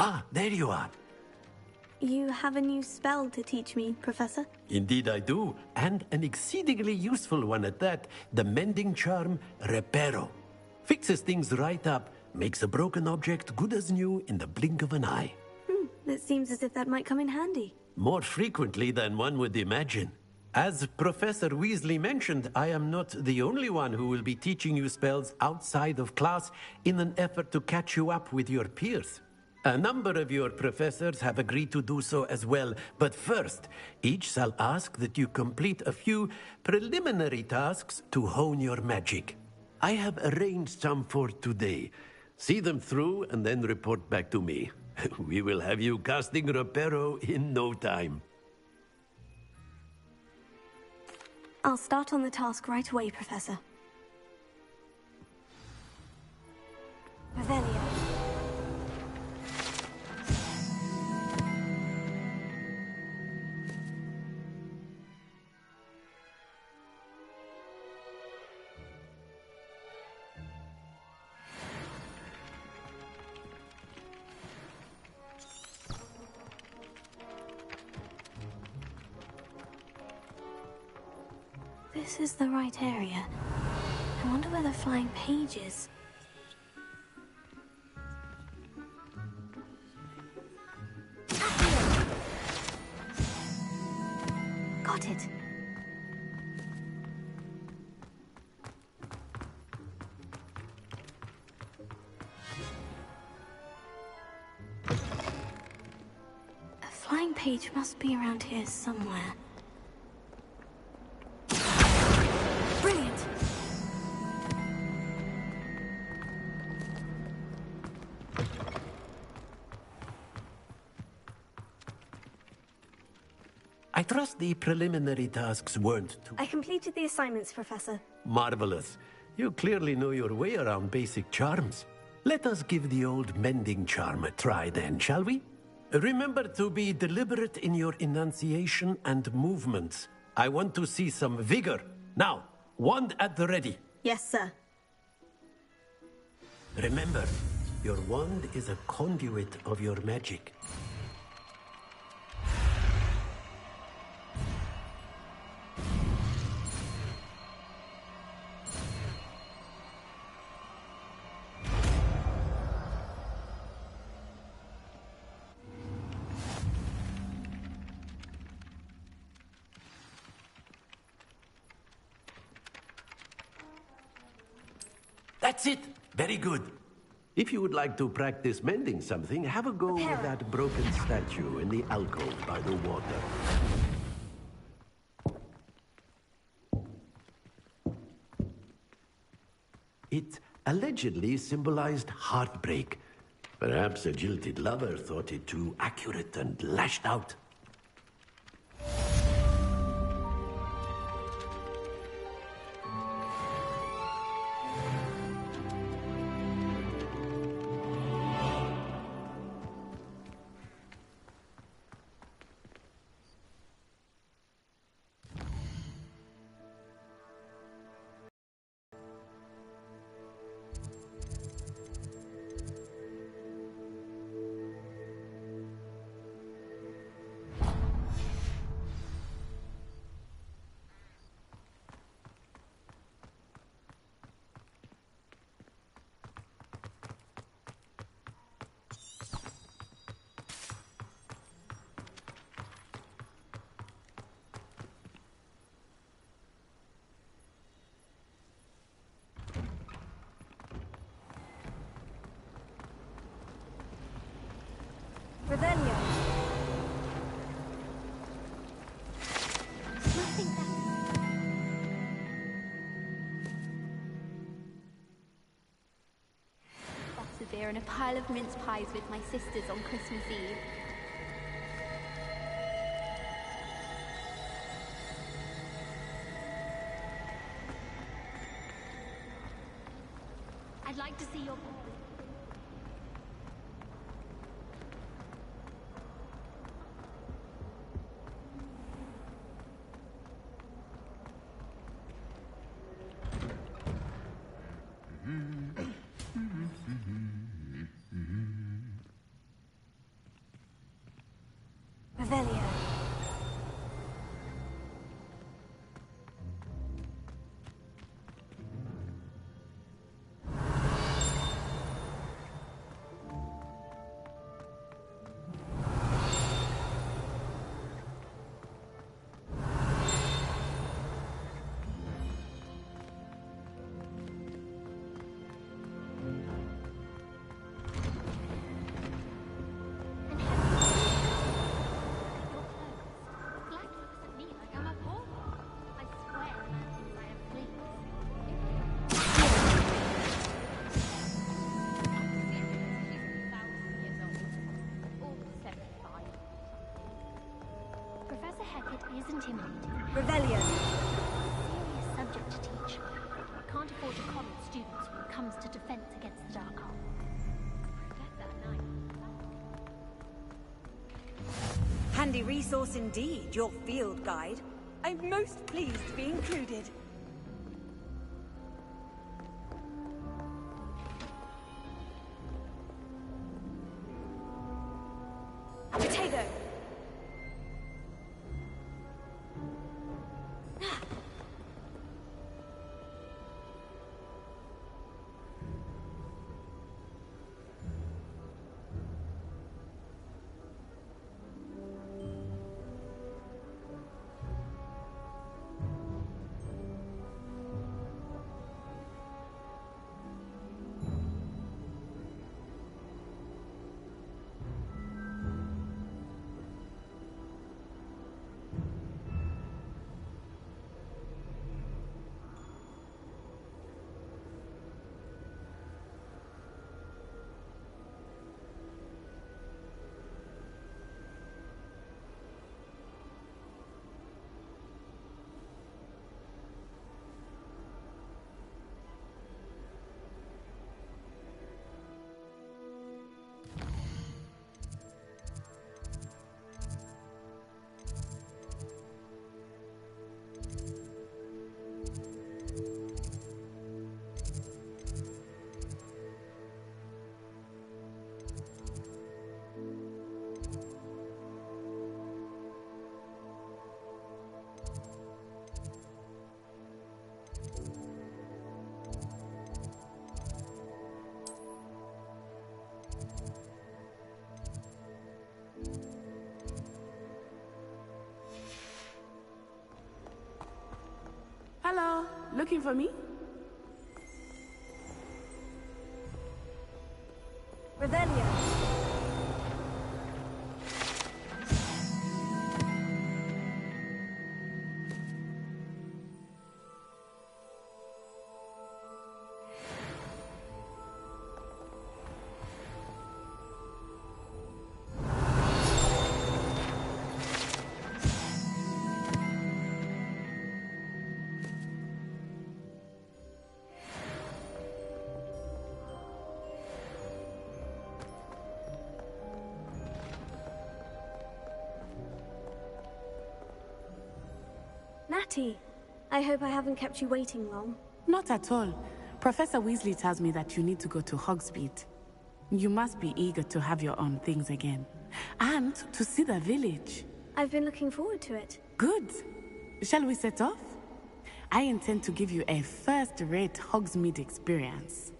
Ah, there you are. You have a new spell to teach me, Professor? Indeed I do, and an exceedingly useful one at that. The mending charm, Reparo. Fixes things right up, makes a broken object good as new in the blink of an eye. It seems as if that might come in handy. More frequently than one would imagine. As Professor Weasley mentioned, I am not the only one who will be teaching you spells outside of class in an effort to catch you up with your peers. A number of your professors have agreed to do so as well, but first, each shall ask that you complete a few preliminary tasks to hone your magic. I have arranged some for today. See them through and then report back to me. We will have you casting Reparo in no time. I'll start on the task right away, Professor. Revelio. This is the right area. I wonder where the flying page is. Got it. A flying page must be around here somewhere. Brilliant! I trust the preliminary tasks weren't too... I completed the assignments, Professor. Marvelous. You clearly know your way around basic charms. Let us give the old mending charm a try then, shall we? Remember to be deliberate in your enunciation and movements. I want to see some vigor. Now, wand at the ready. Yes, sir. Remember, your wand is a conduit of your magic. That's it! Very good. If you would like to practice mending something, have a go with that broken statue in the alcove by the water. It allegedly symbolized heartbreak. Perhaps a jilted lover thought it too accurate and lashed out. Revelio. Box of beer and a pile of mince pies with my sisters on Christmas Eve. I'd like to see your... It is intimidating. Rebellion. Serious subject to teach. Can't afford to coddle students when it comes to defense against the dark arts. Handy resource indeed, your field guide. I'm most pleased to be included. Potato! Hello, looking for me? Rebellion. Natty, I hope I haven't kept you waiting long. Not at all. Professor Weasley tells me that you need to go to Hogsmeade. You must be eager to have your own things again. And to see the village. I've been looking forward to it. Good. Shall we set off? I intend to give you a first-rate Hogsmeade experience.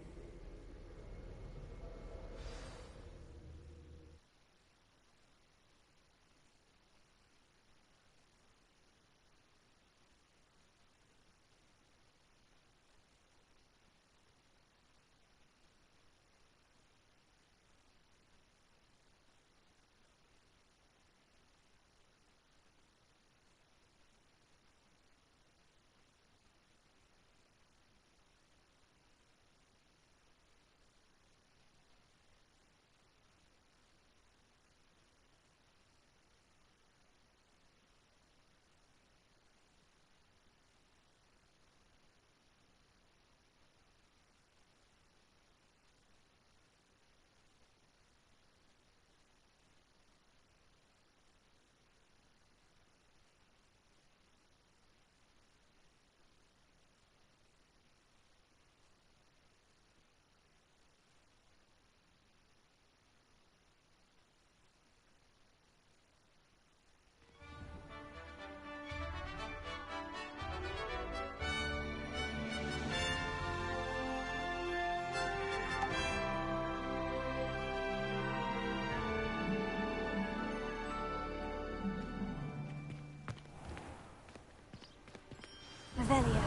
Revelio.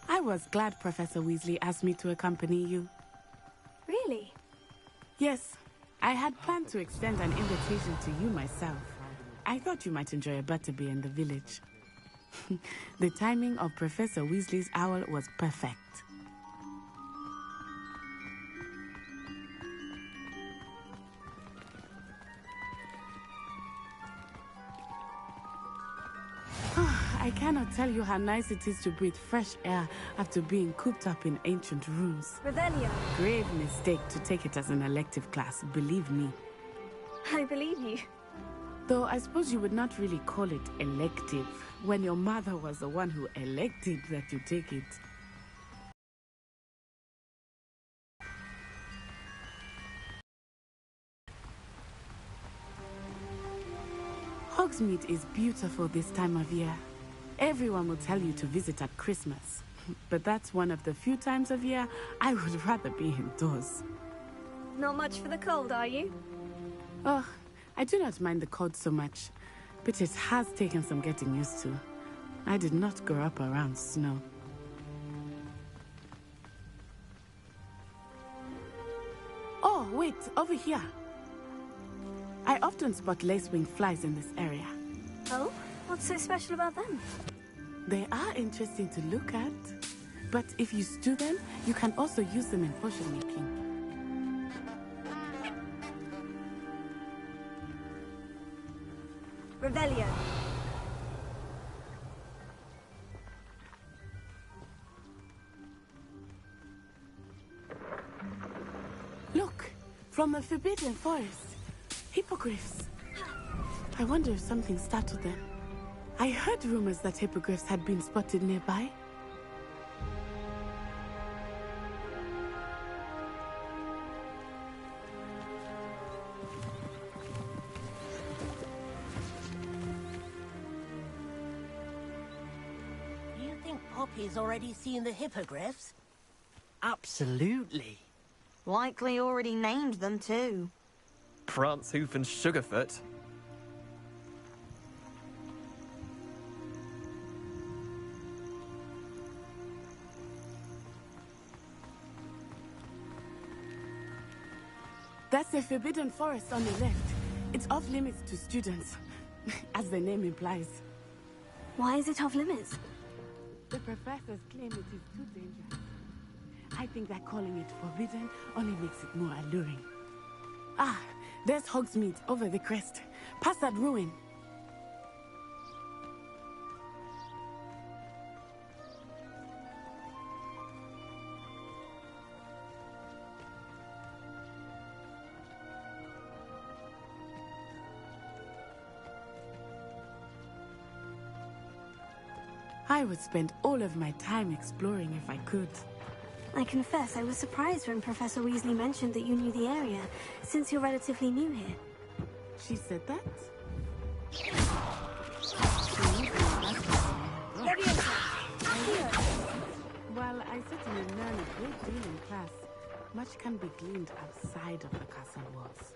I was glad Professor Weasley asked me to accompany you. Really? Yes, I had planned to extend an invitation to you myself. I thought you might enjoy a butterbeer in the village. The timing of Professor Weasley's owl was perfect. I cannot tell you how nice it is to breathe fresh air after being cooped up in ancient rooms. Revelio. Grave mistake to take it as an elective class, believe me. I believe you. Though I suppose you would not really call it elective, when your mother was the one who elected that you take it. Hogsmeade is beautiful this time of year. Everyone will tell you to visit at Christmas. But that's one of the few times of year I would rather be indoors. Not much for the cold, are you? Oh, I do not mind the cold so much, but it has taken some getting used to. I did not grow up around snow. Oh, wait, over here. I often spot lacewing flies in this area. Oh? What's so special about them? They are interesting to look at, but if you stew them, you can also use them in potion making. Revelio. Look, from the Forbidden Forest. Hippogriffs. I wonder if something startled them. I heard rumors that hippogriffs had been spotted nearby. Do you think Poppy's already seen the hippogriffs? Absolutely. Likely already named them too. Prance, Hoof and Sugarfoot. That's the Forbidden Forest on the left. It's off limits to students, as the name implies. Why is it off limits? The professors claim it is too dangerous. I think that calling it forbidden only makes it more alluring. Ah, there's Hogsmeade over the crest. Past that ruin. I would spend all of my time exploring if I could. I confess I was surprised when Professor Weasley mentioned that you knew the area, since you're relatively new here. She said that? While I certainly learn a great deal in class, much can be gleaned outside of the castle walls.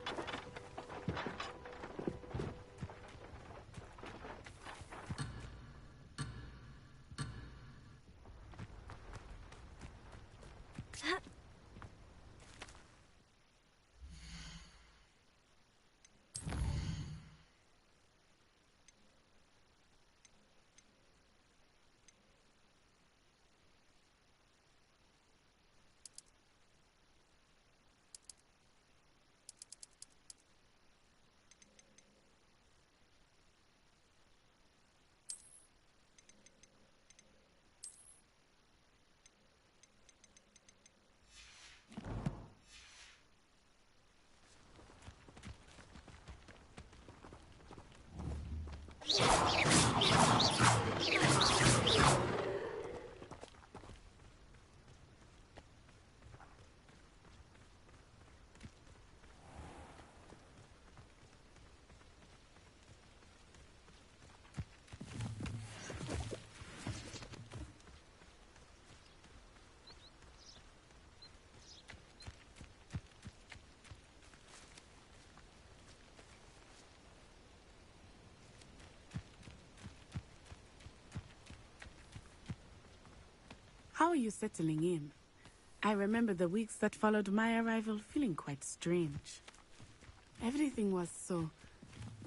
How are you settling in? I remember the weeks that followed my arrival feeling quite strange. Everything was so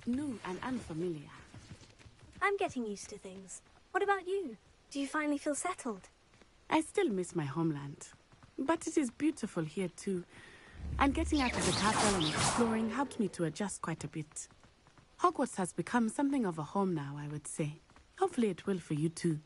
new and unfamiliar. I'm getting used to things. What about you? Do you finally feel settled? I still miss my homeland, but it is beautiful here too. And getting out of the castle and exploring helped me to adjust quite a bit. Hogwarts has become something of a home now, I would say. Hopefully it will for you too.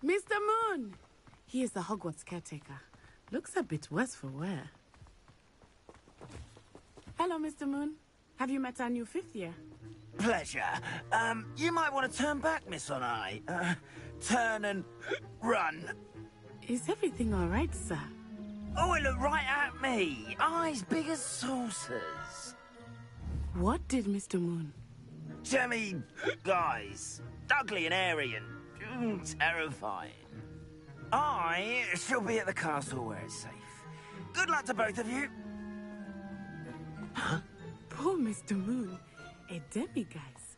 Mr. Moon! He is the Hogwarts caretaker. Looks a bit worse for wear. Hello, Mr. Moon. Have you met our new 5th year? Pleasure. You might want to turn back, Miss Onai. Turn and run. Is everything all right, sir? Oh, it looked right at me. Eyes big as saucers. What did Mr. Moon? Jemmy, guys. Ugly and airy and terrifying. I shall be at the castle where it's safe. Good luck to both of you. Huh? Poor Mr. Moon. A demiguise.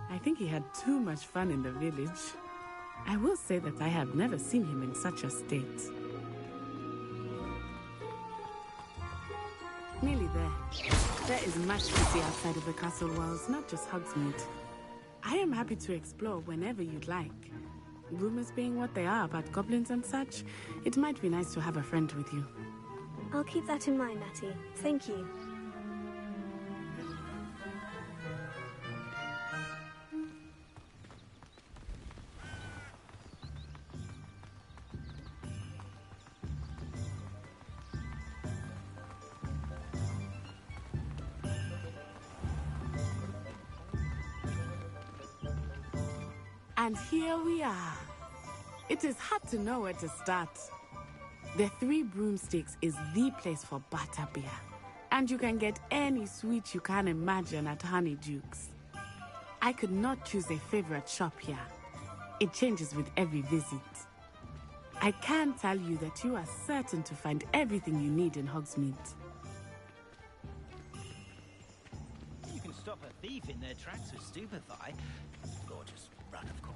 I think he had too much fun in the village. I will say that I have never seen him in such a state. Nearly there. There is much to see outside of the castle walls, not just Hogsmeade. I am happy to explore whenever you'd like. Rumors being what they are about goblins and such, it might be nice to have a friend with you. I'll keep that in mind, Natty. Thank you. And here we are. It is hard to know where to start. The Three Broomsticks is the place for butterbeer. And you can get any sweet you can imagine at Honeydukes. I could not choose a favorite shop here. It changes with every visit. I can tell you that you are certain to find everything you need in Hogsmeade. You can stop a thief in their tracks with Stupefy. Or just run, of course.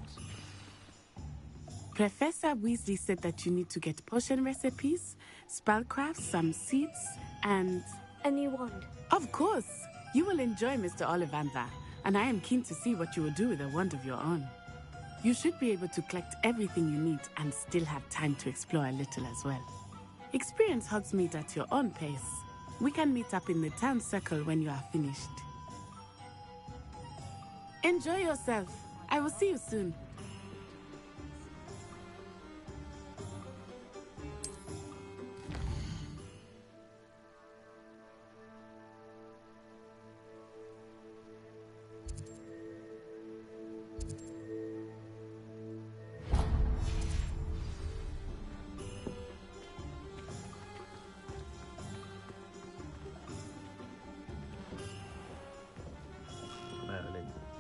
Professor Weasley said that you need to get potion recipes, spellcraft, some seeds, and... a new wand. Of course! You will enjoy Mr. Ollivander, and I am keen to see what you will do with a wand of your own. You should be able to collect everything you need and still have time to explore a little as well. Experience Hogsmeade at your own pace. We can meet up in the town circle when you are finished. Enjoy yourself. I will see you soon.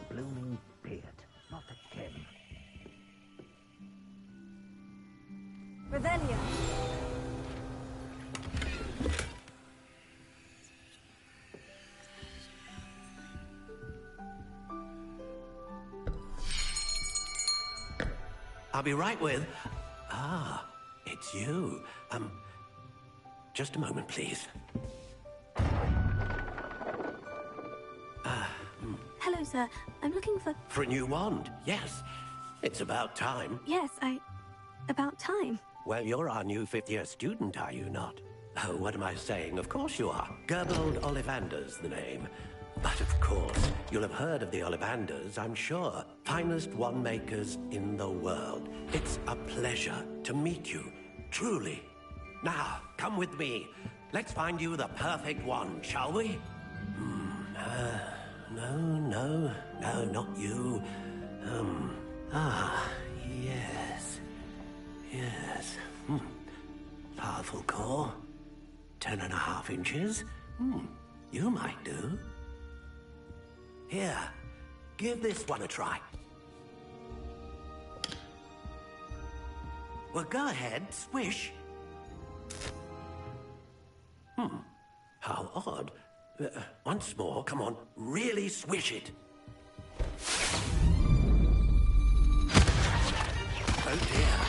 Blooming beard, not again. Revelio. I'll be right with... Ah, it's you. Just a moment, please. Hello, sir. I'm looking for... For a new wand, yes. It's about time. Yes, about time. Well, you're our new 5th-year student, are you not? Oh, what am I saying? Of course you are. Gerbold Ollivander's the name. But of course, you'll have heard of the Ollivanders, I'm sure. Finest wand makers in the world. It's a pleasure to meet you, truly. Now, come with me. Let's find you the perfect wand, shall we? No, not you. Yes. Powerful core. 10.5 inches. You might do. Here, give this one a try. Well, go ahead, swish. How odd. Once more, come on, really swish it. Oh dear.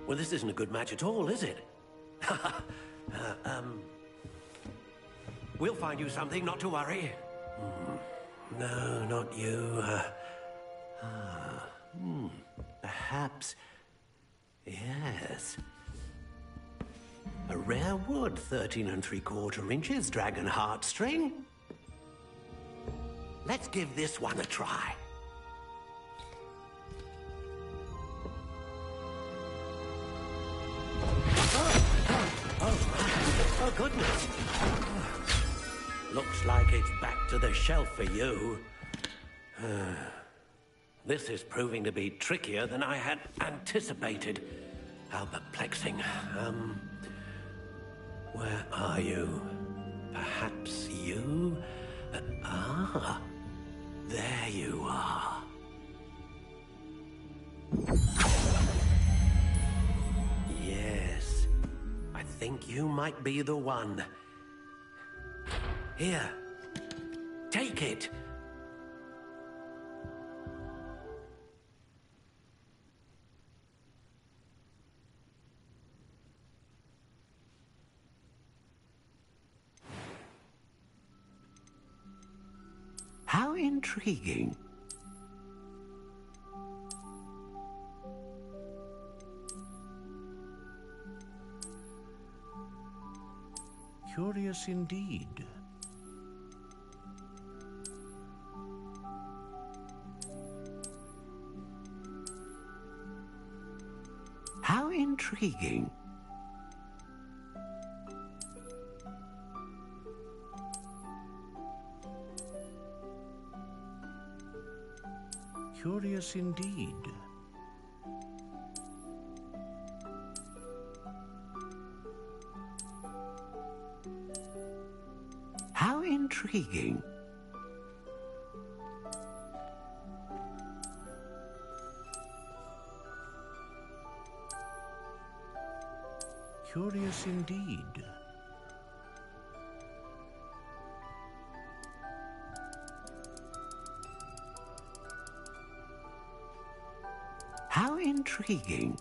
Well, this isn't a good match at all, is it? We'll find you something, not to worry. No, not you. Perhaps... Yes. A rare wood, 13 3/4 inches, dragon heartstring. Let's give this one a try. Oh, goodness. Looks like it's back to the shelf for you. This is proving to be trickier than I had anticipated. How perplexing. Where are you? Perhaps you? There you are. Yes, I think you might be the one. Here, take it. How intriguing. Curious indeed. How intriguing. Curious indeed. How intriguing. Curious indeed. How intriguing.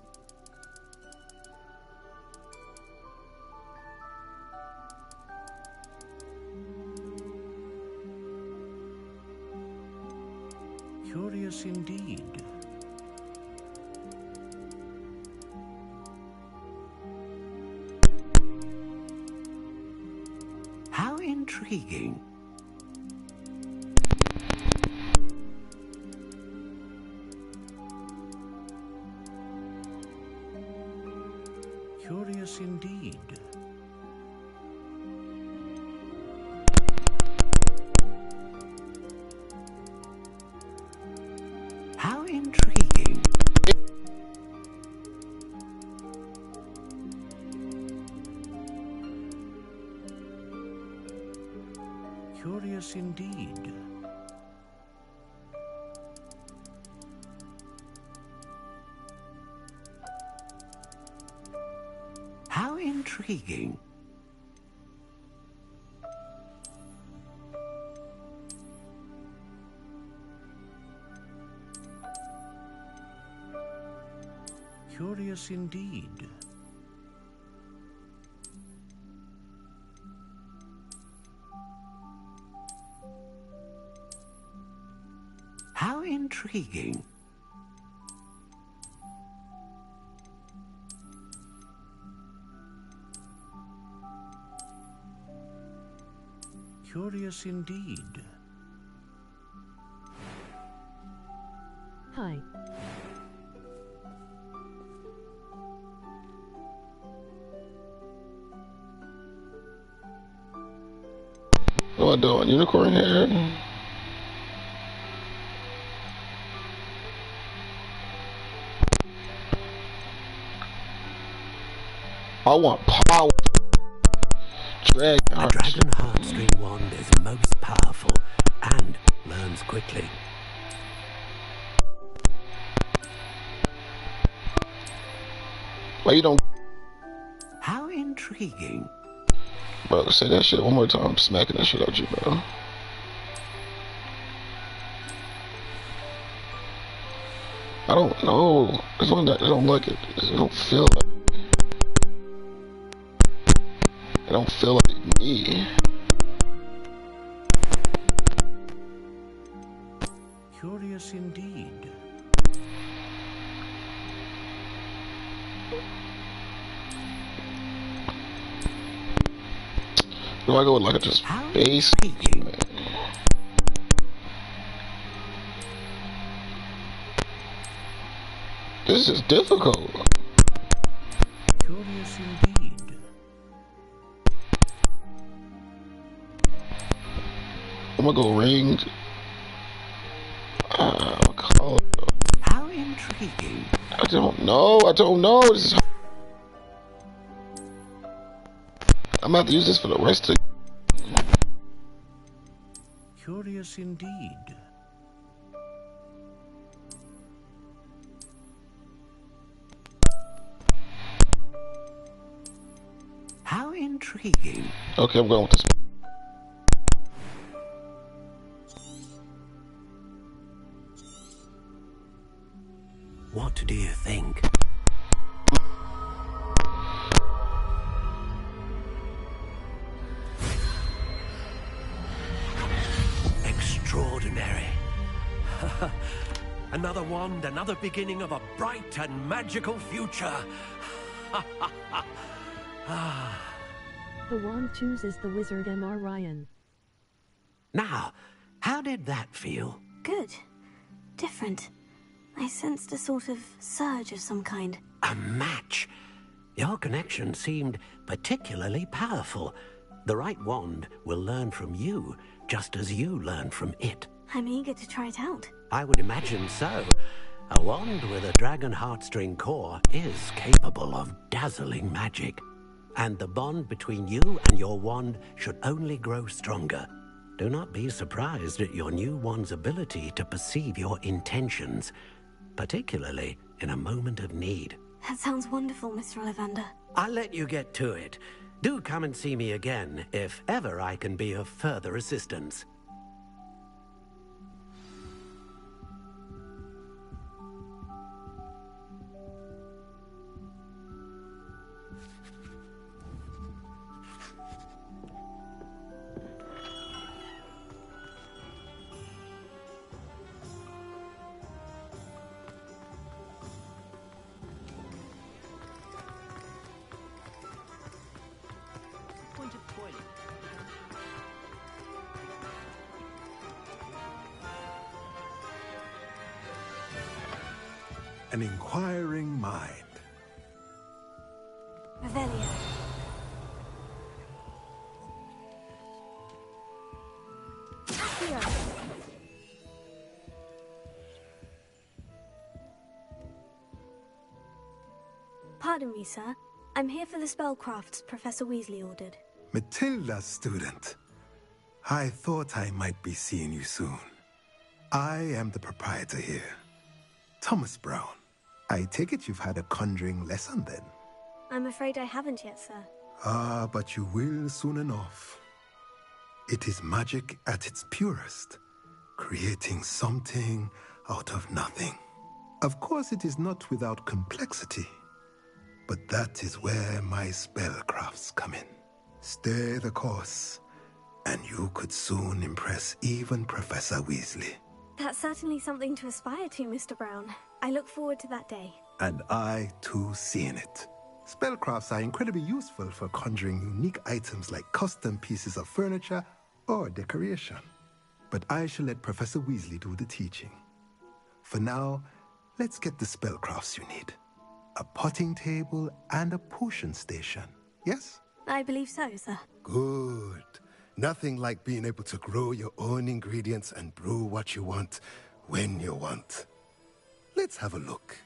Curious indeed. How intriguing. Curious indeed. How intriguing. Curious indeed. How intriguing. Curious indeed. How intriguing. Curious indeed. Hi. What am I doing? Unicorn hair? I want power. Dragon A dragon heartstring wand is most powerful and learns quickly. Why you don't? How intriguing. Bro, say that shit one more time. I'm smacking that shit out you, bro. I don't know. It's one that I don't like it. It don't feel like. It don't feel like me. Curious indeed. Do I go with like a just base? This is difficult. Curious indeed. I'm gonna go ringed. Call it. How intriguing. I don't know. I don't know. This is. I'm gonna have to use this for the rest of. Curious indeed. How intriguing. Okay, I'm going with this. What do you think? Extraordinary. Another wand, another beginning of a bright and magical future. The wand chooses the wizard M.R. Ryan. Now, how did that feel? Good. Different. I sensed a sort of surge of some kind. A match. Your connection seemed particularly powerful. The right wand will learn from you, just as you learn from it. I'm eager to try it out. I would imagine so. A wand with a dragon heartstring core is capable of dazzling magic. And the bond between you and your wand should only grow stronger. Do not be surprised at your new wand's ability to perceive your intentions, particularly in a moment of need. That sounds wonderful, Mr. Ollivander. I'll let you get to it. Do come and see me again if ever I can be of further assistance. An inquiring mind. Revelio. Here. Pardon me, sir. I'm here for the spellcrafts Professor Weasley ordered. Matilda's student. I thought I might be seeing you soon. I am the proprietor here, Thomas Brown. I take it you've had a conjuring lesson then? I'm afraid I haven't yet, sir. Ah, but you will soon enough. It is magic at its purest, creating something out of nothing. Of course, it is not without complexity, but that is where my spellcrafts come in. Stay the course, and you could soon impress even Professor Weasley. That's certainly something to aspire to, Mr. Brown. I look forward to that day. And I, too, seeing it. Spellcrafts are incredibly useful for conjuring unique items like custom pieces of furniture or decoration. But I shall let Professor Weasley do the teaching. For now, let's get the spellcrafts you need. A potting table and a potion station, yes? I believe so, sir. Good. Nothing like being able to grow your own ingredients and brew what you want when you want. Let's have a look.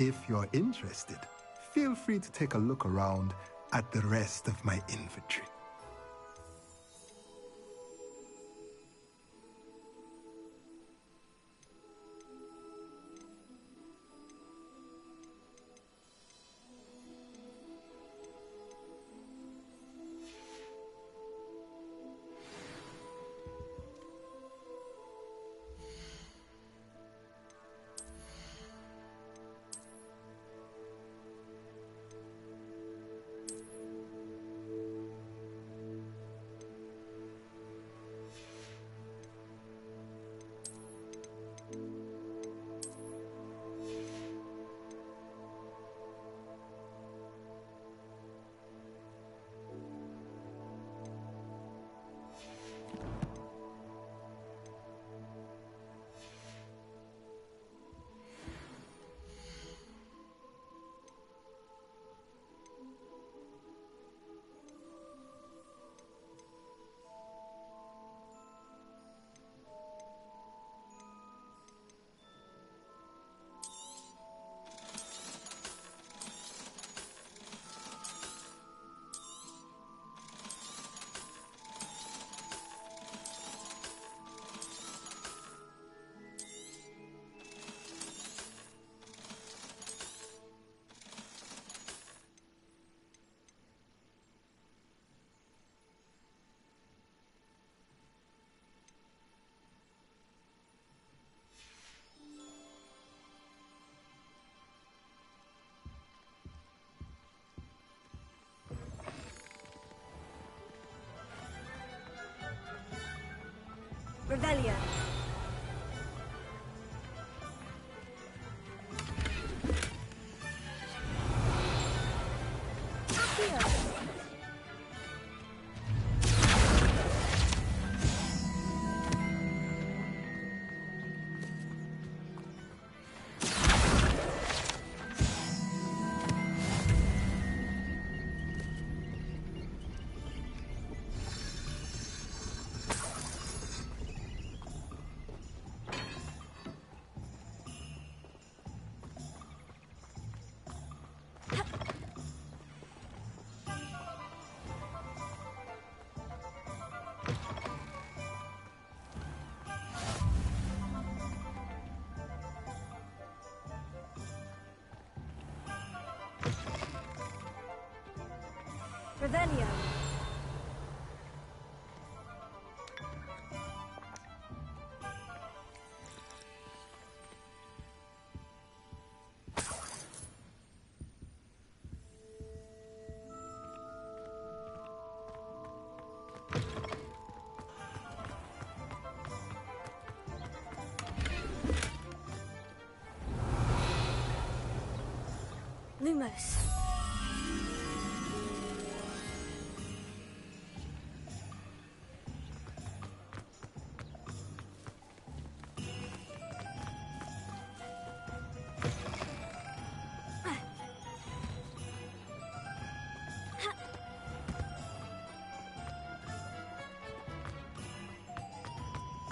If you're interested, feel free to take a look around at the rest of my inventory. Revelio. Lumos.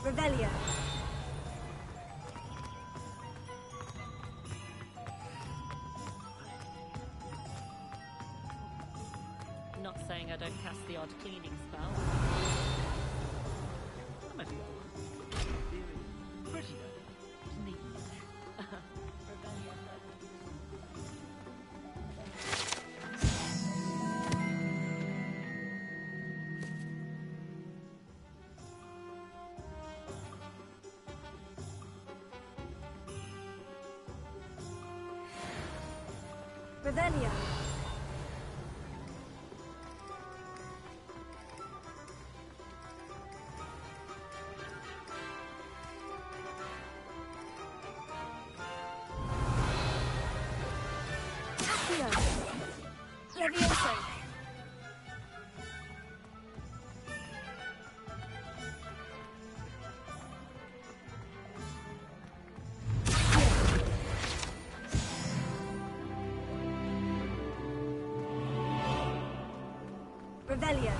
Revelio. Not saying I don't cast the odd cleaning spell. I'm a little pretty though. Neat. Revelio. Accio. Levioso. Revelio.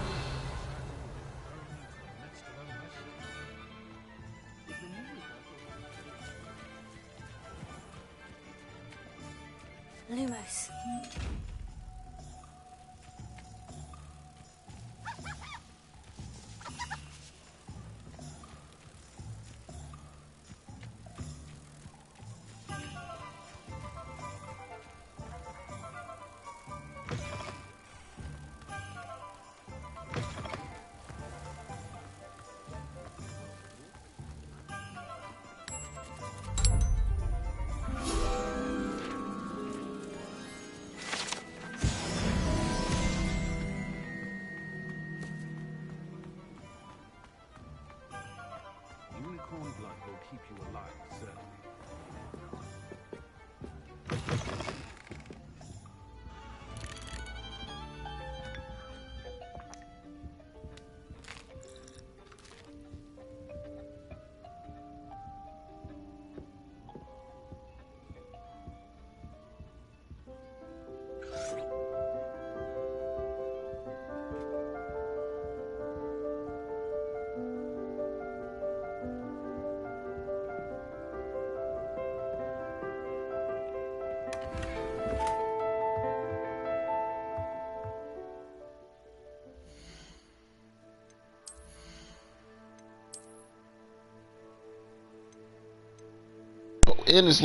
Lumos. Unicorn blood will keep you alive, certainly. In his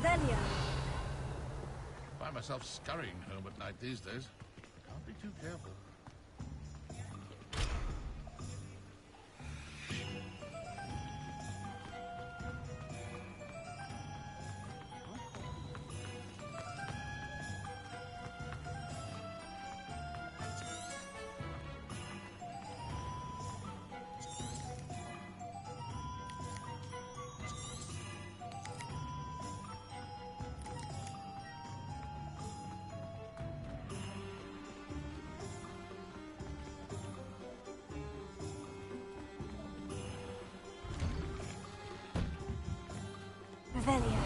Revelio. Find myself scurrying home at night these days. Can't be too careful. Revelio.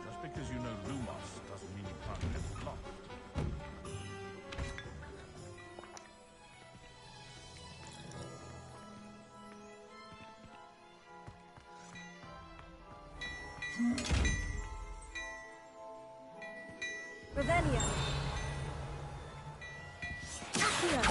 Just because you know Lumos doesn't mean you can't get it locked. Revelio. Accio.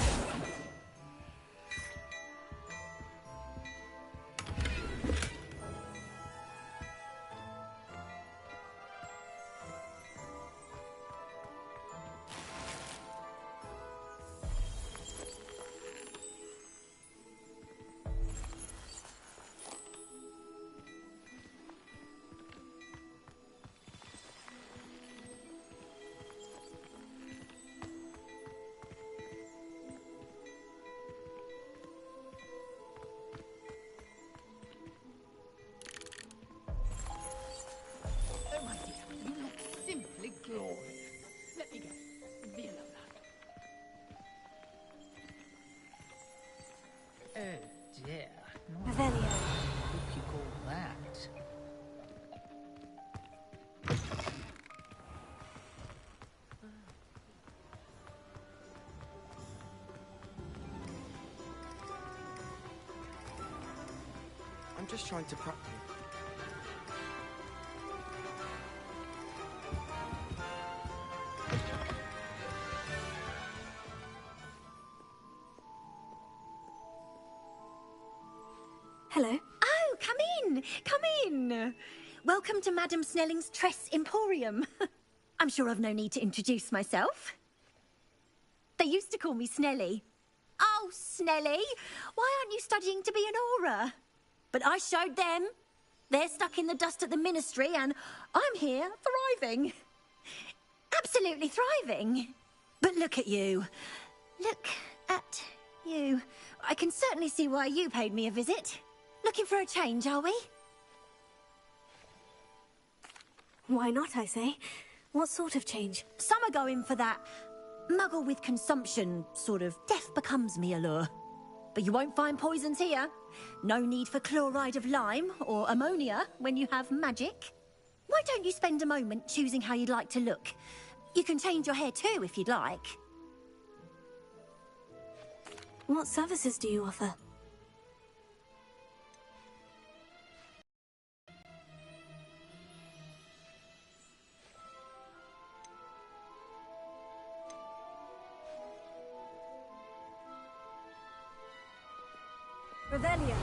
Oh my dear, you look simply glorious. Let me guess, Viola. Oh dear. Revelio. What you call that? I'm just trying to prep you. Hello. Oh, come in! Come in! Welcome to Madame Snelling's Tress Emporium. I'm sure I've no need to introduce myself. They used to call me Snelly. Oh, Snelly, why aren't you studying to be an aura? But I showed them. They're stuck in the dust at the ministry, and I'm here thriving. Absolutely thriving. But look at you. Look at you. I can certainly see why you paid me a visit. Looking for a change, are we? Why not, I say? What sort of change? Some are going for that muggle with consumption, sort of death becomes me allure. But you won't find poisons here. No need for chloride of lime or ammonia when you have magic. Why don't you spend a moment choosing how you'd like to look? You can change your hair too if you'd like. What services do you offer? Revelio.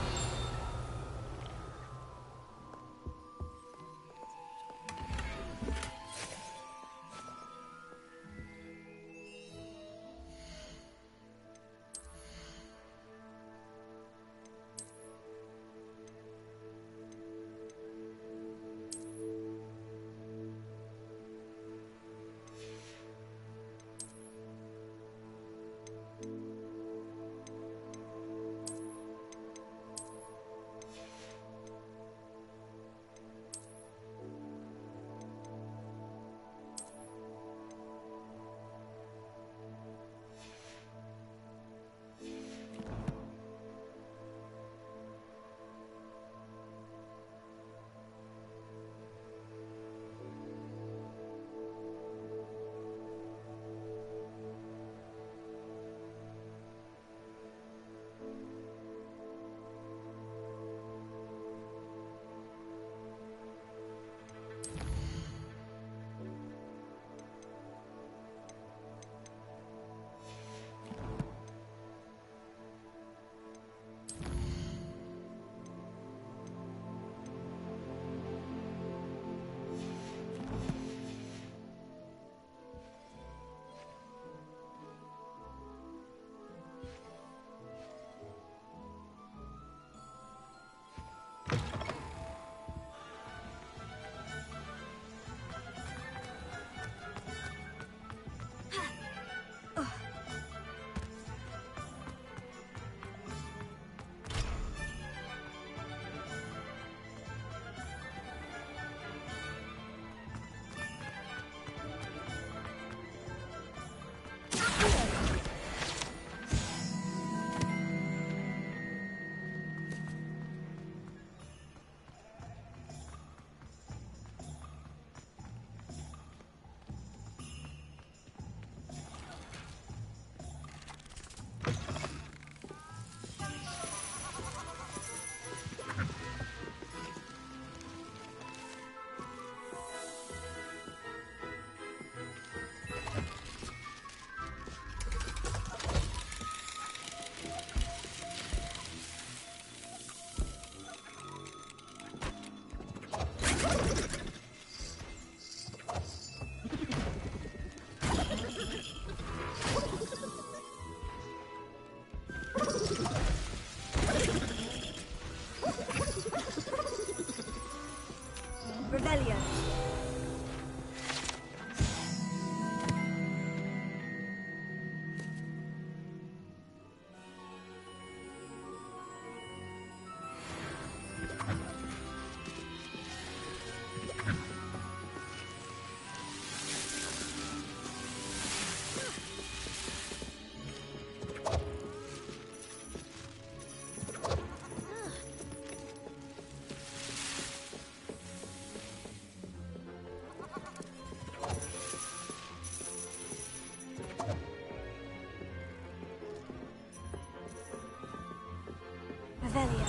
Revelio.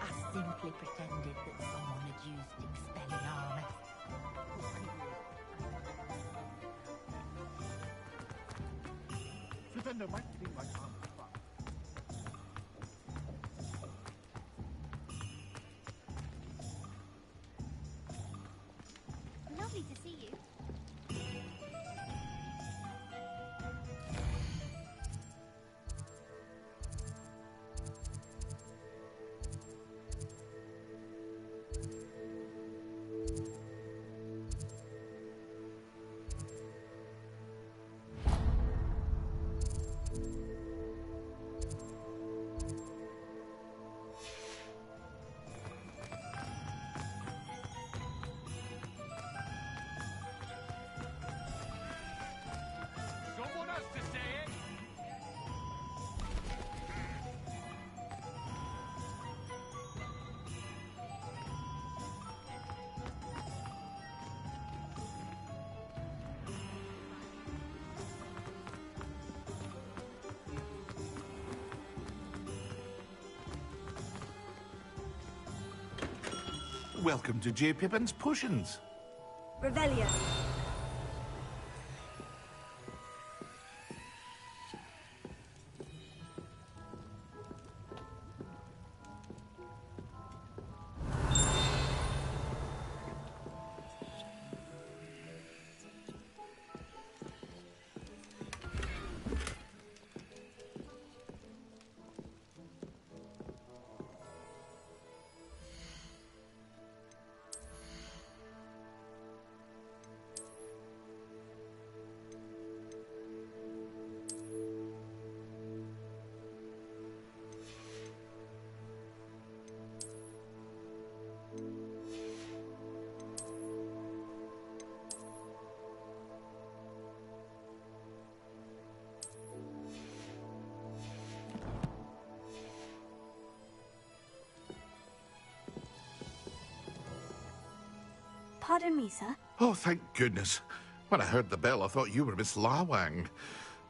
I simply pretended that someone had used Expelliarmus. Pretender might think like armor, but... Lovely to see you. Someone has to say it! Welcome to J. Pippin's Potions. Revelio. Pardon me, sir. Oh, thank goodness. When I heard the bell, I thought you were Miss Lawang.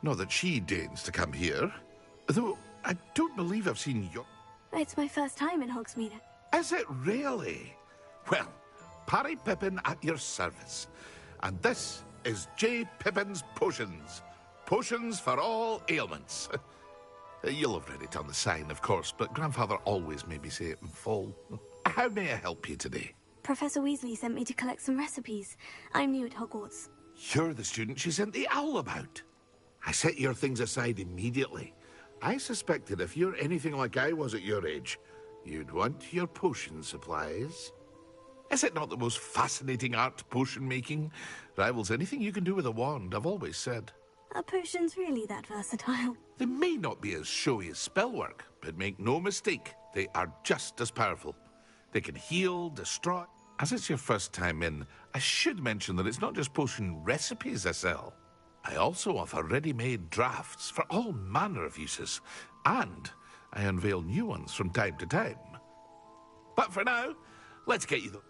Not that she deigns to come here. Though, I don't believe I've seen your... It's my first time in Hogsmeade. Is it really? Well, Parry Pippin at your service. And this is J. Pippin's Potions. Potions for all ailments. You'll have read it on the sign, of course, but Grandfather always made me say it in full. How may I help you today? Professor Weasley sent me to collect some recipes. I'm new at Hogwarts. You're the student she sent the owl about. I set your things aside immediately. I suspected if you're anything like I was at your age, you'd want your potion supplies. Is it not the most fascinating art, potion making? Rivals anything you can do with a wand, I've always said. Are potions really that versatile? They may not be as showy as spellwork, but make no mistake, they are just as powerful. They can heal, destroy... As it's your first time in, I should mention that it's not just potion recipes I sell. I also offer ready-made drafts for all manner of uses, and I unveil new ones from time to time. But for now, let's get you the...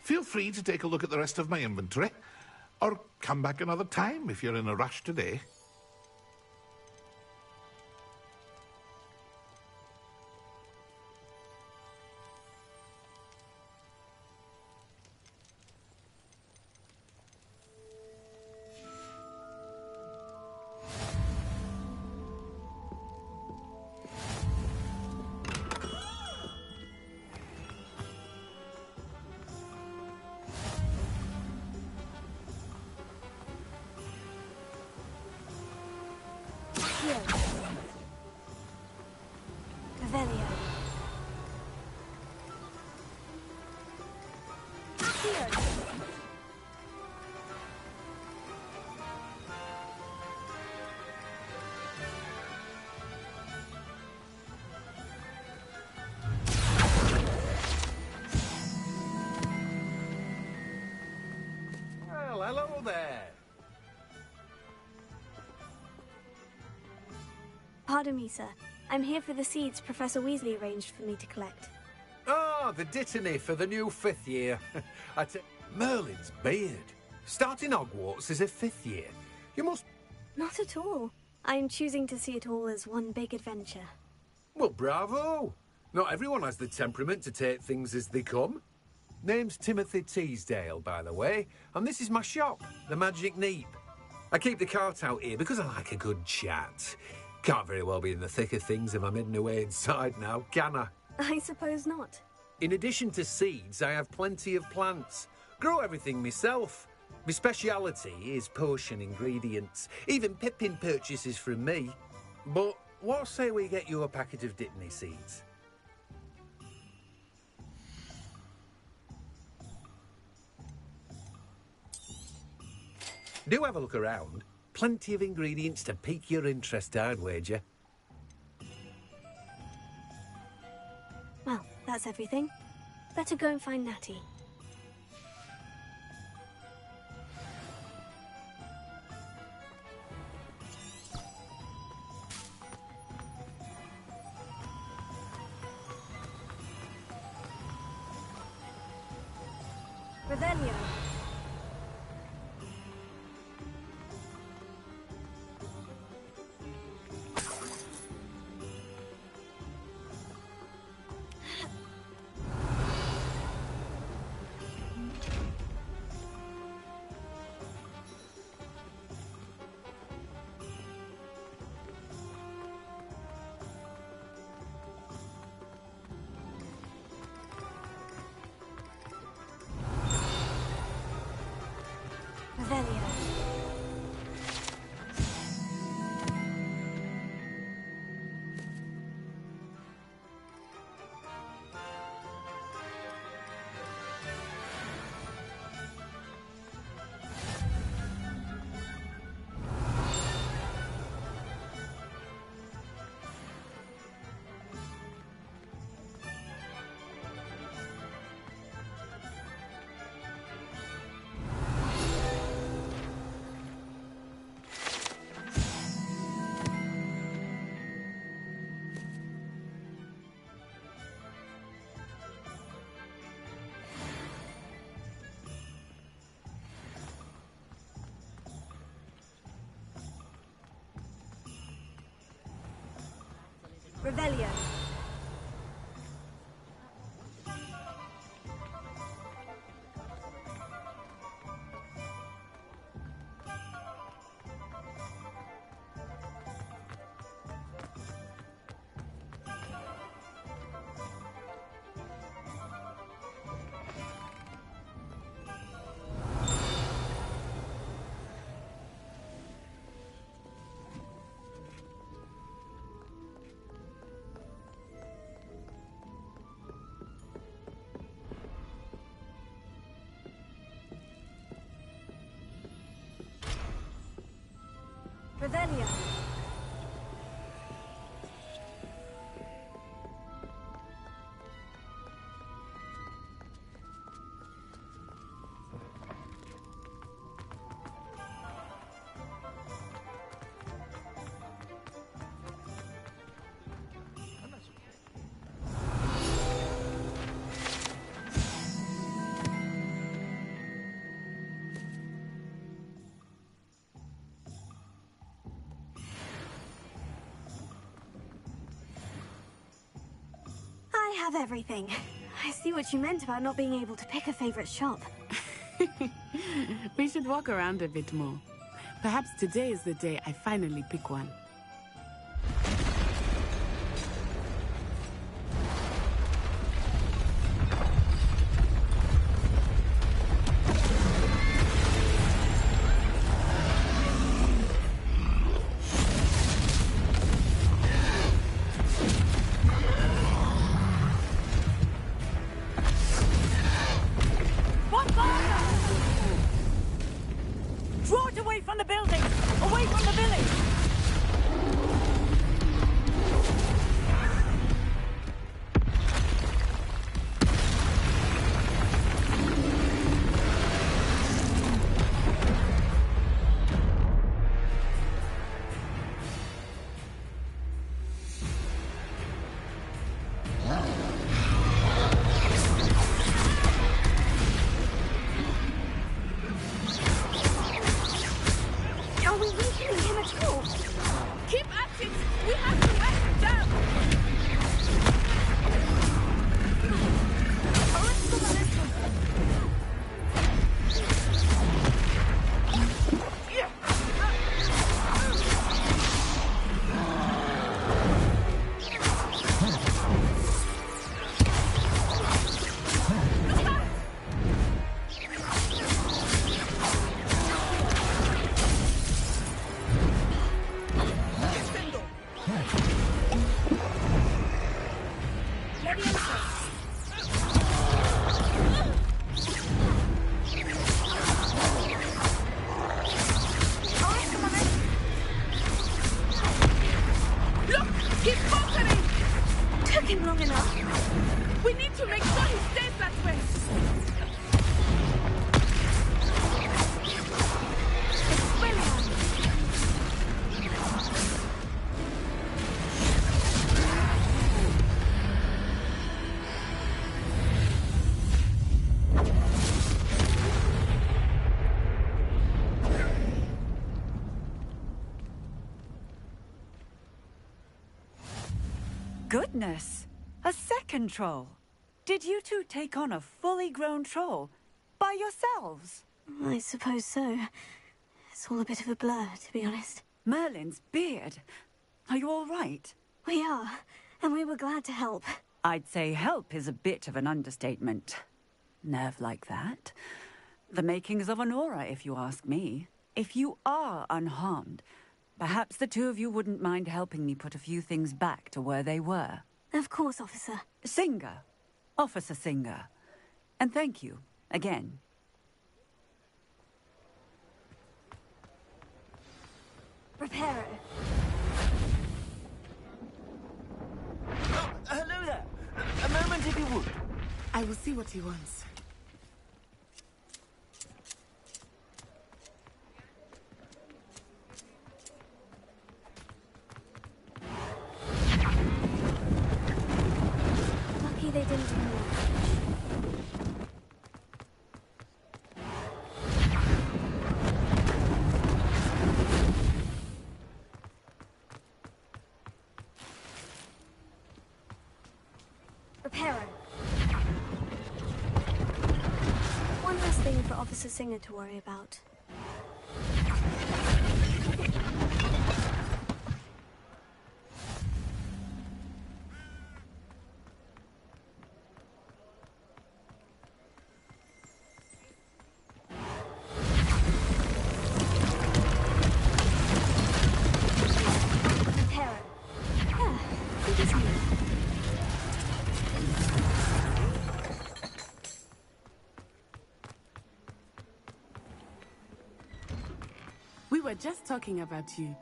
Feel free to take a look at the rest of my inventory, or come back another time if you're in a rush today. Revelio. there! Pardon me, sir. I'm here for the seeds Professor Weasley arranged for me to collect. Ah, the dittany for the new 5th year. Merlin's beard. Starting Hogwarts as a 5th year. You must... Not at all. I'm choosing to see it all as one big adventure. Well, bravo! Not everyone has the temperament to take things as they come. Name's Timothy Teasdale, by the way, and this is my shop, the Magic Neep. I keep the cart out here because I like a good chat. Can't very well be in the thick of things if I'm hidden away inside now, can I? I suppose not. In addition to seeds, I have plenty of plants. Grow everything myself. My speciality is potion ingredients. Even Pippin purchases from me. But what say we get you a packet of dittany seeds? Do have a look around. Plenty of ingredients to pique your interest, I'd wager. Well, that's everything. Better go and find Natty. Revelio. Revelio. Revelio. I have everything. I see what you meant about not being able to pick a favorite shop. We should walk around a bit more. Perhaps today is the day I finally pick one. Draw it away from the building! Away from the village! goodness! A second troll! Did you two take on a fully grown troll by yourselves? I suppose so. It's all a bit of a blur, to be honest. Merlin's beard. Are you all right? We are, and we were glad to help. I'd say help is a bit of an understatement. Nerve like that. The makings of an aura, if you ask me. If you are unharmed, perhaps the two of you wouldn't mind helping me put a few things back to where they were. Of course, officer. Singer. Officer Singer. And thank you, again. Reparo. Oh, hello there. A moment, if you would. I will see what he wants. Lucky they didn't do more. Reparo. One less thing for Officer Singer to worry about. Reparo. Ah, it is me. We were just talking about you.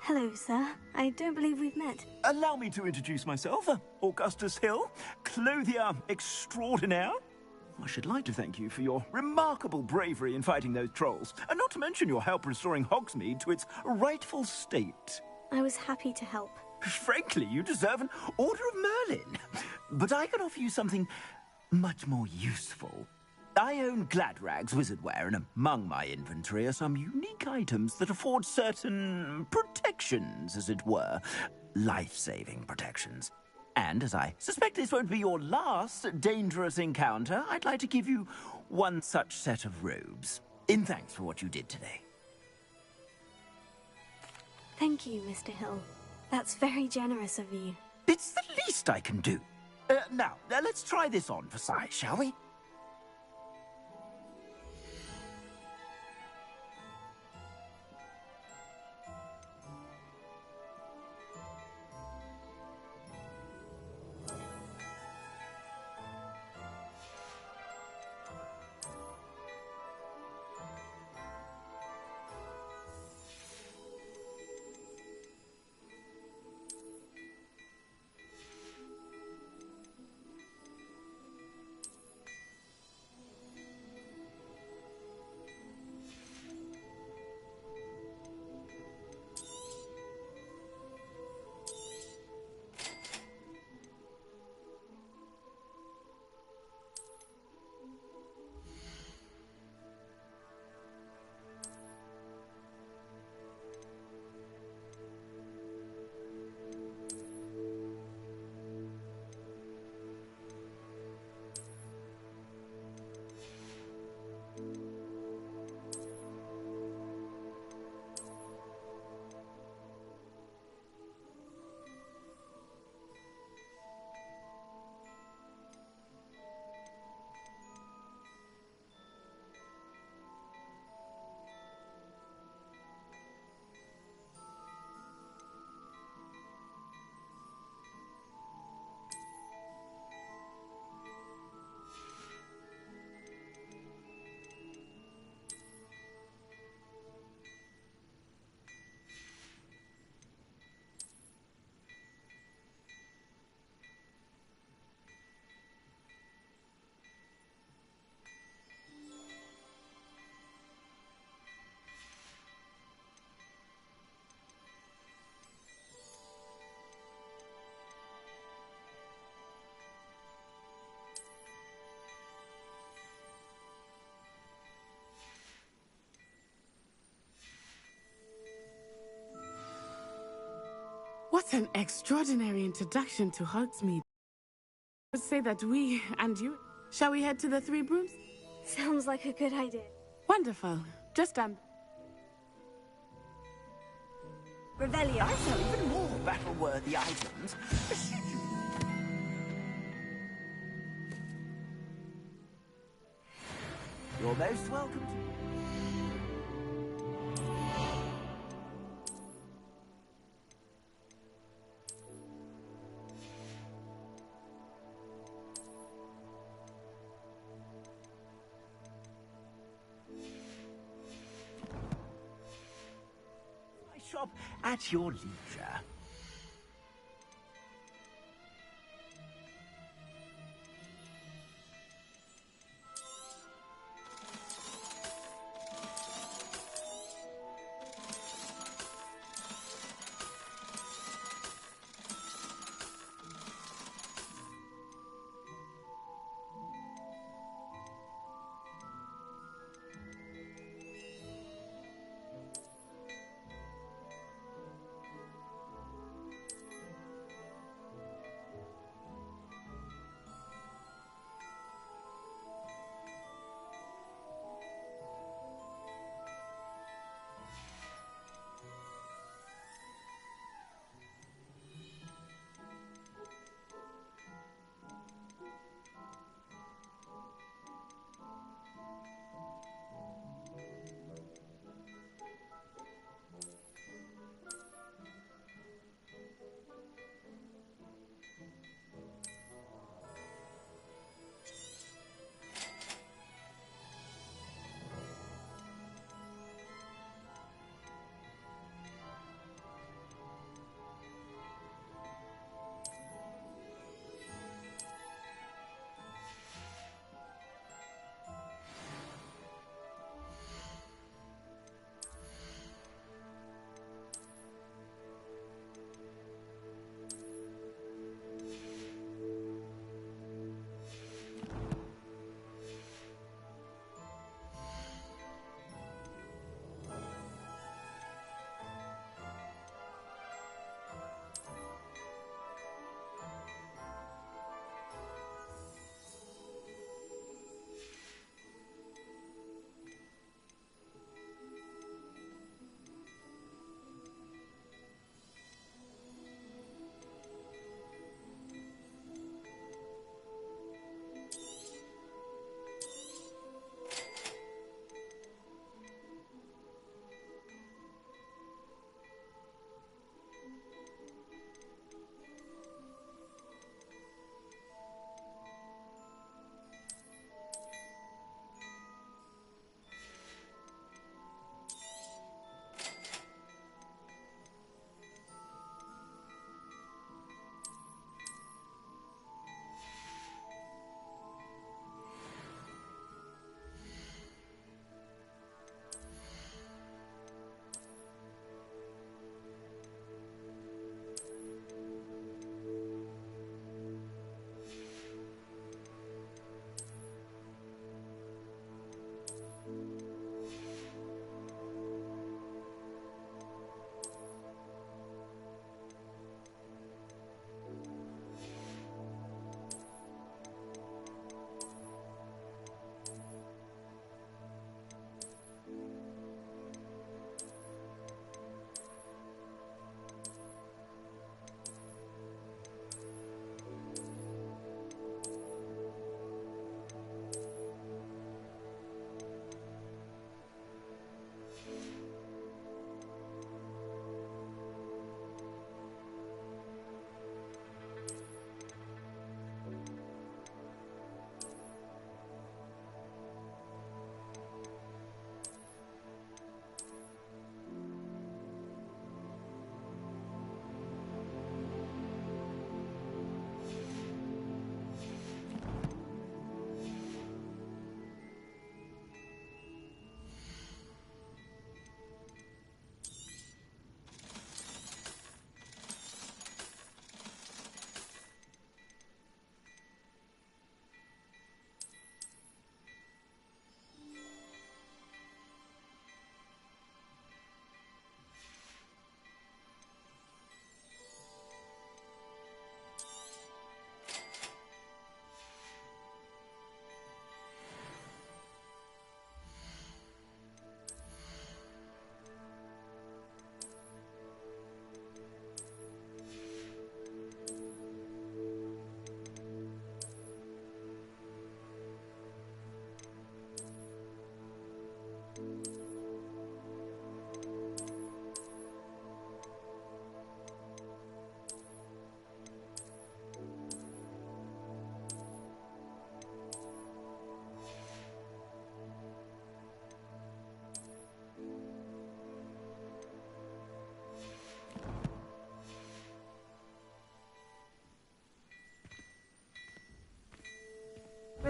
Hello, sir. I don't believe we've met. Allow me to introduce myself. Augustus Hill, clothier extraordinaire. I should like to thank you for your remarkable bravery in fighting those trolls, and not to mention your help restoring Hogsmeade to its rightful state. I was happy to help. Frankly, you deserve an Order of Merlin. But I can offer you something much more useful. I own Gladrag's wizardware, and among my inventory are some unique items that afford certain protections, as it were. Life-saving protections. And as I suspect this won't be your last dangerous encounter, I'd like to give you one such set of robes, in thanks for what you did today. Thank you, Mr. Hill. That's very generous of you. It's the least I can do. Now, let's try this on for size, shall we? What an extraordinary introduction to Hogsmeade. I would say that we and you... Shall we head to the Three Brooms? Sounds like a good idea. Wonderful. Just Revelio. I sell even more battle-worthy items. You're most welcome to... shop at your leisure.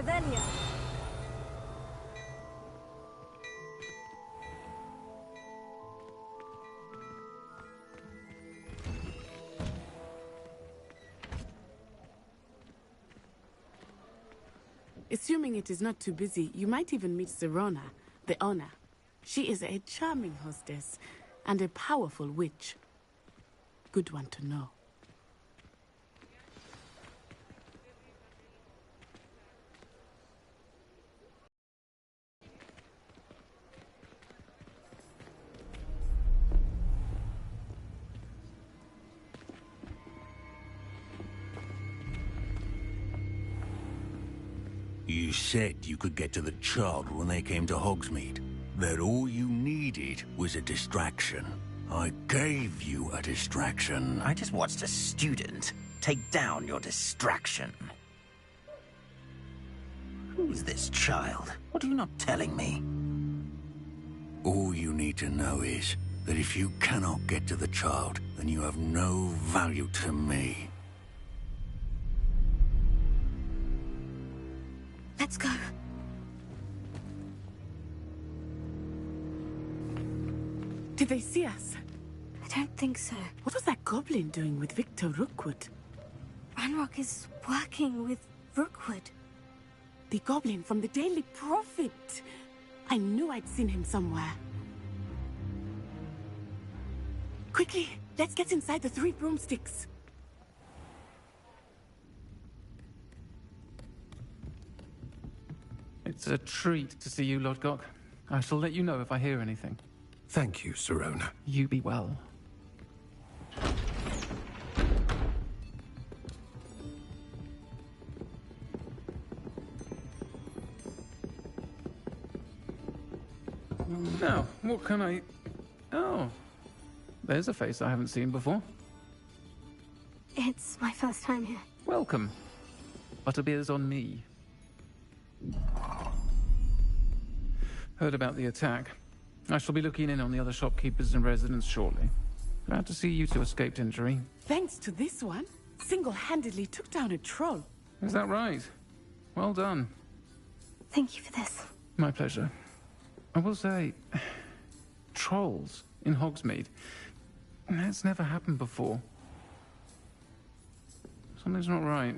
Revelia. Assuming it is not too busy, you might even meet Sirona, the owner. She is a charming hostess and a powerful witch. Good one to know. You said you could get to the child when they came to Hogsmeade. That all you needed was a distraction. I gave you a distraction. I just watched a student take down your distraction. Who's this child? What are you not telling me? All you need to know is that if you cannot get to the child, then you have no value to me. Let's go. Did they see us? I don't think so. What was that goblin doing with Victor Rookwood? Ranrock is working with Rookwood. The goblin from the Daily Prophet. I knew I'd seen him somewhere. Quickly, let's get inside the 3 broomsticks. It's a treat to see you, Lodgok. I shall let you know if I hear anything. Thank you, Sirona. You be well. Now, what can I... Oh, there's a face I haven't seen before. It's my first time here. Welcome. Butterbeer's on me. Heard about the attack. I shall be looking in on the other shopkeepers and residents shortly. Glad to see you two escaped injury. Thanks to this one, single-handedly took down a troll. Is that right? Well done. Thank you for this. My pleasure. I will say, trolls in Hogsmeade. That's never happened before. Something's not right.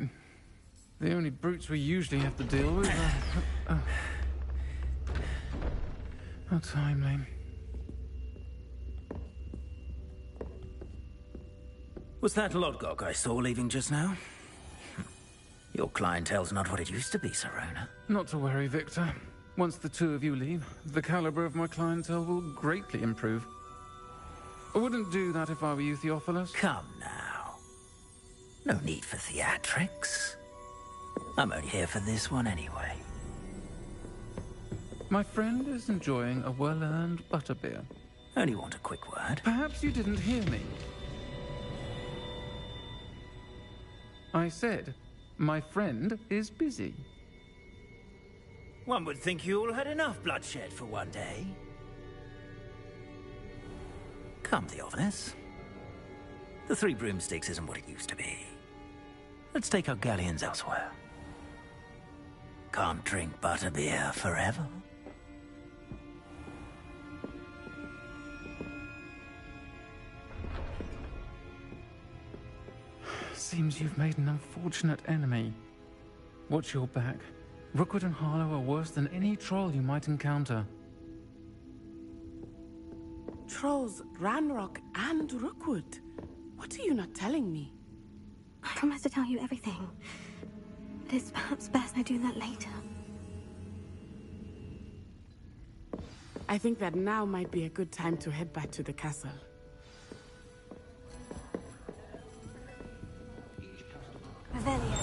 The only brutes we usually have to deal with are... How timely. Was that Lodgok I saw leaving just now? Your clientele's not what it used to be, Sirona. Not to worry, Victor. Once the two of you leave, the caliber of my clientele will greatly improve. I wouldn't do that if I were you, Theophilus. Come now. No need for theatrics. I'm only here for this one anyway. My friend is enjoying a well-earned butterbeer. Only want a quick word. Perhaps you didn't hear me. I said, my friend is busy. One would think you all had enough bloodshed for one day. Come, Theophilus. The 3 broomsticks isn't what it used to be. Let's take our galleons elsewhere. Can't drink butterbeer forever. Seems you've made an unfortunate enemy. Watch your back. Rookwood and Harlow are worse than any troll you might encounter. Trolls, Ranrock, and Rookwood. What are you not telling me? I promise to tell you everything. But it's perhaps best I do that later. I think that now might be a good time to head back to the castle. Revelia.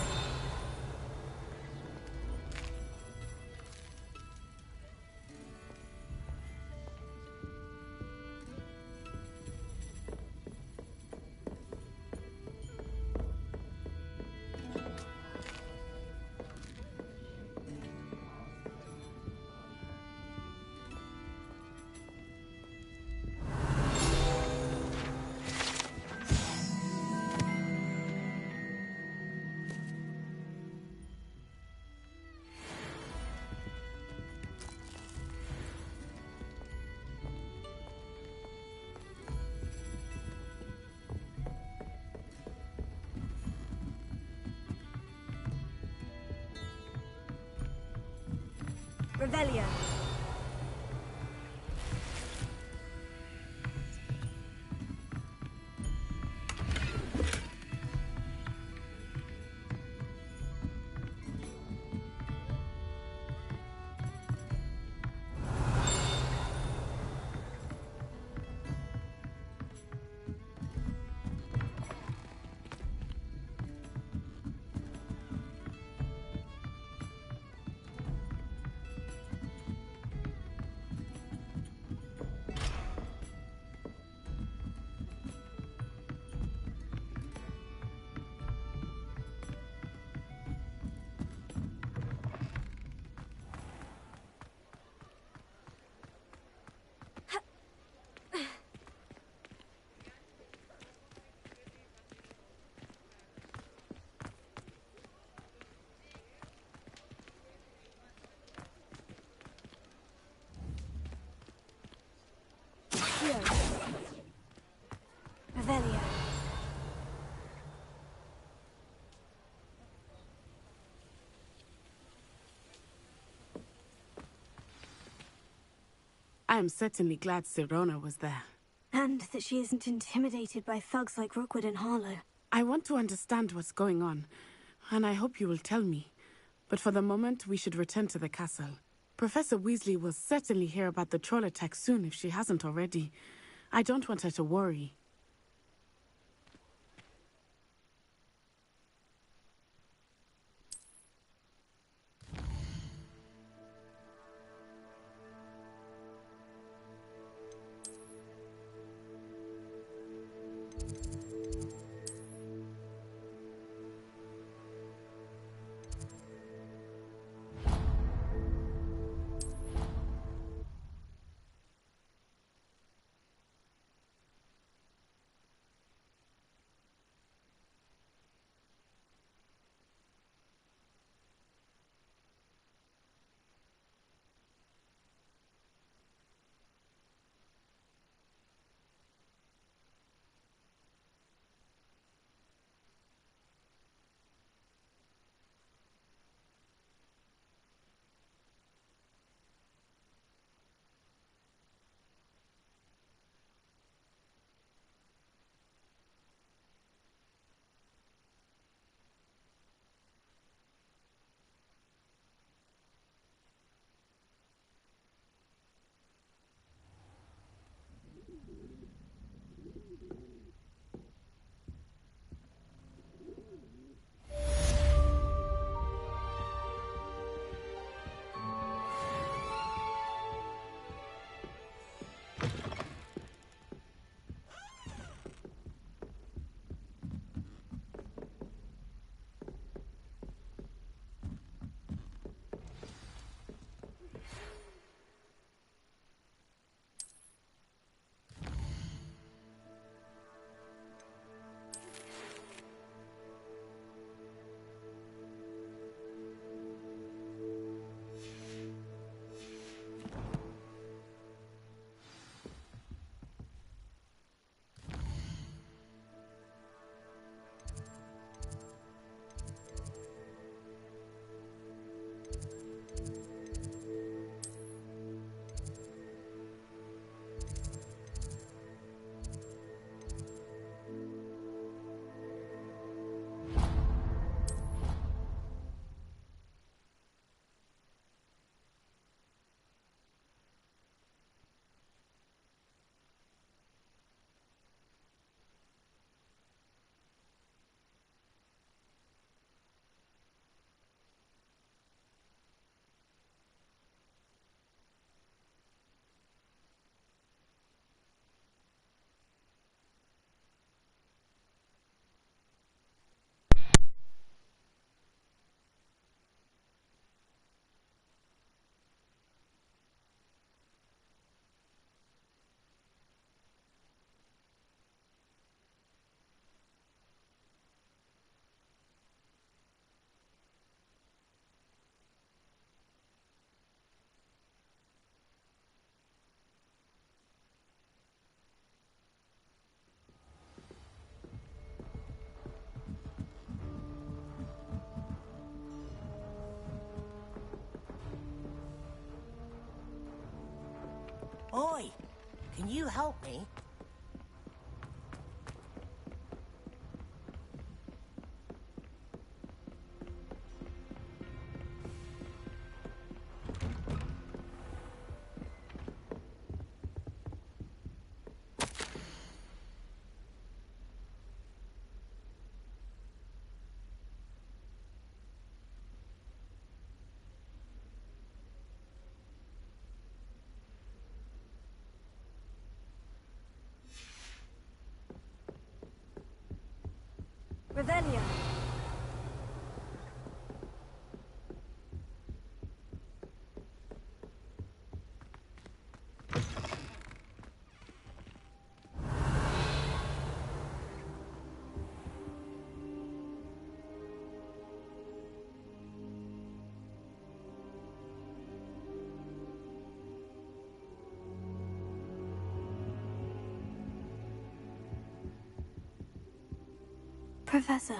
Revelio. Revelio. I am certainly glad Sirona was there. And that she isn't intimidated by thugs like Rookwood and Harlow. I want to understand what's going on, and I hope you will tell me. But for the moment, we should return to the castle. Professor Weasley will certainly hear about the troll attack soon if she hasn't already. I don't want her to worry. Oi, can you help me? Revelio. Professor,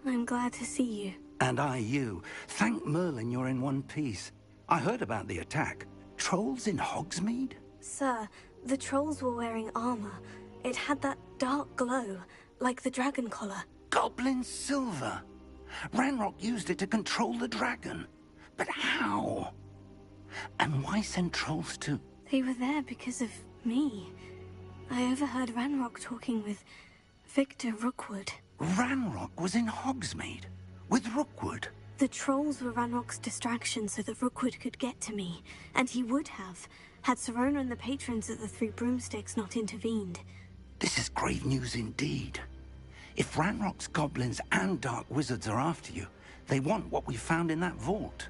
I'm glad to see you. And I you. Thank Merlin you're in one piece. I heard about the attack. Trolls in Hogsmeade? Sir, the trolls were wearing armor. It had that dark glow, like the dragon collar. Goblin silver. Ranrock used it to control the dragon. But how? And why send trolls to... They were there because of me. I overheard Ranrock talking with Victor Rookwood. Ranrock was in Hogsmeade? With Rookwood? The trolls were Ranrock's distraction so that Rookwood could get to me. And he would have, had Serona and the patrons at the Three Broomsticks not intervened. This is grave news indeed. If Ranrock's goblins and dark wizards are after you, they want what we found in that vault.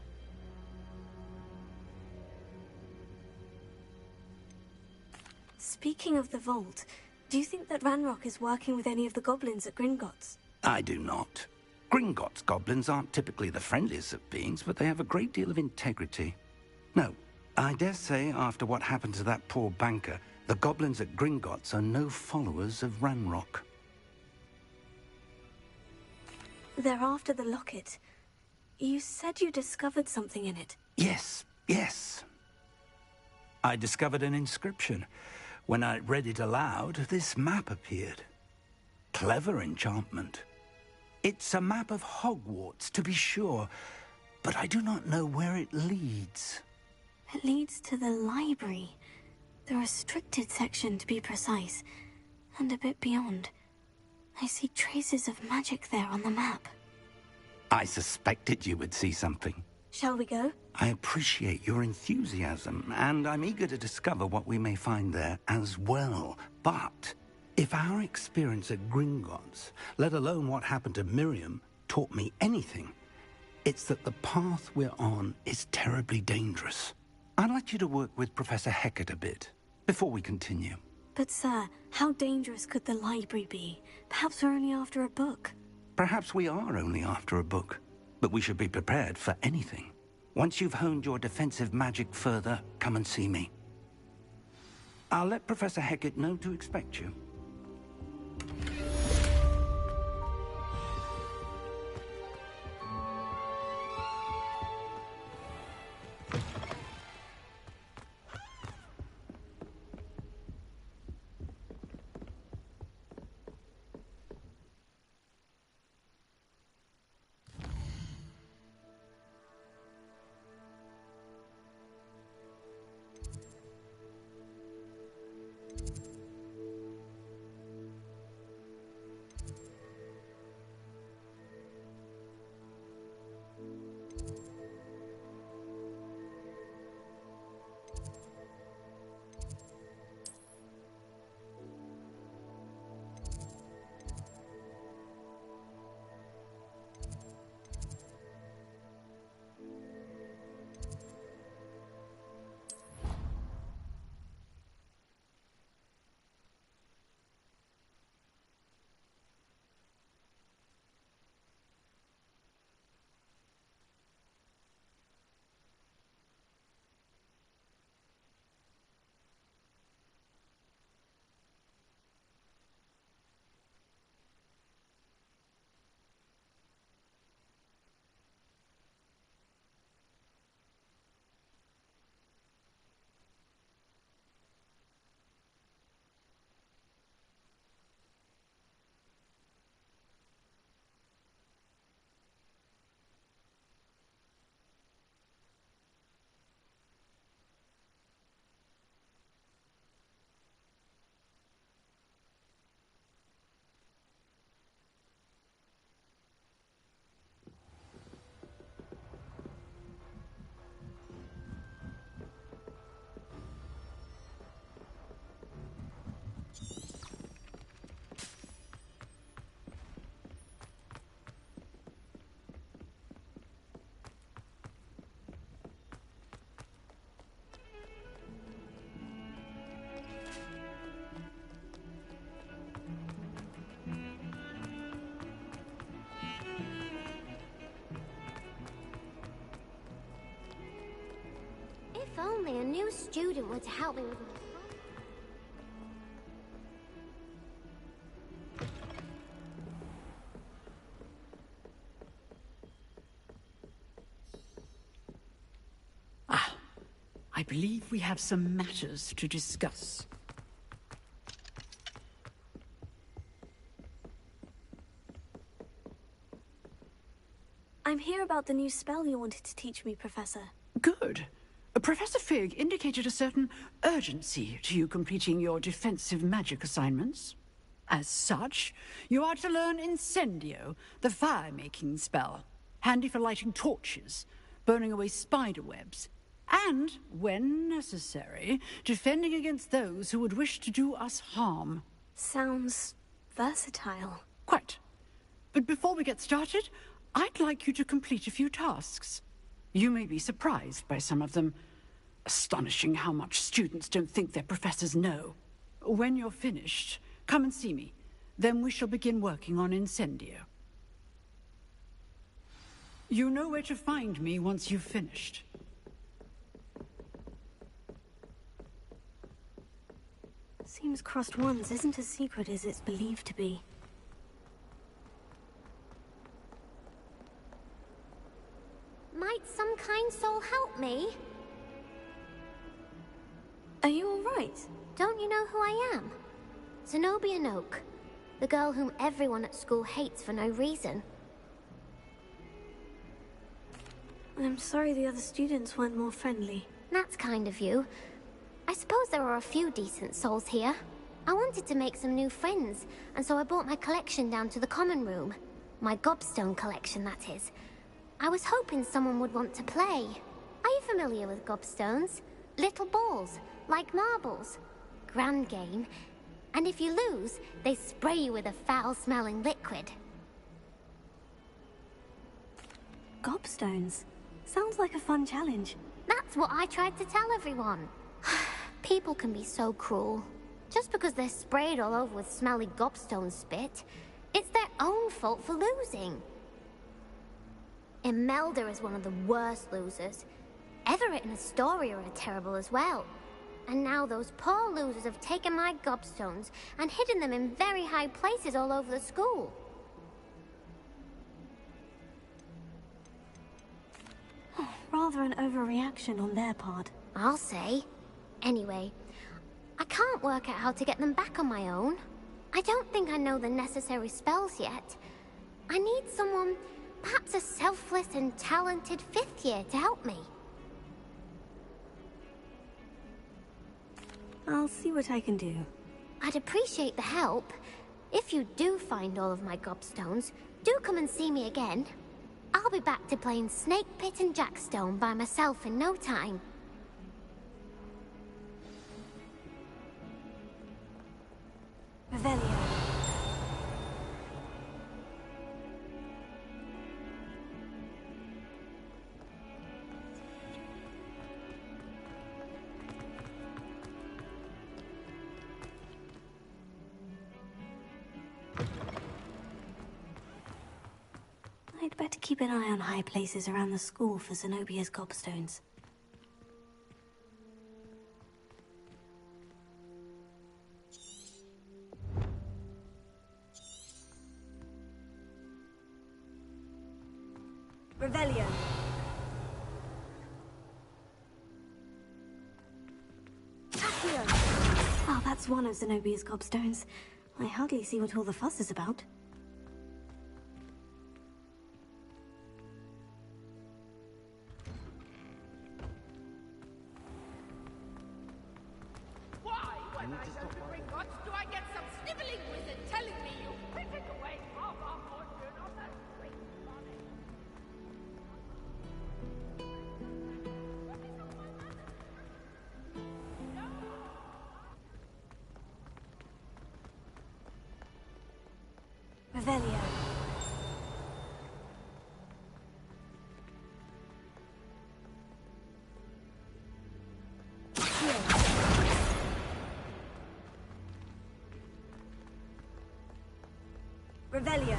Speaking of the vault, do you think that Ranrock is working with any of the goblins at Gringotts? I do not. Gringotts goblins aren't typically the friendliest of beings, but they have a great deal of integrity. No, I dare say after what happened to that poor banker, the goblins at Gringotts are no followers of Ranrock. They're after the locket. You said you discovered something in it. Yes. I discovered an inscription. When I read it aloud, this map appeared. Clever enchantment. It's a map of Hogwarts, to be sure, but I do not know where it leads. It leads to the library. The restricted section, to be precise. And a bit beyond. I see traces of magic there on the map. I suspected you would see something. Shall we go? I appreciate your enthusiasm, and I'm eager to discover what we may find there as well. But if our experience at Gringotts, let alone what happened to Miriam, taught me anything, it's that the path we're on is terribly dangerous. I'd like you to work with Professor Hecat a bit, before we continue. But sir, how dangerous could the library be? Perhaps we're only after a book. Perhaps we are only after a book, but we should be prepared for anything. Once you've honed your defensive magic further, come and see me. I'll let Professor Hecat know to expect you. only a new student were to help me with my... I believe we have some matters to discuss. I'm here about the new spell you wanted to teach me, Professor. Good. Professor Fig indicated a certain urgency to you completing your defensive magic assignments. As such, you are to learn Incendio, the fire-making spell, handy for lighting torches, burning away spider webs, and, when necessary, defending against those who would wish to do us harm. Sounds versatile. Quite. But before we get started, I'd like you to complete a few tasks. You may be surprised by some of them. Astonishing how much students don't think their professors know. When you're finished, come and see me. Then we shall begin working on Incendio. You know where to find me once you've finished. Seems Crossed Wands isn't as secret as it's believed to be. Might some kind soul help me? Are you all right? Don't you know who I am? Zenobia Noak, the girl whom everyone at school hates for no reason. I'm sorry the other students weren't more friendly. That's kind of you. I suppose there are a few decent souls here. I wanted to make some new friends, and so I brought my collection down to the common room. My gobstone collection, that is. I was hoping someone would want to play. Are you familiar with gobstones? Little balls, like marbles. Grand game. And if you lose, they spray you with a foul-smelling liquid. Gobstones? Sounds like a fun challenge. That's what I tried to tell everyone. People can be so cruel. Just because they're sprayed all over with smelly gobstone spit, it's their own fault for losing. Imelda is one of the worst losers. Everett and Astoria are terrible as well. And now those poor losers have taken my gobstones and hidden them in very high places all over the school. Rather an overreaction on their part. I'll say. Anyway, I can't work out how to get them back on my own. I don't think I know the necessary spells yet. I need someone, perhaps a selfless and talented 5th year to help me. I'll see what I can do. I'd appreciate the help. If you do find all of my gobstones, do come and see me again. I'll be back to playing Snake Pit and Jackstone by myself in no time. Revelio. I'd better keep an eye on high places around the school for Zenobia's gobstones. Revelio. Accio. Oh, that's one of Zenobia's gobstones. I hardly see what all the fuss is about. When I go to Gringotts, do I get some sniveling wizard telling me you frittered away half our fortune on that great bonnet? Revelio. Revelio.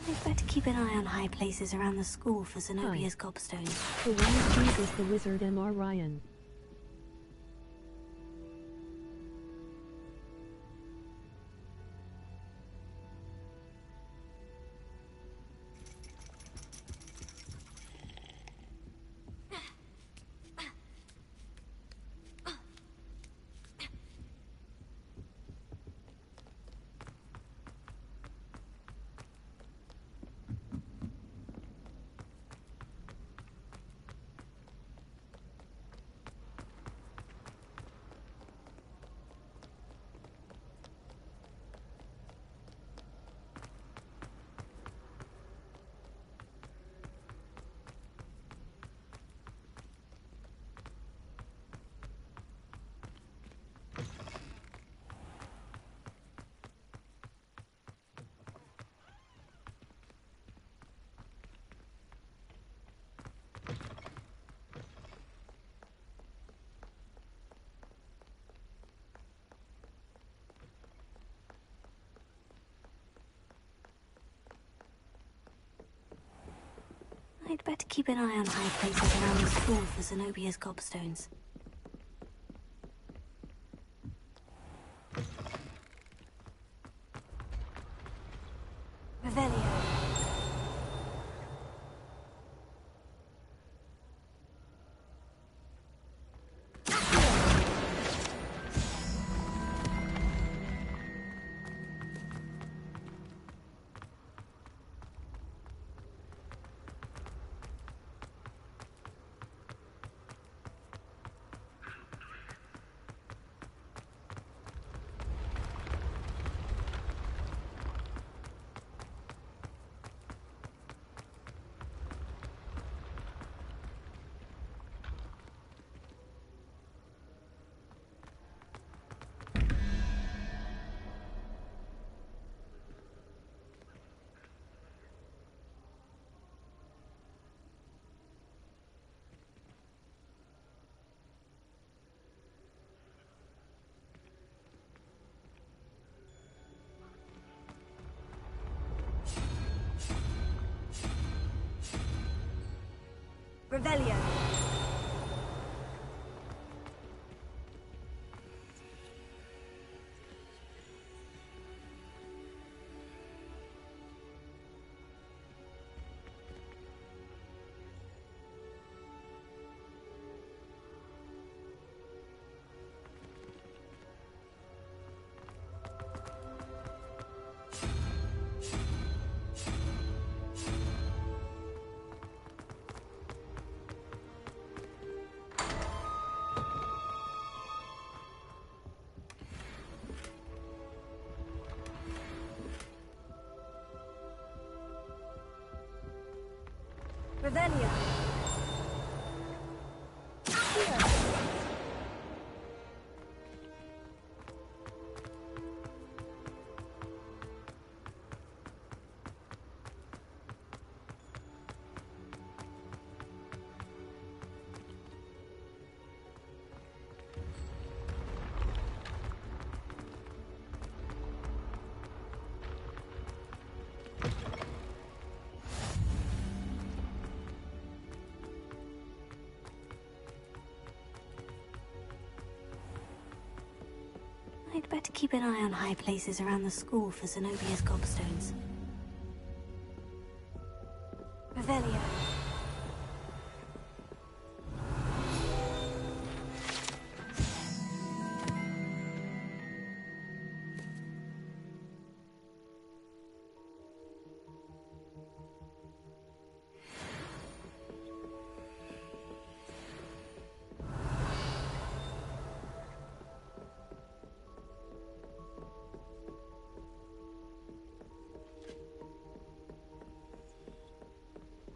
I I'd better keep an eye on high places around the school for Zenobia's gobstones. The one who is the wizard M.R. Ryan. I'd better keep an eye on high places around the school for Zenobia's gobstones. Revelio. Revelio. Revelio. I'd better keep an eye on high places around the school for Zenobia's gobstones. Revelio.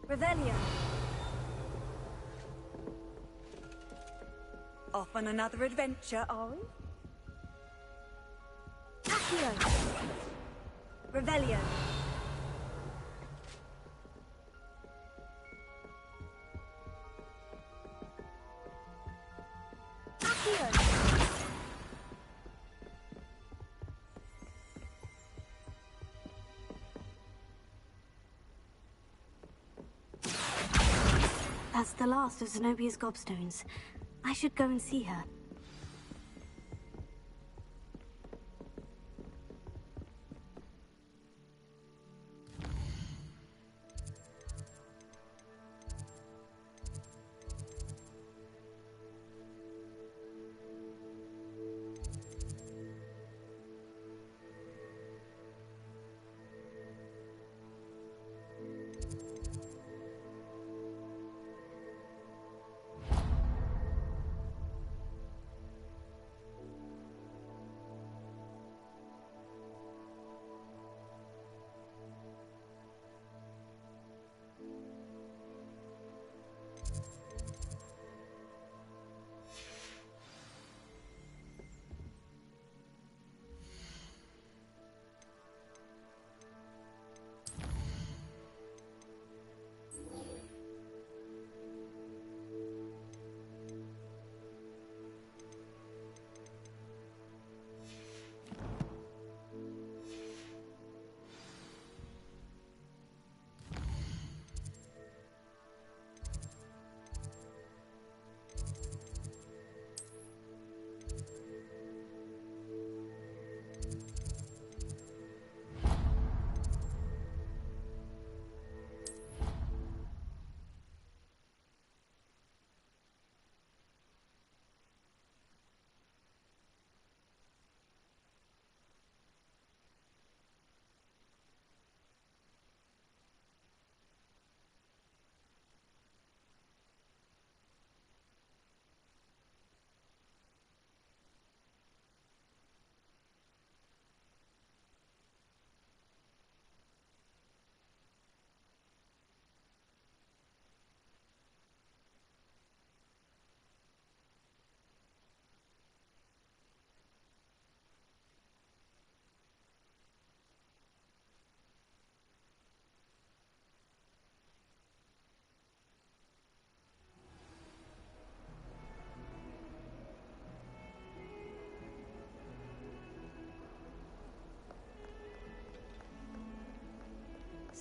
Revelio. Off on another adventure, are we? Accio. Revelio. Accio. That's the last of Zenobia's gobstones. I should go and see her.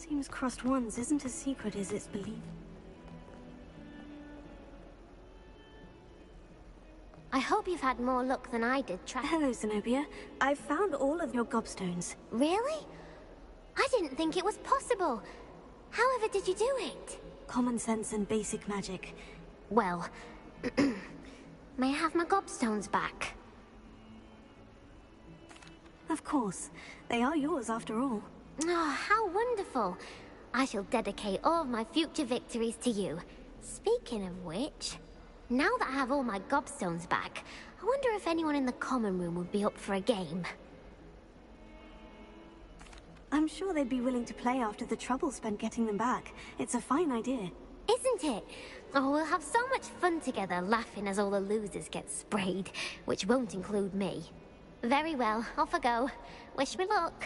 Seems crossed ones isn't as secret as it's believed. I hope you've had more luck than I did Hello, Zenobia. I've found all of your gobstones. Really? I didn't think it was possible. However did you do it? Common sense and basic magic. Well, may I have my gobstones back? Of course. They are yours after all. Oh, how wonderful. I shall dedicate all of my future victories to you. Speaking of which, now that I have all my gobstones back, I wonder if anyone in the common room would be up for a game. I'm sure they'd be willing to play after the trouble spent getting them back. It's a fine idea. Isn't it? Oh, we'll have so much fun together, laughing as all the losers get sprayed, which won't include me. Very well, off I go. Wish me luck.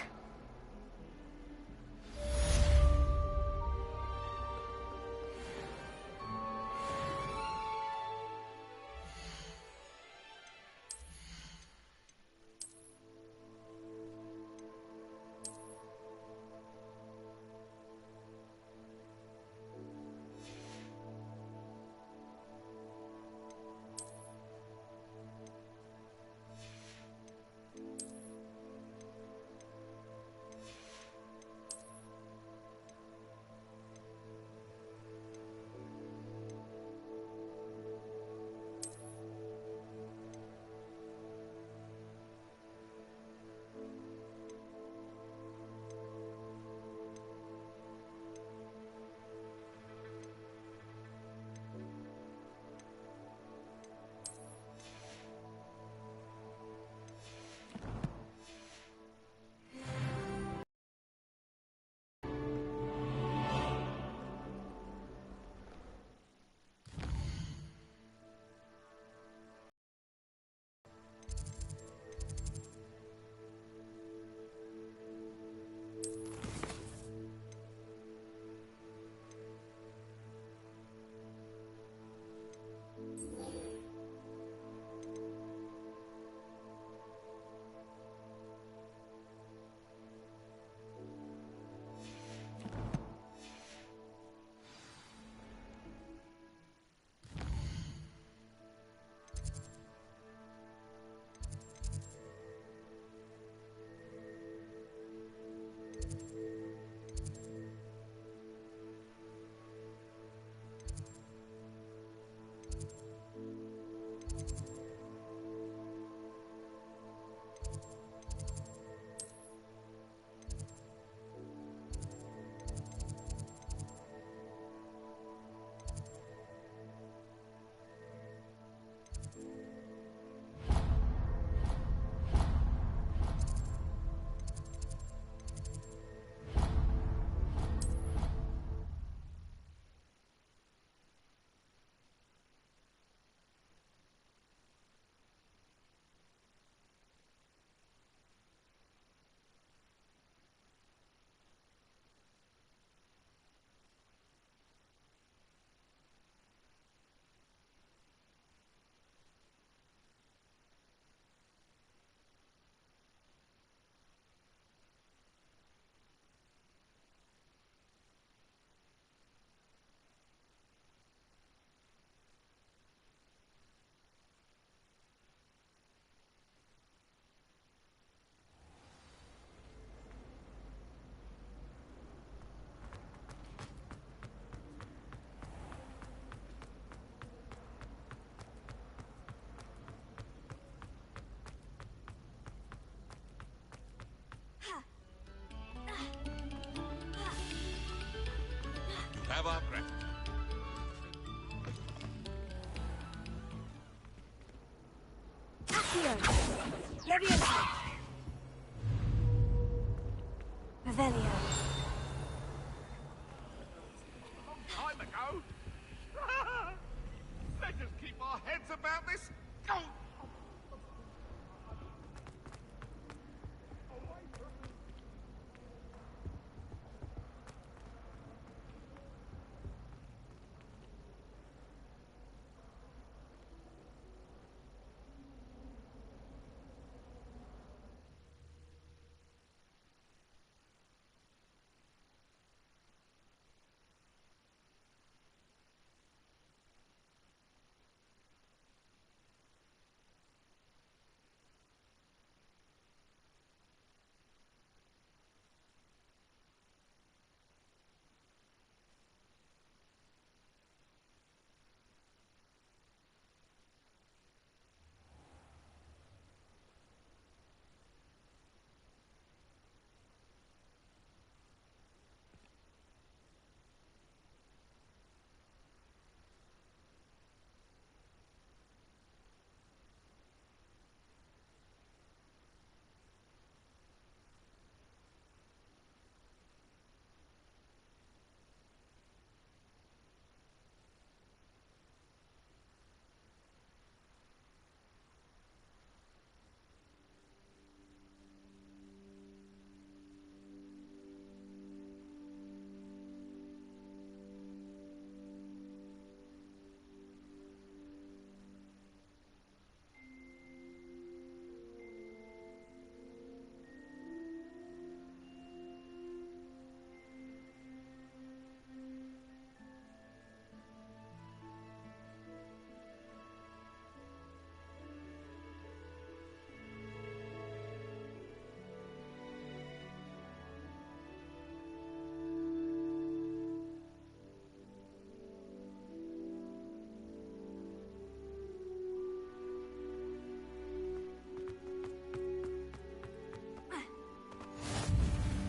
Accio. Leviosa. Revelio. Time ago. Let us keep our heads about this. Go!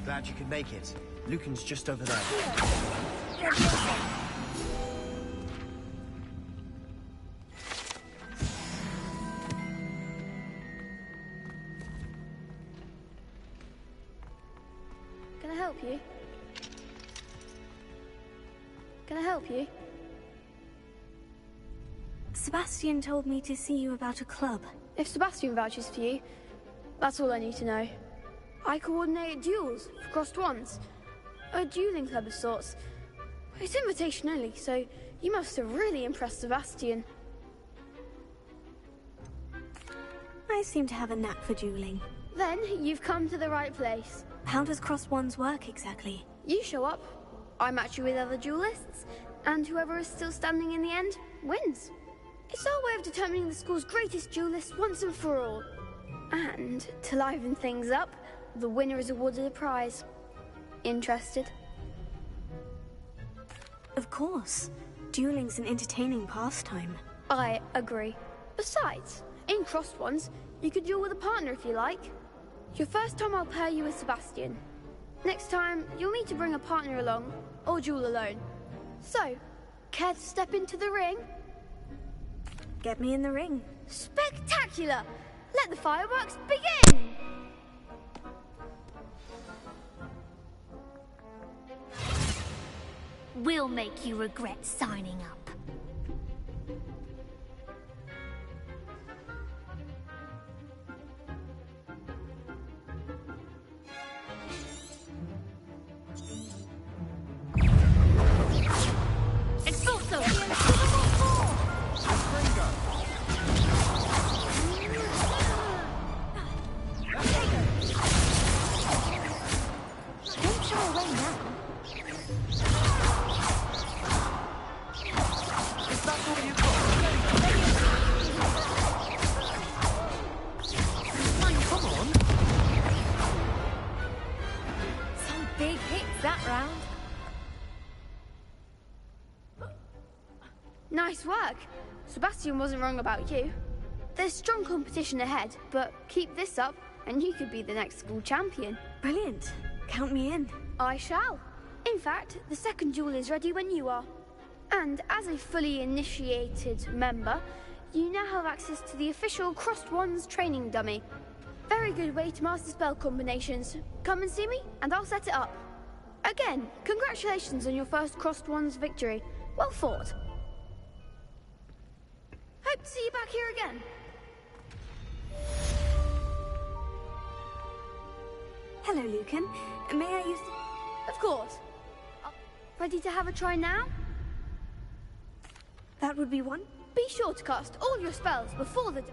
Glad you could make it. Lucan's just over there. Can I help you? Can I help you? Sebastian told me to see you about a club. If Sebastian vouches for you, that's all I need to know. I coordinate duels for crossed ones. A dueling club of sorts. It's invitation only, so you must have really impressed Sebastian. I seem to have a knack for dueling. Then you've come to the right place. How does crossed ones work exactly? You show up, I match you with other duelists, and whoever is still standing in the end wins. It's our way of determining the school's greatest duelist once and for all. And to liven things up, the winner is awarded a prize. Interested? Of course. Dueling's an entertaining pastime. I agree. Besides, in crossed ones, you could duel with a partner if you like. Your first time I'll pair you with Sebastian. Next time, you'll need to bring a partner along, or duel alone. So, care to step into the ring? Get me in the ring. Spectacular! Let the fireworks begin! We'll make you regret signing up. Expulso! Don't show away now. Is that all you've got? Come on. Some big hits that round. Nice work. Sebastian wasn't wrong about you. There's strong competition ahead, but keep this up and you could be the next school champion. Brilliant. Count me in. I shall. In fact, the second duel is ready when you are. And as a fully initiated member, you now have access to the official Crossed Wands training dummy. Very good way to master spell combinations. Come and see me, and I'll set it up. Again, congratulations on your first Crossed Wands victory. Well fought. Hope to see you back here again. Hello, Lucan. May I use the... Of course. Ready to have a try now? That would be one. Be sure to cast all your spells before the...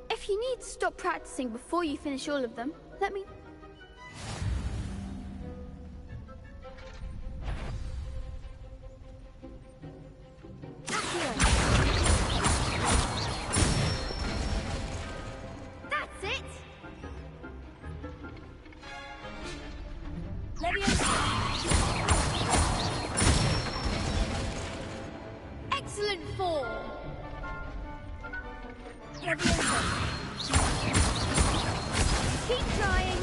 If you need to stop practicing before you finish all of them, let me... That's it! Excellent form! Keep trying!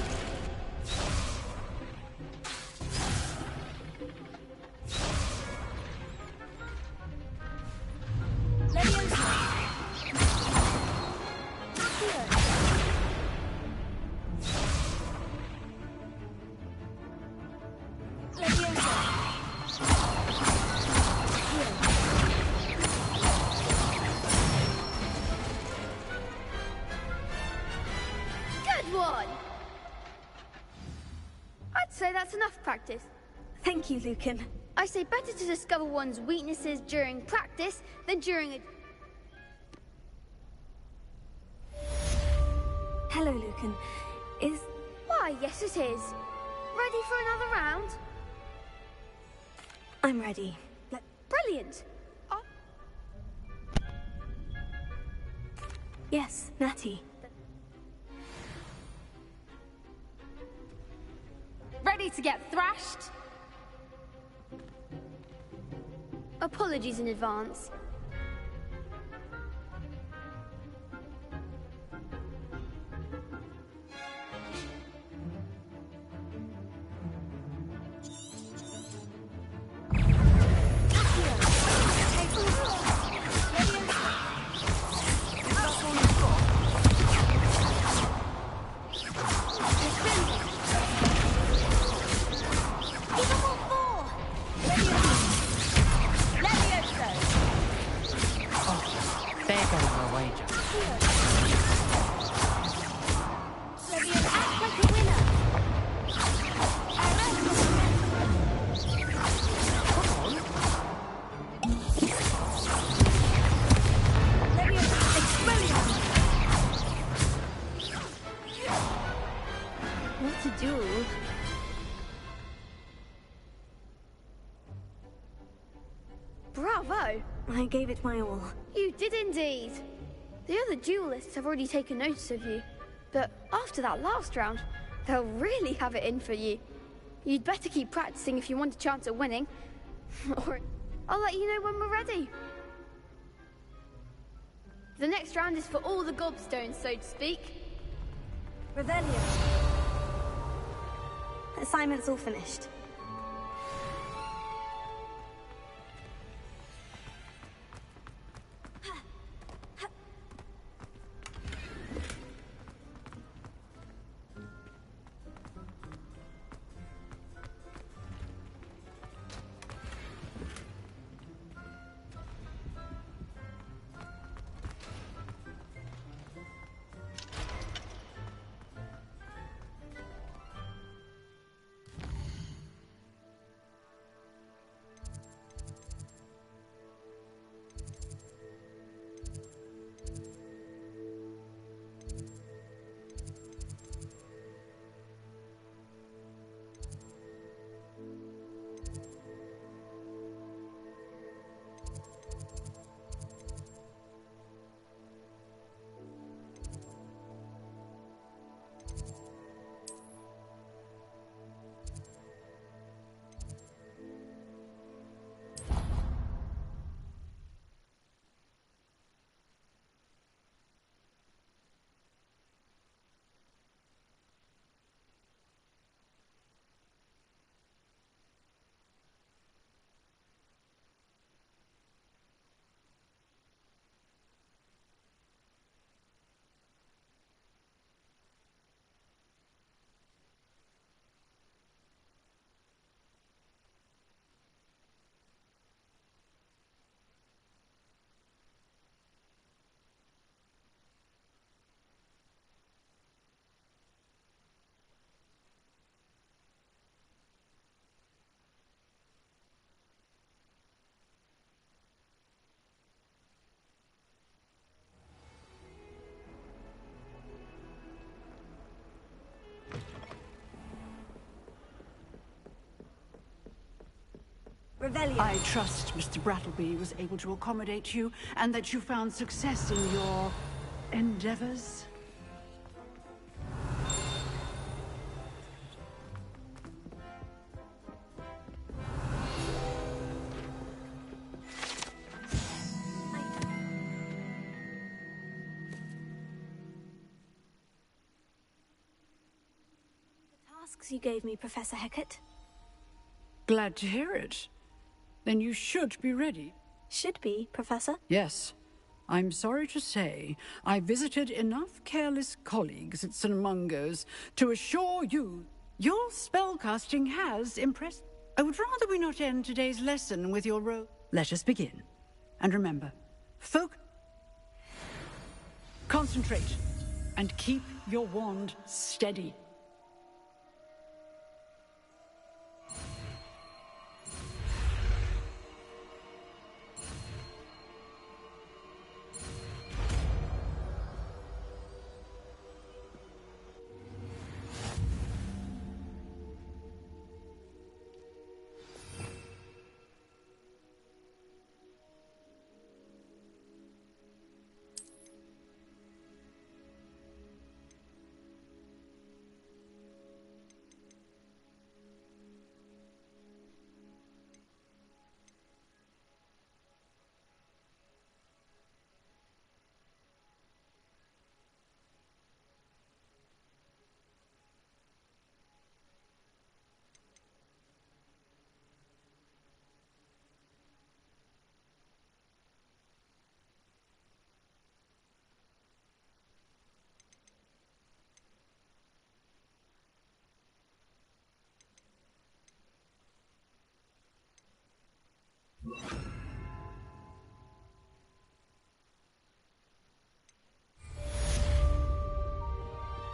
Good one! I'd say that's enough practice. Thank you, Lucan. I say better to discover one's weaknesses during practice than during a... Hello, Lucan. Is... Why, yes it is. Ready for another round? I'm ready. Brilliant! Yes, Natty. Ready to get thrashed? Apologies in advance. What to do? Bravo! I gave it my all. You did indeed. The other duelists have already taken notice of you, but after that last round, they'll really have it in for you. You'd better keep practicing if you want a chance at winning, or I'll let you know when we're ready. The next round is for all the gobstones, so to speak. Revelio. Assignment's all finished. Revelio. I trust Mr. Brattleby was able to accommodate you, and that you found success in your endeavors. Tasks you gave me, Professor Hecat. Glad to hear it. Then you should be ready. Should be, Professor? Yes. I'm sorry to say, I visited enough careless colleagues at St. Mungo's to assure you your spellcasting has impressed. I would rather we not end today's lesson with your Let us begin. And remember, concentrate, and keep your wand steady.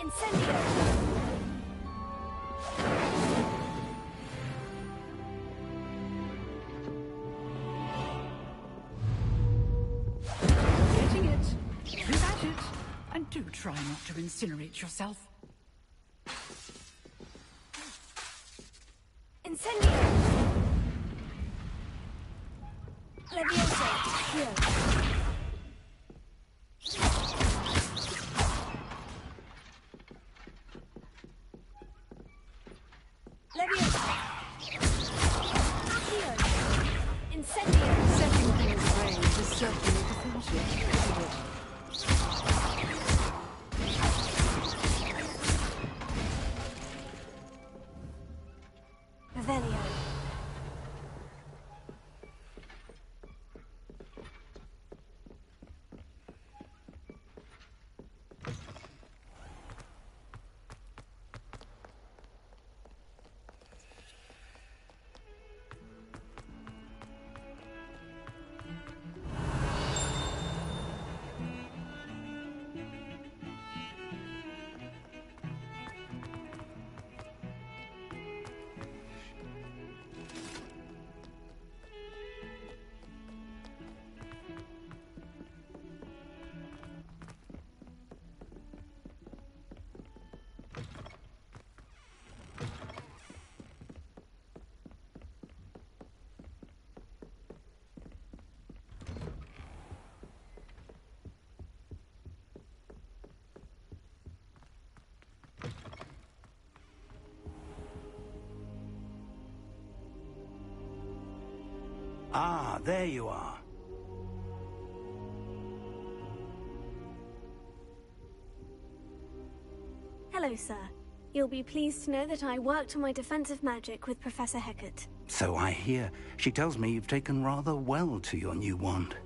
Incendio! Getting it. Keep at it. And do try not to incinerate yourself. Incendio! Levioso! Here. Leviosa! Accio! Incendio! Setting things range is certainly cathartic, isn't it? Revelio. Ah, there you are. Hello, sir. You'll be pleased to know that I worked on my defensive magic with Professor Hecat. So I hear. She tells me you've taken rather well to your new wand.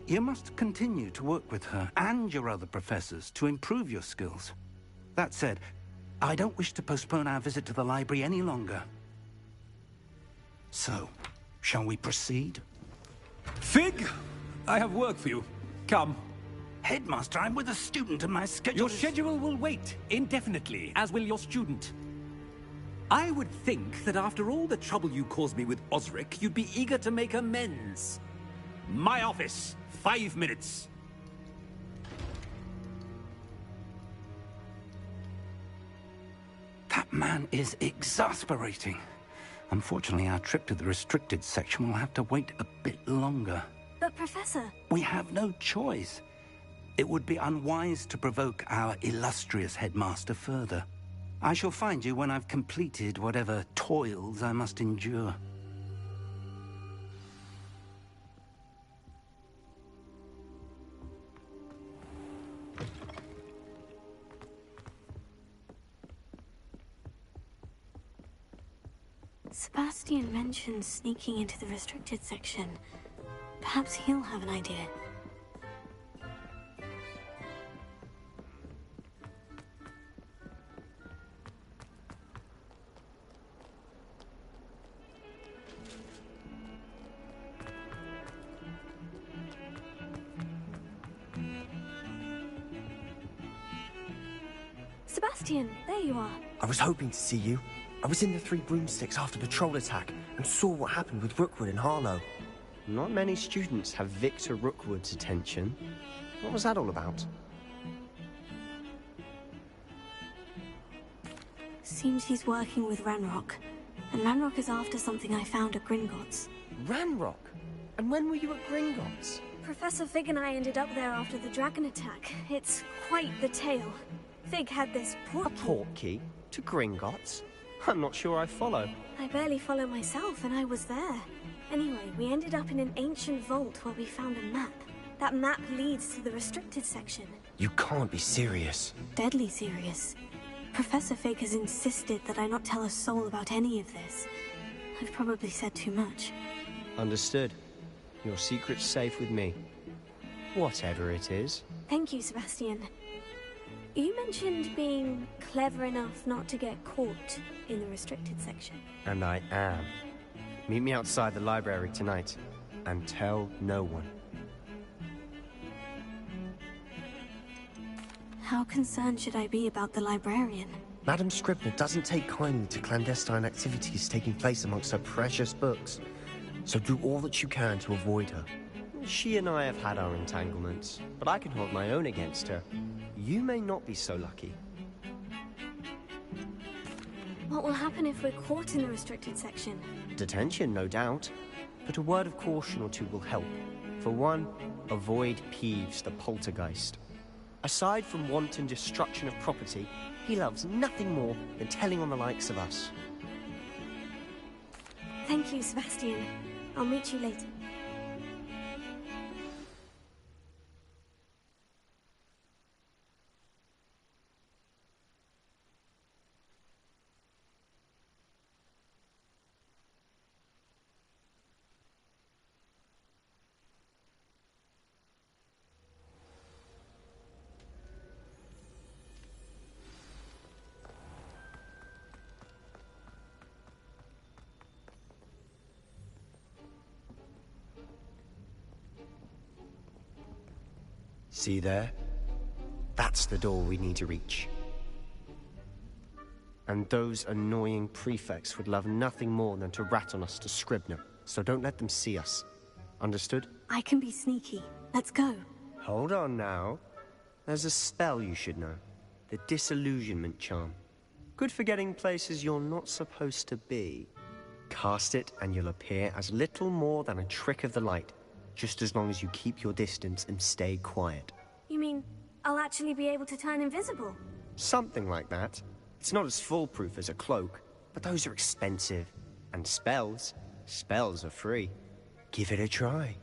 You must continue to work with her and your other professors to improve your skills. That said, I don't wish to postpone our visit to the library any longer. So, shall we proceed? Fig! I have work for you. Come. Headmaster, I'm with a student and my schedule Your schedule will wait indefinitely, as will your student. I would think that after all the trouble you caused me with Osric, you'd be eager to make amends. My office. 5 minutes. That man is exasperating. Unfortunately, our trip to the restricted section will have to wait a bit longer. But Professor... We have no choice. It would be unwise to provoke our illustrious headmaster further. I shall find you when I've completed whatever toils I must endure. Sebastian mentioned sneaking into the restricted section. Perhaps he'll have an idea. Sebastian, there you are. I was hoping to see you. I was in the Three Broomsticks after the troll attack and saw what happened with Rookwood and Harlow. Not many students have Victor Rookwood's attention. What was that all about? Seems he's working with Ranrock. And Ranrock is after something I found at Gringotts. Ranrock? And when were you at Gringotts? Professor Fig and I ended up there after the dragon attack. It's quite the tale. Fig had this portkey. A portkey? To Gringotts? I'm not sure I follow. I barely follow myself, and I was there. Anyway, we ended up in an ancient vault where we found a map. That map leads to the restricted section. You can't be serious. Deadly serious. Professor Fig has insisted that I not tell a soul about any of this. I've probably said too much. Understood. Your secret's safe with me. Whatever it is. Thank you, Sebastian. You mentioned being clever enough not to get caught in the restricted section. And I am. Meet me outside the library tonight, and tell no one. How concerned should I be about the librarian? Madam Scribner doesn't take kindly to clandestine activities taking place amongst her precious books. So do all that you can to avoid her. She and I have had our entanglements, but I can hold my own against her. You may not be so lucky. What will happen if we're caught in the restricted section? Detention, no doubt. But a word of caution or two will help. For one, avoid Peeves the poltergeist. Aside from wanton destruction of property, he loves nothing more than telling on the likes of us. Thank you, Sebastian. I'll meet you later. See there? That's the door we need to reach. And those annoying prefects would love nothing more than to rat on us to Scribner, so don't let them see us. Understood? I can be sneaky. Let's go. Hold on now. There's a spell you should know. The Disillusionment Charm. Good for getting places you're not supposed to be. Cast it and you'll appear as little more than a trick of the light. Just as long as you keep your distance and stay quiet. You mean I'll actually be able to turn invisible? Something like that. It's not as foolproof as a cloak, but those are expensive. And spells are free. Give it a try.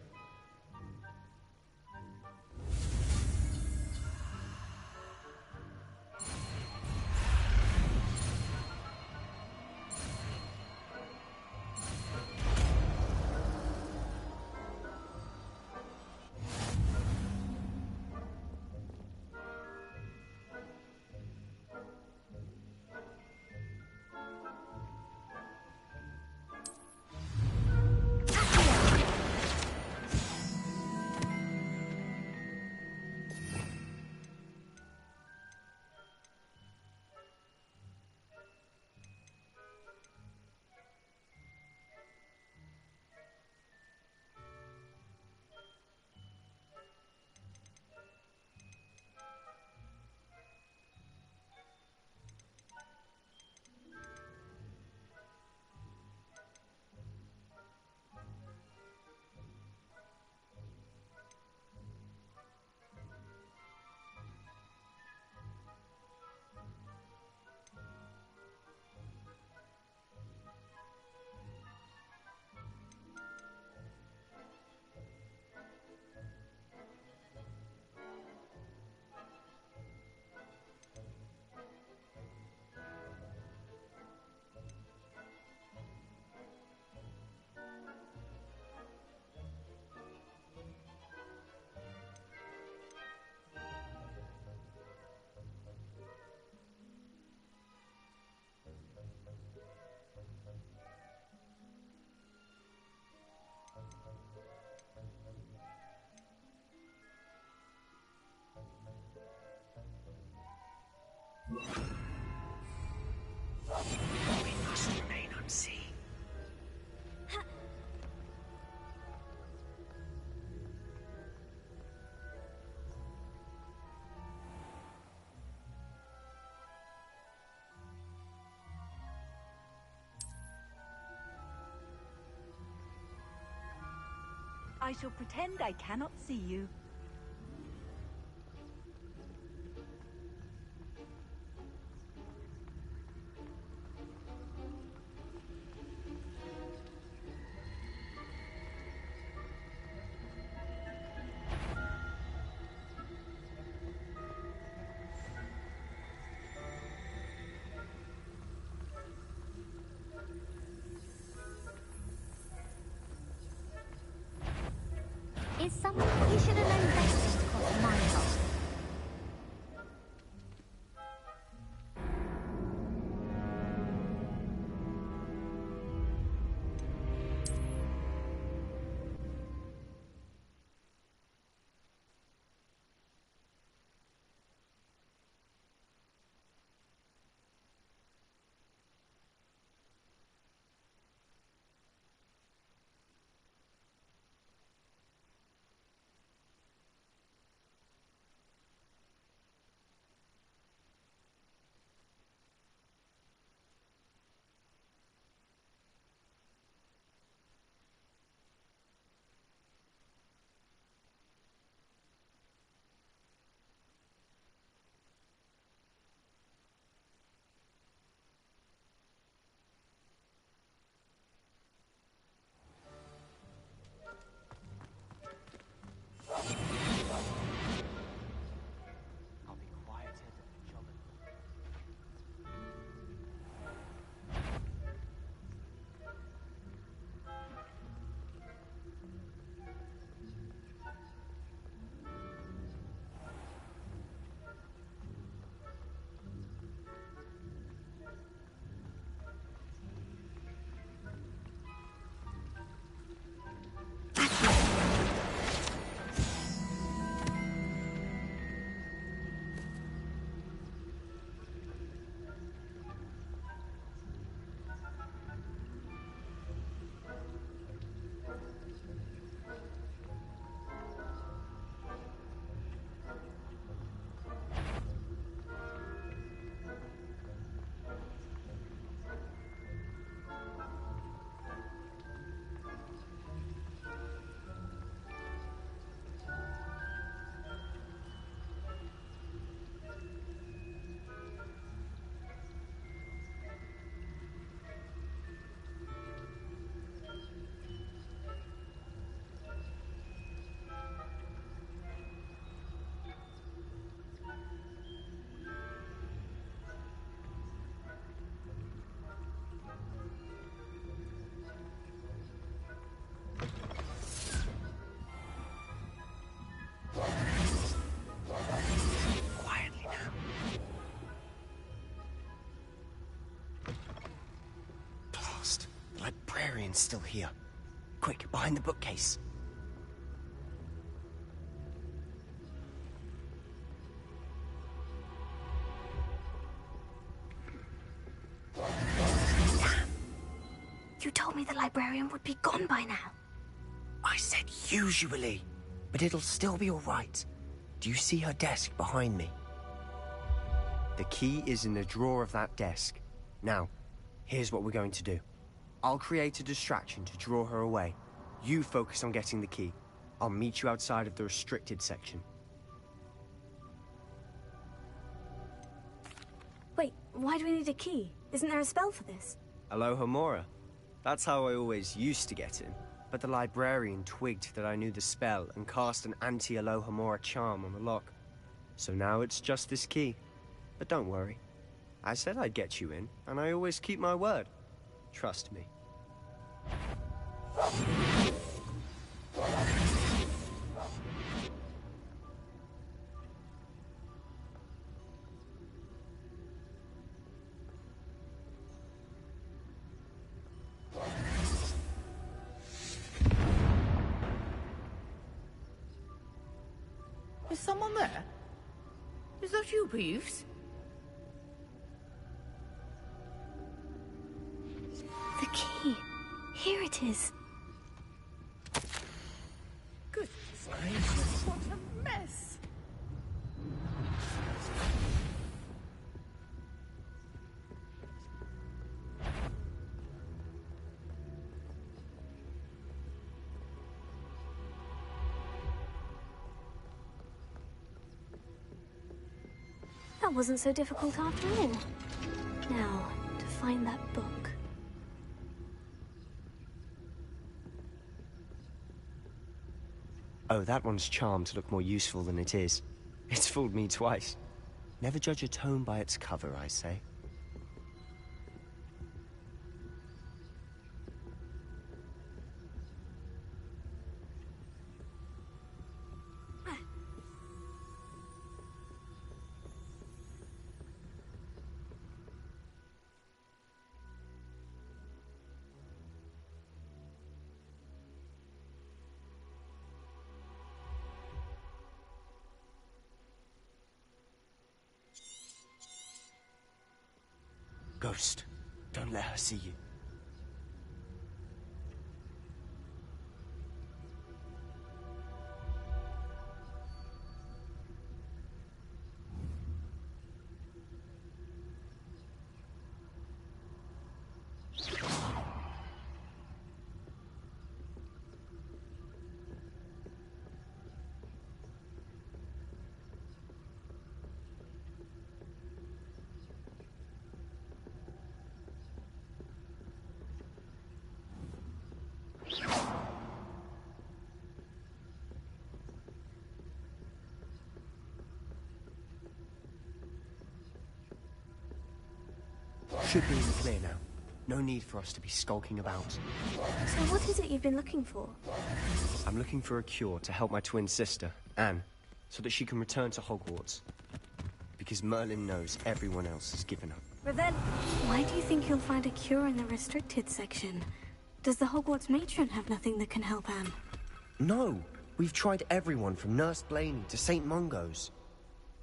We must remain unseen. I shall pretend I cannot see you. Is someone you should have known better to cross my path? Librarian's still here. Quick, behind the bookcase. Damn. You told me the librarian would be gone by now. I said usually, but it'll still be all right. Do you see her desk behind me? The key is in the drawer of that desk. Now, here's what we're going to do. I'll create a distraction to draw her away. You focus on getting the key. I'll meet you outside of the restricted section. Wait, why do we need a key? Isn't there a spell for this? Alohomora. That's how I always used to get in. But the librarian twigged that I knew the spell and cast an anti-Alohomora charm on the lock. So now it's just this key. But don't worry. I said I'd get you in, and I always keep my word. Trust me. Is someone there? Is that you, Peeves? it is. Goodness gracious, what a mess! That wasn't so difficult after all. Now, to find that book. Oh, that one's charmed to look more useful than it is. It's fooled me twice. Never judge a tome by its cover, I say. Ghost, don't let her see you. Should be in the clear now. No need for us to be skulking about. So what is it you've been looking for? I'm looking for a cure to help my twin sister, Anne, so that she can return to Hogwarts. Because Merlin knows everyone else has given up. Revel, why do you think you'll find a cure in the restricted section? Does the Hogwarts matron have nothing that can help Anne? No! We've tried everyone from Nurse Blaney to St. Mungo's.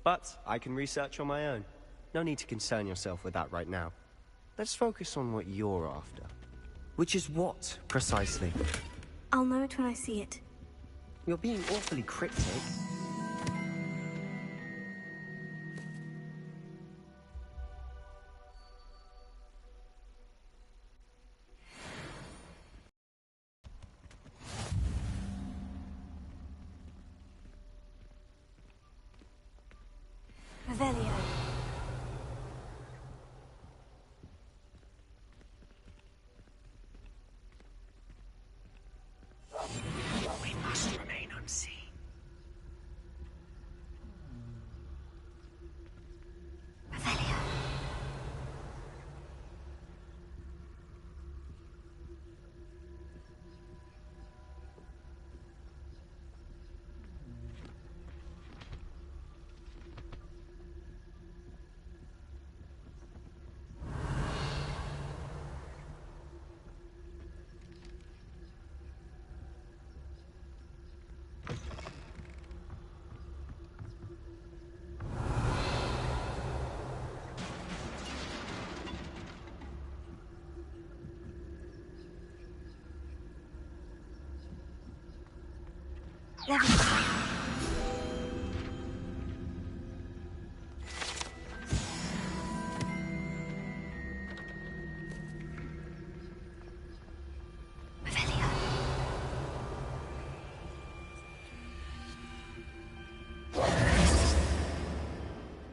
But I can research on my own. No need to concern yourself with that right now. Let's focus on what you're after. Which is what, precisely? I'll know it when I see it. You're being awfully cryptic. Revelio. We must remain unseen. Revelio.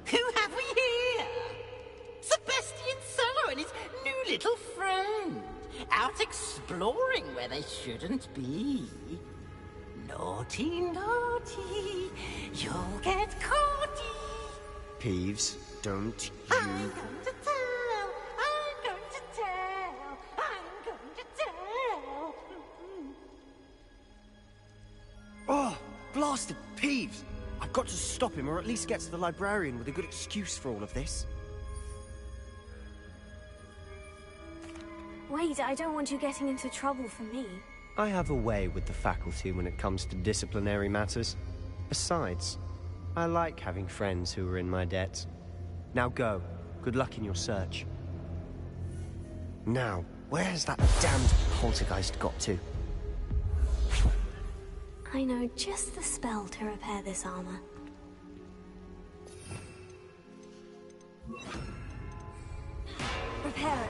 Who have we here? Sebastian Solo and his new little friend. Out exploring where they shouldn't be. Naughty, naughty, you'll get caughty. Peeves, don't you... I'm going to tell, I'm going to tell, I'm going to tell. Oh, blasted Peeves! I've got to stop him, or at least get to the librarian with a good excuse for all of this. Wait, I don't want you getting into trouble for me. I have a way with the faculty when it comes to disciplinary matters. Besides, I like having friends who are in my debt. Now go. Good luck in your search. Now, Where has that damned poltergeist got to? I know just the spell to repair this armor. Repair it.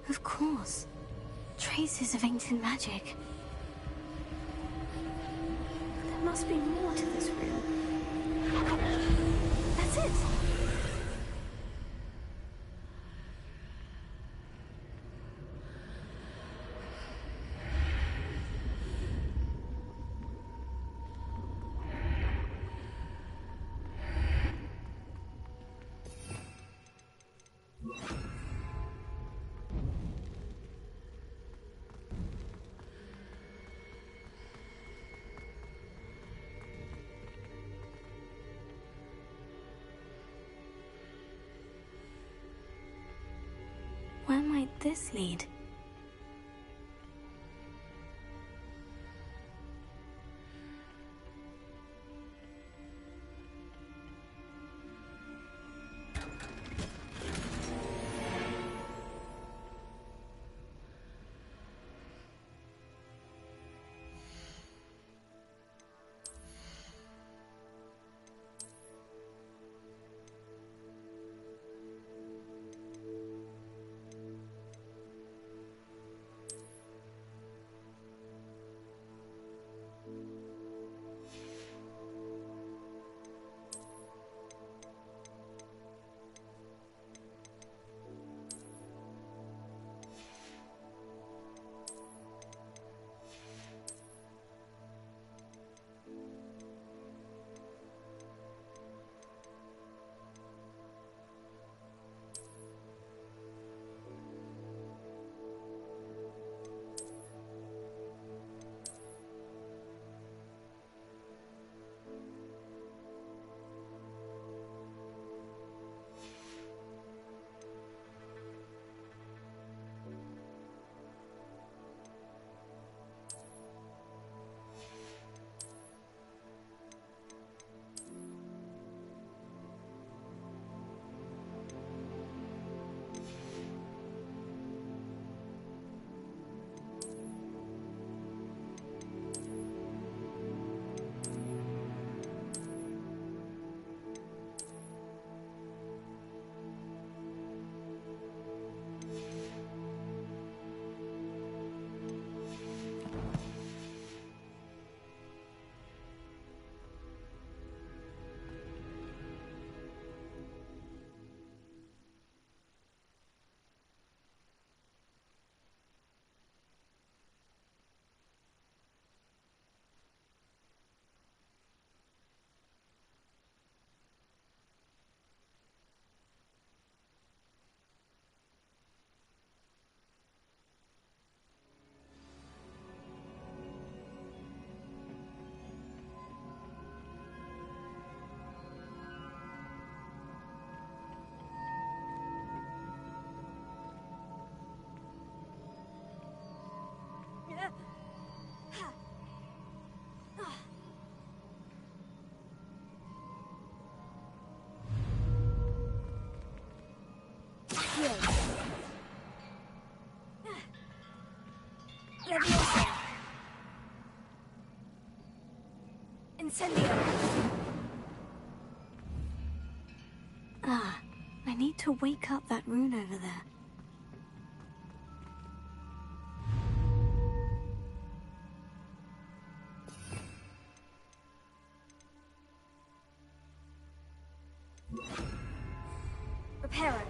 Of course. Traces of ancient magic. There must be more to this room. That's it! Where might this lead? Leviosa. Incendio. Ah, I need to wake up that rune over there. Reparo.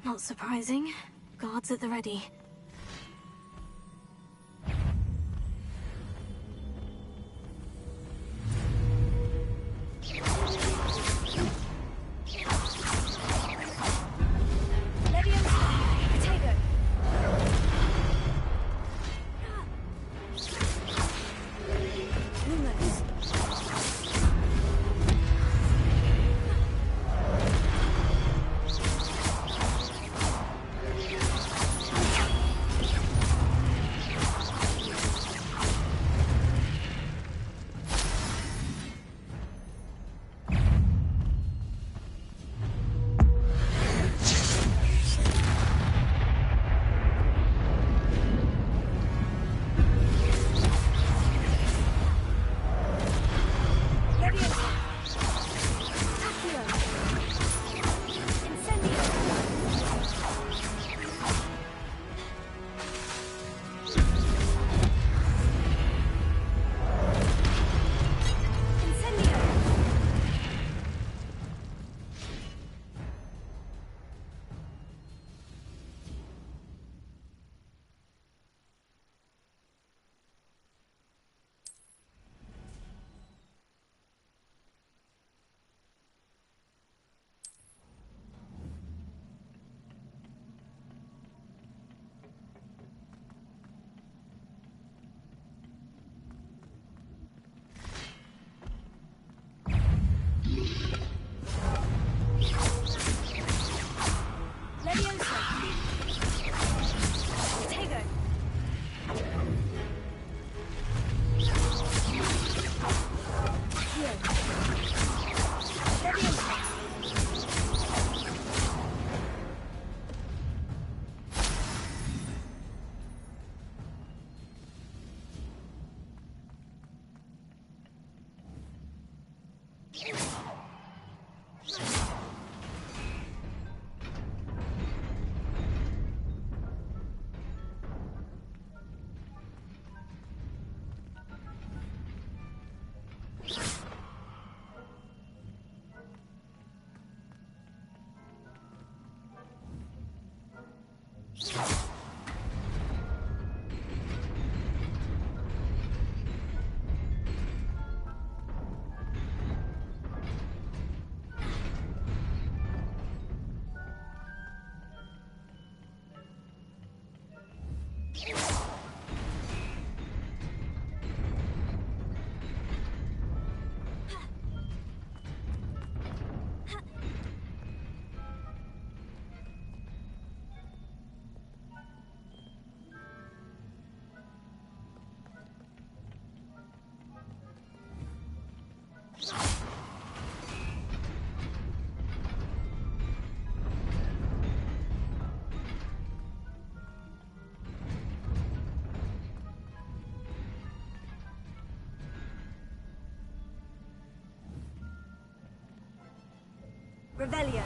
Not surprising. Guards at the ready. Revelio.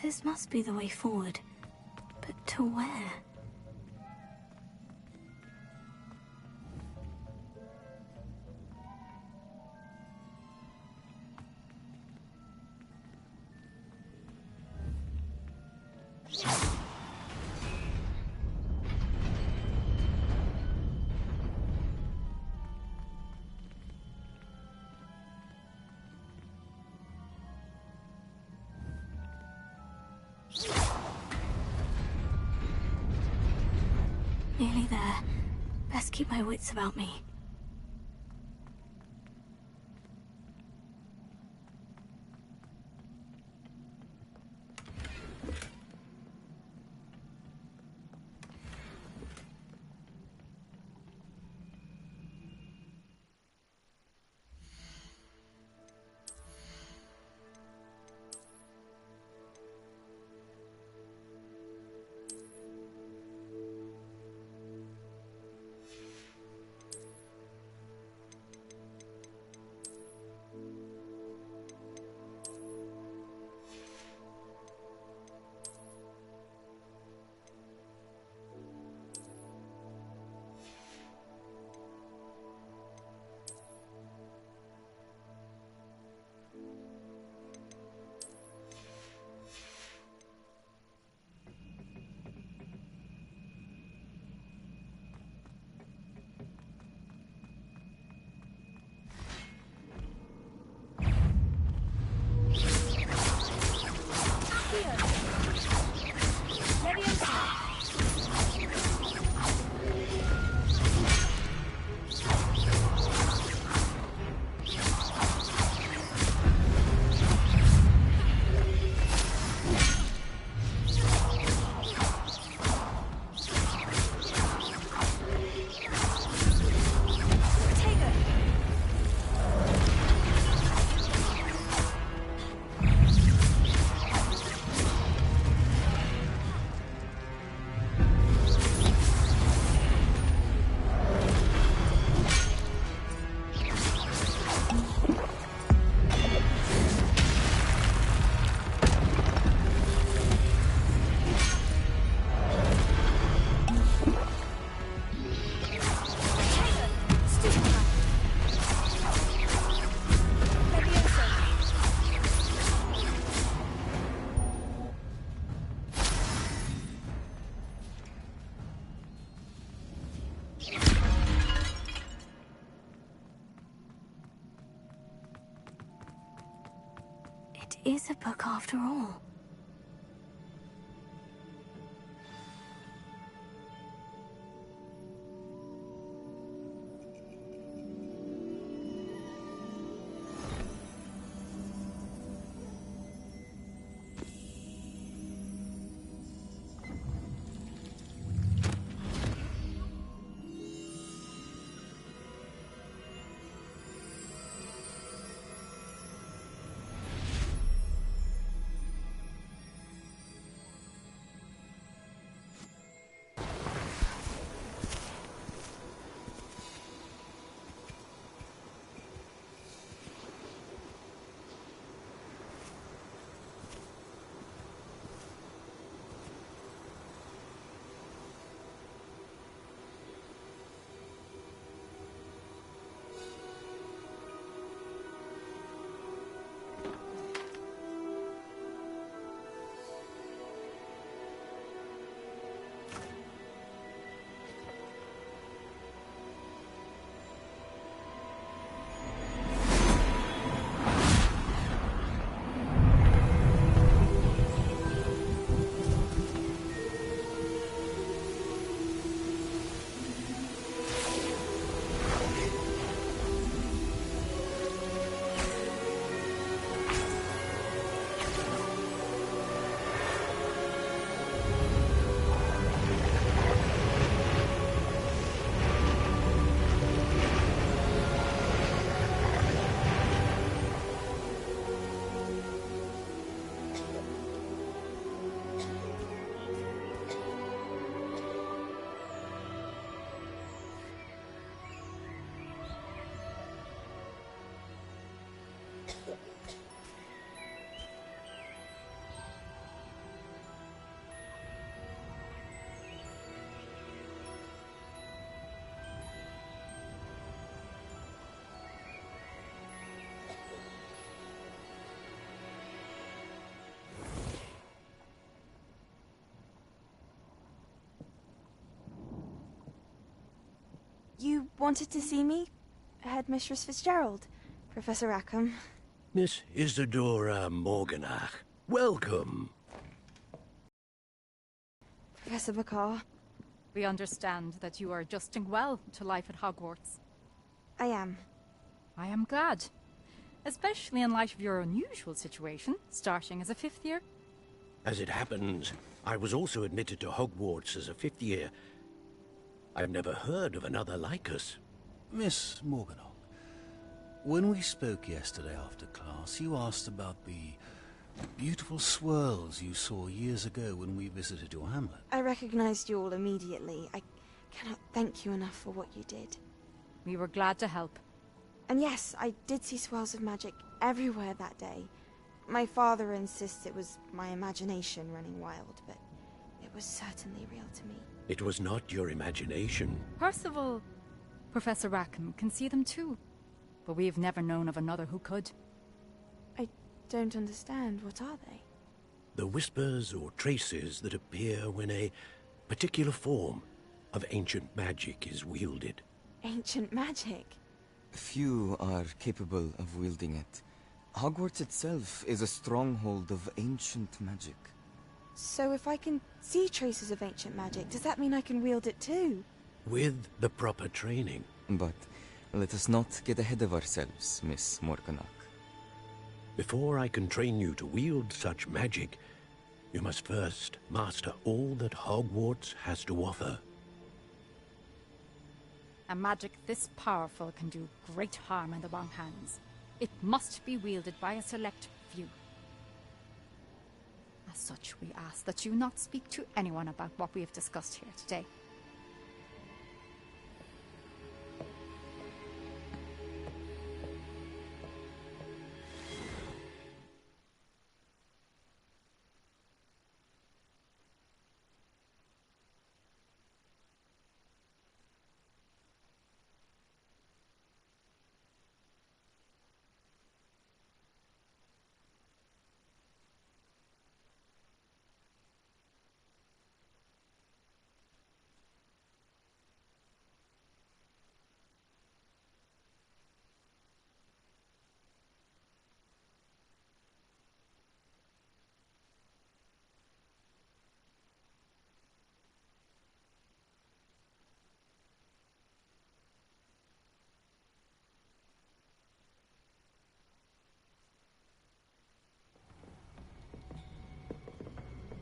This must be the way forward. But to where? Nearly there. Best keep my wits about me. It is a book after all. You wanted to see me? Headmistress Fitzgerald? Professor Rackham? Miss Isadora Morganach, welcome. Professor Bakar? We understand that you are adjusting well to life at Hogwarts. I am. I am glad. Especially in light of your unusual situation, starting as a 5th year. As it happens, I was also admitted to Hogwarts as a 5th year. I've never heard of another like us. Miss Morganach, when we spoke yesterday after class, you asked about the beautiful swirls you saw years ago when we visited your hamlet. I recognized you all immediately. I cannot thank you enough for what you did. We were glad to help. And yes, I did see swirls of magic everywhere that day. My father insists it was my imagination running wild, but it was certainly real to me. It was not your imagination. Percival, Professor Rackham can see them too. But we've never known of another who could. I don't understand. What are they? The whispers or traces that appear when a particular form of ancient magic is wielded. Ancient magic? Few are capable of wielding it. Hogwarts itself is a stronghold of ancient magic. So if I can see traces of ancient magic, does that mean I can wield it too? With the proper training. But let us not get ahead of ourselves, Miss Morganach. Before I can train you to wield such magic, you must first master all that Hogwarts has to offer. A magic this powerful can do great harm in the wrong hands. It must be wielded by a select few. As such, we ask that you not speak to anyone about what we have discussed here today.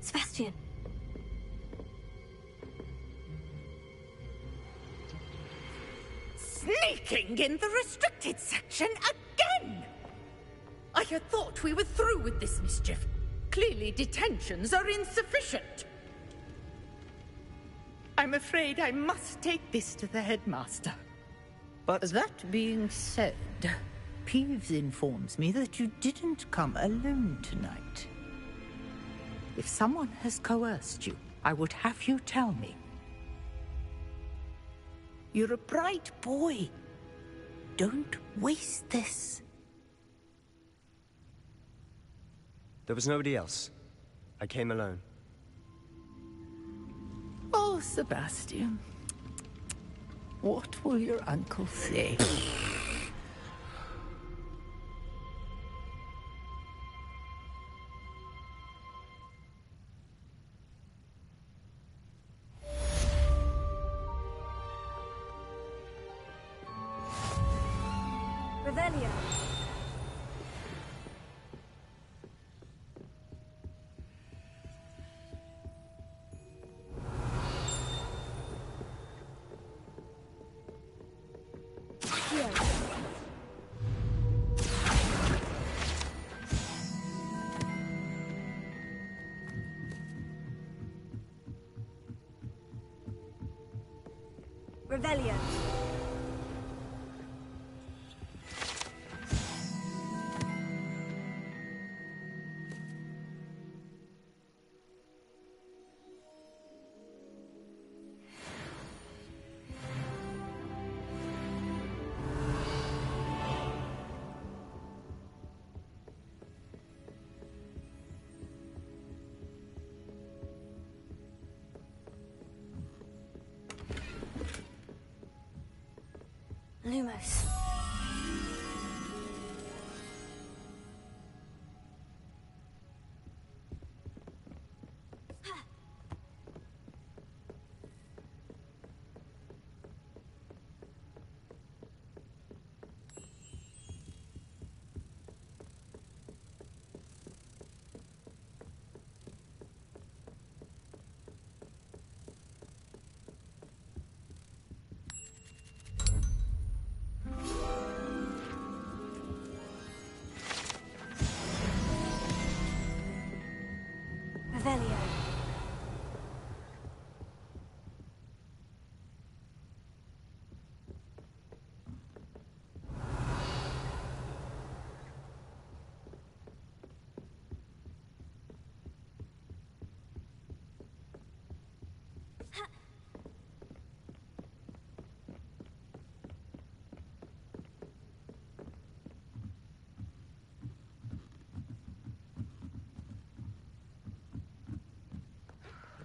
Sebastian. Sneaking in the restricted section again! I had thought we were through with this mischief. Clearly detentions are insufficient. I'm afraid I must take this to the headmaster. But that being said, Peeves informs me that you didn't come alone tonight. If someone has coerced you, I would have you tell me. You're a bright boy. Don't waste this. there was nobody else. I came alone. Oh, Sebastian. What will your uncle say? Revelio. Revelio. Lumos. Revelio.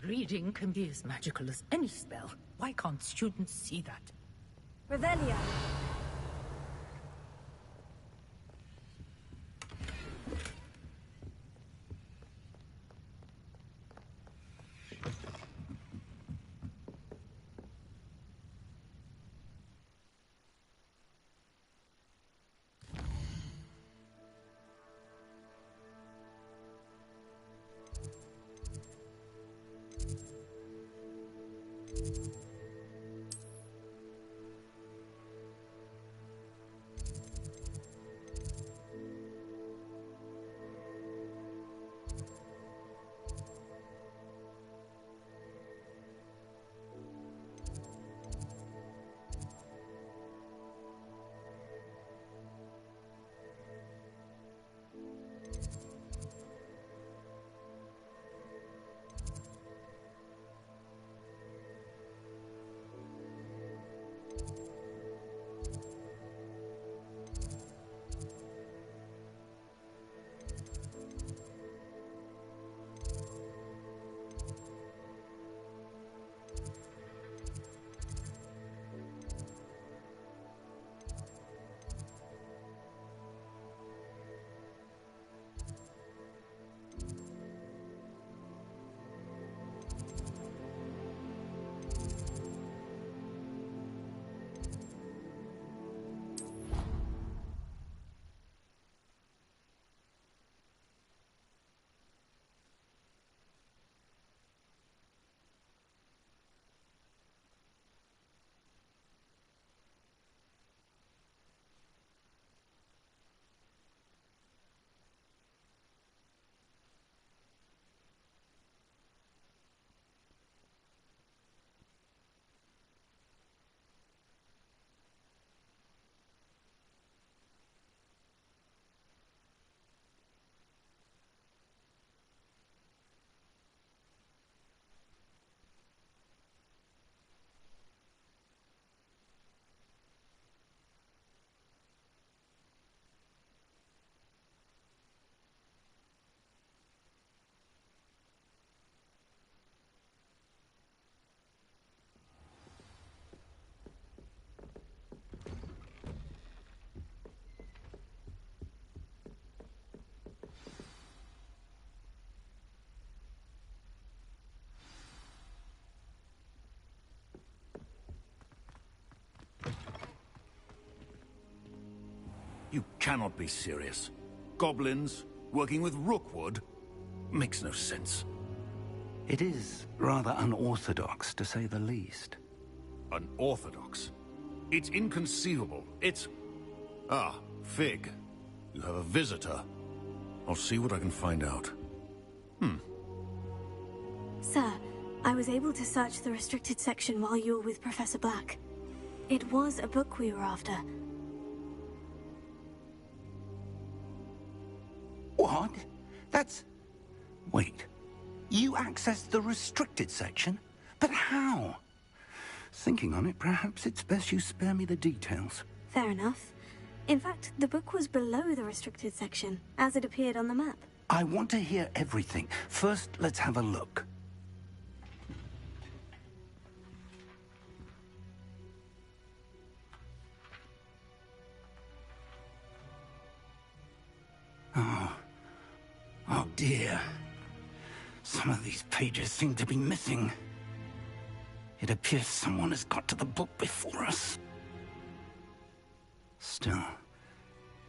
Reading can be as magical as any spell. Why can't students see that? Revelio. You cannot be serious. Goblins, working with Rookwood? Makes no sense. It is rather unorthodox, to say the least. Unorthodox? It's inconceivable. It's... Ah, Fig. You have a visitor. I'll see what I can find out. Sir, I was able to search the restricted section while you were with Professor Black. It was a book we were after. What? That's... Wait. You accessed the restricted section? But how? Thinking on it, perhaps it's best you spare me the details. Fair enough. In fact, the book was below the restricted section, as it appeared on the map. I want to hear everything. First, let's have a look. Oh dear. Some of these pages seem to be missing. It appears someone has got to the book before us. Still,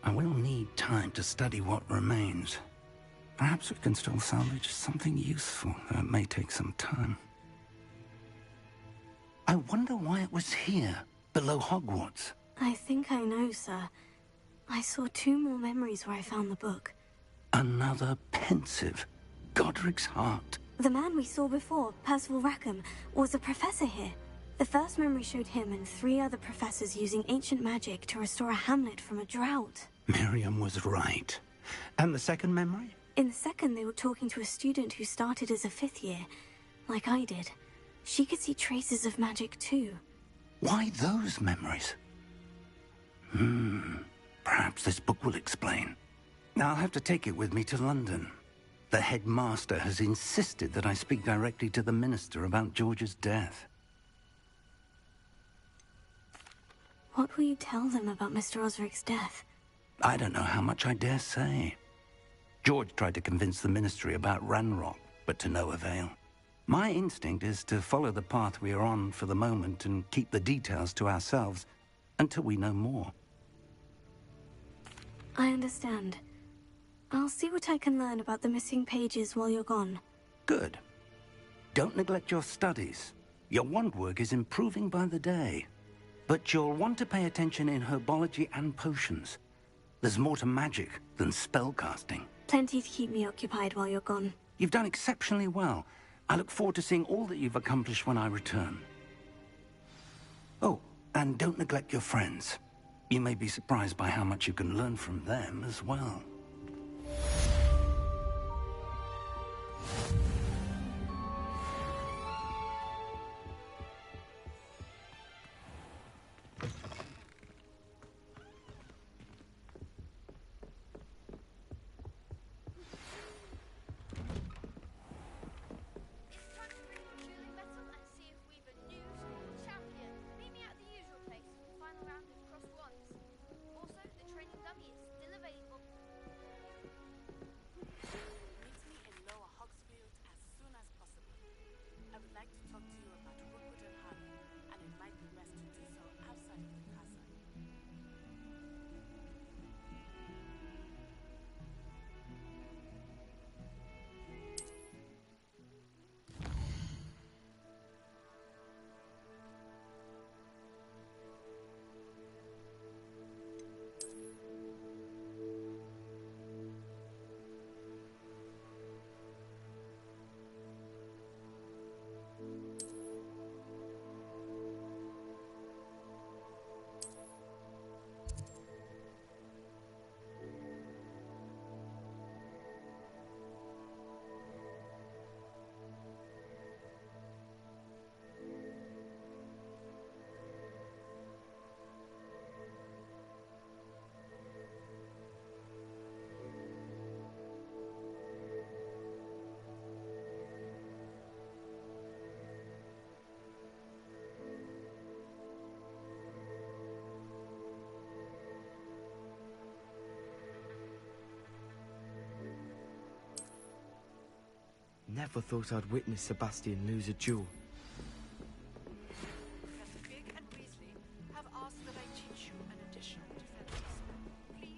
I will need time to study what remains. Perhaps we can still salvage something useful, though it may take some time. I wonder why it was here, below Hogwarts. I think I know, sir. I saw 2 more memories where I found the book. Another pensive. Godric's heart. The man we saw before, Percival Rackham, was a professor here. The first memory showed him and 3 other professors using ancient magic to restore a hamlet from a drought. Miriam was right. And the second memory? In the second, they were talking to a student who started as a 5th year, like I did. She could see traces of magic too. Why those memories? Perhaps this book will explain. Now I'll have to take it with me to London. The headmaster has insisted that I speak directly to the minister about George's death. What will you tell them about Mr. Osric's death? I don't know how much I dare say. George tried to convince the ministry about Ranrock, but to no avail. My instinct is to follow the path we are on for the moment and keep the details to ourselves until we know more. I understand. I'll see what I can learn about the missing pages while you're gone. Good. Don't neglect your studies. Your wand work is improving by the day. But you'll want to pay attention in herbology and potions. There's more to magic than spellcasting. Plenty to keep me occupied while you're gone. You've done exceptionally well. I look forward to seeing all that you've accomplished when I return. Oh, and don't neglect your friends. You may be surprised by how much you can learn from them as well. Never thought I'd witness Sebastian lose a duel. Professor Fig and Weasley have asked that I teach you an additional defense spell. Please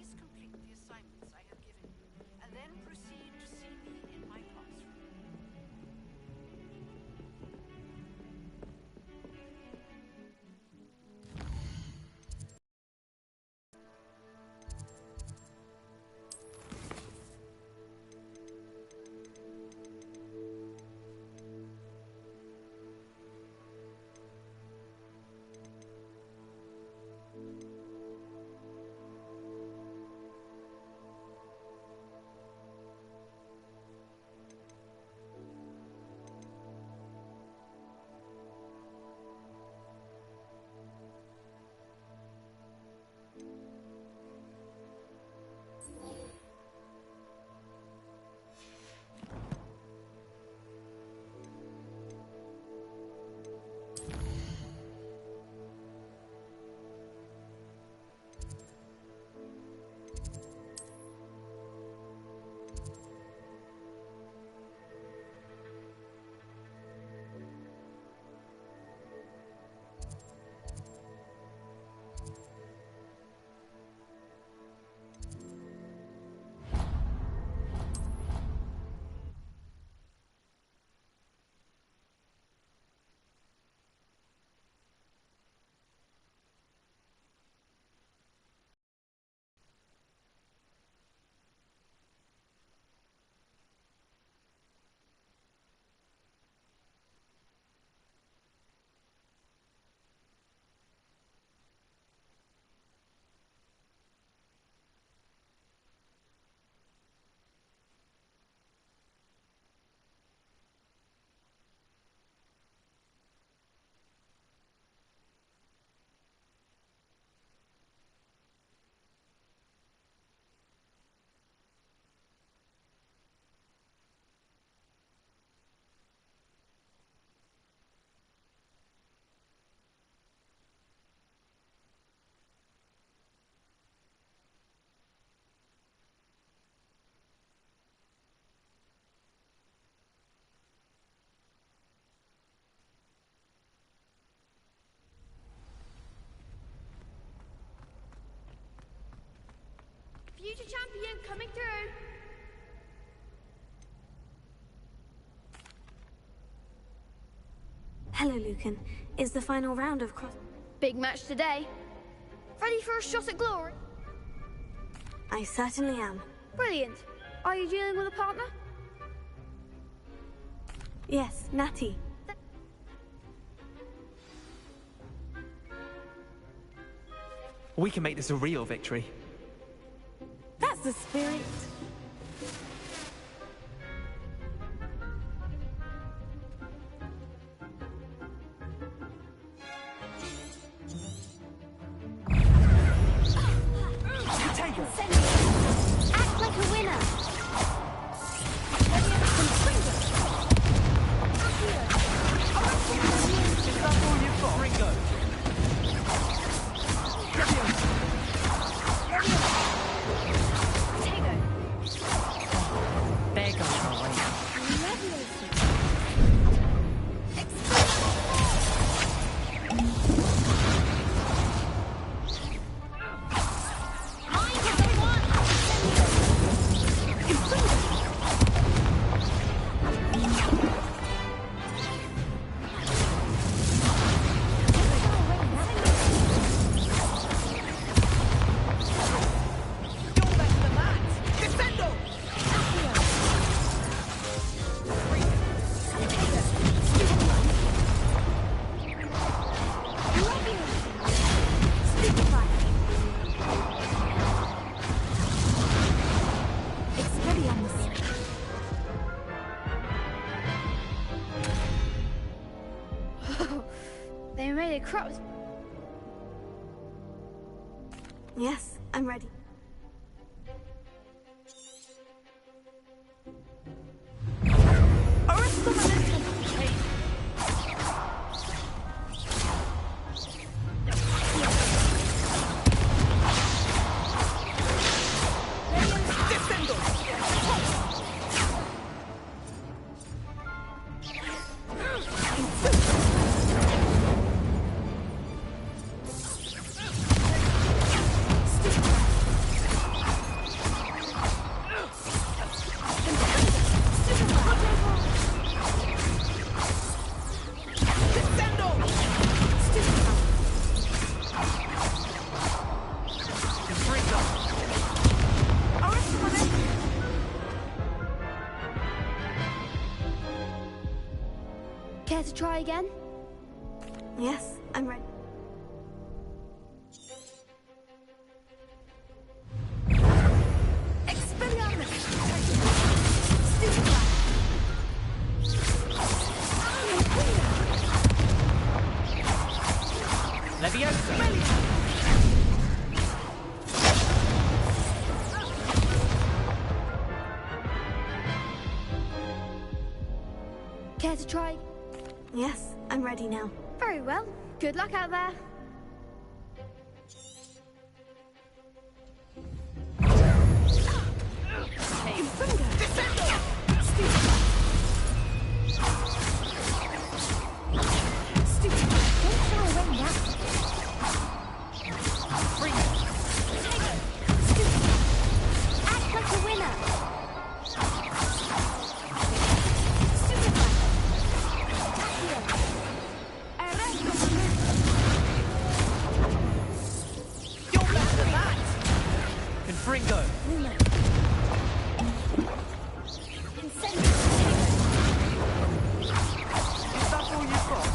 champion coming through. Hello, Lucan. Is the final round of cross... Big match today. Ready for a shot at glory? I certainly am. Brilliant. Are you dealing with a partner? Yes, Natty. We can make this a real victory. That's the spirit. Act like a winner. Is that all you've got? Ringo. There goes my way. They made it cross. Yes, I'm ready. Care to try again? Yes, I'm ready. Leviosa. Care to try? Yes, I'm ready now. Very well. Good luck out there. Act like a winner. Ringo. Is that all you've got?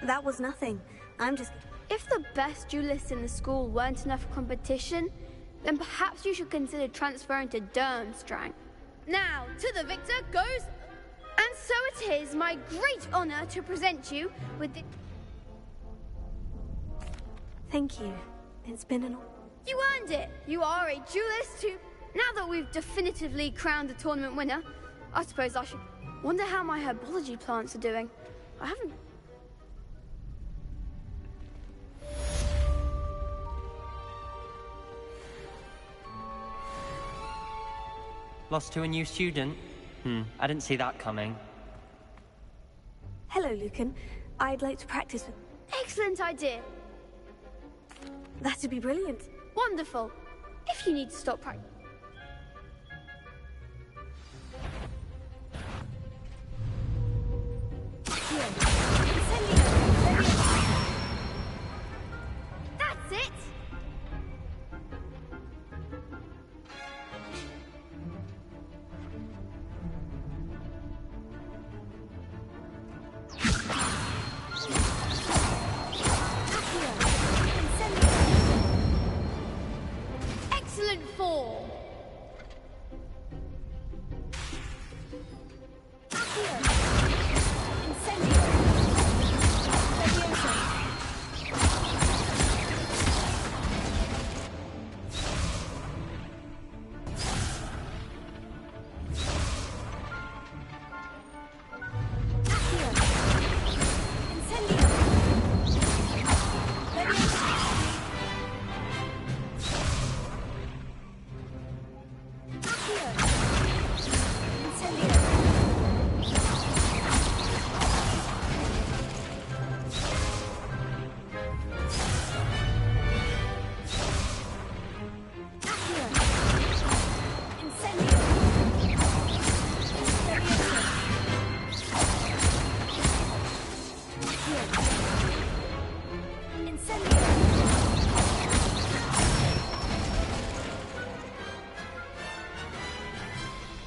That was nothing. I'm just... If the best duelists in the school weren't enough for competition, then perhaps you should consider transferring to Durmstrang. Now, to the victor goes... And so it is my great honor to present you with the... Thank you. It's been an... You earned it! You are a duelist who... Now that we've definitively crowned the tournament winner, I suppose I should... Wonder how my herbology plants are doing. I haven't... Lost to a new student? I didn't see that coming. Hello, Lucan. I'd like to practice with... Excellent idea! That'd be brilliant. Wonderful. If you need to stop practicing... That's it! Excellent form!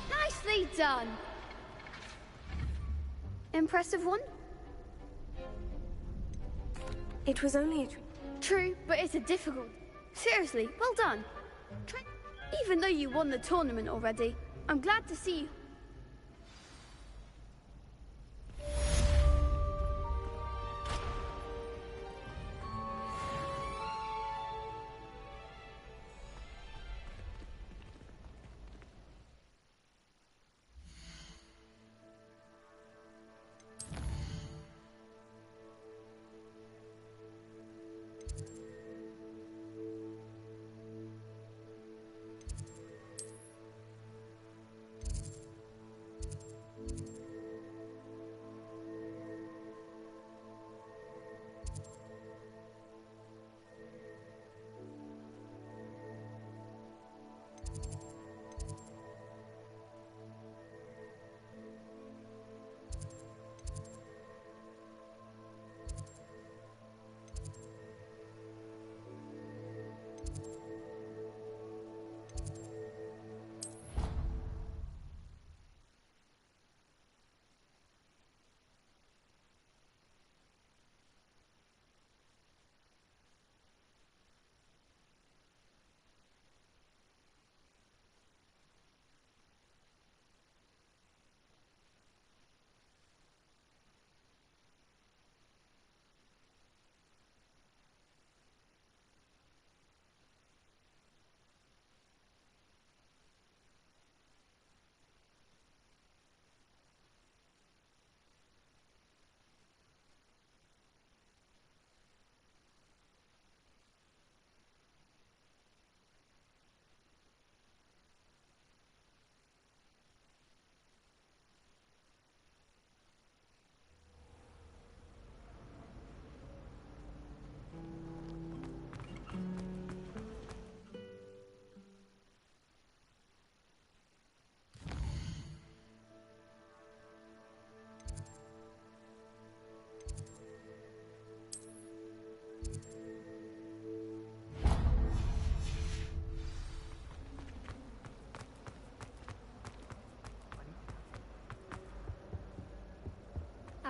Nicely done. Impressive one? It was only a... True, but it's a difficult... Seriously, well done. Even though you won the tournament already, I'm glad to see you.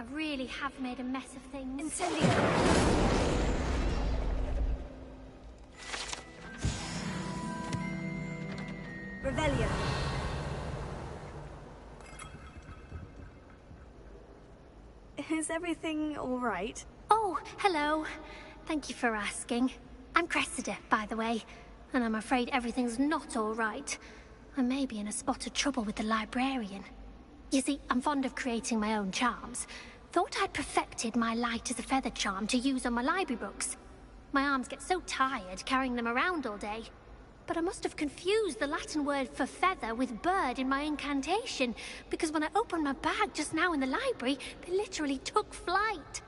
I really have made a mess of things. Incendio! Revelio! Is everything all right? Oh, hello. Thank you for asking. I'm Cressida, by the way, and I'm afraid everything's not all right. I may be in a spot of trouble with the librarian. You see, I'm fond of creating my own charms. Thought I'd perfected my light as a feather charm to use on my library books. My arms get so tired carrying them around all day. But I must have confused the Latin word for feather with bird in my incantation, because when I opened my bag just now in the library, they literally took flight.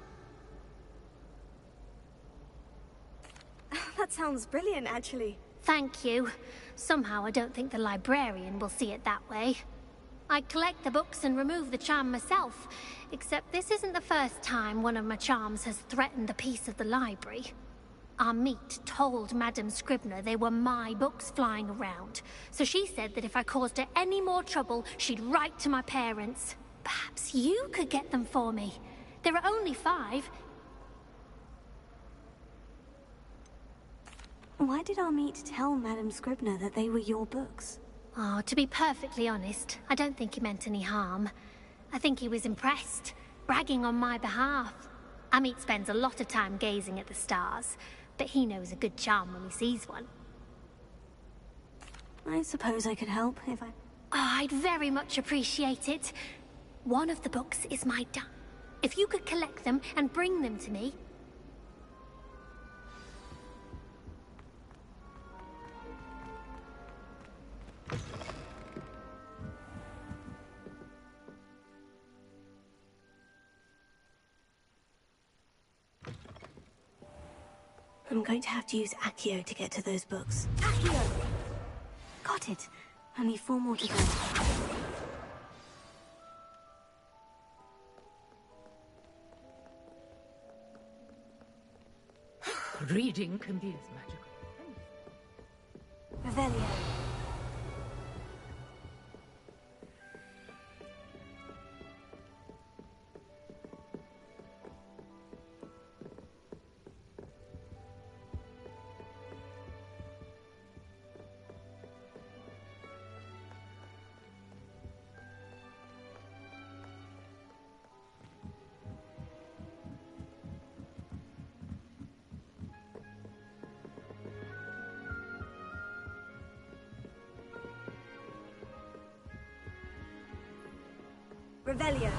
That sounds brilliant, actually. Thank you. Somehow I don't think the librarian will see it that way. I collect the books and remove the charm myself, except this isn't the first time one of my charms has threatened the peace of the library. Our meet told Madame Scribner they were my books flying around, so she said that if I caused her any more trouble, she'd write to my parents. Perhaps you could get them for me. There are only 5. Why did our meet tell Madame Scribner that they were your books? Oh, to be perfectly honest, I don't think he meant any harm. I think he was impressed, bragging on my behalf. Amit spends a lot of time gazing at the stars, but he knows a good charm when he sees one. I suppose I could help if I... Oh, I'd very much appreciate it. One of the books is my If you could collect them and bring them to me... I'm going to have to use Accio to get to those books. Accio! Got it. Only 4 more to go. Reading can be as magical. Revelio. Revelio.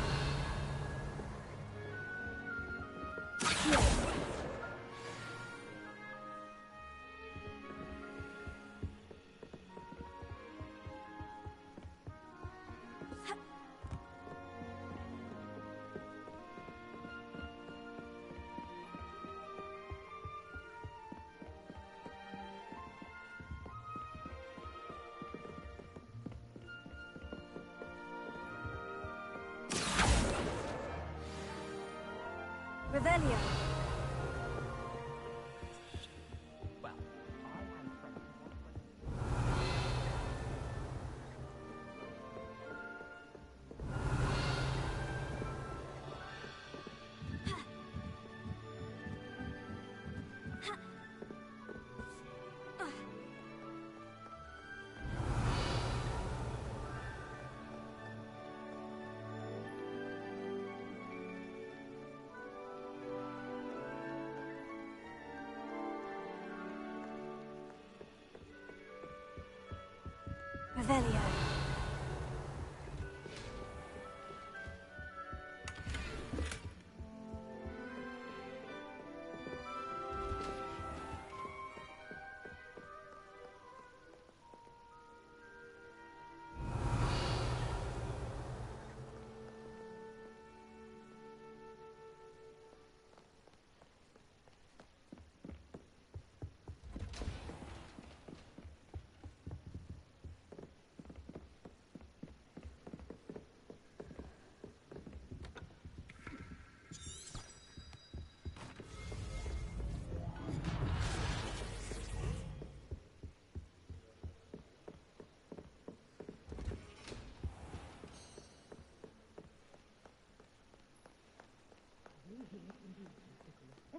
Revelio. Revelio.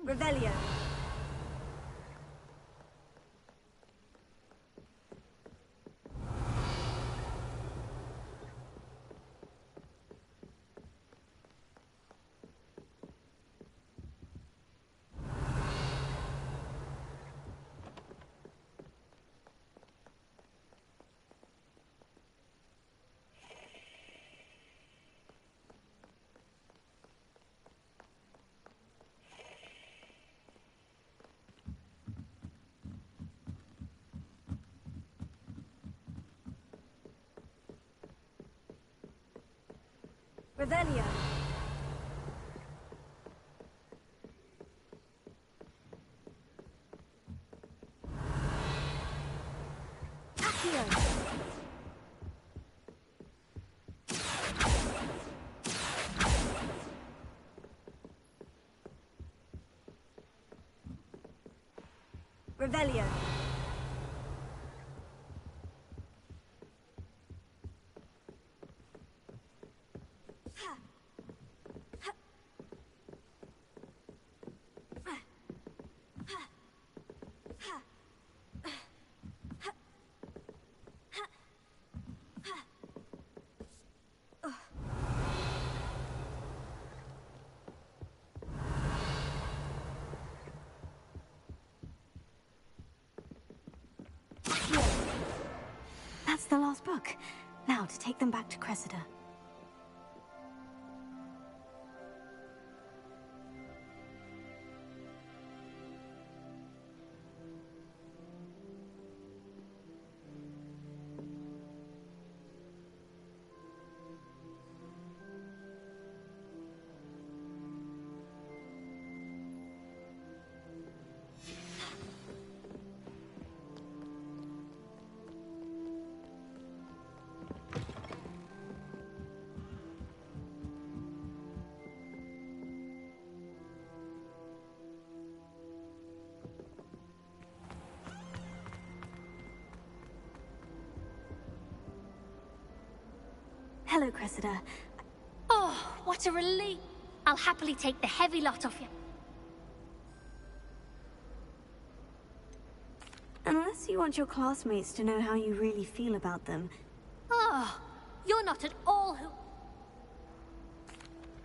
Revelio. Revelio. Accio. Revelio. That's the last book. Now to take them back to Cressida. Hello, Cressida. Oh, what a relief. I'll happily take the heavy lot off you. Unless you want your classmates to know how you really feel about them. Oh, you're not at all who...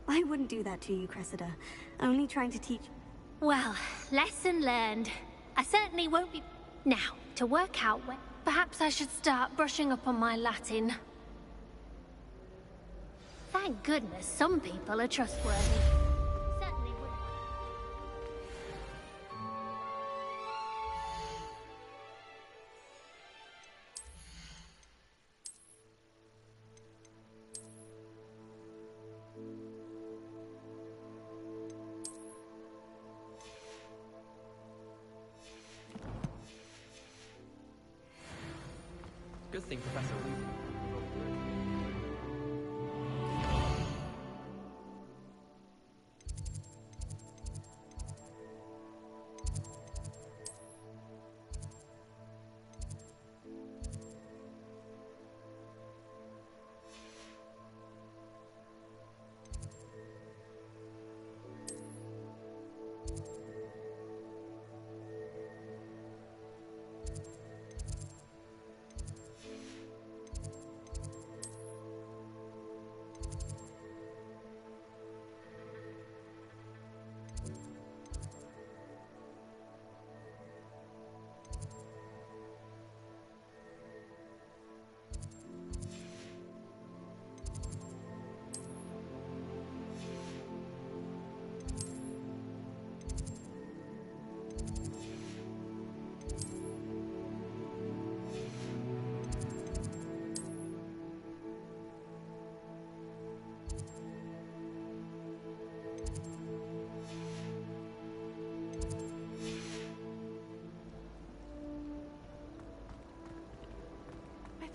I wouldn't do that to you, Cressida. Only trying to teach... Well, lesson learned. I certainly won't be... Now, to work out where... Perhaps I should start brushing up on my Latin. Thank goodness some people are trustworthy. Certainly wouldn't. Good thing Professor Wu.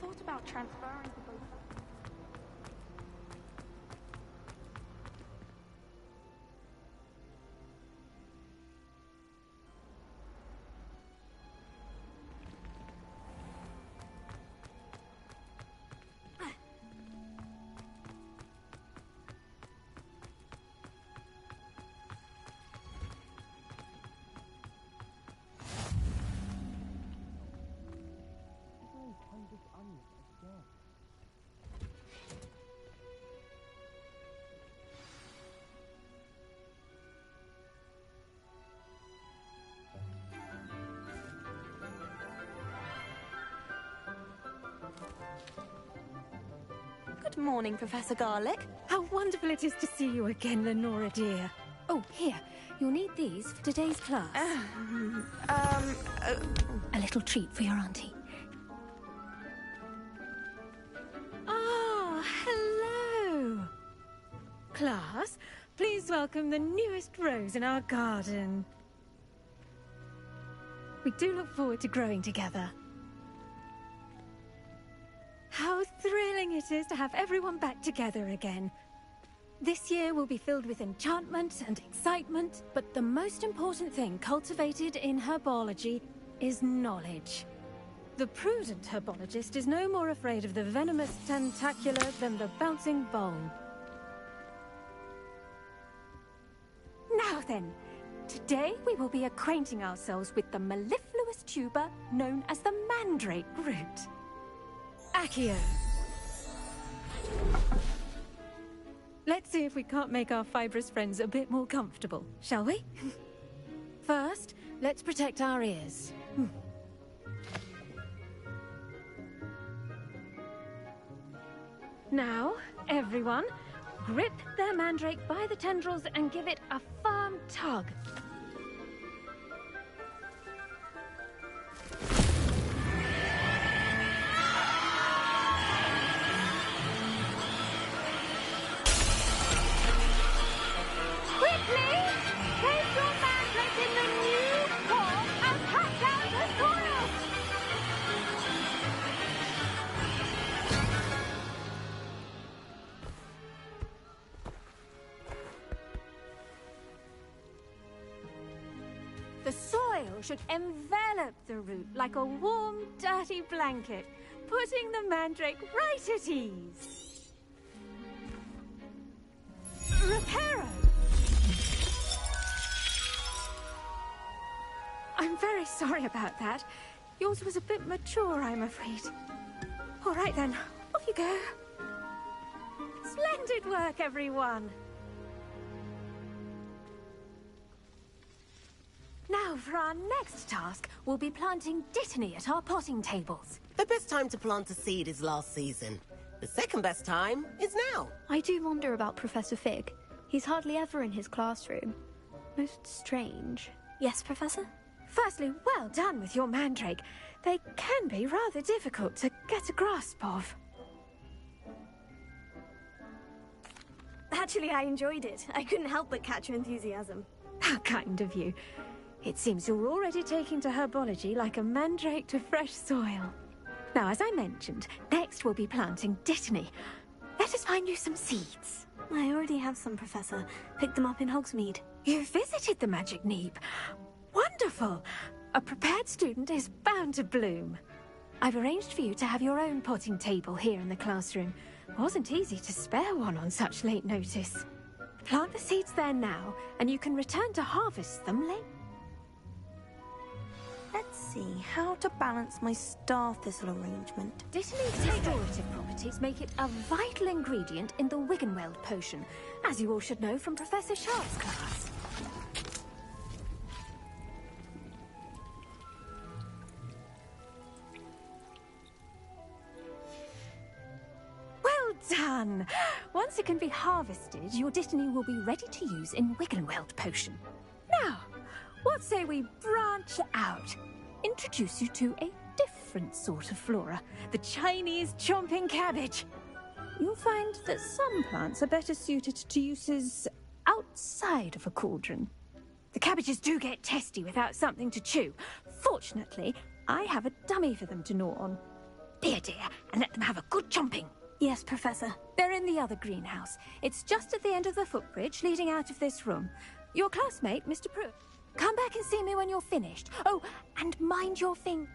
Thought about transferring the both. this onion again. Good morning, Professor Garlick. How wonderful it is to see you again, Lenora dear. Oh, here. You'll need these for today's class. A little treat for your auntie. Ah, hello. Class, please welcome the newest rose in our garden. We do look forward to growing together. How thrilling it is to have everyone back together again. This year will be filled with enchantment and excitement, but the most important thing cultivated in herbology is knowledge. The prudent herbologist is no more afraid of the venomous tentacular than the bouncing bulb. Now then, today we will be acquainting ourselves with the mellifluous tuber known as the mandrake root. Accio. Let's see if we can't make our fibrous friends a bit more comfortable, shall we? First, let's protect our ears. Now, everyone, grip their mandrake by the tendrils and give it a firm tug. The soil should envelop the root like a warm, dirty blanket, putting the mandrake right at ease. Reparo! I'm very sorry about that. Yours was a bit mature, I'm afraid. All right then, off you go. Splendid work, everyone! Now, for our next task, we'll be planting Dittany at our potting tables. The best time to plant a seed is last season. The second best time is now. I do wonder about Professor Fig. He's hardly ever in his classroom. Most strange. Yes, Professor? Firstly, well done with your mandrake. They can be rather difficult to get a grasp of. Actually, I enjoyed it. I couldn't help but catch your enthusiasm. How kind of you. It seems you're already taking to herbology like a mandrake to fresh soil. Now, as I mentioned, next we'll be planting Dittany. Let us find you some seeds. I already have some, Professor. Picked them up in Hogsmeade. You visited the Magic Neep. Wonderful! A prepared student is bound to bloom. I've arranged for you to have your own potting table here in the classroom. Wasn't easy to spare one on such late notice. Plant the seeds there now, and you can return to harvest them later. Let's see how to balance my star thistle arrangement. Dittany's restorative properties make it a vital ingredient in the Wiggenweld potion, as you all should know from Professor Sharp's class. Well done! Once it can be harvested, your Dittany will be ready to use in Wiggenweld potion. Now, what say we branch out? Introduce you to a different sort of flora, the Chinese chomping cabbage. You'll find that some plants are better suited to uses outside of a cauldron. The cabbages do get testy without something to chew. Fortunately, I have a dummy for them to gnaw on. Here, dear, and let them have a good chomping. Yes, Professor. They're in the other greenhouse. It's just at the end of the footbridge leading out of this room. Your classmate, Mr. Pruitt. Come back and see me when you're finished. Oh, and mind your thing.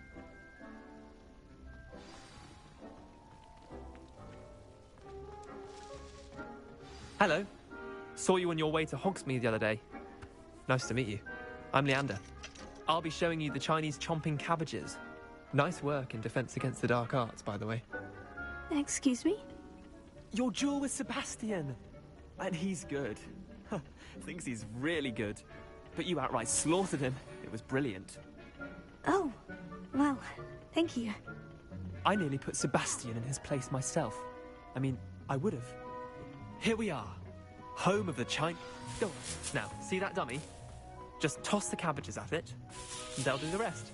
Hello. Saw you on your way to Hogsmeade the other day. Nice to meet you. I'm Leander. I'll be showing you the Chinese chomping cabbages. Nice work in Defense Against the Dark Arts, by the way. Excuse me? Your duel with Sebastian! And he's good. Thinks he's really good. But you outright slaughtered him. It was brilliant. Oh, well, thank you. I nearly put Sebastian in his place myself. I mean, I would have. Here we are. Home of the Chine... Oh, now, see that dummy? Just toss the cabbages at it, and they'll do the rest.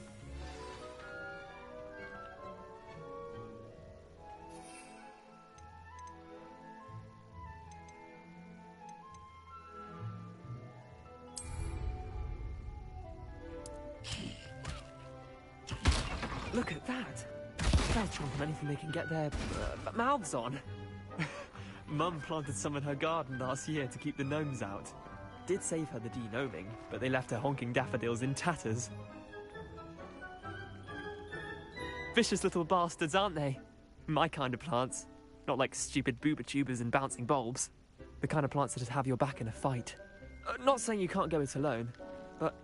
Look at that! They'll chomp on anything they can get their mouths on. Mum planted some in her garden last year to keep the gnomes out. Did save her the de-gnoming, but they left her honking daffodils in tatters. Vicious little bastards, aren't they? My kind of plants. Not like stupid booba tubers and bouncing bulbs. The kind of plants that'd have your back in a fight. Not saying you can't go it alone, but...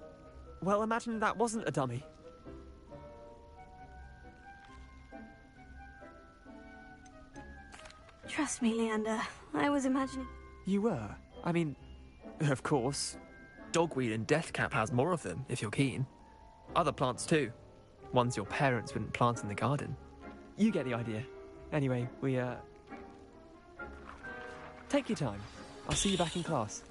well, imagine that wasn't a dummy. Trust me, Leander. I was imagining... You were? I mean, of course. Dogweed and deathcap has more of them, if you're keen. Other plants too. Ones your parents wouldn't plant in the garden. You get the idea. Anyway, we, take your time. I'll see you back in class.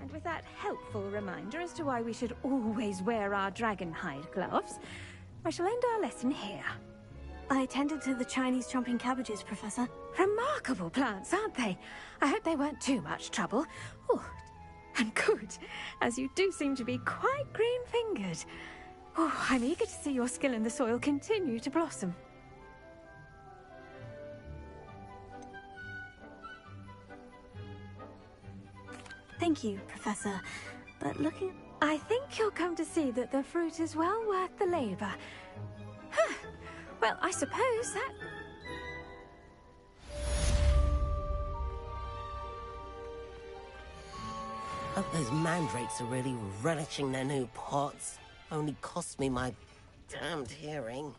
And with that helpful reminder as to why we should always wear our dragon hide gloves, I shall end our lesson here. I tended to the Chinese chomping cabbages, Professor. Remarkable plants, aren't they? I hope they weren't too much trouble. Oh, and good, as you do seem to be quite green-fingered. Oh, I'm eager to see your skill in the soil continue to blossom. Thank you, Professor. But looking... I think you'll come to see that the fruit is well worth the labor. Huh. Well, I suppose that... Hope those mandrakes are really relishing their new pots. Only cost me my damned hearing.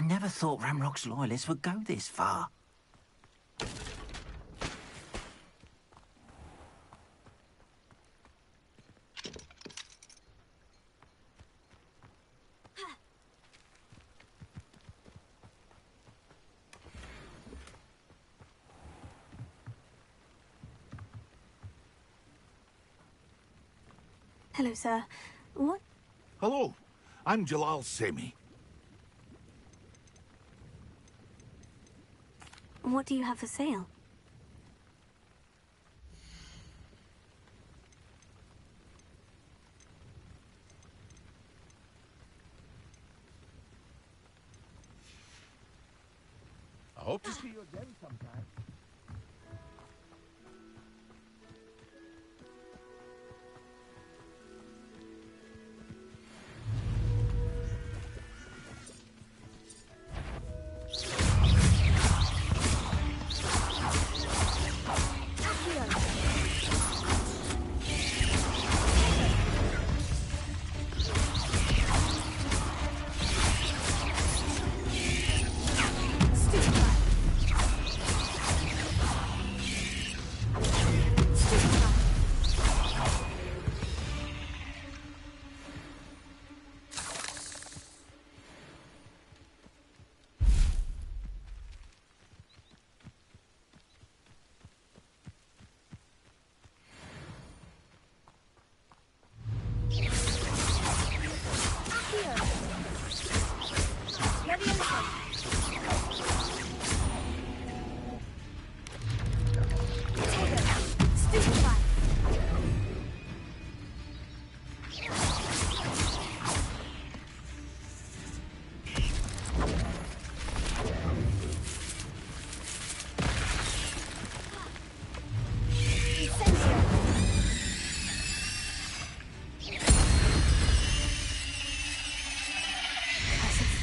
never thought Ranrock's loyalists would go this far. Hello, sir. What? Hello, I'm Jalal Semi. What do you have for sale? I hope to see you again sometime.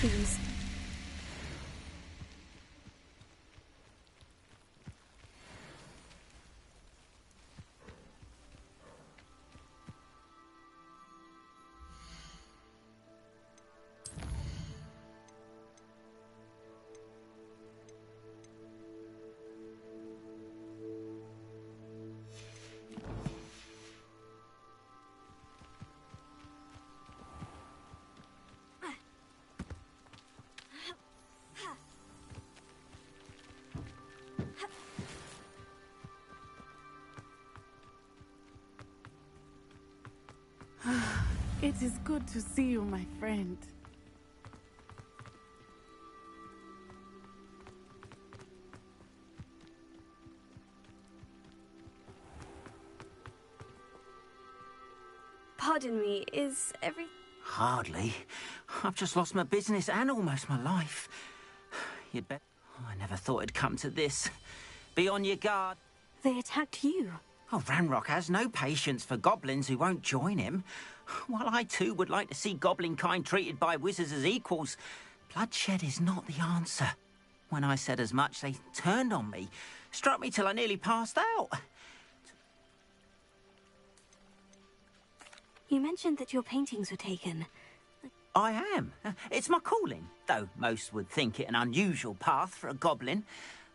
Please. It is good to see you, my friend. Pardon me, is every... Hardly. I've just lost my business and almost my life. You'd bet... Oh, I never thought it'd come to this. Be on your guard. They attacked you. Oh, Ranrock has no patience for goblins who won't join him. While I too would like to see goblin kind treated by wizards as equals, bloodshed is not the answer. When I said as much, they turned on me, struck me till I nearly passed out. You mentioned that your paintings were taken. I am. It's my calling, though most would think it an unusual path for a goblin.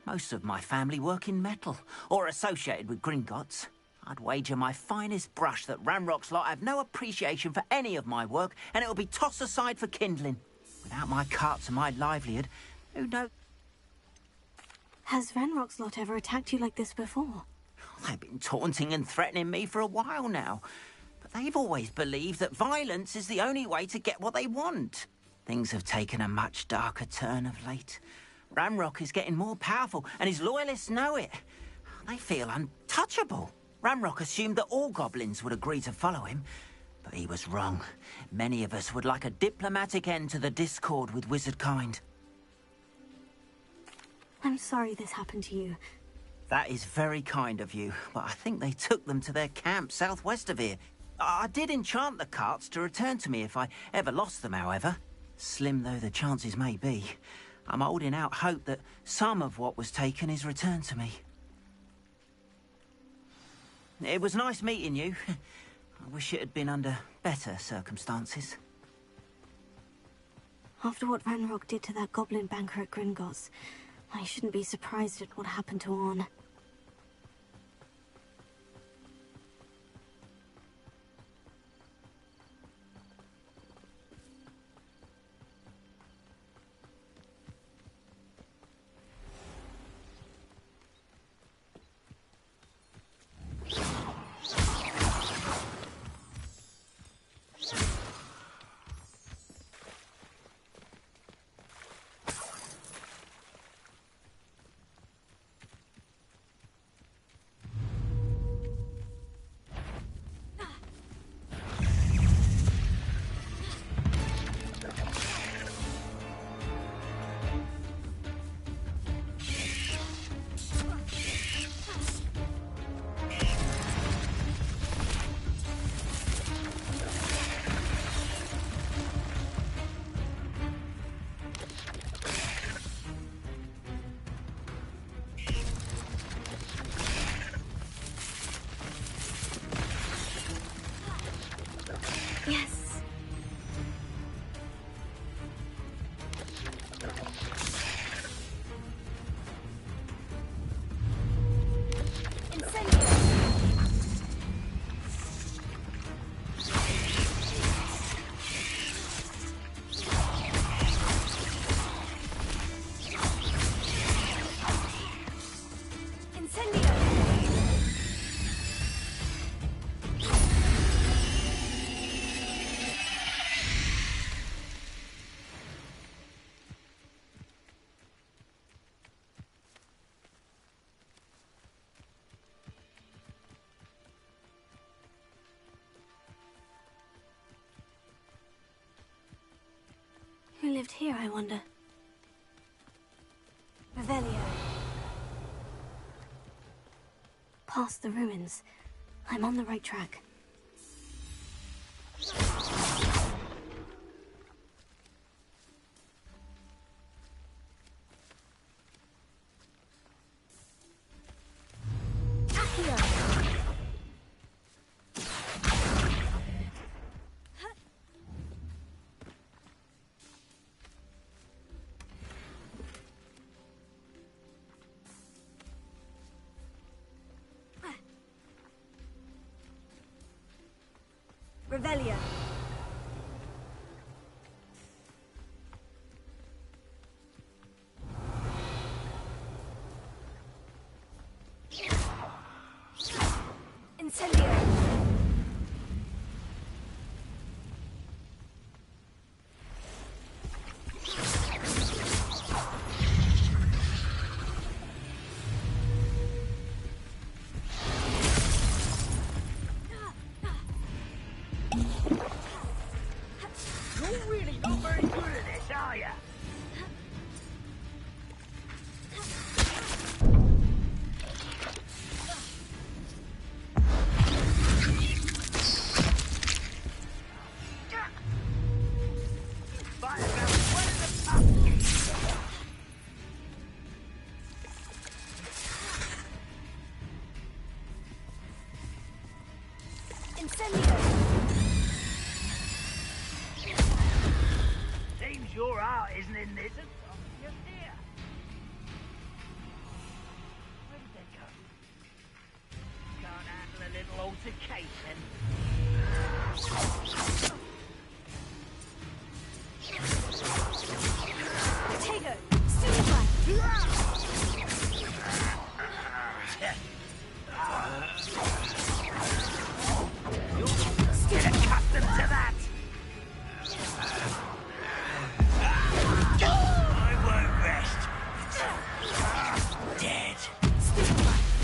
Most of my family work in metal, or associated with Gringotts. I'd wager my finest brush that Ranrock's lot have no appreciation for any of my work, and it'll be tossed aside for kindling. Without my carts and my livelihood, who knows? Has Ranrock's lot ever attacked you like this before? They've been taunting and threatening me for a while now. But they've always believed that violence is the only way to get what they want. Things have taken a much darker turn of late. Ranrock is getting more powerful, and his loyalists know it. They feel untouchable. Ranrock assumed that all goblins would agree to follow him, but he was wrong. Many of us would like a diplomatic end to the discord with wizard kind. I'm sorry this happened to you. That is very kind of you, but I think they took them to their camp southwest of here. I did enchant the carts to return to me if I ever lost them, however. Slim though the chances may be, I'm holding out hope that some of what was taken is returned to me. It was nice meeting you. I wish it had been under better circumstances. After what Ranrock did to that goblin banker at Gringotts, I shouldn't be surprised at what happened to Orn. Yes. Who lived here, I wonder? Revelio. Past the ruins. I'm on the right track. Revelio. Incendio. You're really not very good at this, are ya? Seems your heart isn't in this as long as you're here. Where did they go? Can't handle a little altercation. Potato! Super! Get accustomed to that! I won't rest. Dead. Potato!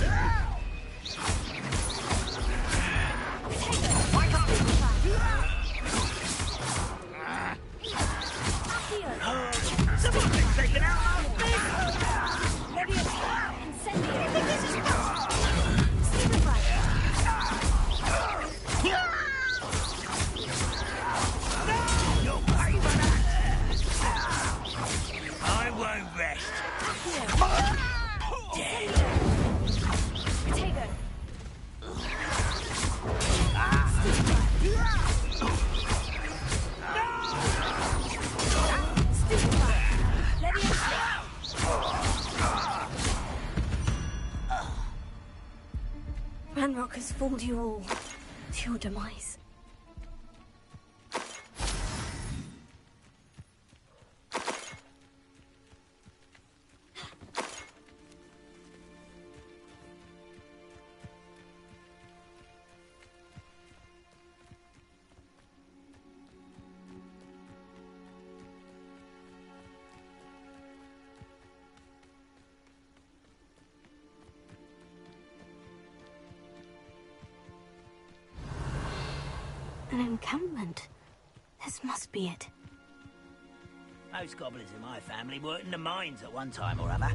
Ranrock has fooled you all to your demise. An encampment. This must be it. Most goblins in my family worked in the mines at one time or other.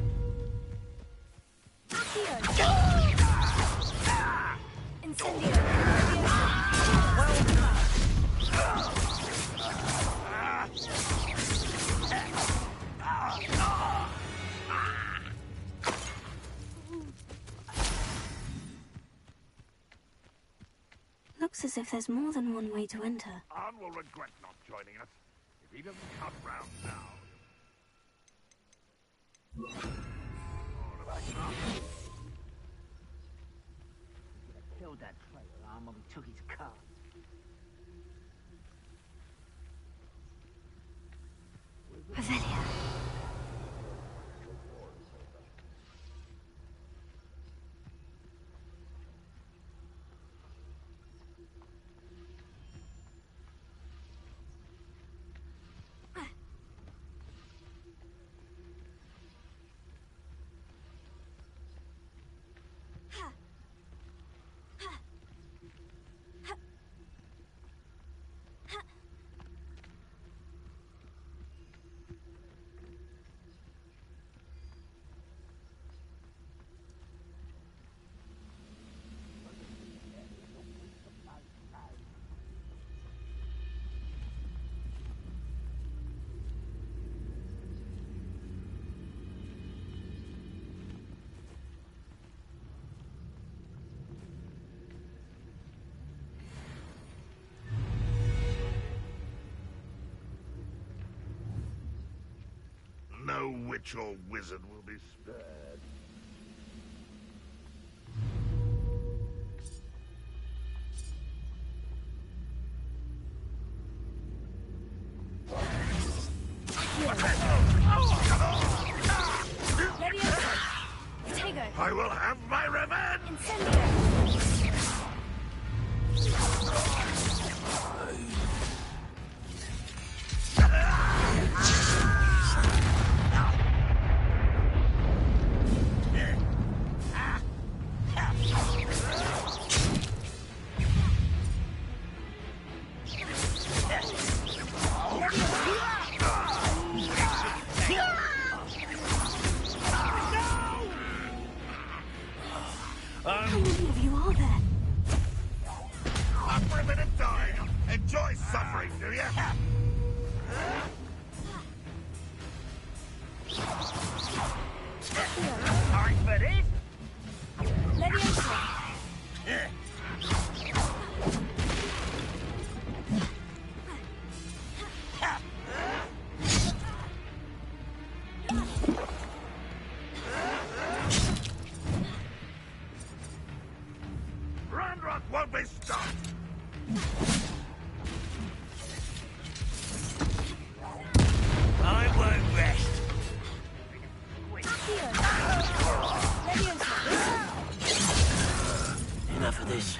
Looks as if there's more than one way to enter. Arn will regret not joining us if he doesn't come round now. Killed that traitor Arn when we took his car. Revelia. No witch or wizard will be spared. I will have my revenge! How many of you are there? Up for a bit of time. Enjoy suffering, do you? Time for this? Ranrock won't be stopped! I won't rest. Enough of this.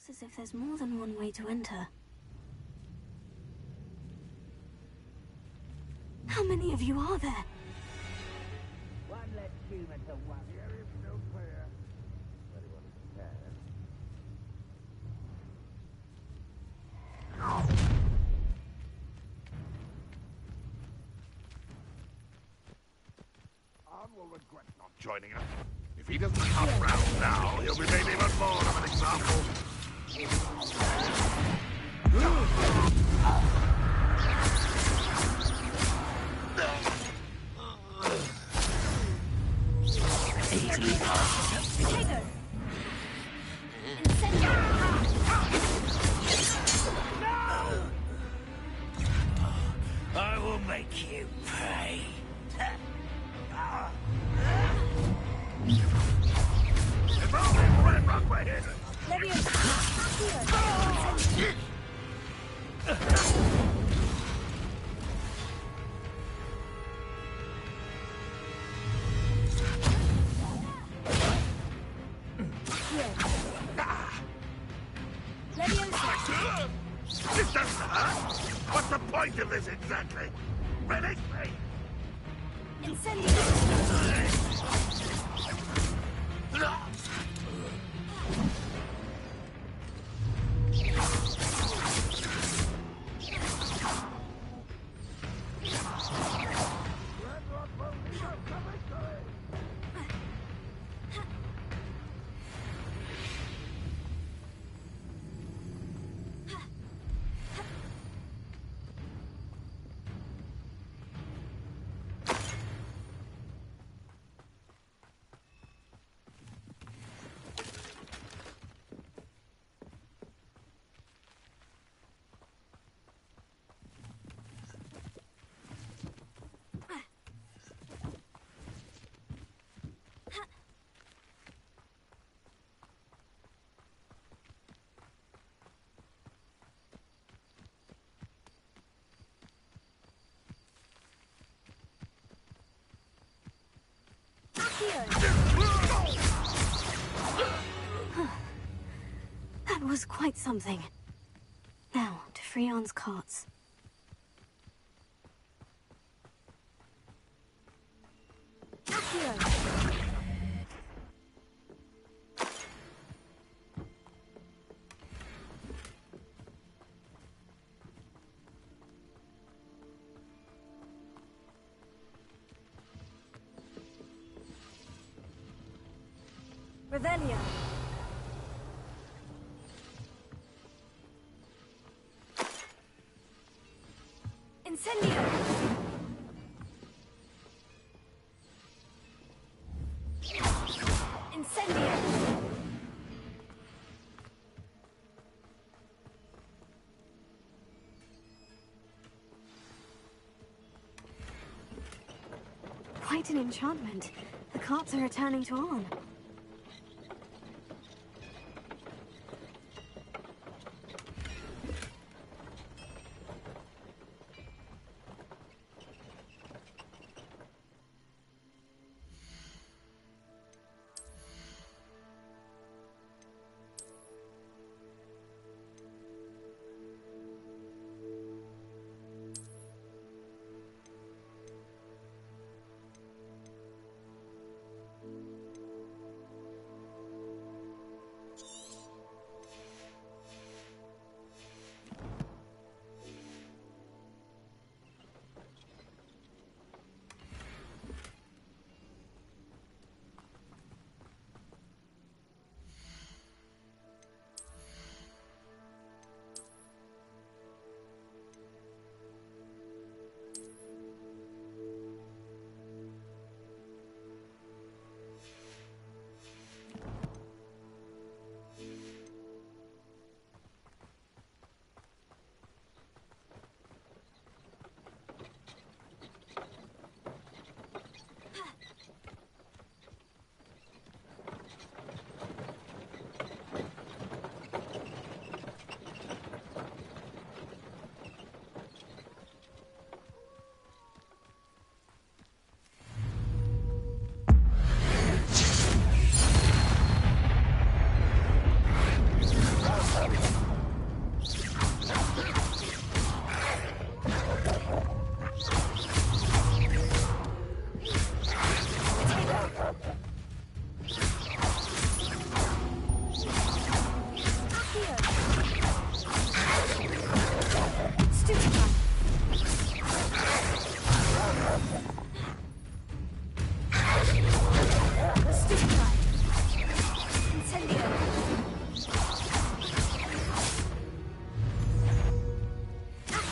Looks as if there's more than one way to enter. How many of you are there? One less human to one. The area's still clear. Anyone can. Arn will regret not joining us. If he doesn't come round now, he'll be made even more of an example. I will make you pay. If only Red Rock were hidden. This doesn't hurt. What's the point of this exactly? Release me! That was quite something. Now, to Freon's carts. Revelio. Incendio. Incendio. Quite an enchantment. The carts are returning to Arn.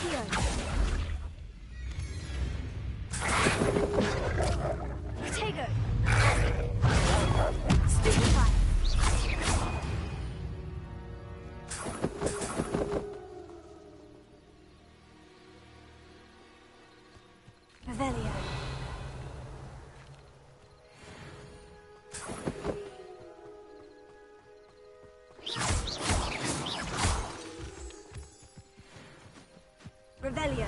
Accio. Protego. Stupefy. Revelio. Revelio.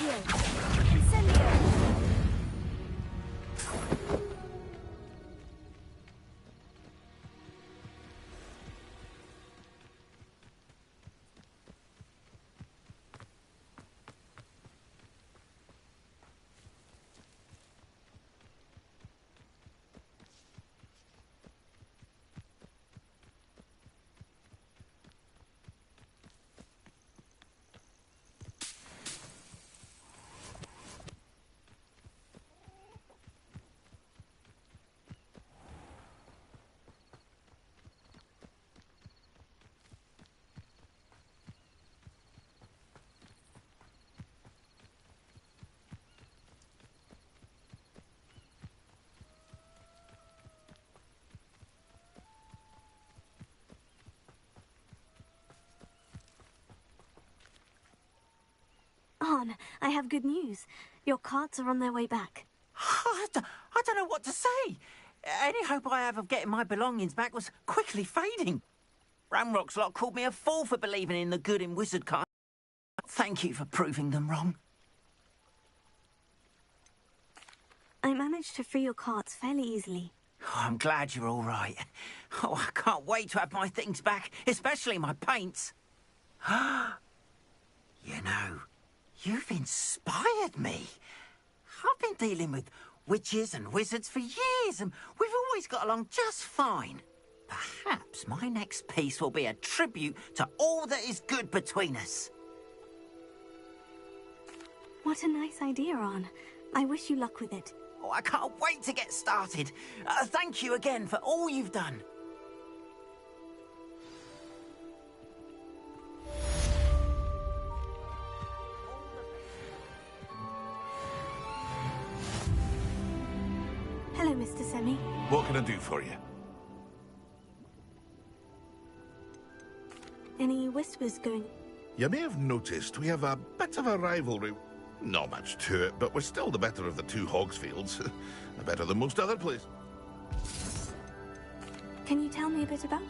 Incendio! Arn, I have good news. Your carts are on their way back. I don't know what to say. Any hope I have of getting my belongings back was quickly fading. Ramrock's lot called me a fool for believing in the good in wizard kind. Thank you for proving them wrong. I managed to free your carts fairly easily. Oh, I'm glad you're all right. Oh, I can't wait to have my things back, especially my paints. You know, you've inspired me. I've been dealing with witches and wizards for years, and we've always got along just fine. Perhaps my next piece will be a tribute to all that is good between us. What a nice idea, Arn. I wish you luck with it. Oh, I can't wait to get started. Thank you again for all you've done. Hello, Mr. Semi. What can I do for you? Any whispers going? You may have noticed we have a bit of a rivalry. Not much to it, but we're still the better of the two Hogsfields. Better than most other places. Can you tell me a bit about?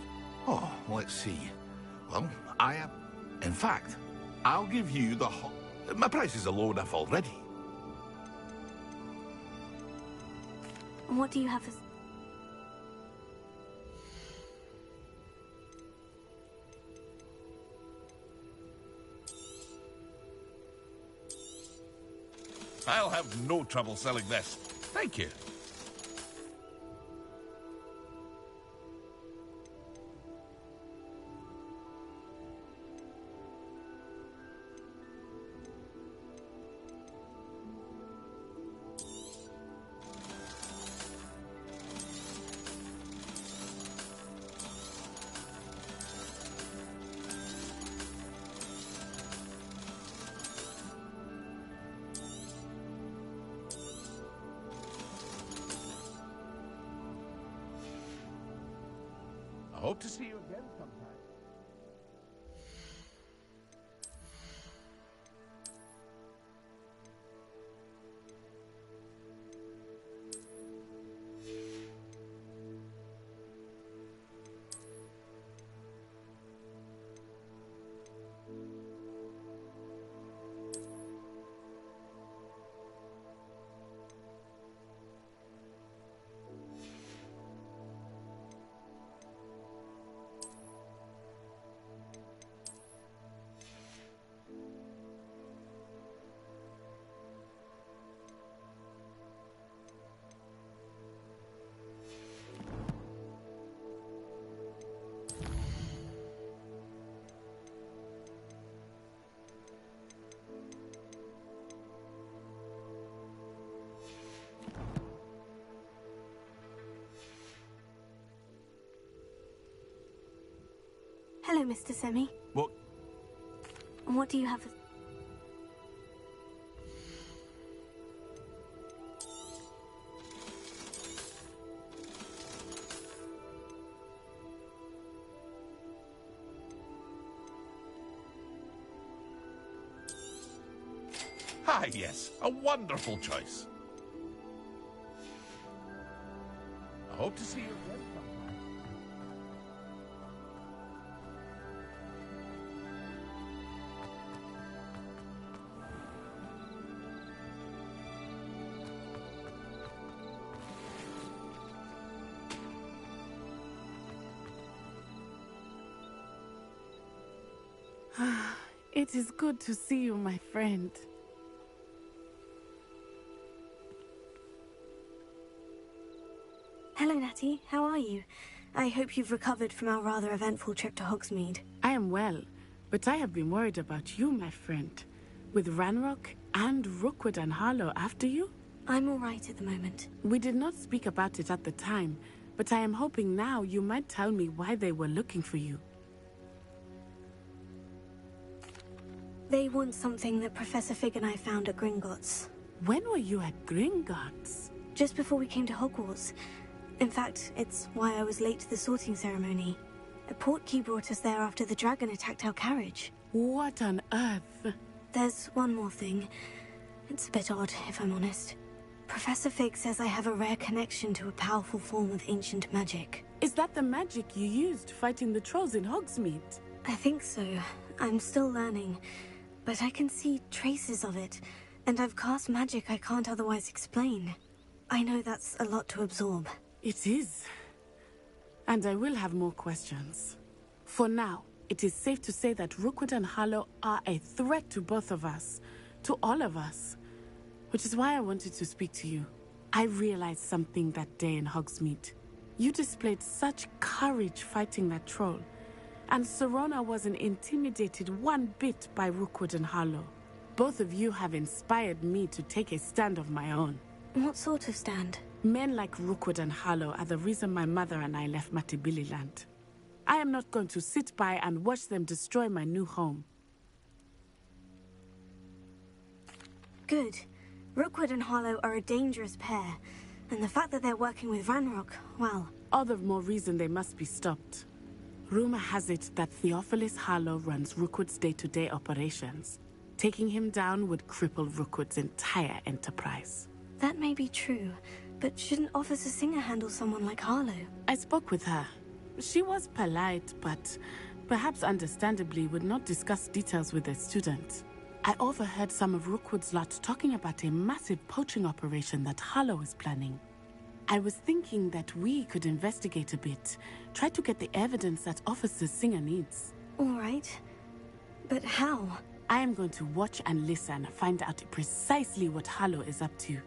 Oh, let's see. Well, in fact, I'll give you the my prices are low enough already. What do you have as... I'll have no trouble selling this. Thank you. I hope to see you again sometime. Hello, Mr. Semi. What? What do you have? Ah, yes. A wonderful choice. I hope to see you again sometime. It is good to see you, my friend. Hello, Natty. How are you? I hope you've recovered from our rather eventful trip to Hogsmeade. I am well, but I have been worried about you, my friend. With Ranrock and Rookwood and Harlow after you? I'm all right at the moment. We did not speak about it at the time, but I am hoping now you might tell me why they were looking for you. They want something that Professor Fig and I found at Gringotts. When were you at Gringotts? Just before we came to Hogwarts. In fact, it's why I was late to the sorting ceremony. A portkey brought us there after the dragon attacked our carriage. What on earth? There's one more thing. It's a bit odd, if I'm honest. Professor Fig says I have a rare connection to a powerful form of ancient magic. Is that the magic you used fighting the trolls in Hogsmeade? I think so. I'm still learning. But I can see traces of it, and I've cast magic I can't otherwise explain. I know that's a lot to absorb. It is. And I will have more questions. For now, it is safe to say that Rookwood and Harlow are a threat to both of us. To all of us. Which is why I wanted to speak to you. I realized something that day in Hogsmeade. You displayed such courage fighting that troll. And Serona wasn't intimidated one bit by Rookwood and Harlow. Both of you have inspired me to take a stand of my own. What sort of stand? Men like Rookwood and Harlow are the reason my mother and I left Matibili-land. I am not going to sit by and watch them destroy my new home. Good. Rookwood and Harlow are a dangerous pair. And the fact that they're working with Ranrock, well... All the more reason they must be stopped. Rumor has it that Theophilus Harlow runs Rookwood's day-to-day operations. Taking him down would cripple Rookwood's entire enterprise. That may be true, but shouldn't Officer Singer handle someone like Harlow? I spoke with her. She was polite, but perhaps understandably would not discuss details with a student. I overheard some of Rookwood's lot talking about a massive poaching operation that Harlow is planning. I was thinking that we could investigate a bit, try to get the evidence that Officer Singer needs. All right. But how? I am going to watch and listen, find out precisely what Harlow is up to.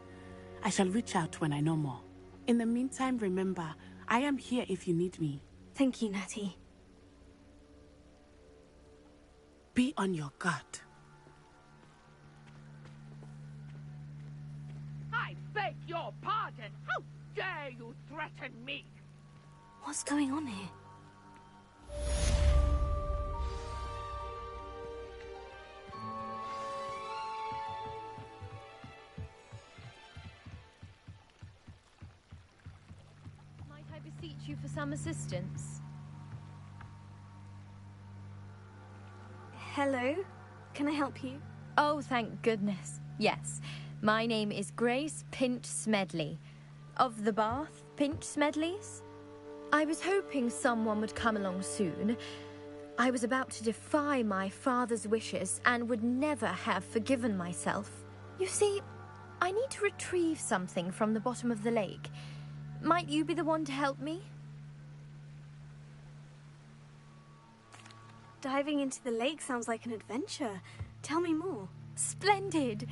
I shall reach out when I know more. In the meantime, remember, I am here if you need me. Thank you, Natty. Be on your guard. I beg your pardon. How dare you threaten me? What's going on here? Might I beseech you for some assistance? Hello? Can I help you? Oh, thank goodness. Yes. My name is Grace Pinch Smedley. Of the Bath Pinch Smedleys? I was hoping someone would come along soon. I was about to defy my father's wishes and would never have forgiven myself. You see, I need to retrieve something from the bottom of the lake. Might you be the one to help me? Diving into the lake sounds like an adventure. Tell me more. Splendid!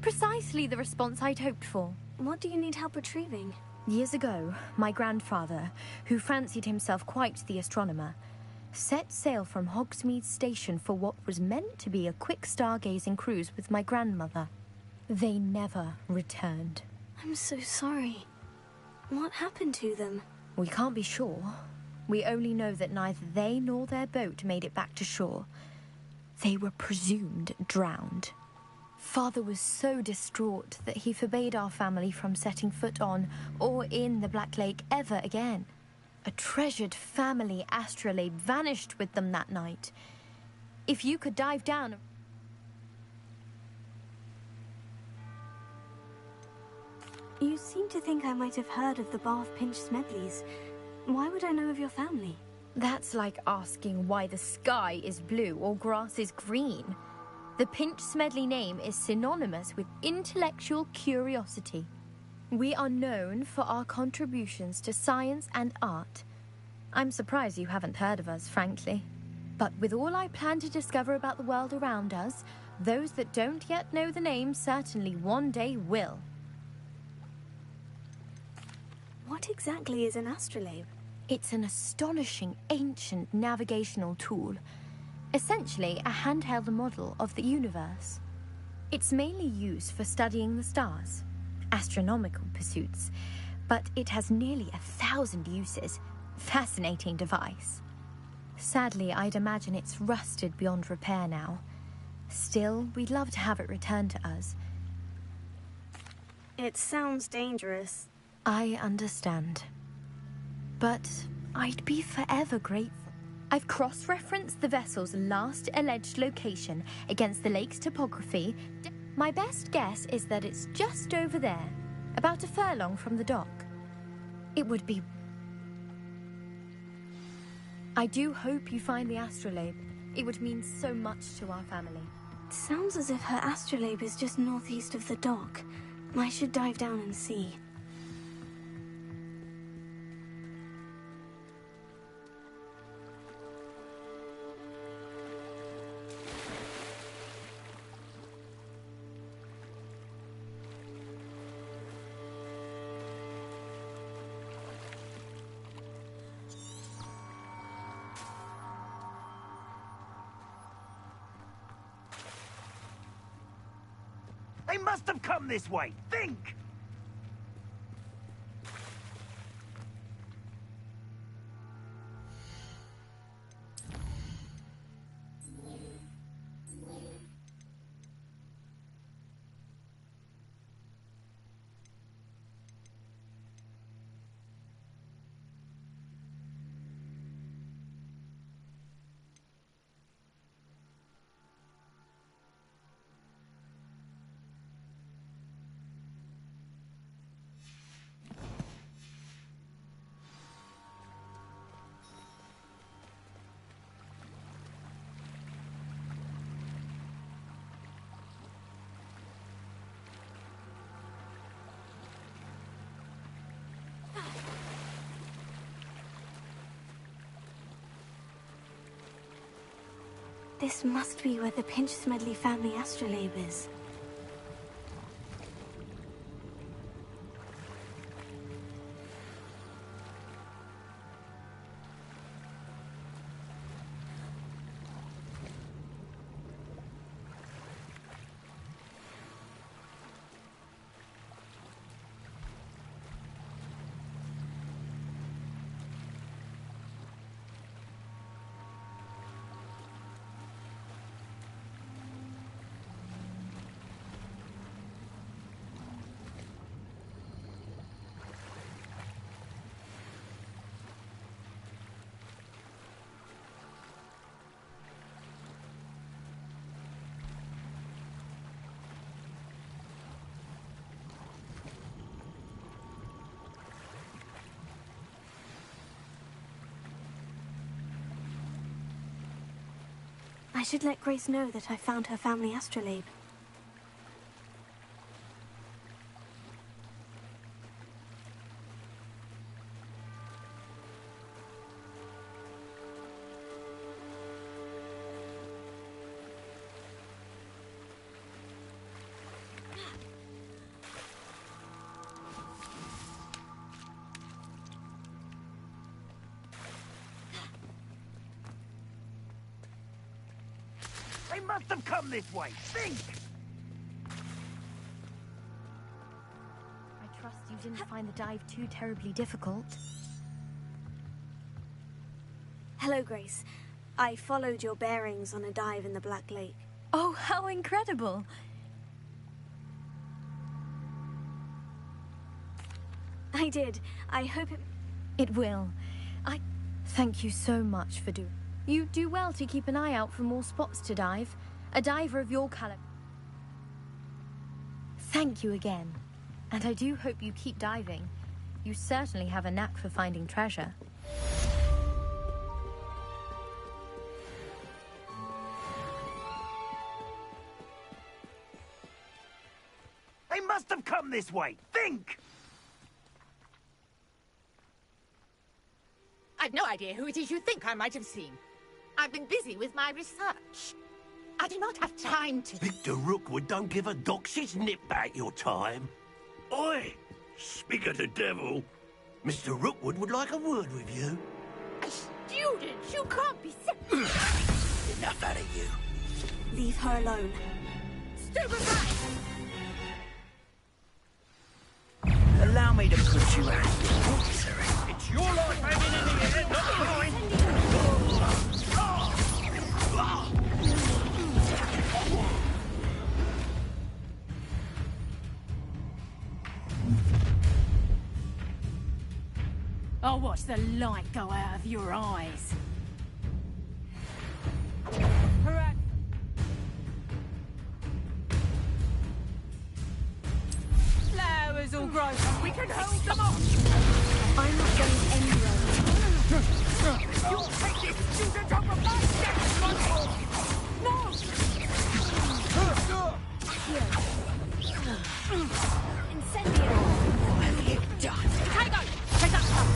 Precisely the response I'd hoped for. What do you need help retrieving? Years ago, my grandfather, who fancied himself quite the astronomer, set sail from Hogsmeade Station for what was meant to be a quick stargazing cruise with my grandmother. They never returned. I'm so sorry. What happened to them? We can't be sure. We only know that neither they nor their boat made it back to shore. They were presumed drowned. Father was so distraught that he forbade our family from setting foot on or in the Black Lake ever again. A treasured family astrolabe vanished with them that night. If you could dive down... You seem to think I might have heard of the Bath Pinch Smedleys. Why would I know of your family? That's like asking why the sky is blue or grass is green. The Pinch Smedley name is synonymous with intellectual curiosity. We are known for our contributions to science and art. I'm surprised you haven't heard of us, frankly. But with all I plan to discover about the world around us, those that don't yet know the name certainly one day will. What exactly is an astrolabe? It's an astonishing ancient navigational tool. Essentially a handheld model of the universe. It's mainly used for studying the stars, astronomical pursuits, but it has nearly 1,000 uses. Fascinating device. Sadly, I'd imagine it's rusted beyond repair now. Still, we'd love to have it returned to us. It sounds dangerous. I understand. But I'd be forever grateful. I've cross-referenced the vessel's last alleged location against the lake's topography. My best guess is that it's just over there, about a furlong from the dock. It would be... I do hope you find the astrolabe. It would mean so much to our family. It sounds as if her astrolabe is just northeast of the dock. I should dive down and see. They must have come this way. Think! This must be where the Pinch Smedley family astrolabe is. I should let Grace know that I found her family astrolabe. They must have come this way. Think! I trust you didn't find the dive too terribly difficult. Hello, Grace. I followed your bearings on a dive in the Black Lake. Oh, how incredible! I did. I hope it... It will. I thank you so much for doing. You do well to keep an eye out for more spots to dive. A diver of your caliber. Thank you again. And I do hope you keep diving. You certainly have a knack for finding treasure. They must have come this way. Think! I've no idea who it is you think I might have seen. I've been busy with my research. I do not have time to... Victor Rookwood don't give a doxy's nip back your time. Oi! Speak of the devil. Mr. Rookwood would like a word with you. A student? You can't be... Enough out of you. Leave her alone. Stupid right! Allow me to put you out. It's your life hanging in the air, not mine. I'll watch the light go out of your eyes. Flowers all grown. We can hold them off. I'm not going anywhere. You'll take this student over my next month. No! Incendio! What have you done? Potato! Take that stuff!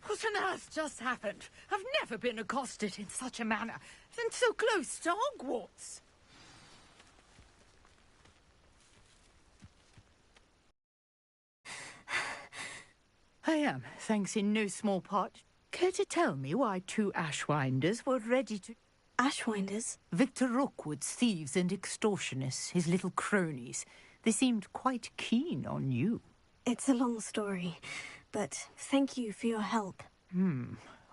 What on earth just happened? I've never been accosted in such a manner, and so close to Hogwarts. I am, thanks in no small part. Care to tell me why two Ashwinders were ready to... Ashwinders? Victor Rookwood's thieves and extortionists, his little cronies. They seemed quite keen on you. It's a long story, but thank you for your help.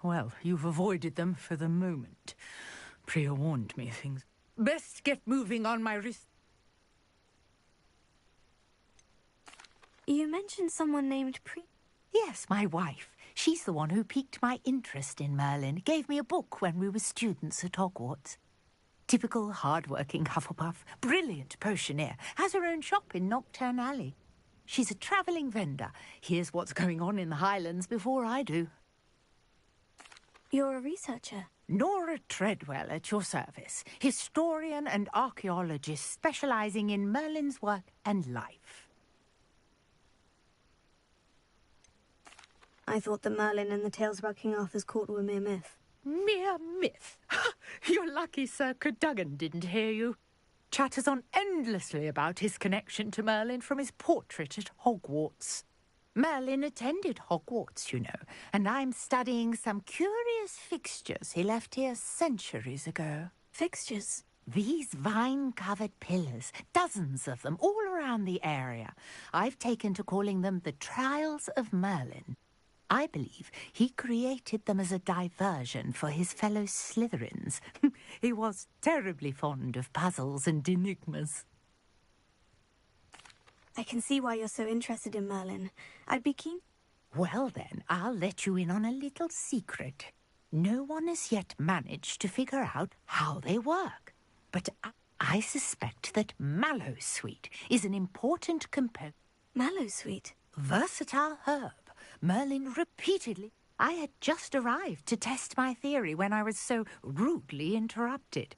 Well, you've avoided them for the moment. Priya warned me things. Best get moving on my wrist. You mentioned someone named Yes, my wife. She's the one who piqued my interest in Merlin. Gave me a book when we were students at Hogwarts. Typical hard-working Hufflepuff. Brilliant potioneer. Has her own shop in Nocturne Alley. She's a travelling vendor. Hears what's going on in the Highlands before I do. You're a researcher? Nora Treadwell at your service. Historian and archaeologist specialising in Merlin's work and life. I thought that Merlin and the tales about King Arthur's court were mere myth. Mere myth? You're lucky Sir Cadogan didn't hear you. Chatters on endlessly about his connection to Merlin from his portrait at Hogwarts. Merlin attended Hogwarts, you know, and I'm studying some curious fixtures he left here centuries ago. Fixtures? These vine-covered pillars, dozens of them, all around the area. I've taken to calling them the Trials of Merlin. I believe he created them as a diversion for his fellow Slytherins. He was terribly fond of puzzles and enigmas. I can see why you're so interested in Merlin. I'd be keen... Well then, I'll let you in on a little secret. No one has yet managed to figure out how they work. But I suspect that Mallowsweet is an important component. Mallowsweet? Versatile herb. Merlin repeatedly... I had just arrived to test my theory when I was so rudely interrupted.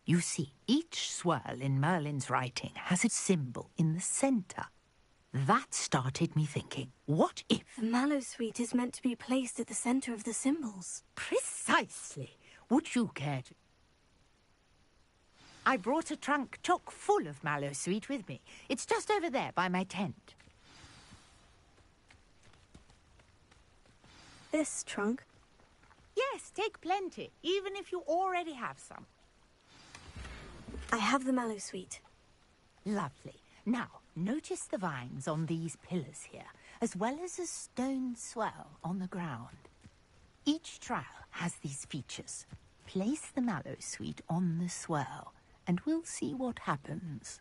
You see, each swirl in Merlin's writing has its symbol in the centre. That started me thinking, what if... The Mallowsweet is meant to be placed at the centre of the symbols. Precisely. Would you care to... I brought a trunk chock full of Mallowsweet with me. It's just over there by my tent. This trunk? Yes, take plenty, even if you already have some. I have the Mallowsweet. Lovely. Now, notice the vines on these pillars here, as well as a stone swell on the ground. Each trial has these features. Place the mallow sweet on the swell, and we'll see what happens.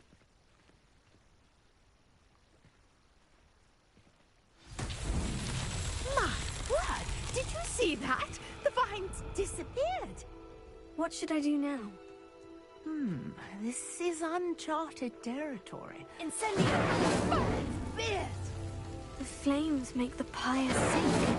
My word! Did you see that? The vines disappeared! What should I do now? This is uncharted territory. Incendio! Fierce! The flames make the pyre sink.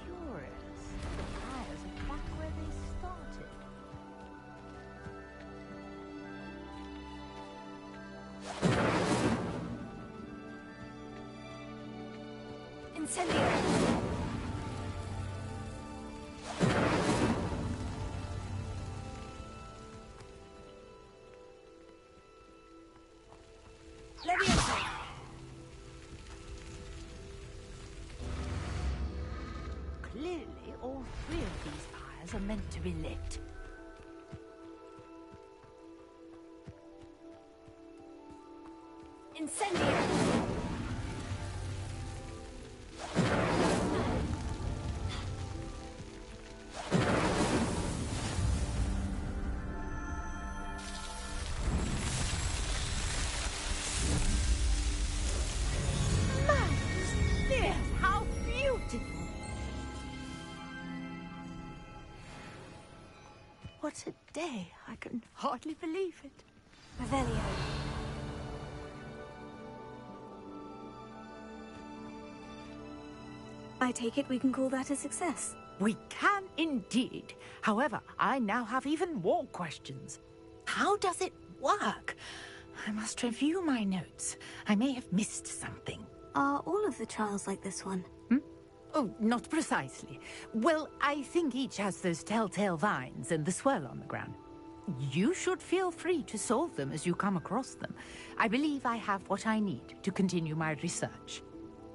Curious. The pyres are back where they started. Incendio! Leviosa! Clearly, all three of these pyres are meant to be lit. Incendio! How beautiful! What a day! I can hardly believe it. Revelio. I take it we can call that a success. We can indeed. However, I now have even more questions. How does it work? I must review my notes. I may have missed something. Are all of the trials like this one? Oh, not precisely. Well, I think each has those telltale vines and the swirl on the ground. You should feel free to solve them as you come across them. I believe I have what I need to continue my research.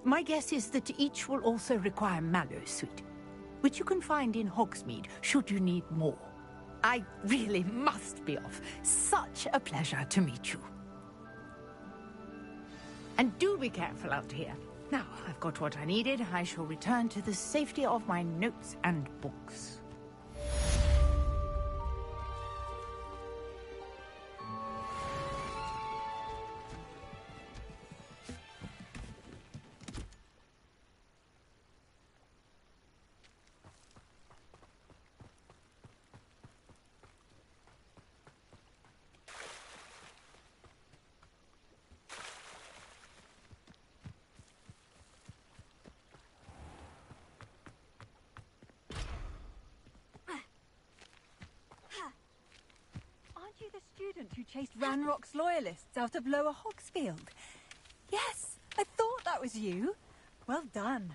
My guess is that each will also require mallow sweet, which you can find in Hogsmeade should you need more. I really must be off. Such a pleasure to meet you. And do be careful out here. Now, I've got what I needed. I shall return to the safety of my notes and books. Aren't you the student who chased Ranrock's loyalists out of Lower Hogsfield? Yes, I thought that was you. Well done.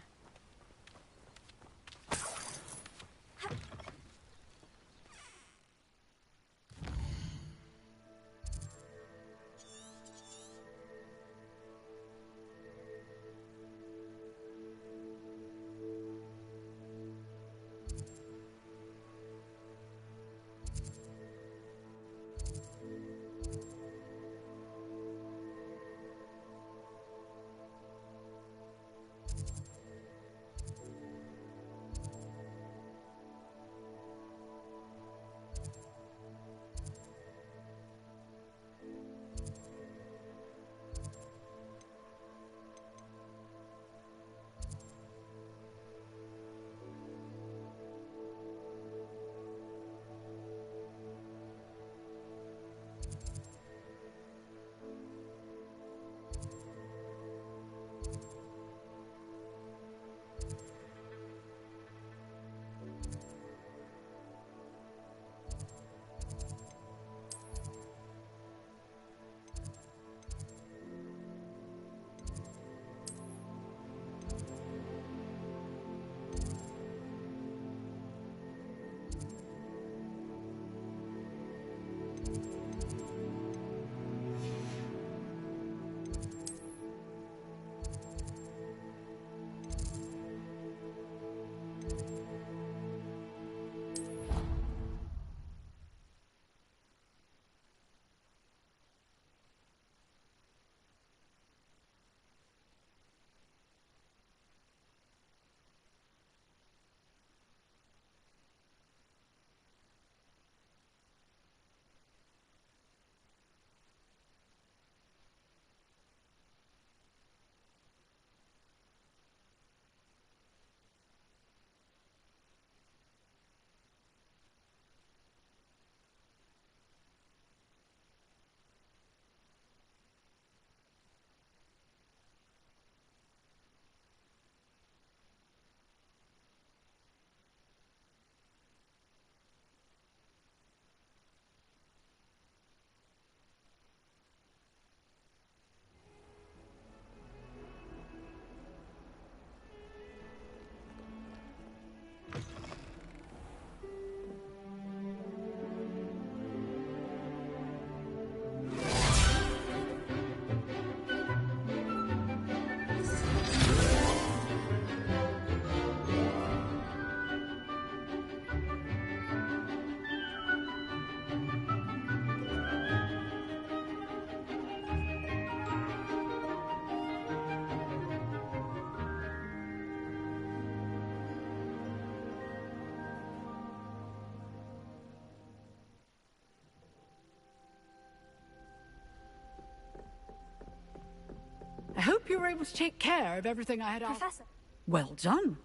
hope you were able to take care of everything I had asked. Professor. Well done.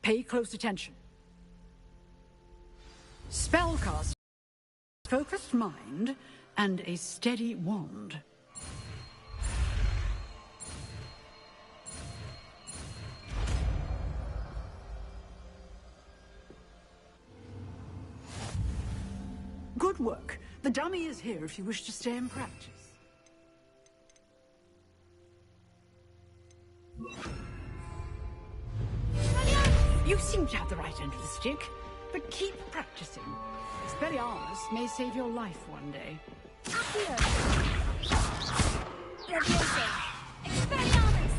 Pay close attention. Spellcast, focused mind, and a steady wand. Good work. The dummy is here if you wish to stay and practice. You seem to have the right end of the stick, but keep practicing. Expelliarmus may save your life one day. Accio! Leviosa! Expelliarmus!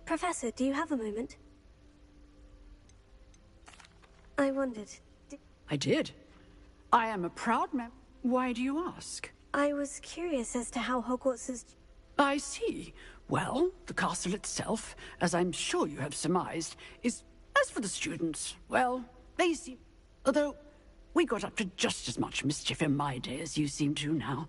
Professor, do you have a moment? I wondered... I did. I am a proud man. Why do you ask? I was curious as to how Hogwarts is... I see. Well, the castle itself, as I'm sure you have surmised, is... As for the students, well, they seem... Although, we got up to just as much mischief in my day as you seem to now.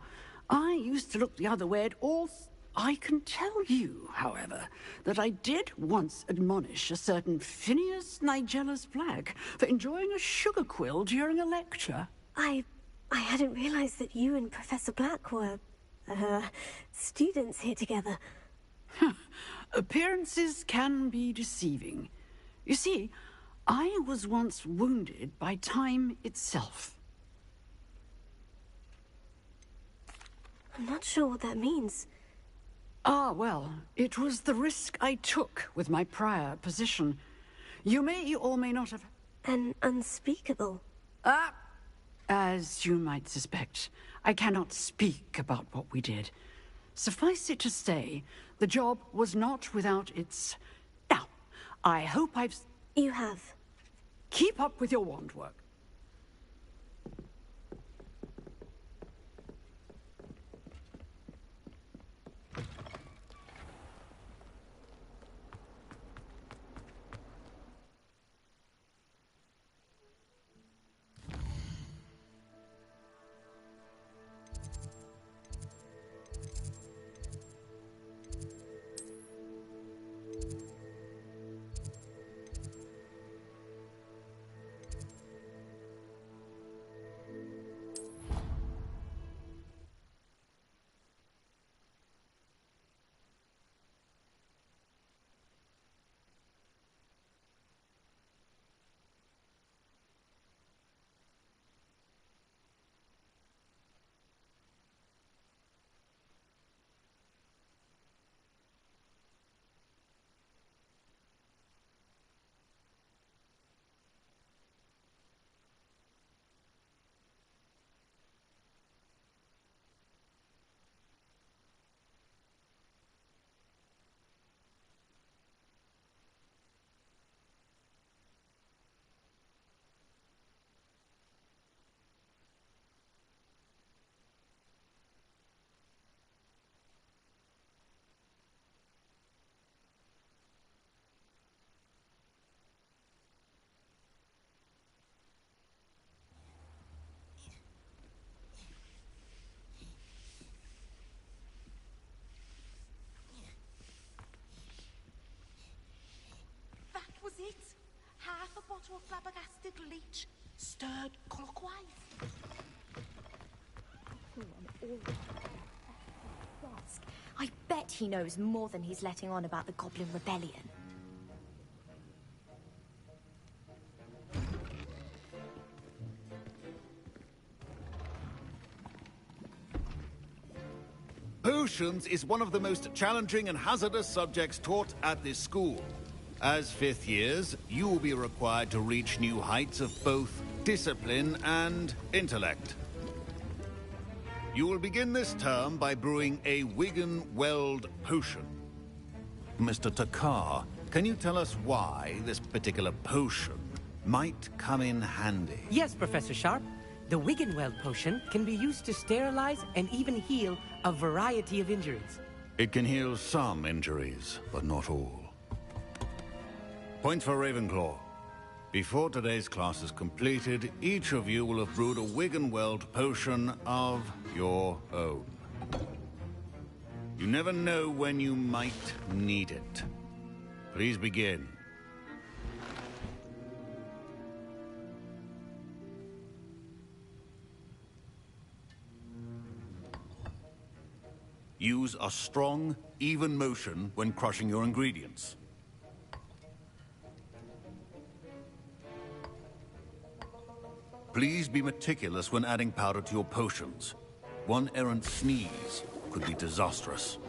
I used to look the other way at all... I can tell you, however, that I did once admonish a certain Phineas Nigellus Black for enjoying a sugar quill during a lecture. I hadn't realized that you and Professor Black were... students here together. Appearances can be deceiving. You see, I was once wounded by time itself. I'm not sure what that means. Ah, well, it was the risk I took with my prior position. You may or may not have... An unspeakable... As you might suspect, I cannot speak about what we did. Suffice it to say, the job was not without its... Now, I hope I've... You have. Keep up with your wand work. Was it? Half a bottle of flabbergasted leech, stirred clockwise. I bet he knows more than he's letting on about the Goblin Rebellion. Potions is one of the most challenging and hazardous subjects taught at this school. As fifth years, you will be required to reach new heights of both discipline and intellect. You will begin this term by brewing a Wiggenweld potion. Mr. Takar, can you tell us why this particular potion might come in handy? Yes, Professor Sharp. The Wiggenweld potion can be used to sterilize and even heal a variety of injuries. It can heal some injuries, but not all. Point for Ravenclaw. Before today's class is completed, each of you will have brewed a Wiggenweld potion of your own. You never know when you might need it. Please begin. Use a strong, even motion when crushing your ingredients. Please be meticulous when adding powder to your potions. One errant sneeze could be disastrous.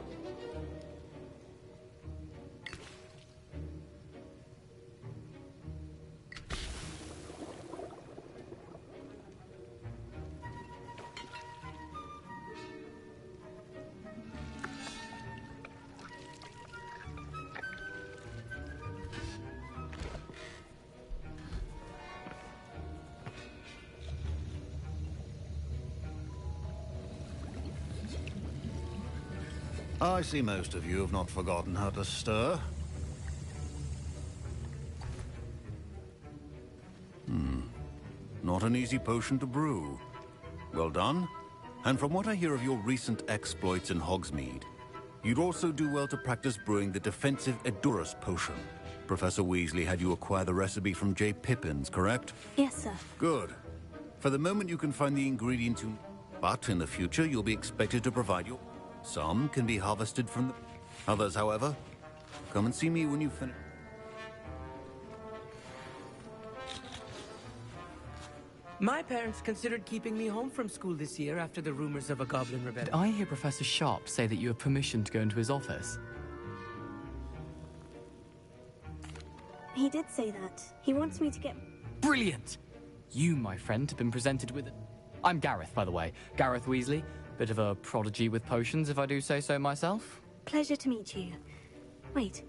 I see most of you have not forgotten how to stir. Not an easy potion to brew. Well done. And from what I hear of your recent exploits in Hogsmeade, you'd also do well to practice brewing the defensive Edurus potion. Professor Weasley had you acquire the recipe from J. Pippin's, correct? Yes, sir. Good. For the moment you can find the ingredients you... But in the future you'll be expected to provide your... Some can be harvested from the... Others, however, come and see me when you finish. My parents considered keeping me home from school this year after the rumors of a goblin rebellion. Did I hear Professor Sharp say that you have permission to go into his office? He did say that. He wants me to get... Brilliant! You, my friend, have been presented with... I'm Gareth, by the way. Gareth Weasley. Bit of a prodigy with potions, if I do say so myself. Pleasure to meet you. Wait,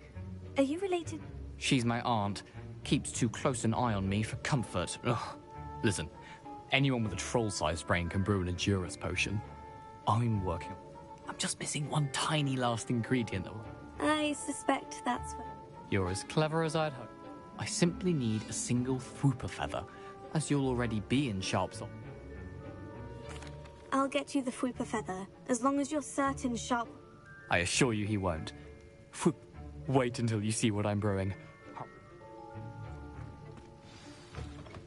are you related? She's my aunt. Keeps too close an eye on me for comfort. Ugh. Listen, anyone with a troll-sized brain can brew an Edurus potion. I'm just missing one tiny last ingredient, though. I suspect that's what... You're as clever as I'd hope. I simply need a single Fwooper feather, as you'll already be in Sharp's office. I'll get you the Fwooper feather, as long as you're certain Sharp... I assure you he won't. Fwoop. Wait until you see what I'm brewing.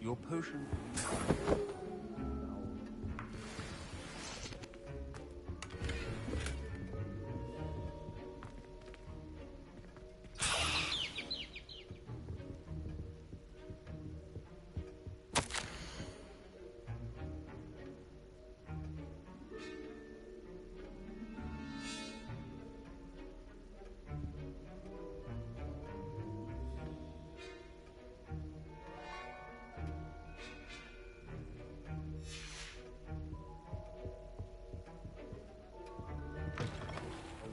Your potion...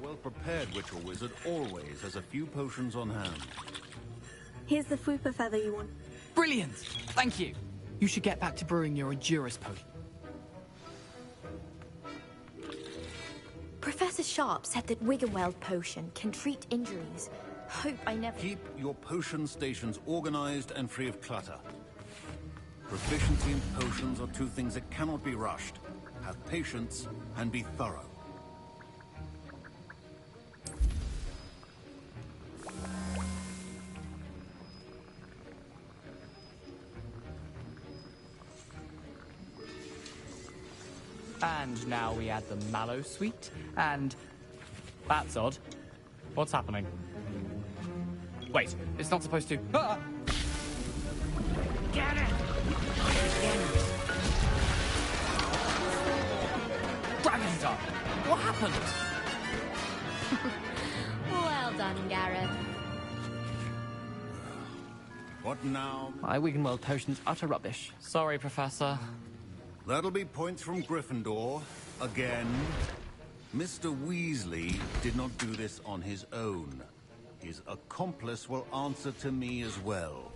Well-prepared witch or wizard always has a few potions on hand. Here's the Fwooper feather you want. Brilliant! Thank you! You should get back to brewing your Edurus potion. Professor Sharp said that Wiggenweld potion can treat injuries. Hope I never... Keep your potion stations organized and free of clutter. Proficiency in potions are two things that cannot be rushed. Have patience and be thorough. And now we add the mallow sweet, and... That's odd. What's happening? Wait, it's not supposed to... Ah! Get it! Dragon Dart! What happened? Well done, Gareth. What now? My Wiggenweld potion's utter rubbish. Sorry, Professor. That'll be points from Gryffindor. Again. Mr. Weasley did not do this on his own. His accomplice will answer to me as well.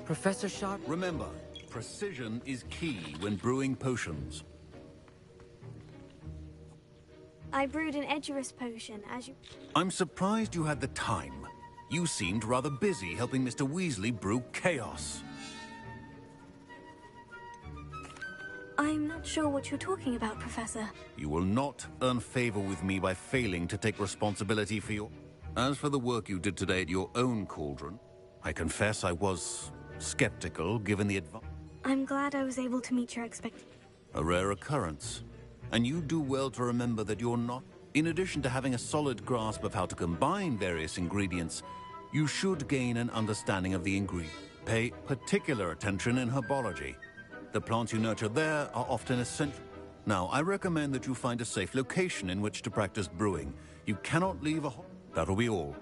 Professor Sharp... Remember, precision is key when brewing potions. I brewed an Edurus potion, as you... I'm surprised you had the time. You seemed rather busy helping Mr. Weasley brew chaos. I'm not sure what you're talking about, Professor. You will not earn favor with me by failing to take responsibility for your... As for the work you did today at your own cauldron, I confess I was skeptical given the advice. I'm glad I was able to meet your expectations. A rare occurrence. And you do well to remember that you're not... In addition to having a solid grasp of how to combine various ingredients, you should gain an understanding of the ingredient. Pay particular attention in herbology. The plants you nurture there are often essential. Now, I recommend that you find a safe location in which to practice brewing. You cannot leave a... That'll be all.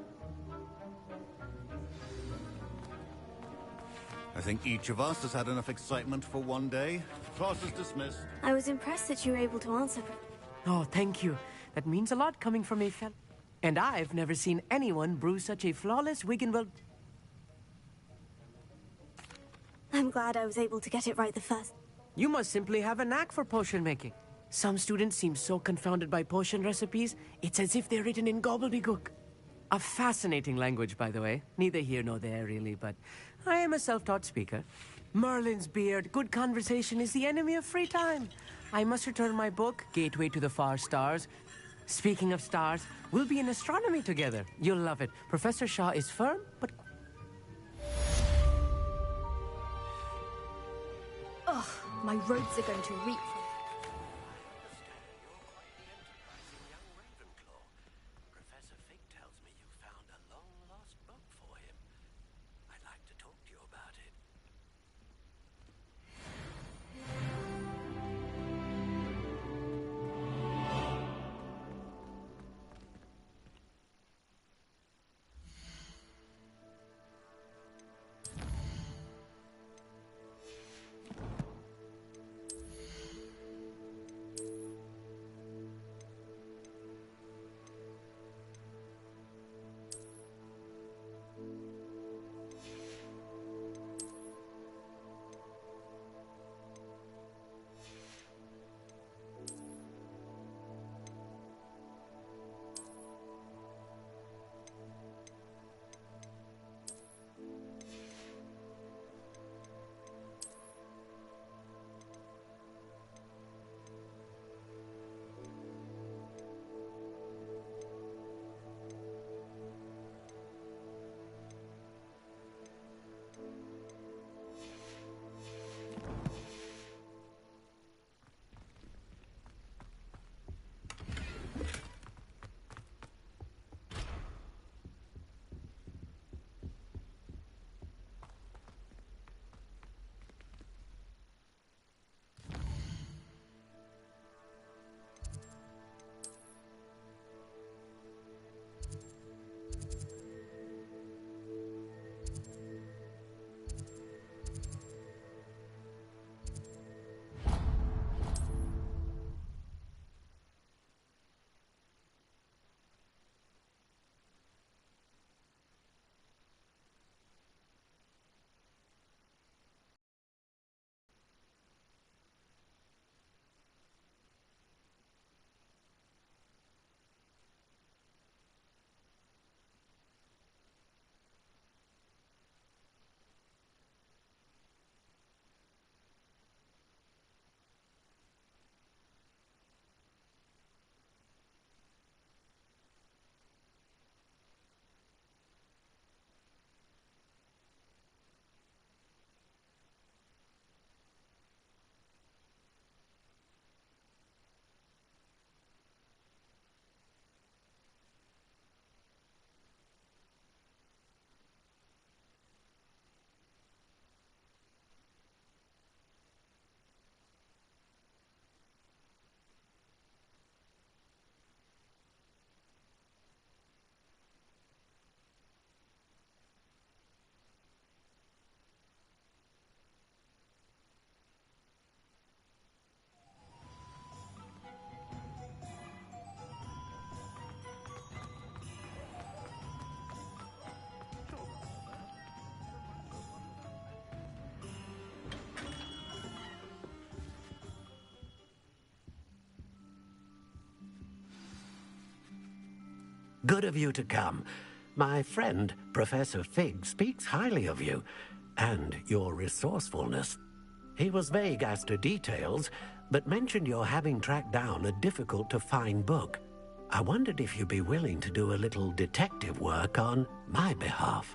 I think each of us has had enough excitement for one day. Class is dismissed. I was impressed that you were able to answer. Oh, thank you. That means a lot coming from a fellow. And I've never seen anyone brew such a flawless Wiggenweld. I'm glad I was able to get it right the first. You must simply have a knack for potion making. Some students seem so confounded by potion recipes, it's as if they're written in gobbledygook. A fascinating language, by the way. Neither here nor there, really, but I am a self-taught speaker. Merlin's beard, good conversation is the enemy of free time. I must return my book, Gateway to the Far Stars. Speaking of stars, we'll be in astronomy together. You'll love it. Professor Shaw is firm, but... Ugh, my robes are going to reek from... Professor Fig tells me you found a long-lost book for him. I'd like to talk to you about it. Good of you to come. My friend, Professor Fig, speaks highly of you and your resourcefulness. He was vague as to details, but mentioned your having tracked down a difficult-to-find book. I wondered if you'd be willing to do a little detective work on my behalf.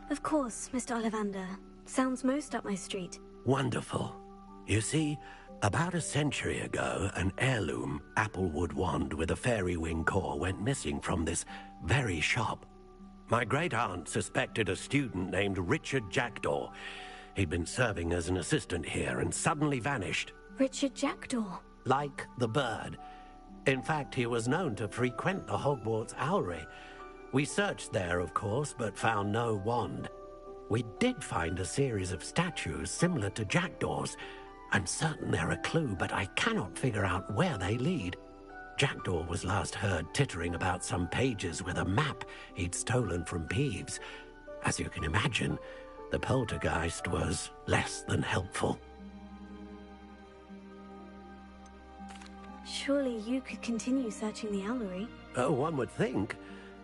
Of course, Mr. Ollivander. Sounds most up my street. Wonderful. You see, about a century ago, an heirloom applewood wand with a fairy wing core went missing from this very shop. My great-aunt suspected a student named Richard Jackdaw. He'd been serving as an assistant here and suddenly vanished. Richard Jackdaw? Like the bird. In fact, he was known to frequent the Hogwarts Owlery. We searched there, of course, but found no wand. We did find a series of statues similar to Jackdaw's. I'm certain they're a clue, but I cannot figure out where they lead. Jackdaw was last heard tittering about some pages with a map he'd stolen from Peeves. As you can imagine, the poltergeist was less than helpful. Surely you could continue searching the Owlery. Oh, one would think.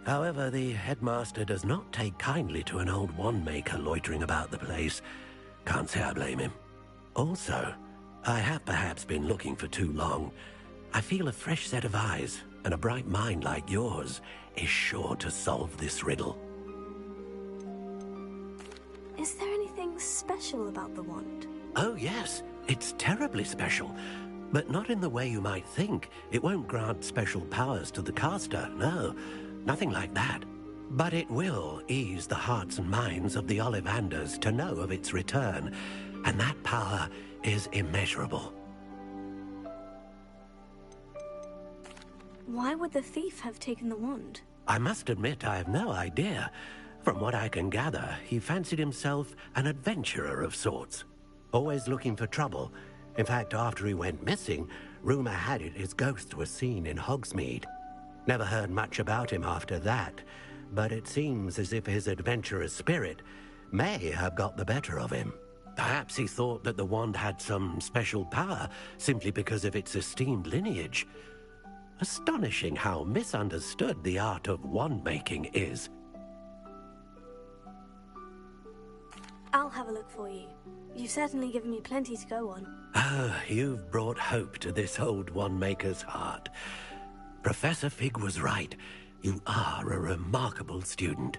However, the headmaster does not take kindly to an old wand-maker loitering about the place. Can't say I blame him. Also, I have perhaps been looking for too long. I feel a fresh set of eyes, and a bright mind like yours is sure to solve this riddle. Is there anything special about the wand? Oh, yes. It's terribly special. But not in the way you might think. It won't grant special powers to the caster, no. Nothing like that. But it will ease the hearts and minds of the Ollivanders to know of its return, and that power is immeasurable. Why would the thief have taken the wand? I must admit I have no idea. From what I can gather, he fancied himself an adventurer of sorts. Always looking for trouble. In fact, after he went missing, rumor had it his ghost was seen in Hogsmeade. Never heard much about him after that, but it seems as if his adventurous spirit may have got the better of him. Perhaps he thought that the wand had some special power simply because of its esteemed lineage. Astonishing how misunderstood the art of wand-making is. I'll have a look for you. You've certainly given me plenty to go on. Oh, you've brought hope to this old wand-maker's heart. Professor Fig was right. You are a remarkable student.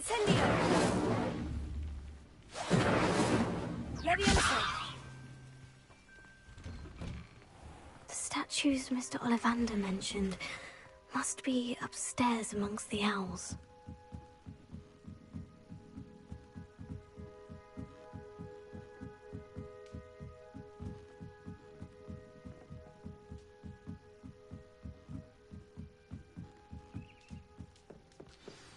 Incendio! Levioso! The statues Mr. Ollivander mentioned must be upstairs amongst the owls.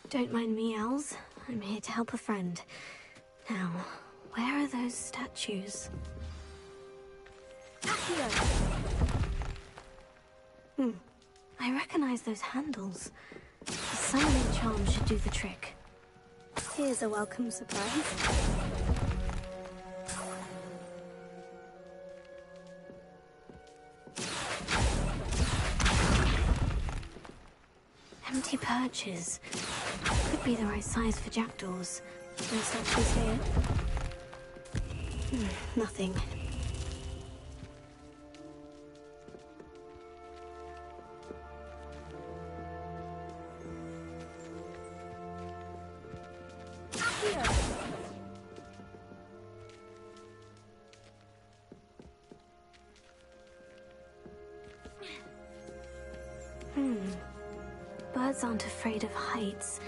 Don't mind me, owls. I'm here to help a friend. Now, where are those statues? I recognize those handles. The summoning charm should do the trick. Here's a welcome surprise. Empty perches. Could be the right size for jackdaws. No statues here. Nothing. Birds aren't afraid of heights.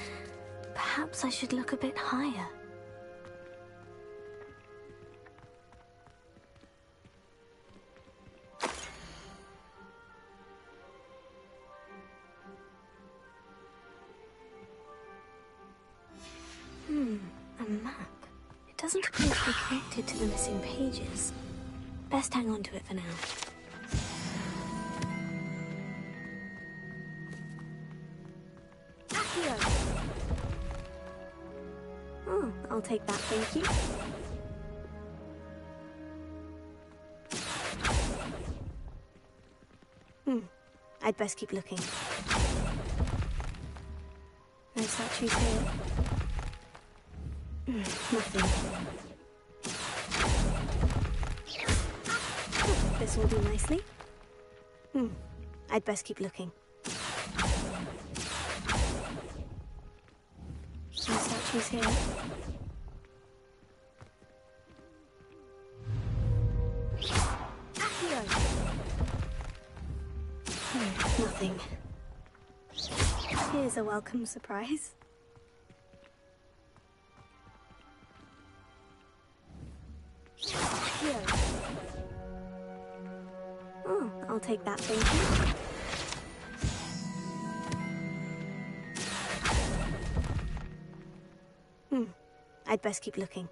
Perhaps I should look a bit higher. A map. It doesn't appear to be connected to the missing pages. Best hang on to it for now. Oh, I'll take that, thank you. I'd best keep looking. No statues here. Nothing. This will do nicely. I'd best keep looking. No statues here. Nothing. Here's a welcome surprise. Oh, I'll take that, thank you. I'd best keep looking.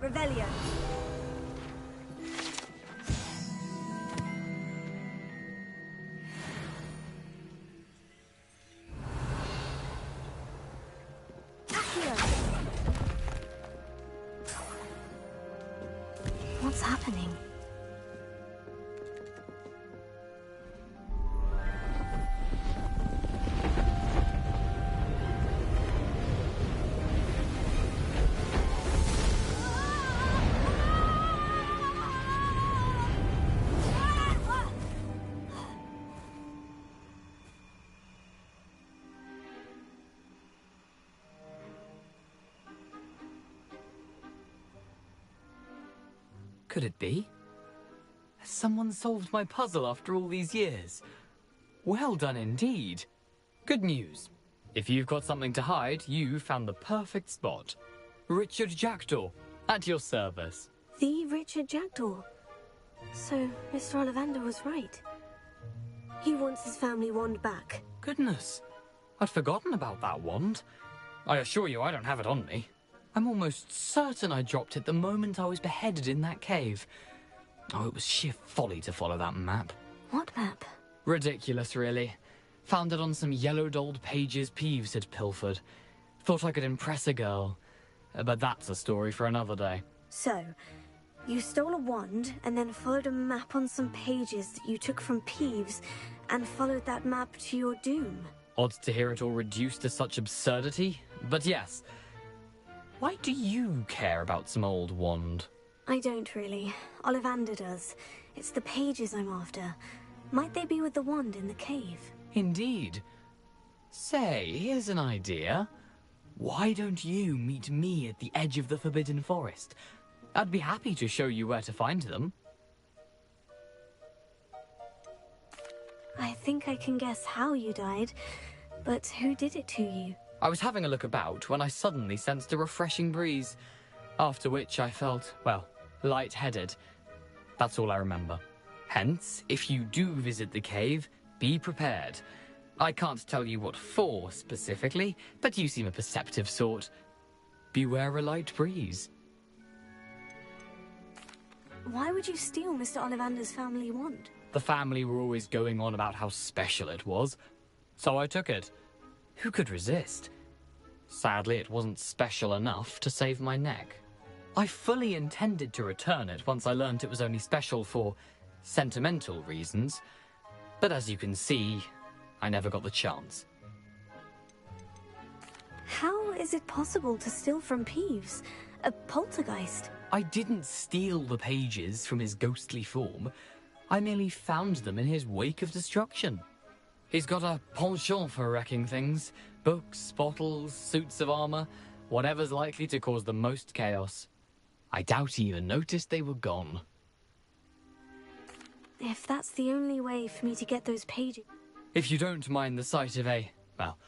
Revelio. What's happening? Could it be? Has someone solved my puzzle after all these years? Well done indeed. Good news. If you've got something to hide, you found the perfect spot. Richard Jackdaw, at your service. The Richard Jackdaw. So, Mr. Ollivander was right. He wants his family wand back. Goodness, I'd forgotten about that wand. I assure you I don't have it on me. I'm almost certain I dropped it the moment I was beheaded in that cave. Oh, it was sheer folly to follow that map. What map? Ridiculous, really. Found it on some yellowed old pages Peeves had pilfered. Thought I could impress a girl. But that's a story for another day. So, You stole a wand and then followed a map on some pages that you took from Peeves and followed that map to your doom. Odd to hear it all reduced to such absurdity, but yes. Why do you care about some old wand? I don't really. Ollivander does. It's the pages I'm after. Might they be with the wand in the cave? Indeed. Say, here's an idea. Why don't you meet me at the edge of the Forbidden Forest? I'd be happy to show you where to find them. I think I can guess how you died, but who did it to you? I was having a look about when I suddenly sensed a refreshing breeze, after which I felt, well, lightheaded. That's all I remember. Hence, if you do visit the cave, be prepared. I can't tell you what for specifically, but you seem a perceptive sort. Beware a light breeze. Why would you steal Mr. Ollivander's family wand? The family were always going on about how special it was, so I took it. Who could resist? Sadly, it wasn't special enough to save my neck. I fully intended to return it once I learned it was only special for sentimental reasons, but as you can see, I never got the chance. How is it possible to steal from Peeves? A poltergeist? I didn't steal the pages from his ghostly form. I merely found them in his wake of destruction. He's got a penchant for wrecking things. Books, bottles, suits of armor, whatever's likely to cause the most chaos. I doubt he even noticed they were gone. If that's the only way for me to get those pages... If you don't mind the sight of a, well...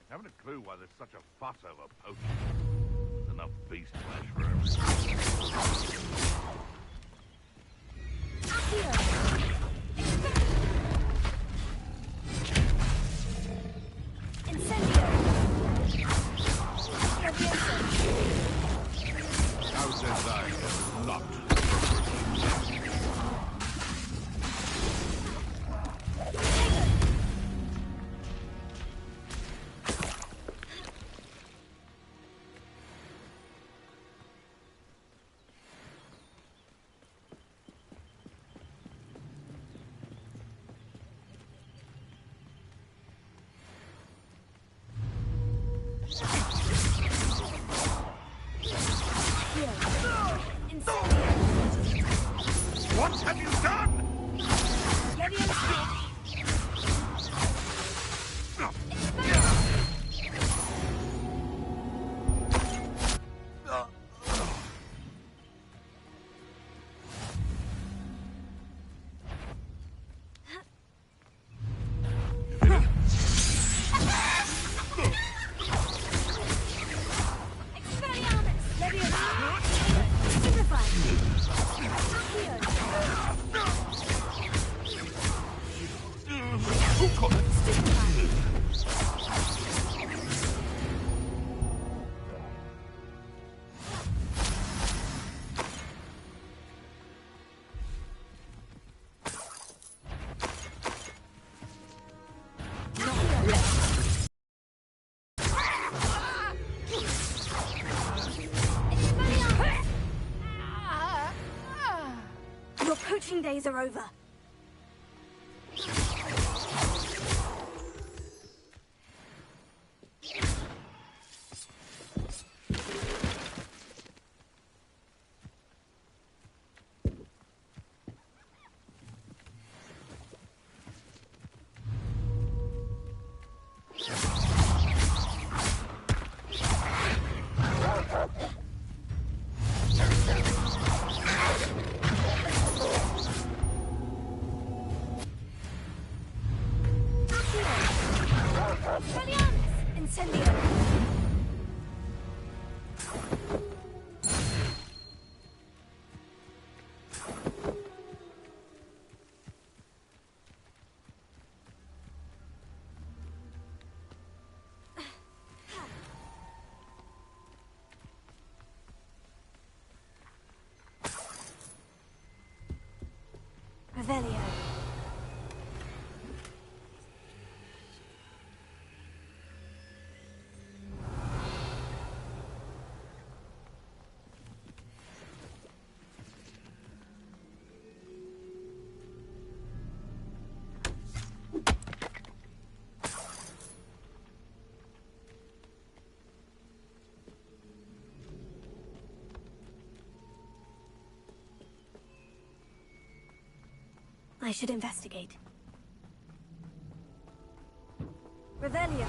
Haven't a clue why there's such a fuss over potions. There's enough beast flesh for everyone. House inside is locked. What have you done? Your poaching days are over. Revelio. I should investigate. Revelio.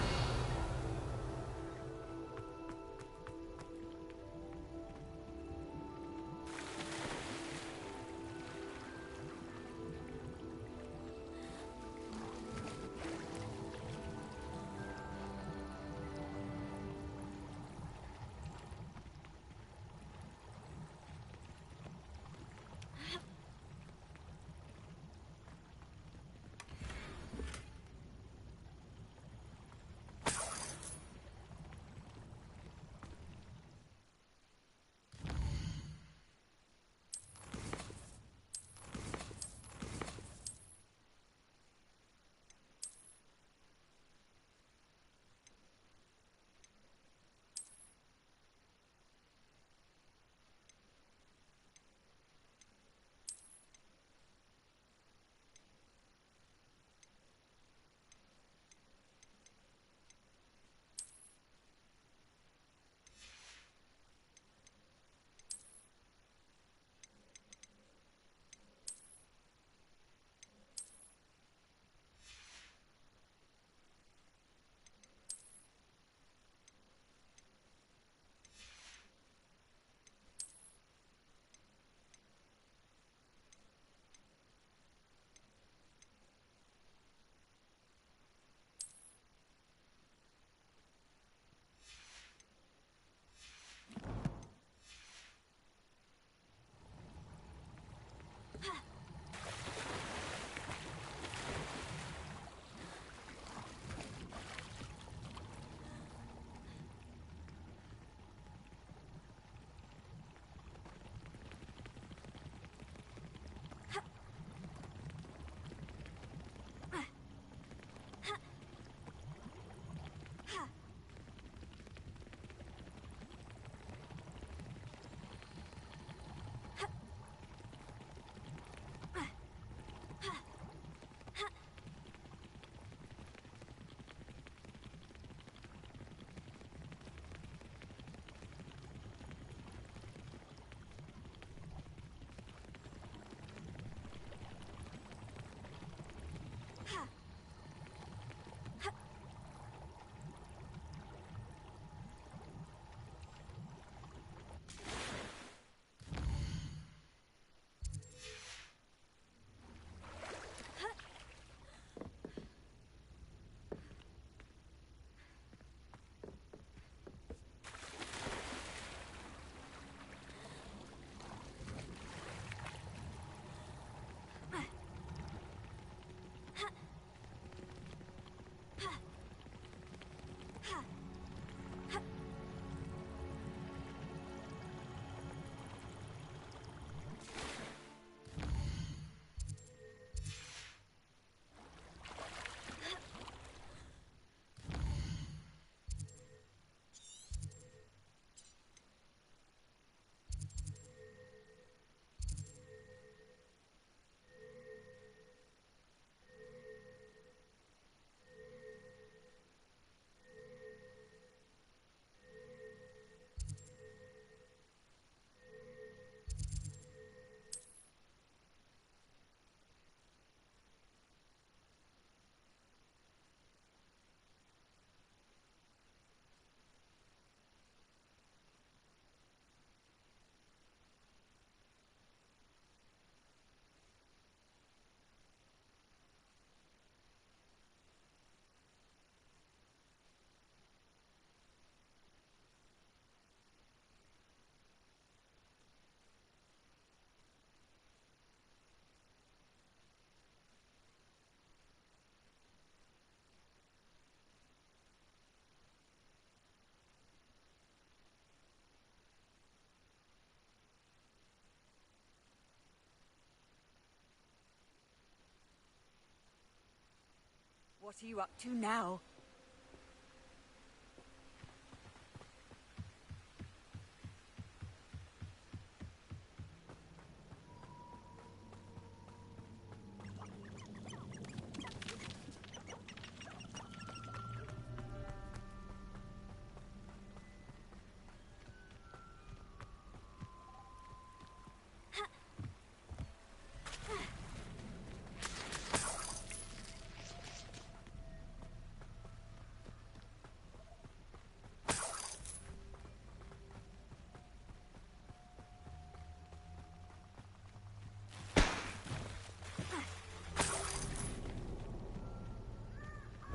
What are you up to now?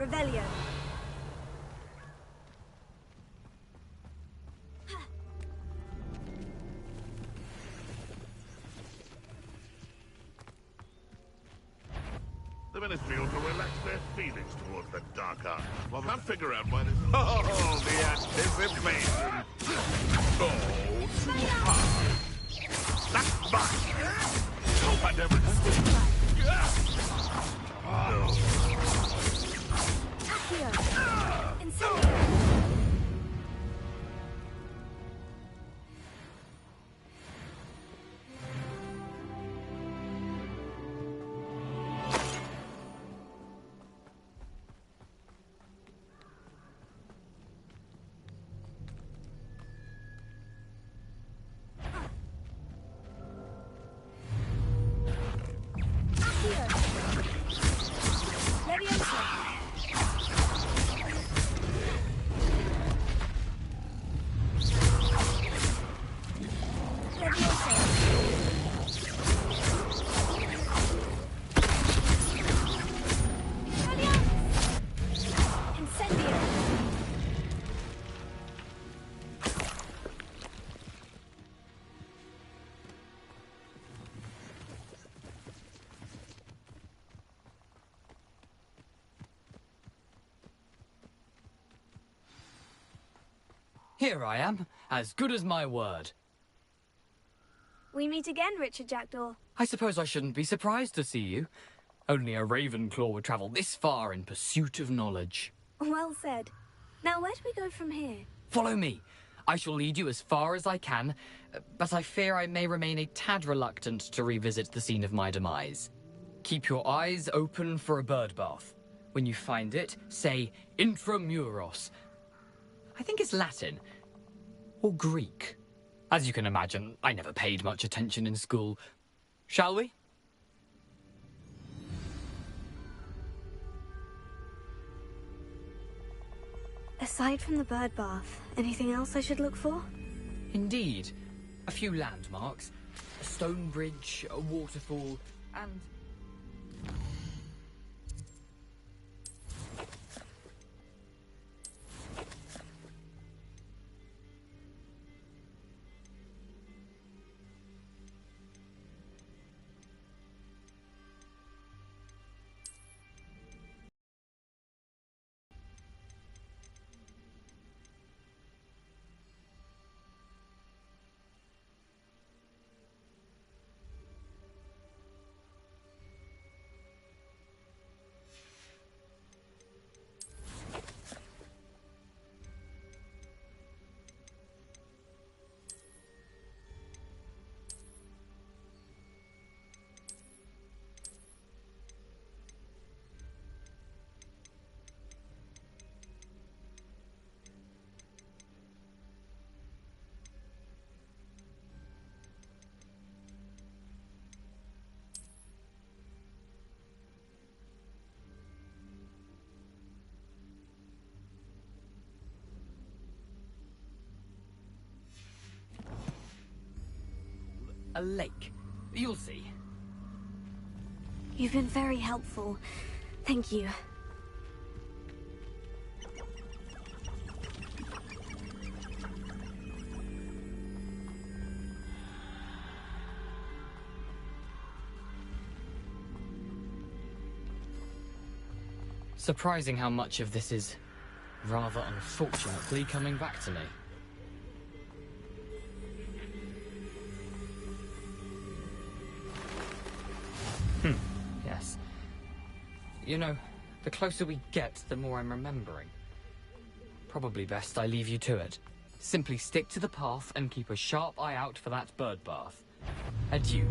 Revelio. The Ministry ought to relax their feelings towards the Dark Arts. Well, I'll figure out why this... Oh, the anticipation! Oh, too hard! That's mine! Hope I never... No. Accio! Incendio! Here I am, as good as my word. We meet again, Richard Jackdaw. I suppose I shouldn't be surprised to see you. Only a Ravenclaw would travel this far in pursuit of knowledge. Well said. Now, where do we go from here? Follow me. I shall lead you as far as I can, but I fear I may remain a tad reluctant to revisit the scene of my demise. Keep your eyes open for a bird bath. When you find it, say Intramuros. I think it's Latin. Or Greek. As you can imagine, I never paid much attention in school. Shall we? Aside from the bird bath, anything else I should look for? Indeed. A few landmarks. A stone bridge, a waterfall, and... a lake. You'll see. You've been very helpful. Thank you. Surprising how much of this is, rather unfortunately, coming back to me. Yes. You know, The closer we get, the more I'm remembering. Probably best I leave you to it. Simply stick to the path and keep a sharp eye out for that bird bath. Adieu.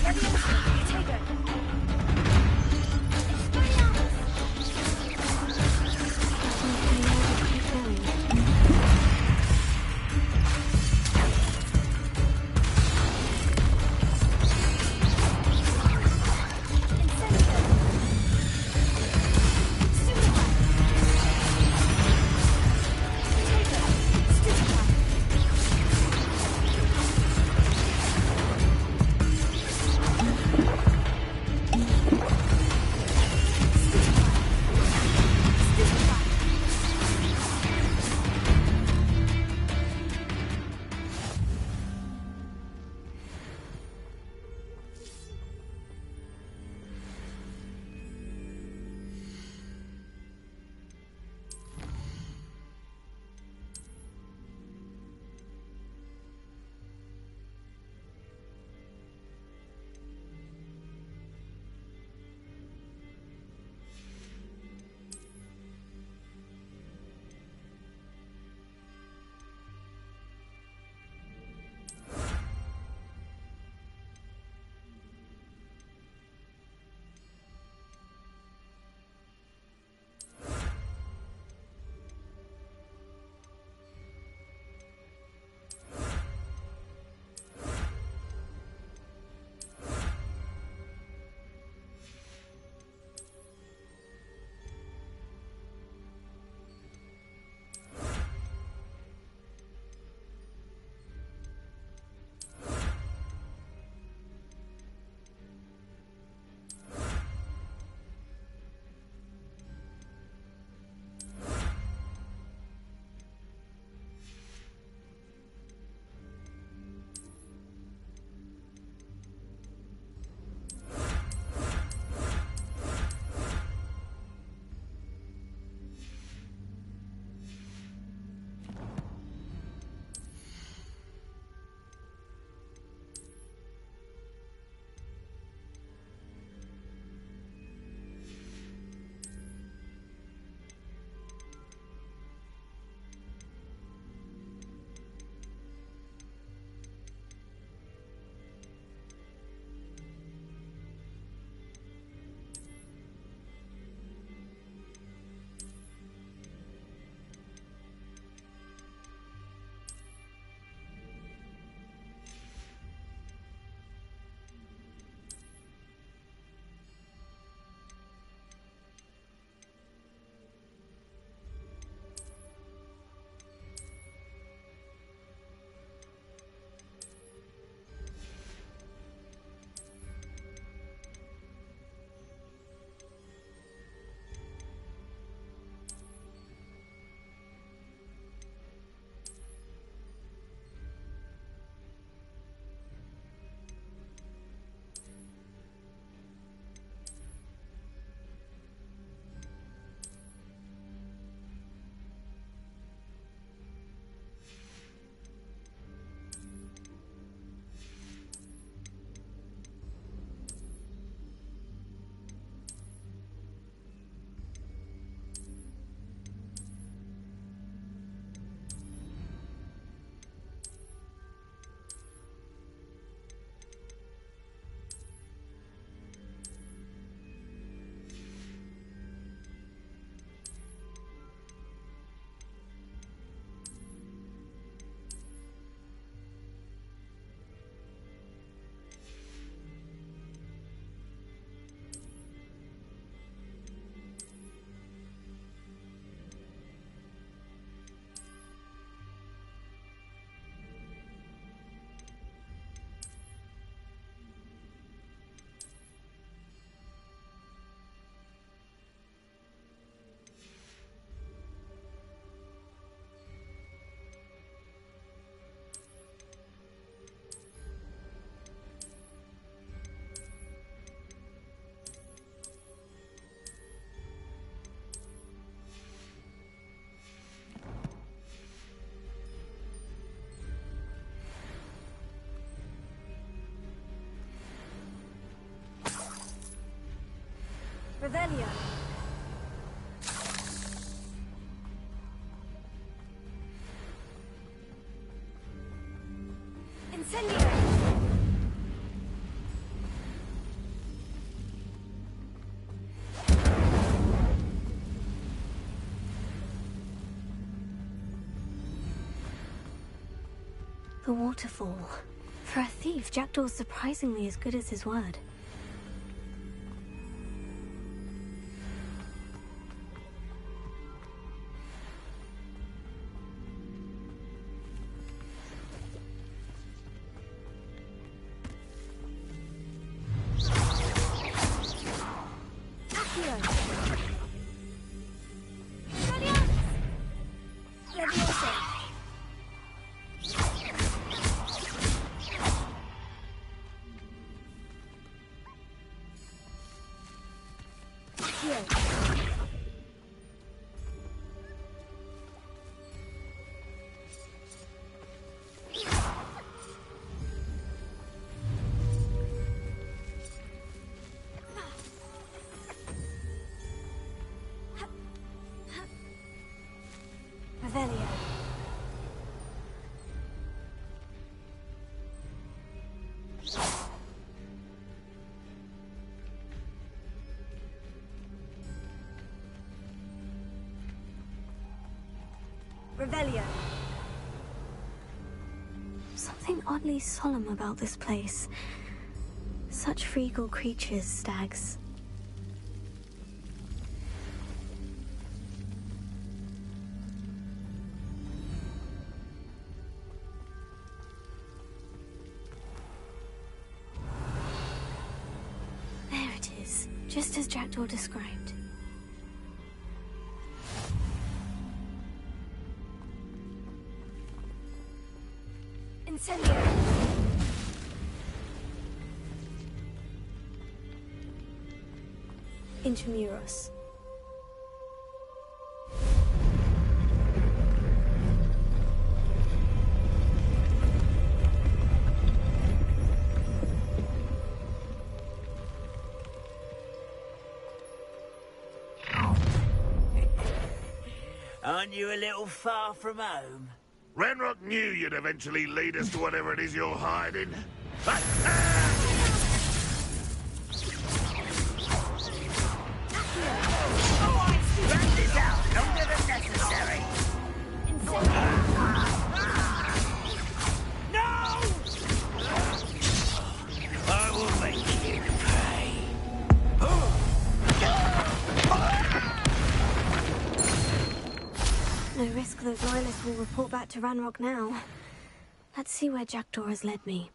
Ready Revelio. Incendio. The waterfall. For a thief, Jackdaw's surprisingly as good as his word. Revelio. Revelio. Something oddly solemn about this place. Such regal creatures, stags. There it is, just as Jackdaw described. Incendio! Intramuros. Aren't you a little far from home? Ranrock knew you'd eventually lead us to whatever it is you're hiding. Drag this out longer than necessary. No! I will make you pay. No risk those loyalists will report back to Ranrock now. Let's see where Jackdaw has led me.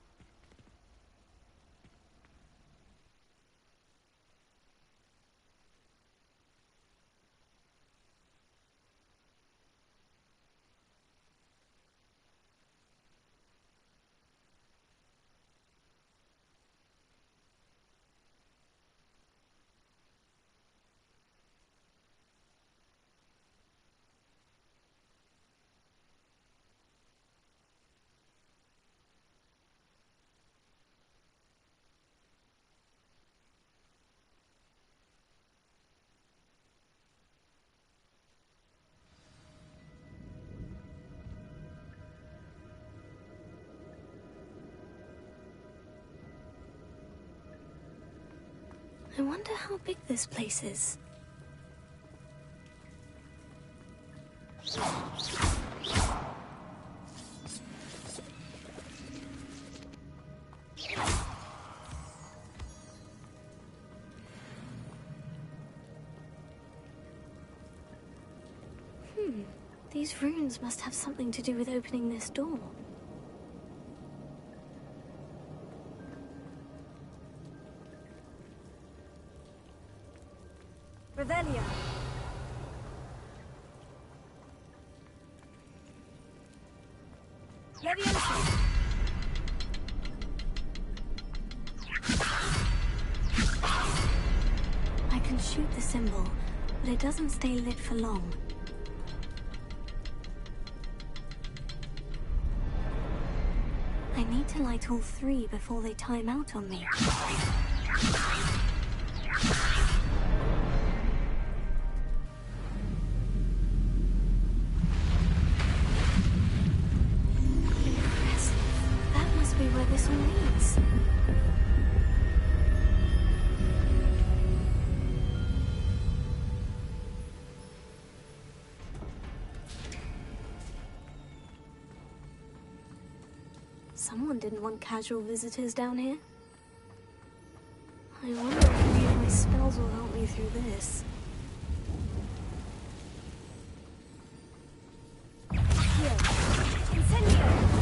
I wonder how big this place is. These runes must have something to do with opening this door. Revelio. Leviosa. I can shoot the symbol, but it doesn't stay lit for long. I need to light all three before they time out on me. Someone didn't want casual visitors down here. I wonder if any of my spells will help me through this. Here. Incendio!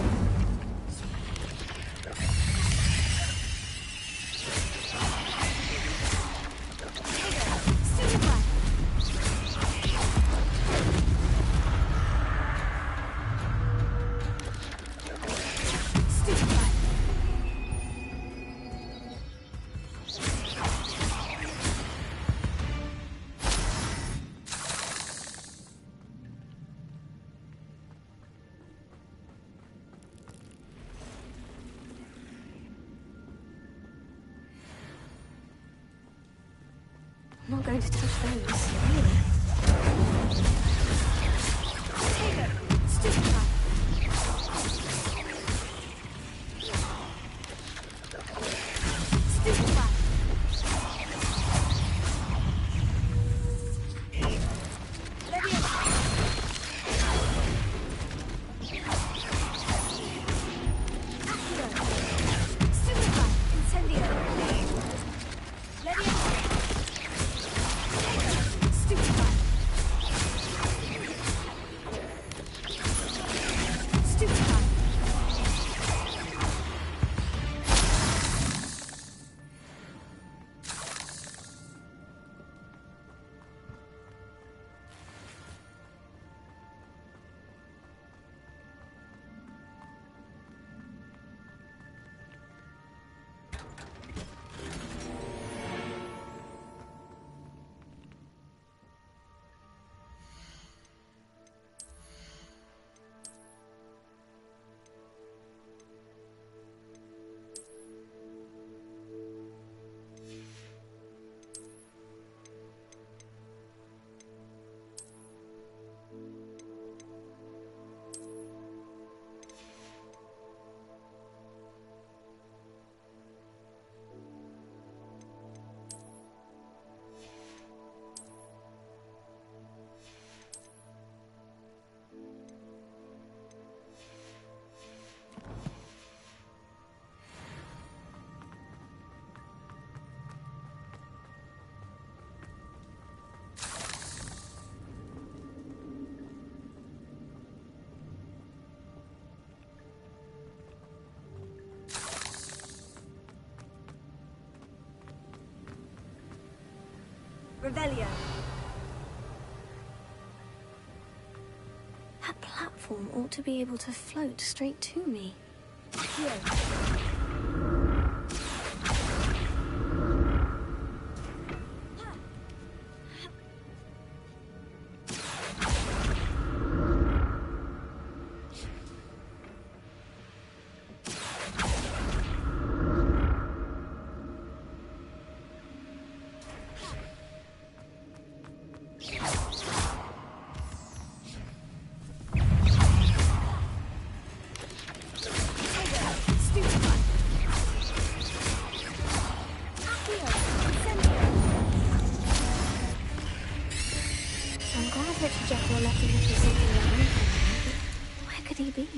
I'm not going to touch those, really. Revelio. That platform ought to be able to float straight to me. Here. Where could he be?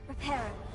Reparo.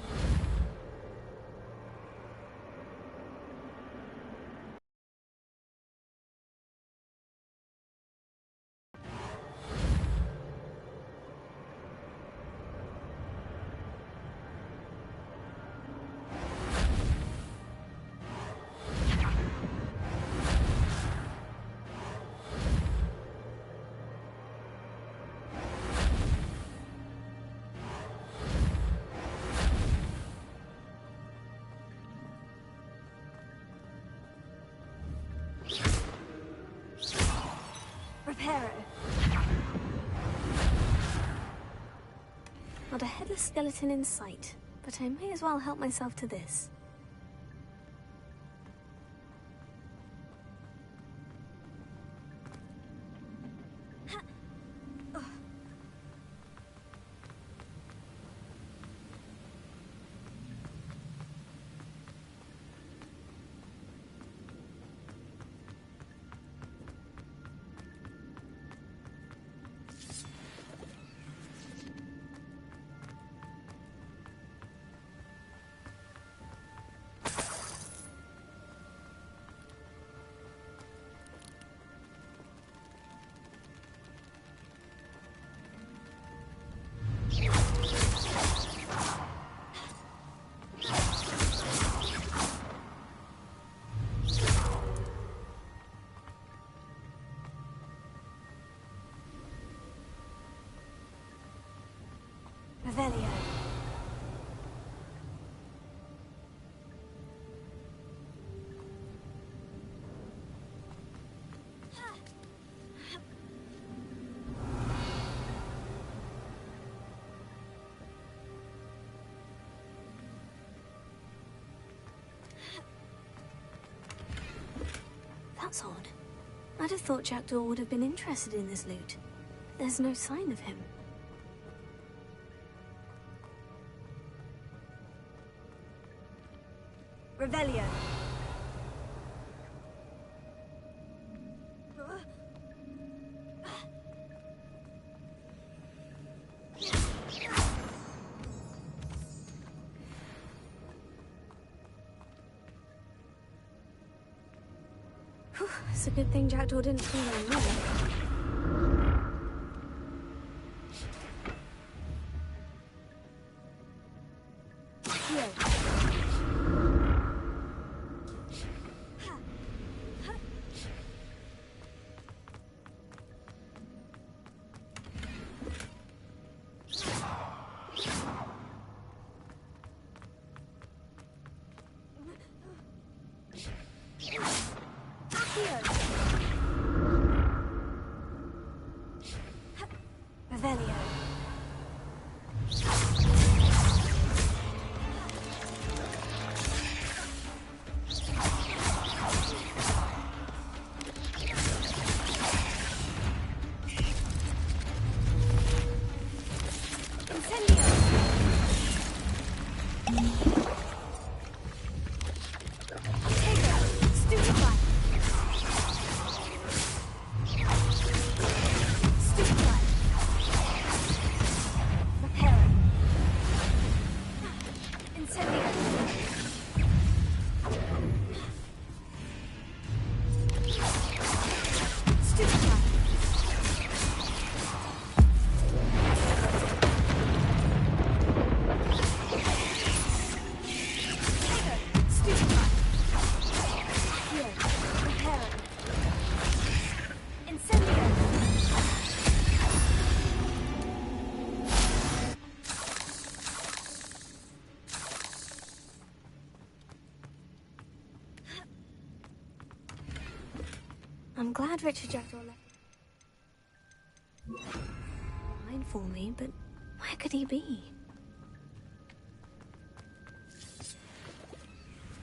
Reparo. Not a headless skeleton in sight, but I may as well help myself to this. Revelio. That's odd. I'd have thought Jackdaw would have been interested in this loot. There's no sign of him. Revelio. Whew, it's a good thing Jackdaw didn't fall on me. Revelio. I'm glad Richard Jackdaw left behind for me, but where could he be?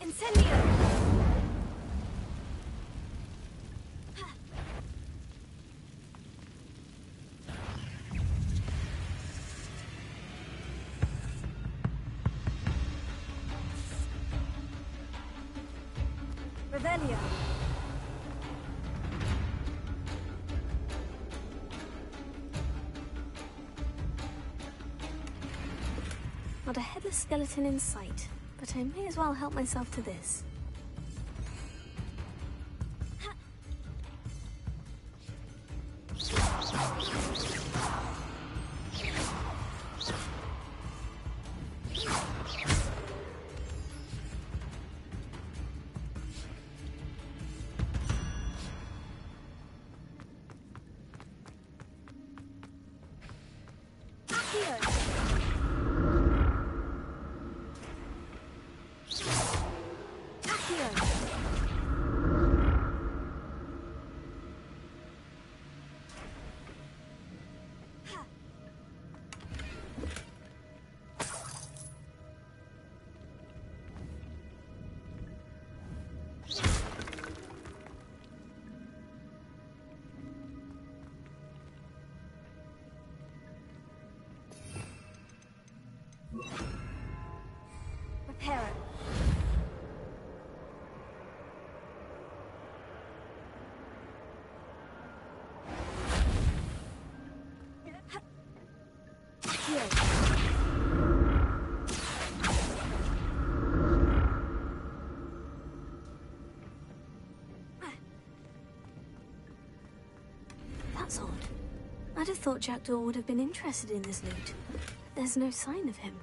Incendio! Revelio. Not a headless skeleton in sight, but I may as well help myself to this. Repair it. That's odd. I'd have thought Jackdaw would have been interested in this loot. There's no sign of him.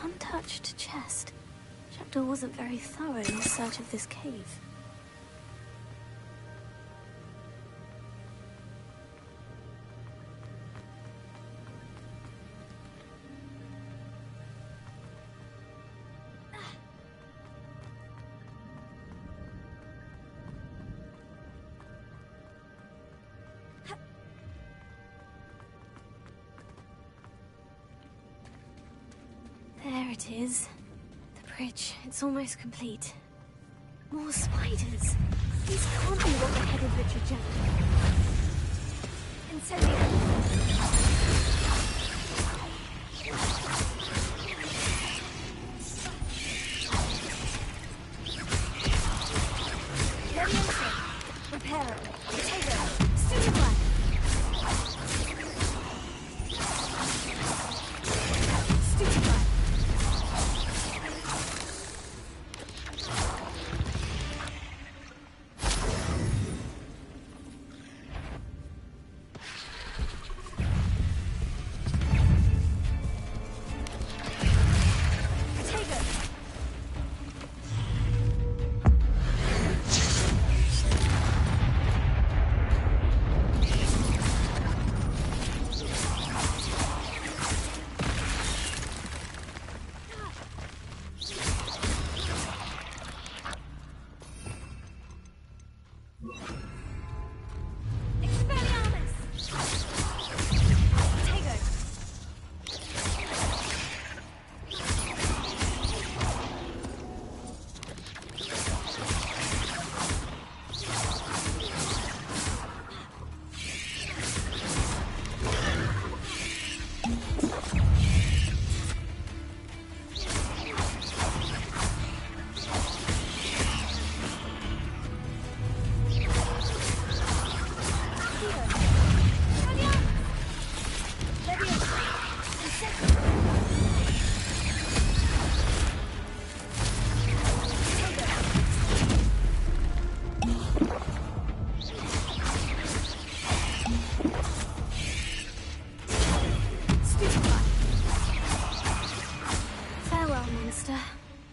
Untouched chest. Jackdaw wasn't very thorough in his search of this cave. There it is. The bridge. It's almost complete. More spiders. These can't be what the headed Richard Jackdaw. Incendio! Repair it. Potato. Studio black.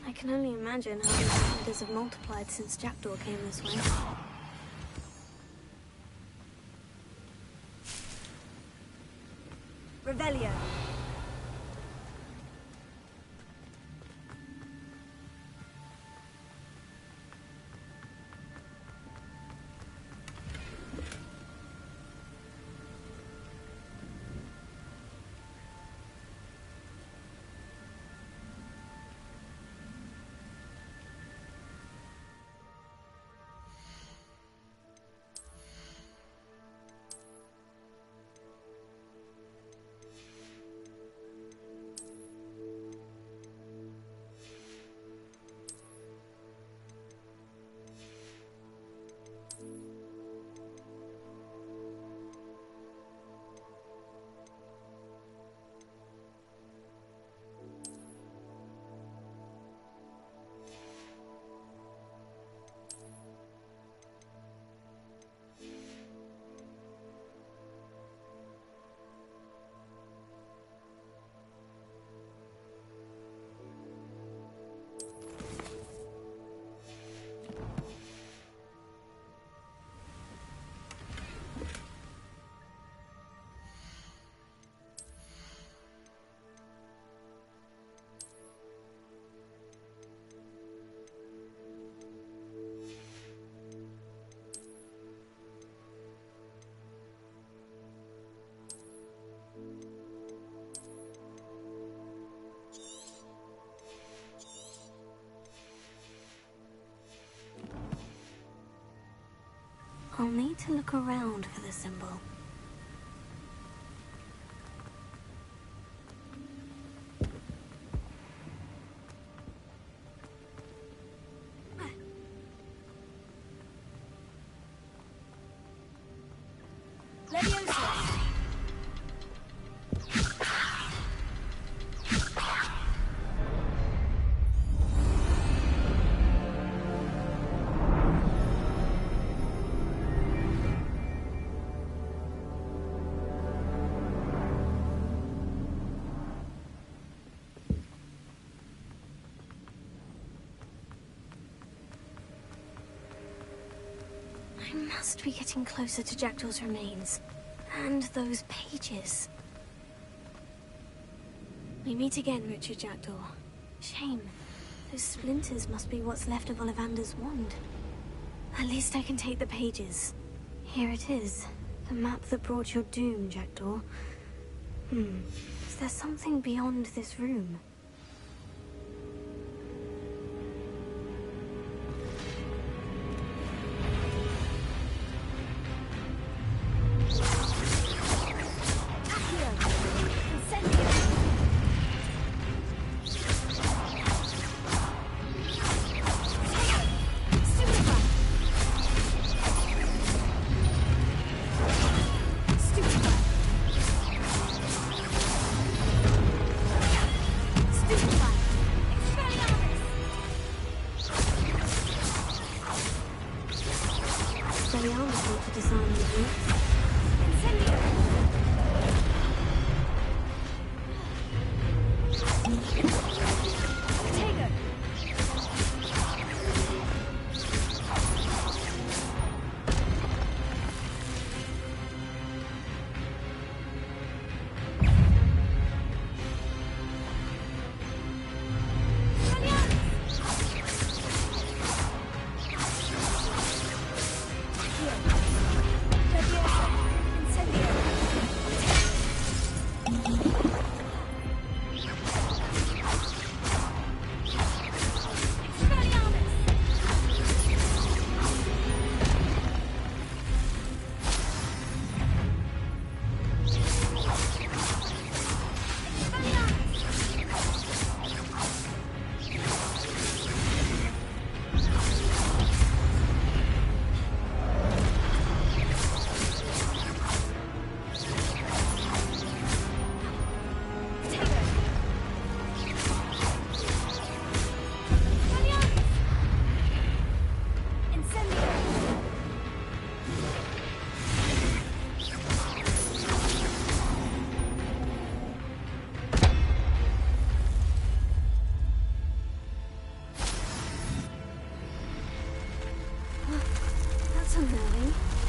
I can only imagine how these spiders have multiplied since Jackdaw came this way. Revelio. I'll need to look around for the symbol. I must be getting closer to Jackdaw's remains. And those pages. We meet again, Richard Jackdaw. Shame. Those splinters must be what's left of Ollivander's wand. At least I can take the pages. Here it is. The map that brought your doom, Jackdaw. Is there something beyond this room?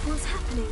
What's happening?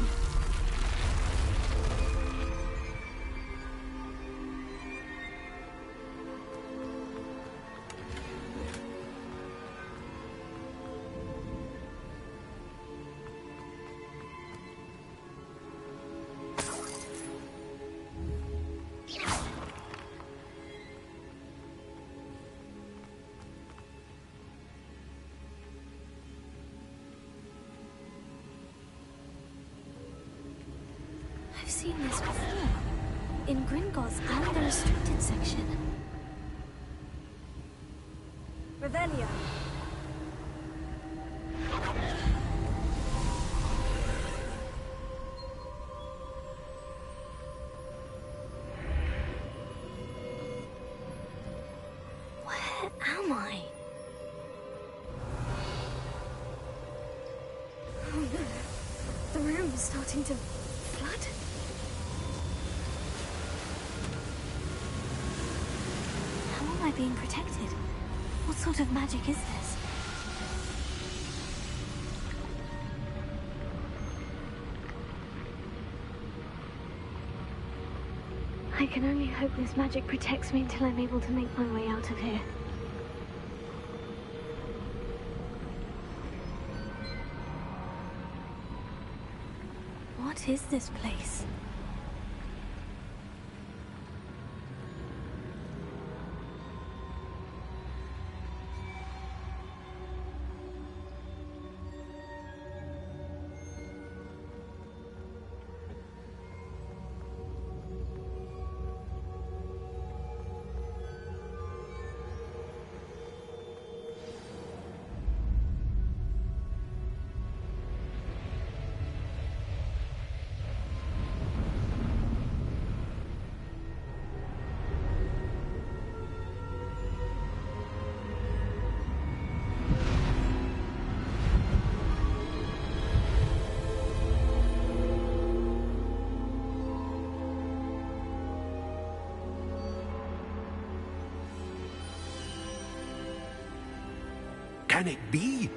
I've seen this before. In Gringotts and the restricted section. Revelio. Where am I? Oh no. The room is starting to flood. How am I being protected? What sort of magic is this? I can only hope this magic protects me until I'm able to make my way out of here. What is this place? Can it be?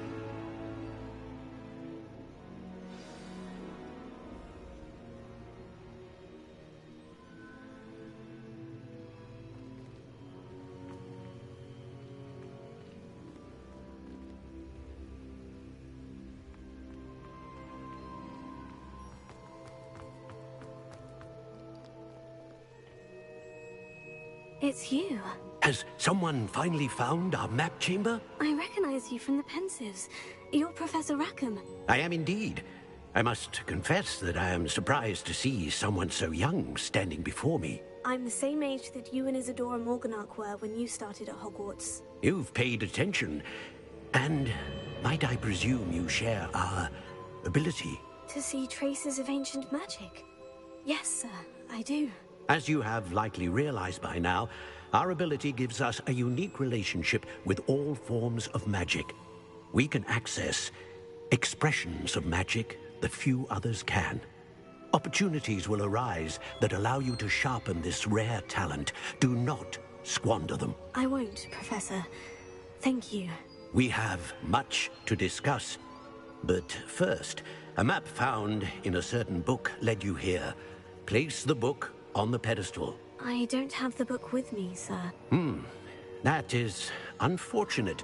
It's you. Has someone finally found our map chamber? I recognize you from the Pensives. You're Professor Rackham. I am indeed. I must confess that I am surprised to see someone so young standing before me. I'm the same age that you and Isadora Morganach were when you started at Hogwarts. You've paid attention. And might I presume you share our ability? To see traces of ancient magic? Yes, sir, I do. As you have likely realized by now, our ability gives us a unique relationship with all forms of magic. We can access expressions of magic that few others can. Opportunities will arise that allow you to sharpen this rare talent. Do not squander them. I won't, Professor. Thank you. We have much to discuss. But first, a map found in a certain book led you here. Place the book on the pedestal. I don't have the book with me, sir. That is unfortunate.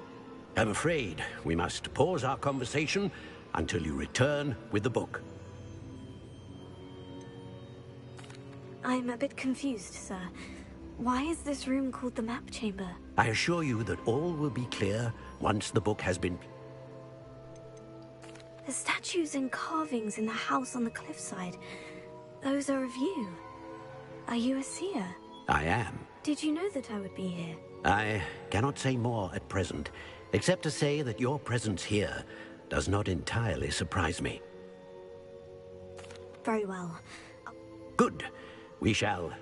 I'm afraid we must pause our conversation until you return with the book. I'm a bit confused, sir. Why is this room called the map chamber? I assure you that all will be clear once the book has been... The statues and carvings in the house on the cliffside, those are of you. Are you a seer? I am. Did you know that I would be here? I cannot say more at present, except to say that your presence here does not entirely surprise me. Very well. Good. We shall...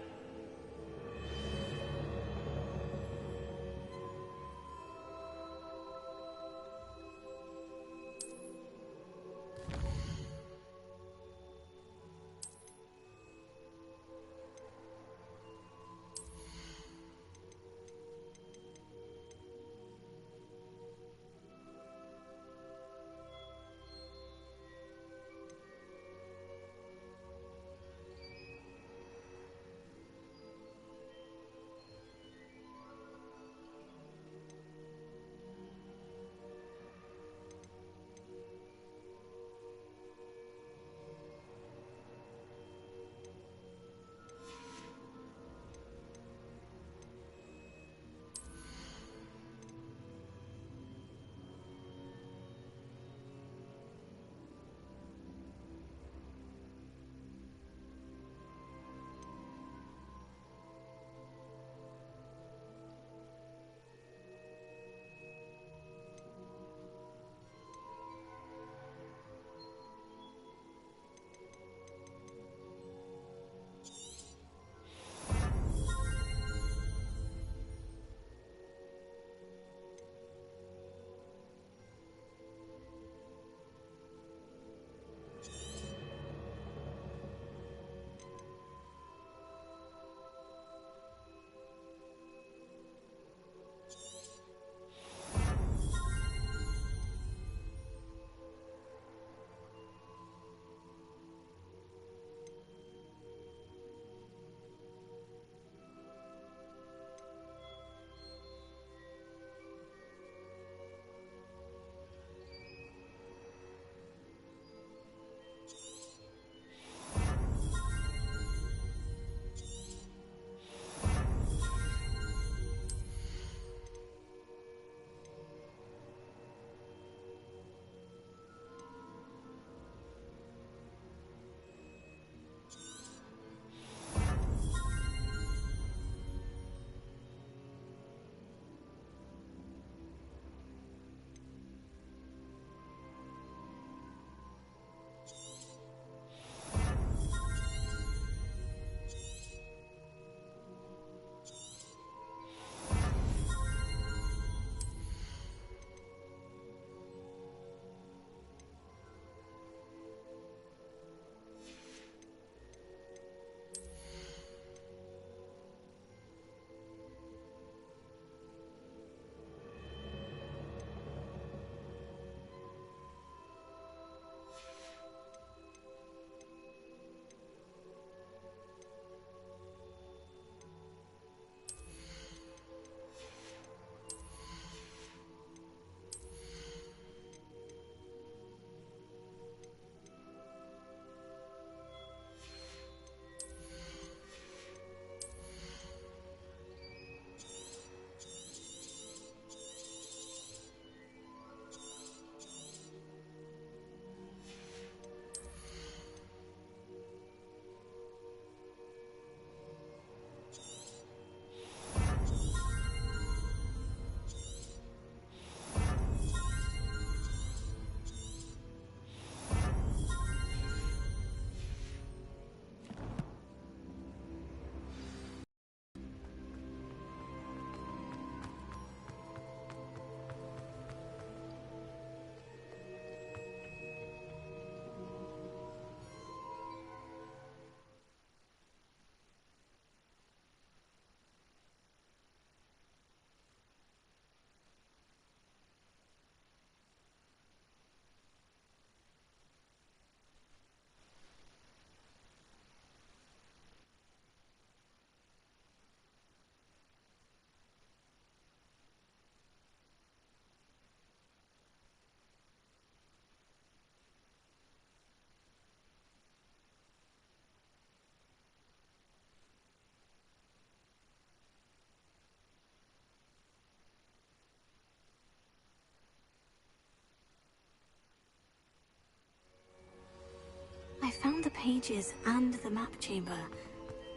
the pages and the map chamber.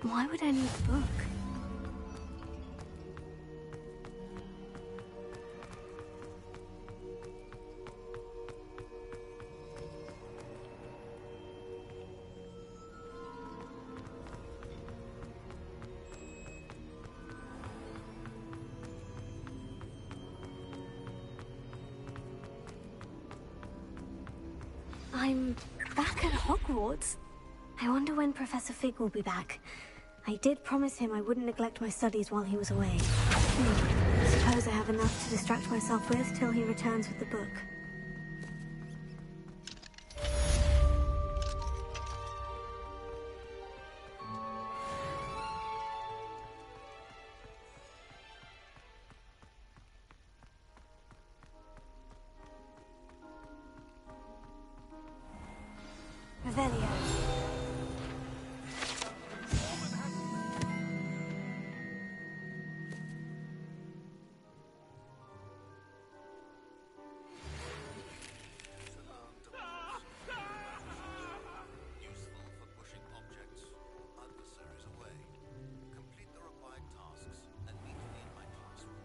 Why would I need the book? I'm back at Hogwarts. I wonder when Professor Fig will be back. I did promise him I wouldn't neglect my studies while he was away. Suppose I have enough to distract myself with till he returns with the book. Revelio. Useful for pushing objects or adversaries away. Complete the required tasks and meet me in my classroom.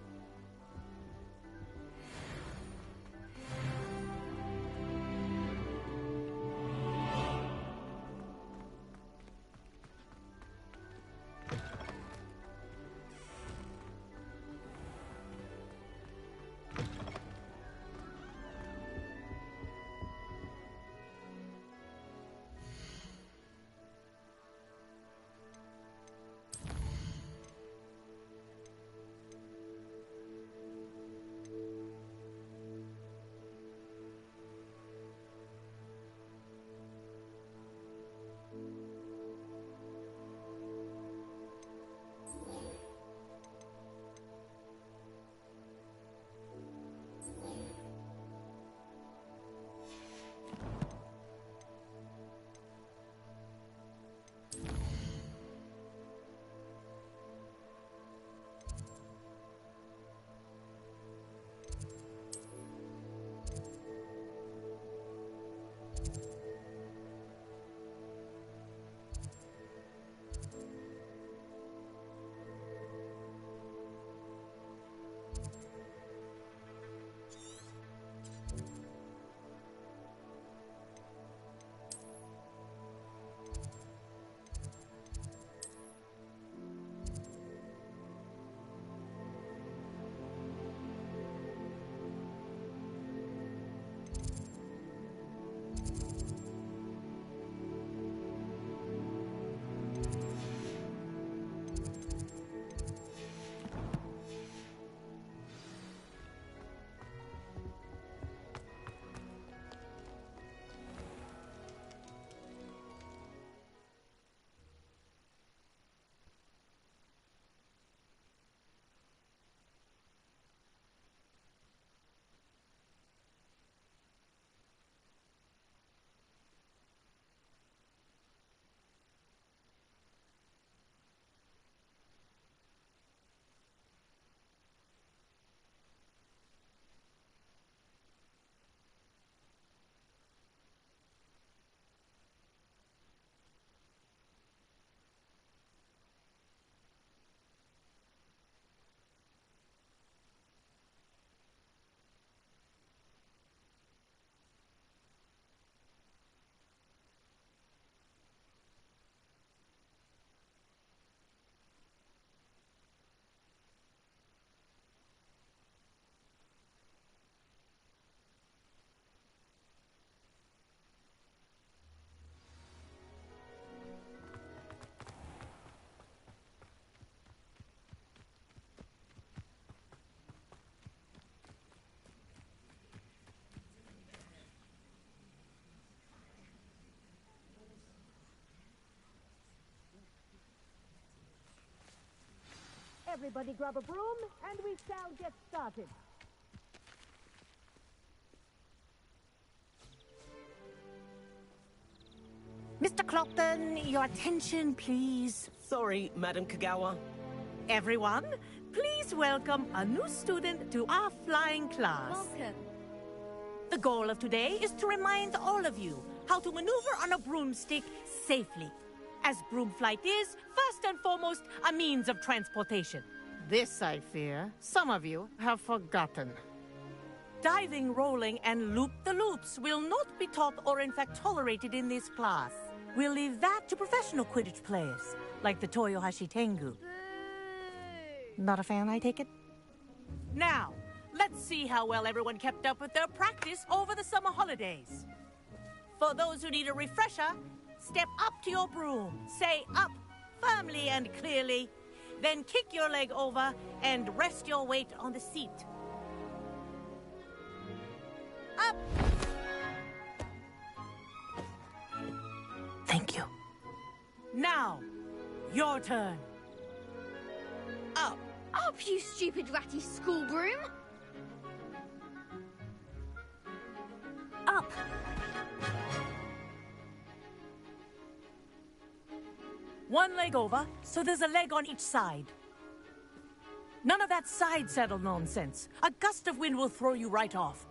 Everybody grab a broom, and we shall get started. Mr. Clockton, your attention, please. Sorry, Madam Kagawa. Everyone, please welcome a new student to our flying class. Welcome. The goal of today is to remind all of you how to maneuver on a broomstick safely. As broom flight is, first and foremost, a means of transportation. This, I fear, some of you have forgotten. Diving, rolling, and loop-the-loops will not be taught or in fact tolerated in this class. We'll leave that to professional Quidditch players, like the Toyohashi Tengu. Not a fan, I take it? Now, let's see how well everyone kept up with their practice over the summer holidays. For those who need a refresher, step up to your broom, say up firmly and clearly, then kick your leg over and rest your weight on the seat. Up! Thank you. Now, your turn. Up! Up, you stupid ratty school broom! Up! One leg over, so there's a leg on each side. None of that side saddle nonsense. A gust of wind will throw you right off.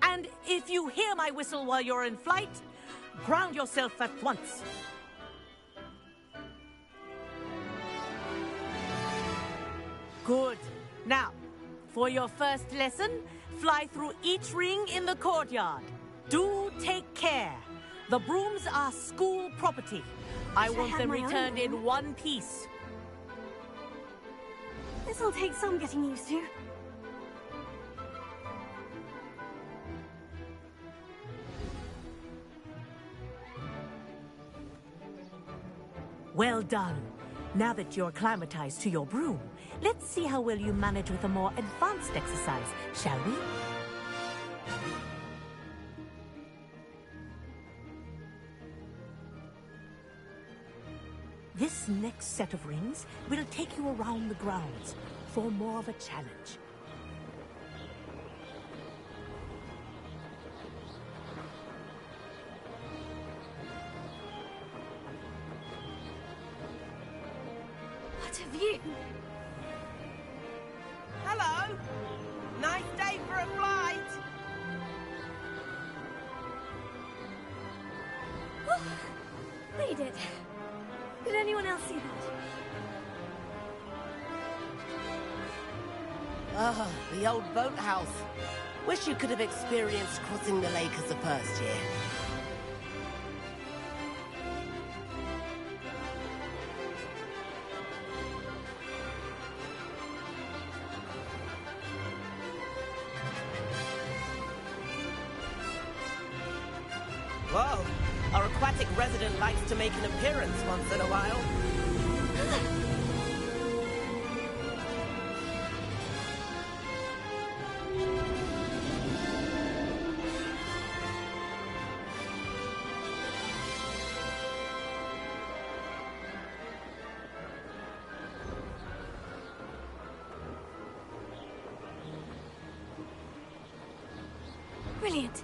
And if you hear my whistle while you're in flight, ground yourself at once. Good. Now, for your first lesson, fly through each ring in the courtyard. Do take care. The brooms are school property. I want them returned in one piece. This'll take some getting used to. Well done. Now that you're acclimatized to your broom, let's see how well you manage with a more advanced exercise, shall we? This next set of rings will take you around the grounds for more of a challenge. What a view! Hello! Nice day for a flight! They did. Did anyone else see that? Ah, the old boathouse. Wish you could have experienced crossing the lake as a first year. Whoa! Our aquatic resident likes to make an appearance once in a while. Brilliant.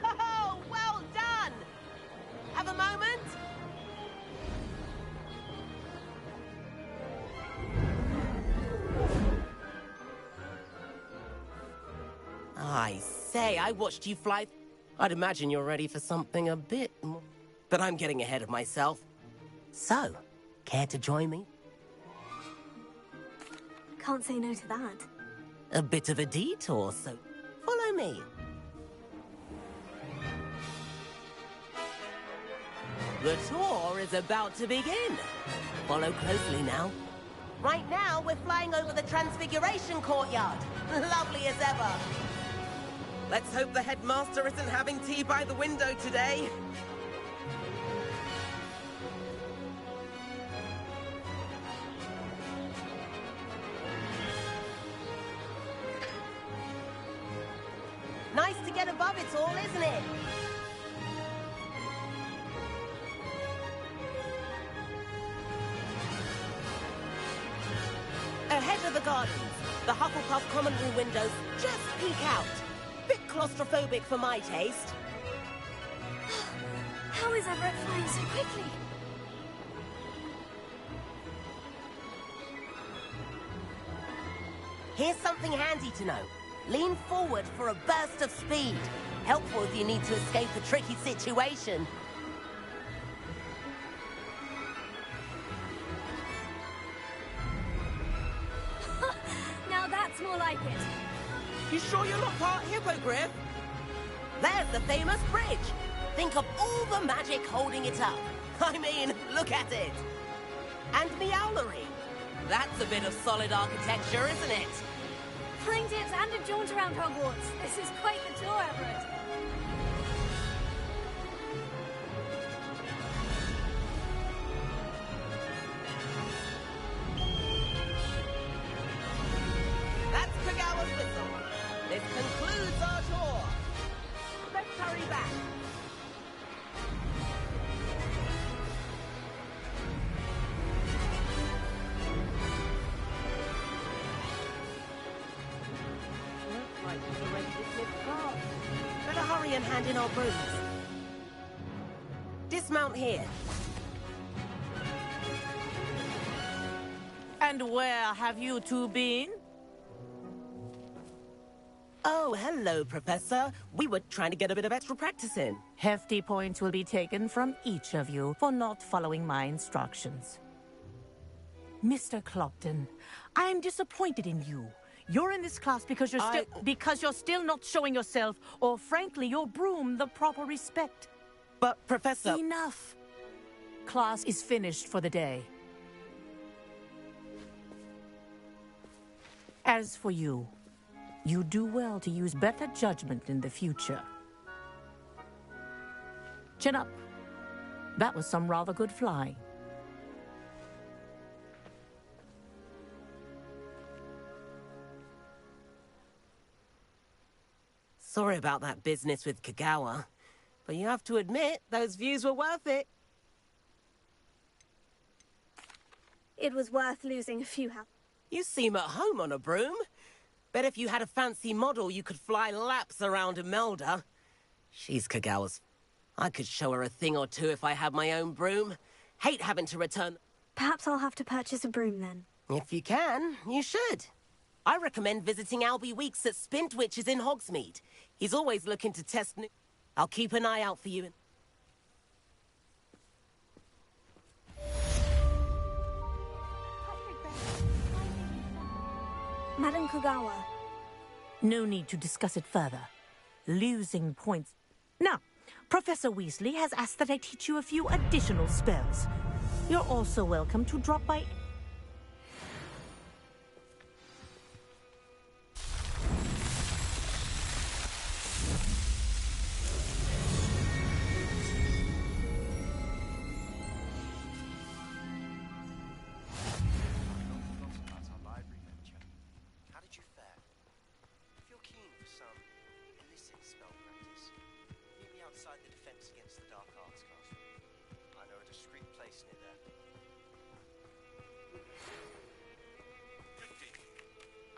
Oh, well done! Have a moment? I say, I watched you fly. I'd imagine you're ready for something a bit more. But I'm getting ahead of myself. So, care to join me? Can't say no to that. A bit of a detour, so follow me. The tour is about to begin. Follow closely now. Right now, we're flying over the Transfiguration Courtyard. Lovely as ever. Let's hope the headmaster isn't having tea by the window today. Nice to get above it all, isn't it? Ahead of the gardens, The Hufflepuff common room windows just peek out. Bit claustrophobic for my taste. How is Everett flying so quickly? Here's something handy to know. Lean forward for a burst of speed. Helpful if you need to escape a tricky situation. Now that's more like it. You sure you're not part hippogriff? There's the famous bridge. Think of all the magic holding it up. I mean, look at it. And Meowlery. That's a bit of solid architecture, isn't it? Flying tips and a jaunt around Hogwarts. This is quite the tour, Everett. That's Kagawa's whistle. This concludes our tour. Let's hurry back. Looks like we're ready to slip across. Better hurry and hand in our brooms. Dismount here. And where have you two been? Oh, hello, Professor. We were trying to get a bit of extra practice in. Hefty points will be taken from each of you for not following my instructions. Mr. Clopton, I'm disappointed in you. You're in this class because you're still not showing yourself, or frankly, your broom the proper respect. But, Professor... Enough. Class is finished for the day. As for you, you do well to use better judgment in the future. Chin up. That was some rather good flying. Sorry about that business with Kagawa, but you have to admit, those views were worth it. It was worth losing a few hours. You seem at home on a broom. Bet if you had a fancy model, you could fly laps around Imelda. She's Kagawa's. I could show her a thing or two if I had my own broom. Hate having to return... Perhaps I'll have to purchase a broom then. If you can, you should. I recommend visiting Albie Weeks at Spintwitches in Hogsmeade. He's always looking to test new... I'll keep an eye out for you. Madam Kagawa. No need to discuss it further. Losing points. Now, Professor Weasley has asked that I teach you a few additional spells. You're also welcome to drop by... How did you fare? If you're keen for some illicit spell practice, meet me outside the Defense Against the Dark Arts Castle. I know a discreet place near there. Good day.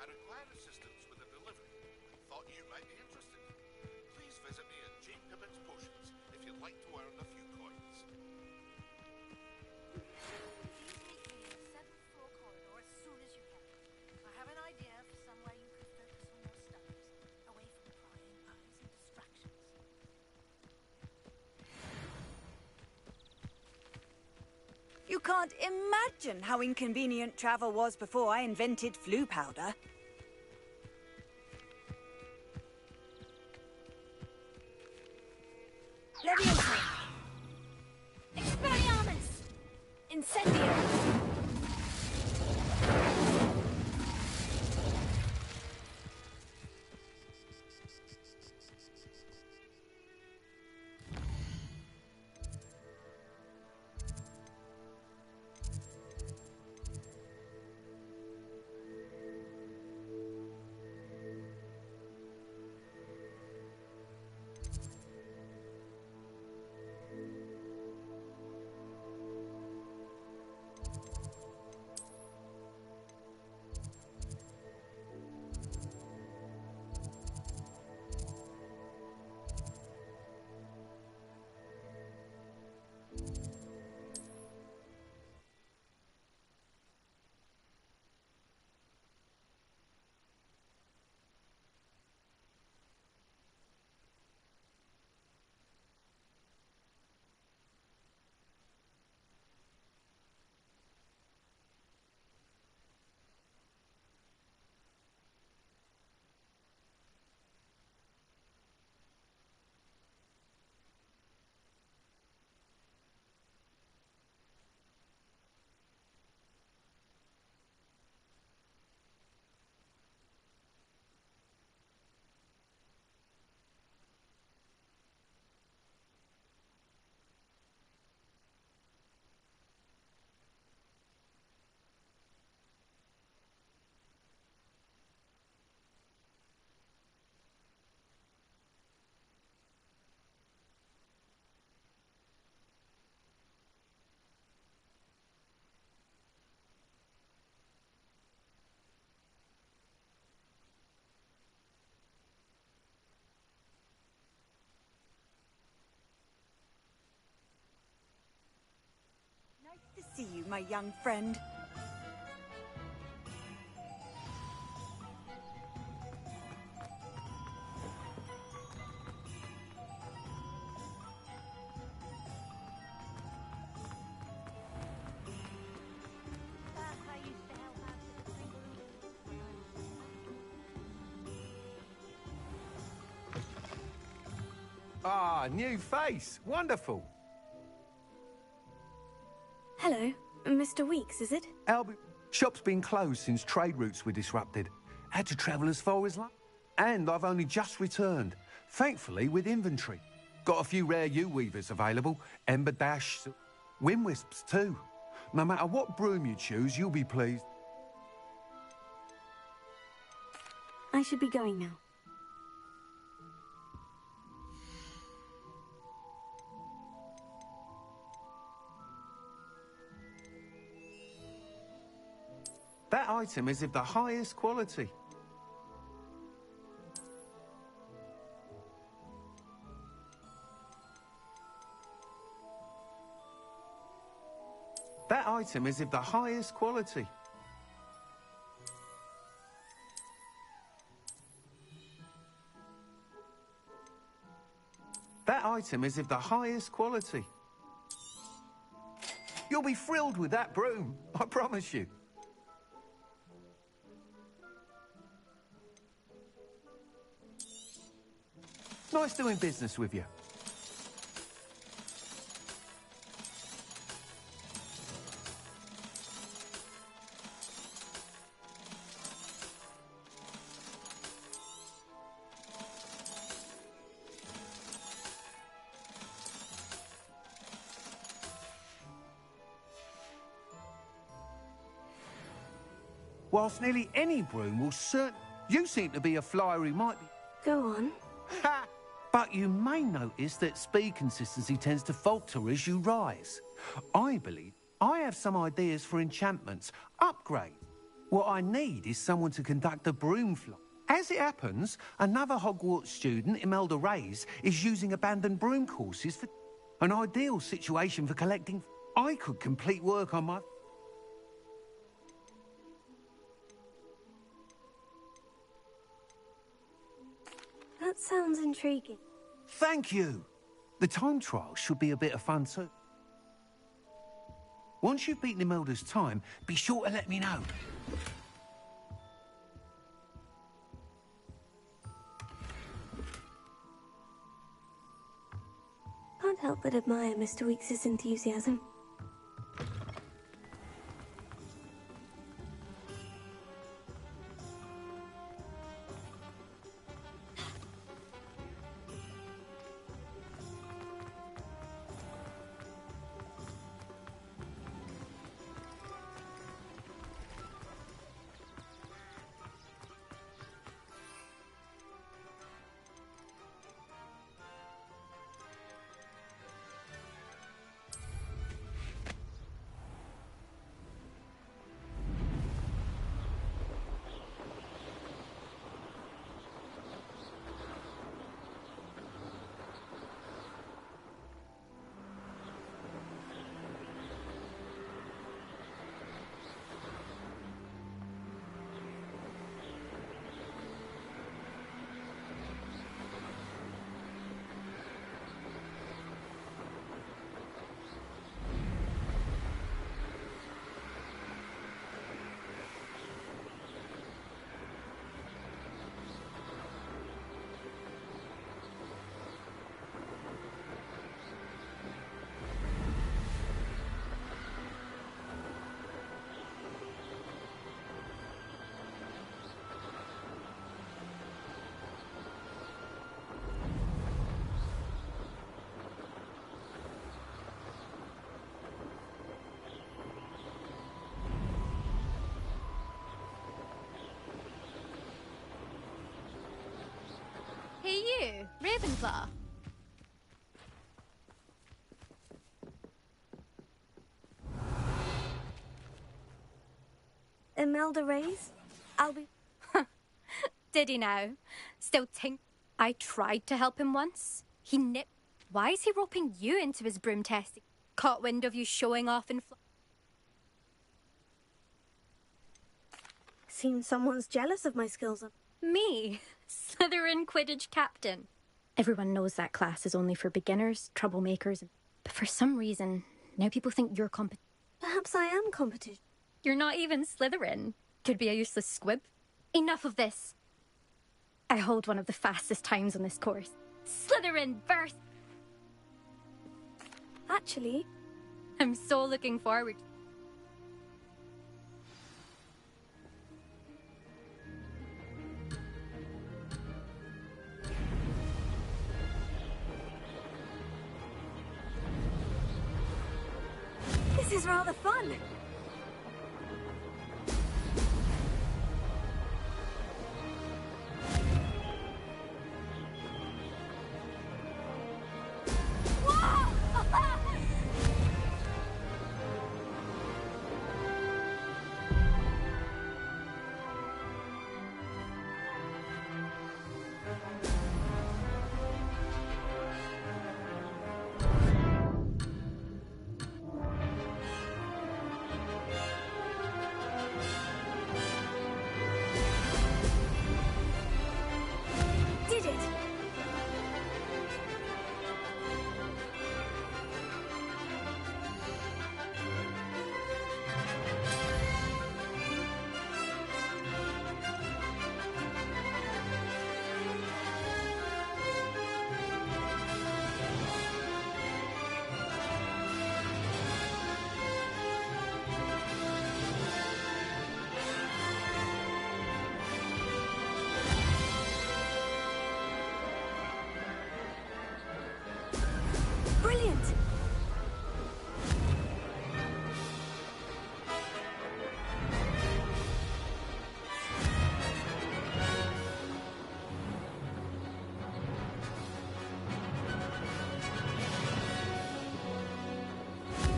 I require assistance with a delivery and thought you might be interested. Please visit me at J. Pippin's Potions if you'd like to earn a few coins. I have an idea for somewhere you could focus on your studies, away from prying eyes and distractions. You can't imagine how inconvenient travel was before I invented flu powder. Leviathan. Expelliarmus. Incendio. to see you, my young friend. Ah, new face. Wonderful. Hello, Mr. Weeks, is it? Albie, shop's been closed since trade routes were disrupted. Had to travel as far as London. And I've only just returned. Thankfully, with inventory. Got a few rare U-weavers available. Ember Dash, Wind Wisps too. No matter what broom you choose, you'll be pleased. I should be going now. That item is of the highest quality. That item is of the highest quality. That item is of the highest quality. You'll be thrilled with that broom, I promise you. Nice doing business with you. Whilst nearly any broom will you seem to be a flyer who might be... Go on. Ha! But you may notice that speed consistency tends to falter as you rise. I believe I have some ideas for enchantments. Upgrade. What I need is someone to conduct a broom flight. As it happens, another Hogwarts student, Imelda Reyes, is using abandoned broom courses for an ideal situation for collecting. I could complete work on my... That sounds intriguing. Thank you. The time trial should be a bit of fun too. Once you've beaten Imelda's time, be sure to let me know. Can't help but admire Mr. Weeks' enthusiasm. Hey you, Ravenclaw. Imelda Reyes? I'll be... Did he now? Still tink... I tried to help him once. He nipped... Why is he roping you into his broom testing? Caught wind of you showing off in... Seems someone's jealous of my skills. Me, Slytherin Quidditch captain. Everyone knows that class is only for beginners, troublemakers, but for some reason, now people think you're competent. Perhaps I am competent. You're not even Slytherin. Could be a useless squib. Enough of this. I hold one of the fastest times on this course. Slytherin birth! Actually, I'm so looking forward. this is rather fun. Did it! Brilliant!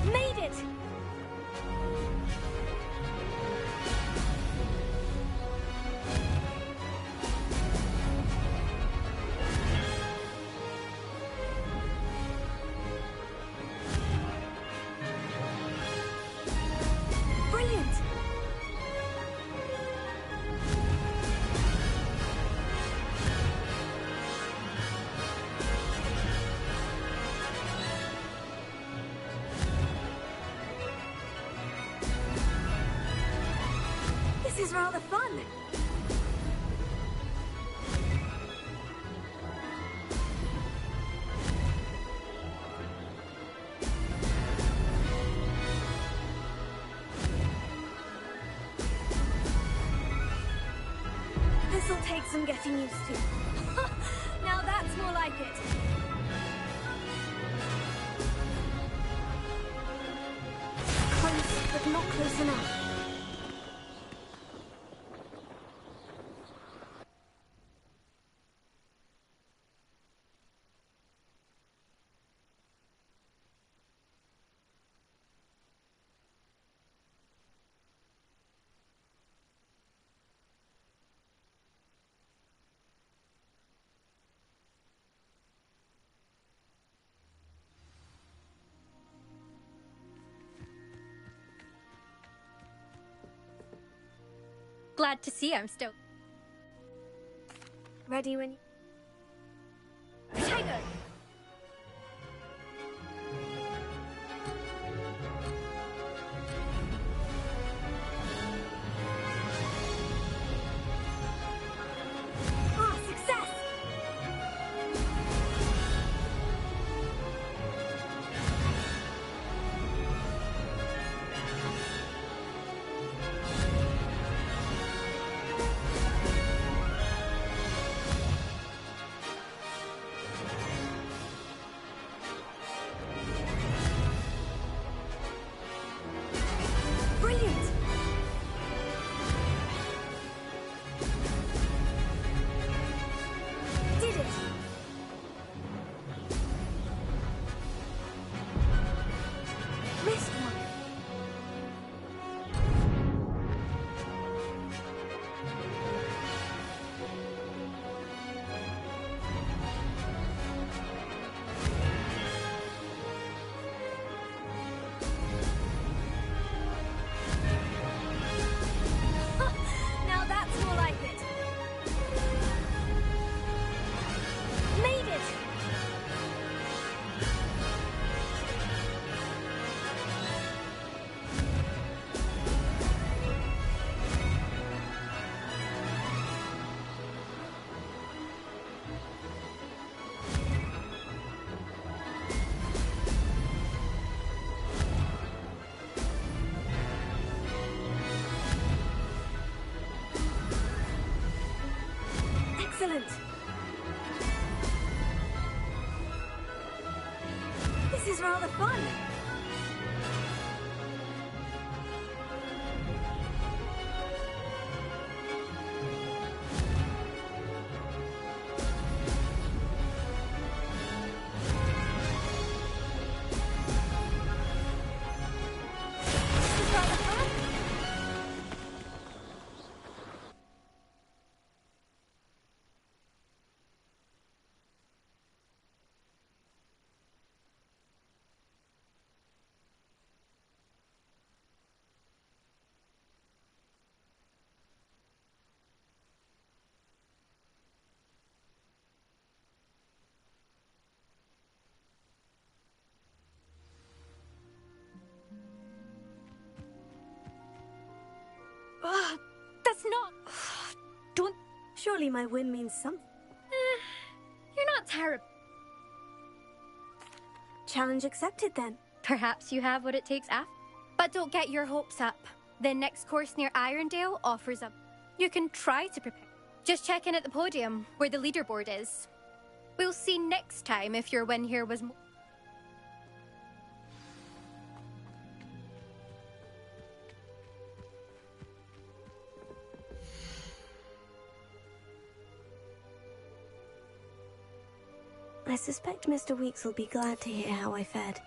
Made it! Brilliant! This is rather fun. This'll take some getting used to. Now that's more like it. Close, but not close enough. Glad to see I'm still... Ready when you... Tiger! Ah, success! is rather fun. That's not... Don't... Surely my win means something. You're not terrible. Challenge accepted, then. Perhaps you have what it takes after. But don't get your hopes up. The next course near Irondale offers a... You can try to prepare. Just check in at the podium, where the leaderboard is. We'll see next time if your win here was more... I suspect Mr. Weeks will be glad to hear how I fared.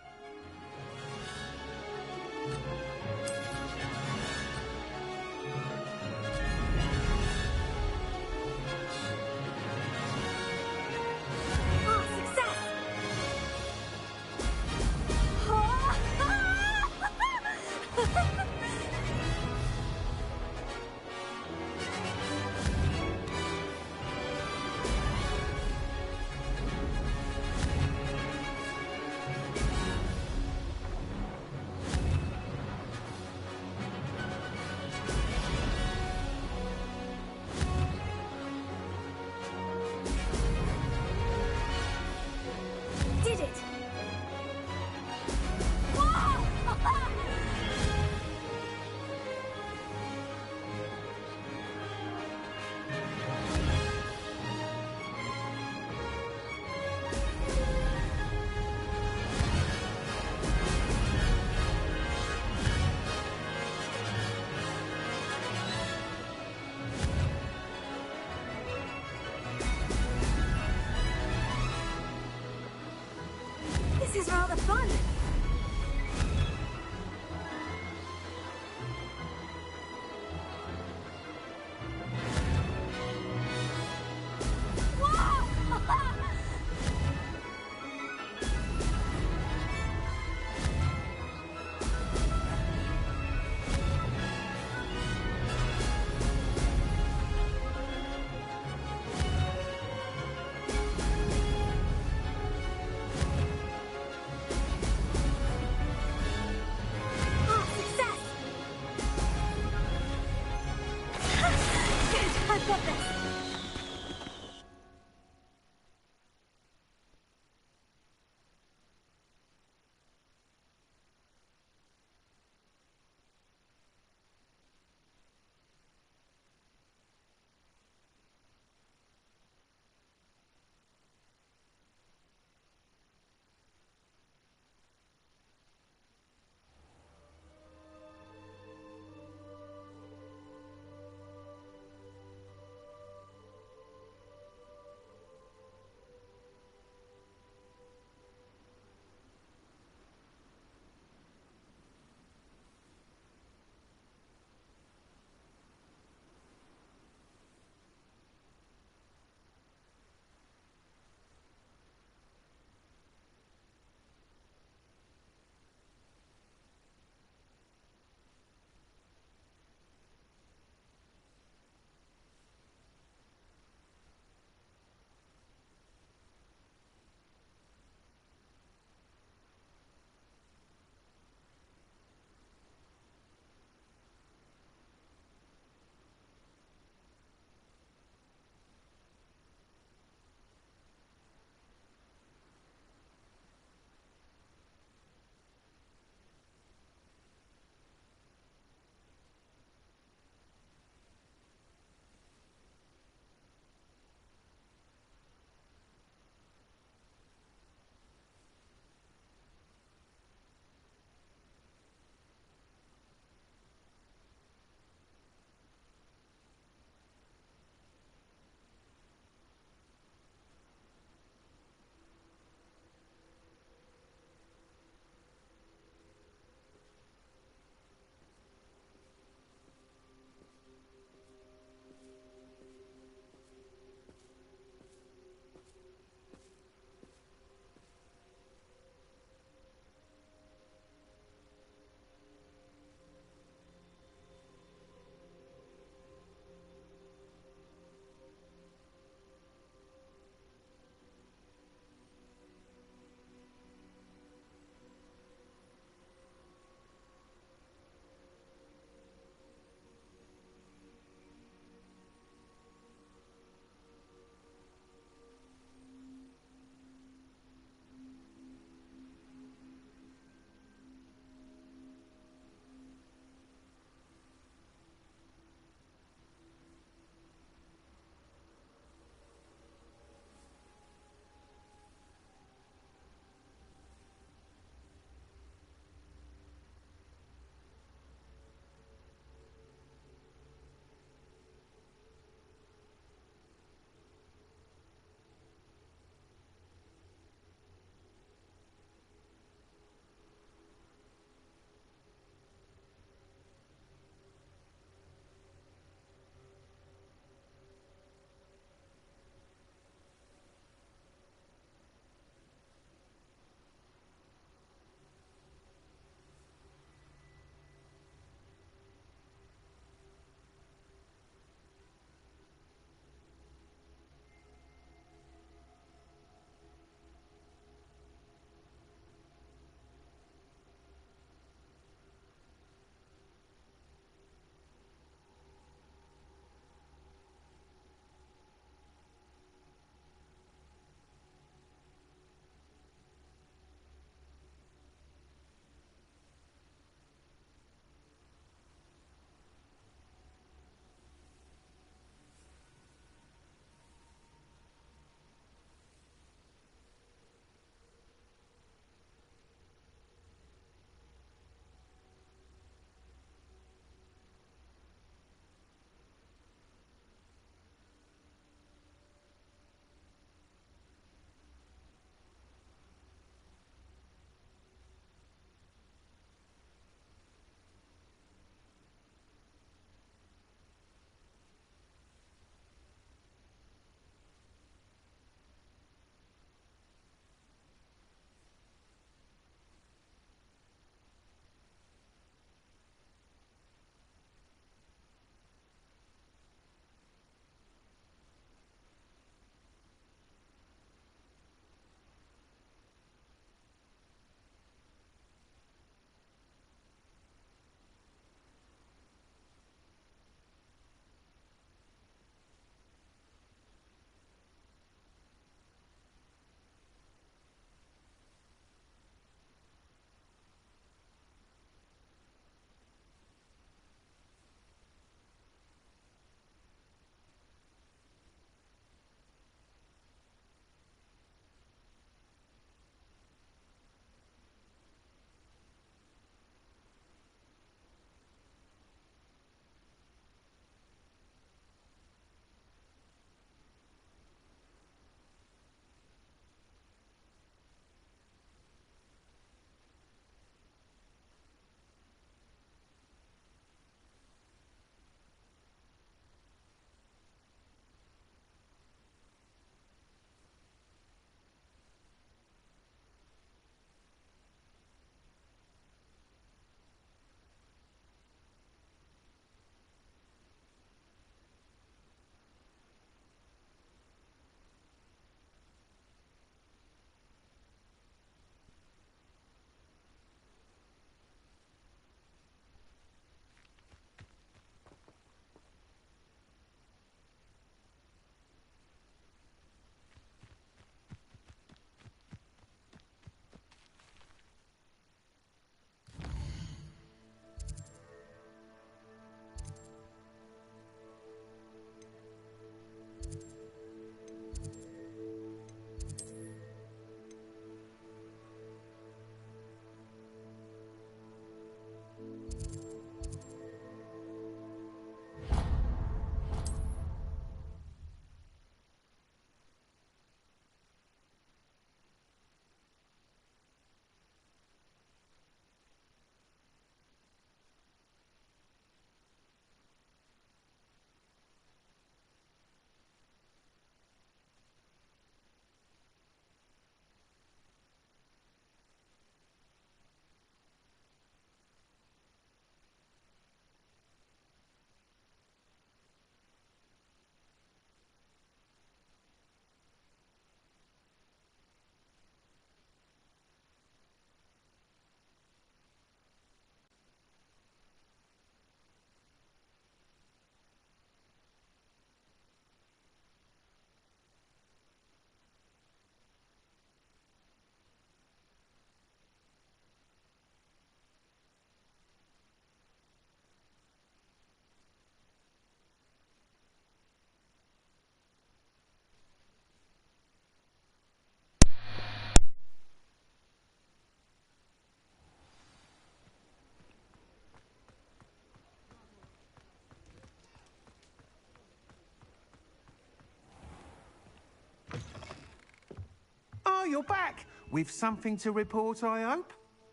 you're back. With something to report, I hope?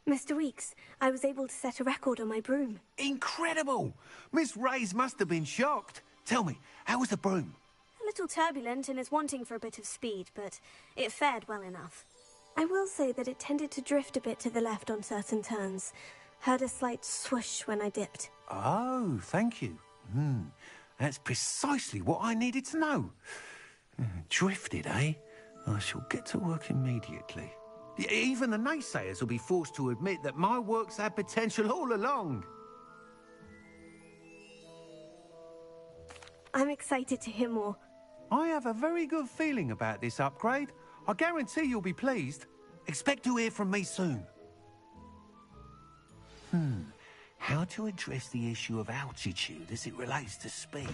Mr. Weeks, I was able to set a record on my broom. Incredible! Miss Reyes must have been shocked. Tell me, how was the broom? A little turbulent and is wanting for a bit of speed, but it fared well enough. I will say that it tended to drift a bit to the left on certain turns. Heard a slight swoosh when I dipped. Oh, thank you. That's precisely what I needed to know. Drifted, eh? I shall get to work immediately. Even the naysayers will be forced to admit that my work's had potential all along. I'm excited to hear more. I have a very good feeling about this upgrade. I guarantee you'll be pleased. Expect to hear from me soon. How to address the issue of altitude as it relates to speed?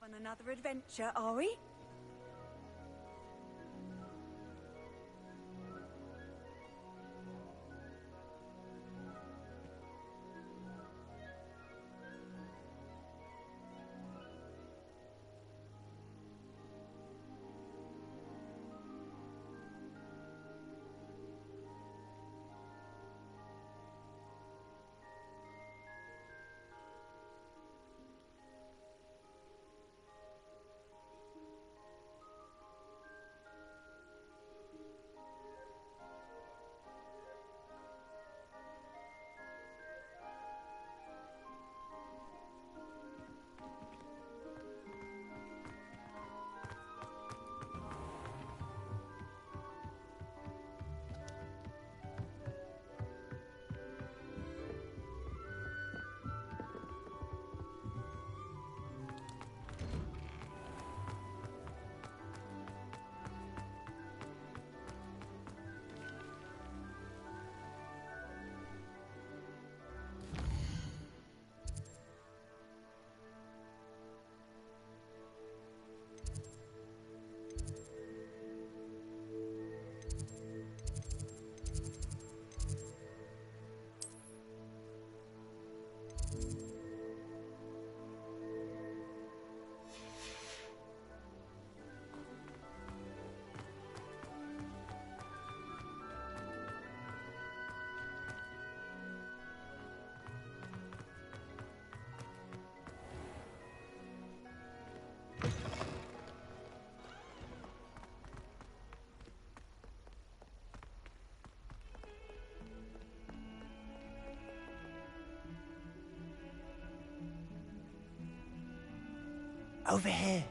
On another adventure, are we? Over here.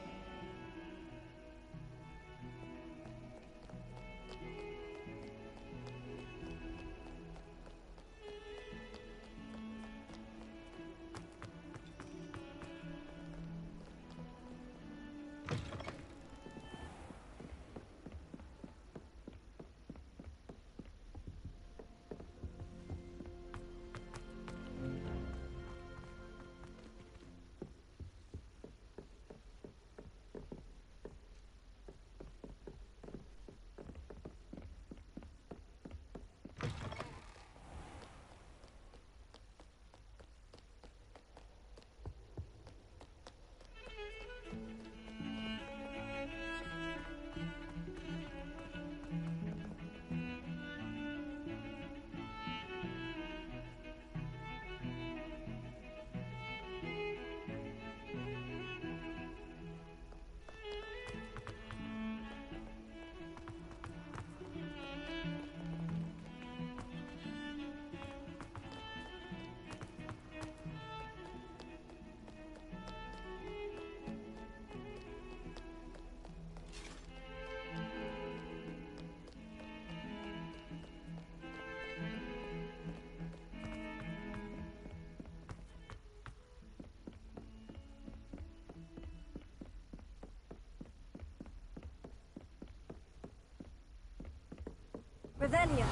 Revelia.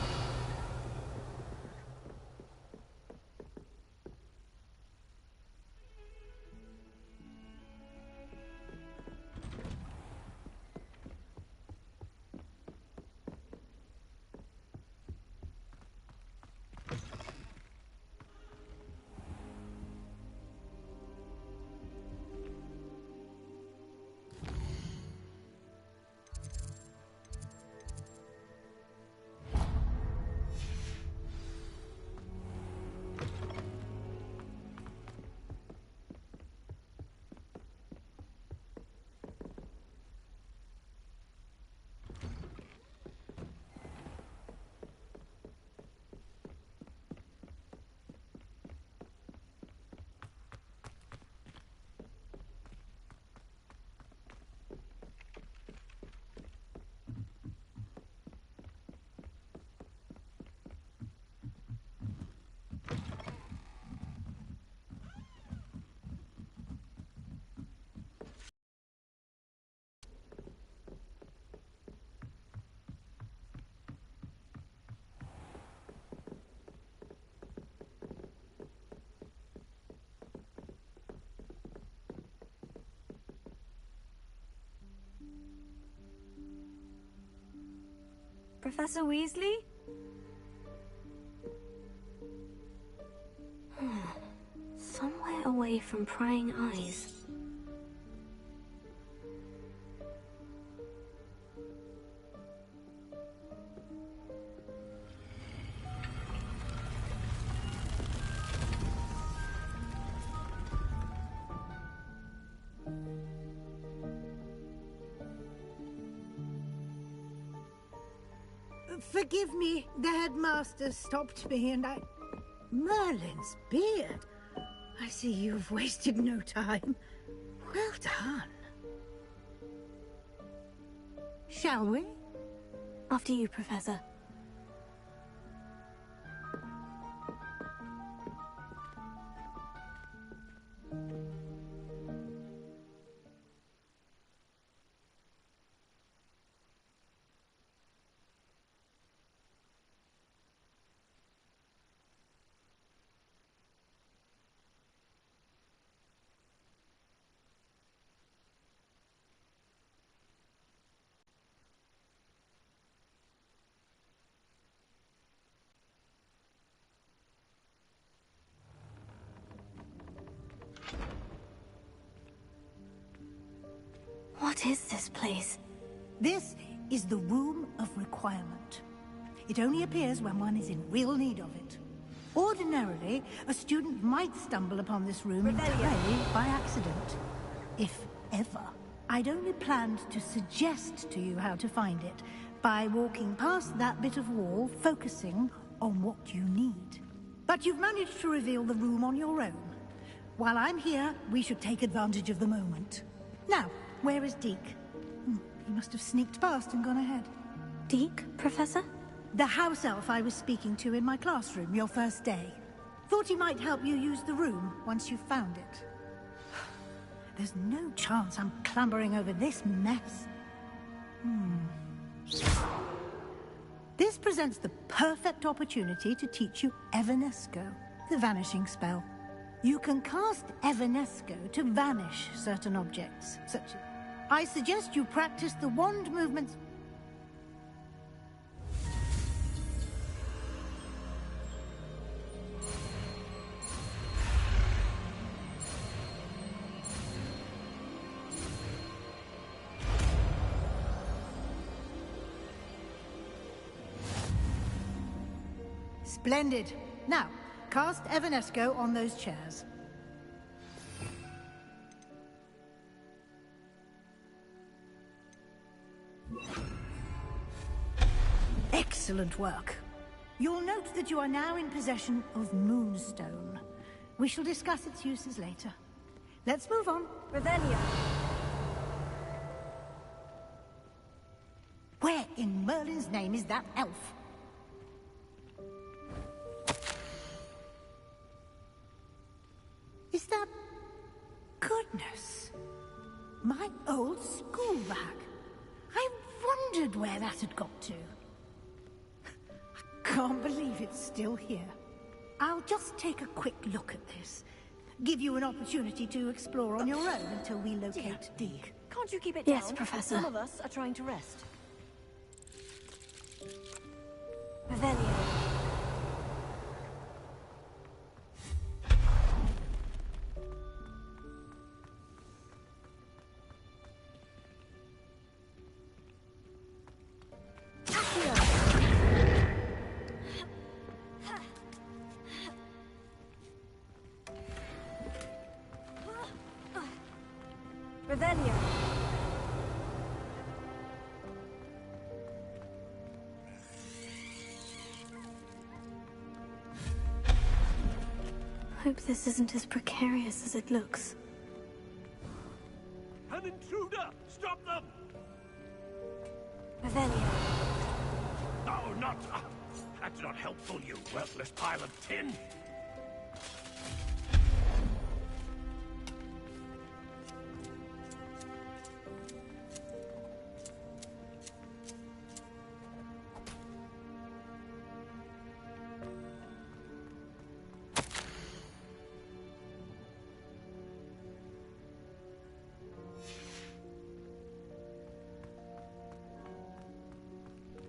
Professor Weasley? Somewhere away from prying eyes. Forgive me, the headmaster stopped me and I... Merlin's beard. I see you've wasted no time. Well done. Shall we? After you, Professor. What is this place? This is the Room of Requirement. It only appears when one is in real need of it. Ordinarily, a student might stumble upon this room in play by accident. If ever. I'd only planned to suggest to you how to find it by walking past that bit of wall, focusing on what you need. But you've managed to reveal the room on your own. While I'm here, we should take advantage of the moment. Now, where is Deke? He must have sneaked past and gone ahead. Deke, Professor? The house elf I was speaking to in my classroom your first day. Thought he might help you use the room once you've found it. There's no chance I'm clambering over this mess. This presents the perfect opportunity to teach you Evanesco, the vanishing spell. You can cast Evanesco to vanish certain objects, such as... I suggest you practice the wand movements... Splendid. Now, cast Evanesco on those chairs. Excellent work. You'll note that you are now in possession of Moonstone. We shall discuss its uses later. Let's move on. Revelio. Where in Merlin's name is that elf? Is that... Goodness. My old school bag. I wondered where that had got to. I can't believe it's still here. I'll just take a quick look at this. Give you an opportunity to explore on your own until we locate Deke. Can't you keep it Yes, down? Professor. Some of us are trying to rest. Revelio. Revelio. Hope this isn't as precarious as it looks. An intruder! Stop them! Revelio. No, not... That's not helpful, you worthless pile of tin!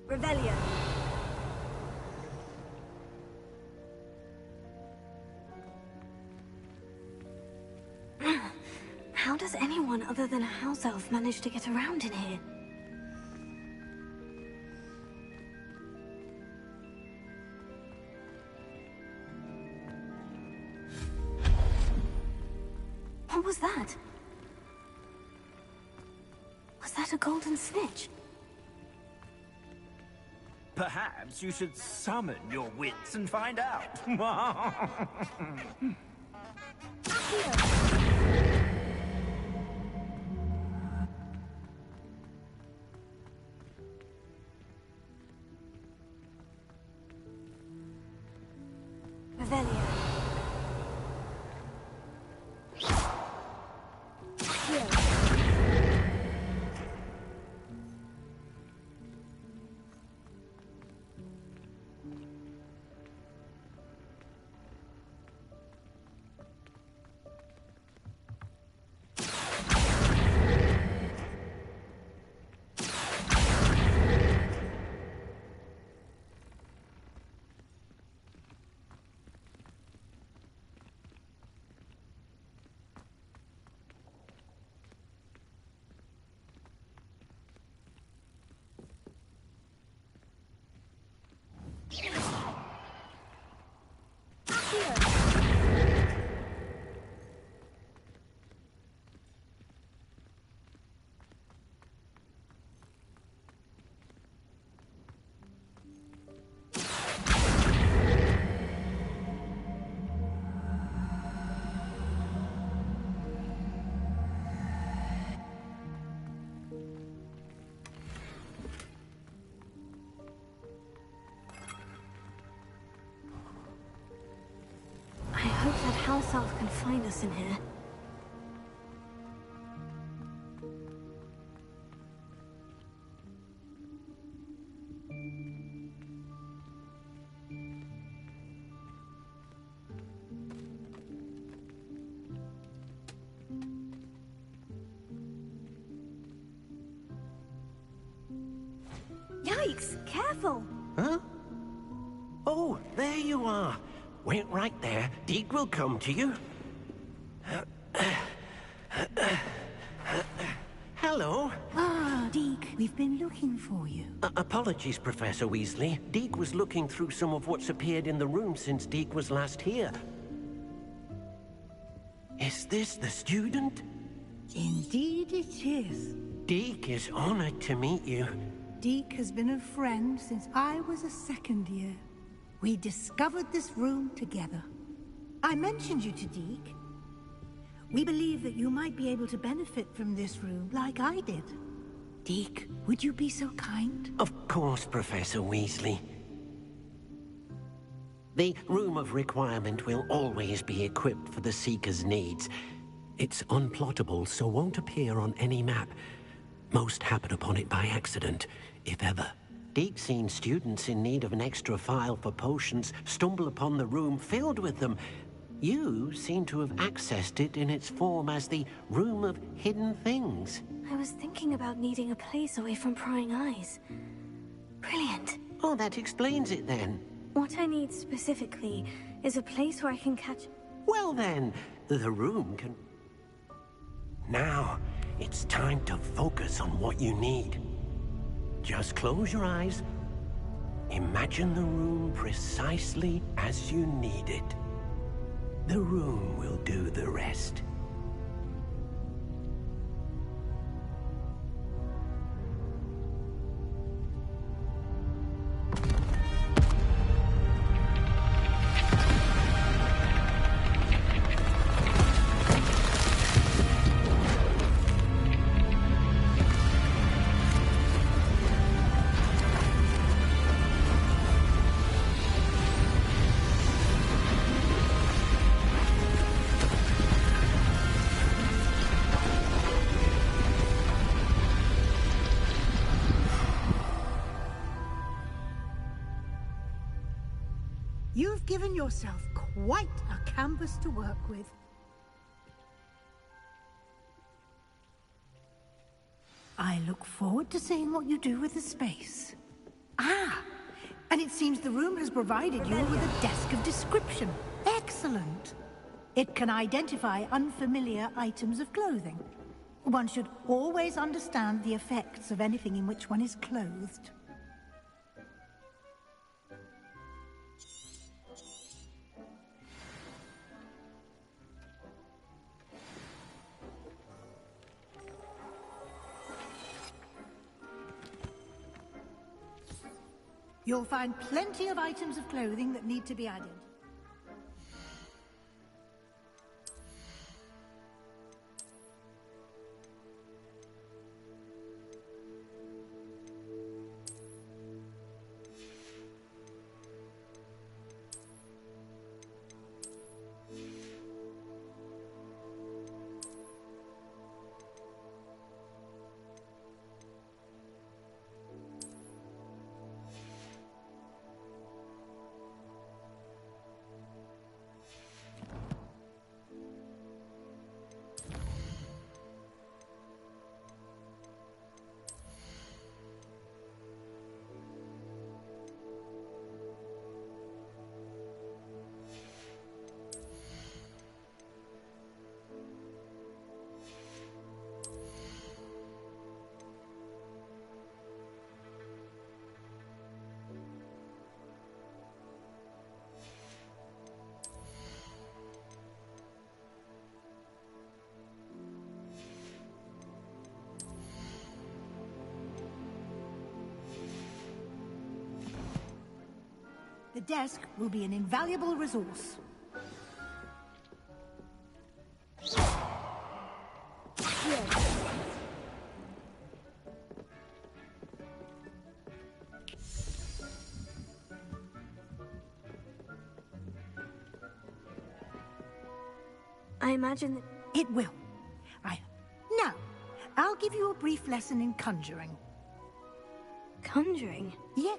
Revelio. How does anyone other than a house elf manage to get around in here? What was that? Was that a golden snitch? Perhaps you should summon your wits and find out. Revelio. Alasarth can find us in here. Yikes! Careful! Huh? Oh, there you are. Wait right there. Deke will come to you. Hello. Ah, Deke, we've been looking for you. Apologies, Professor Weasley. Deke was looking through some of what's appeared in the room since Deke was last here. Is this the student? Indeed it is. Deke is honored to meet you. Deke has been a friend since I was a second year. We discovered this room together. I mentioned you to Deke. We believe that you might be able to benefit from this room like I did. Deke, would you be so kind? Of course, Professor Weasley. The Room of Requirement will always be equipped for the Seeker's needs. It's unplottable, so won't appear on any map. Most happen upon it by accident, if ever. Deke's seen students in need of an extra file for potions stumble upon the room filled with them. You seem to have accessed it in its form as the Room of Hidden Things. I was thinking about needing a place away from prying eyes. Brilliant. Oh, that explains it then. What I need specifically is a place where I can catch... Well then, the room can... Now, it's time to focus on what you need. Just close your eyes. Imagine the room precisely as you need it. The room will do the rest. You've given yourself quite a canvas to work with. I look forward to seeing what you do with the space. Ah, and it seems the room has provided you with a desk of description. Excellent. It can identify unfamiliar items of clothing. One should always understand the effects of anything in which one is clothed. You'll find plenty of items of clothing that need to be added. The desk will be an invaluable resource. imagine that... It will. Now, I'll give you a brief lesson in conjuring. Conjuring? Yeah.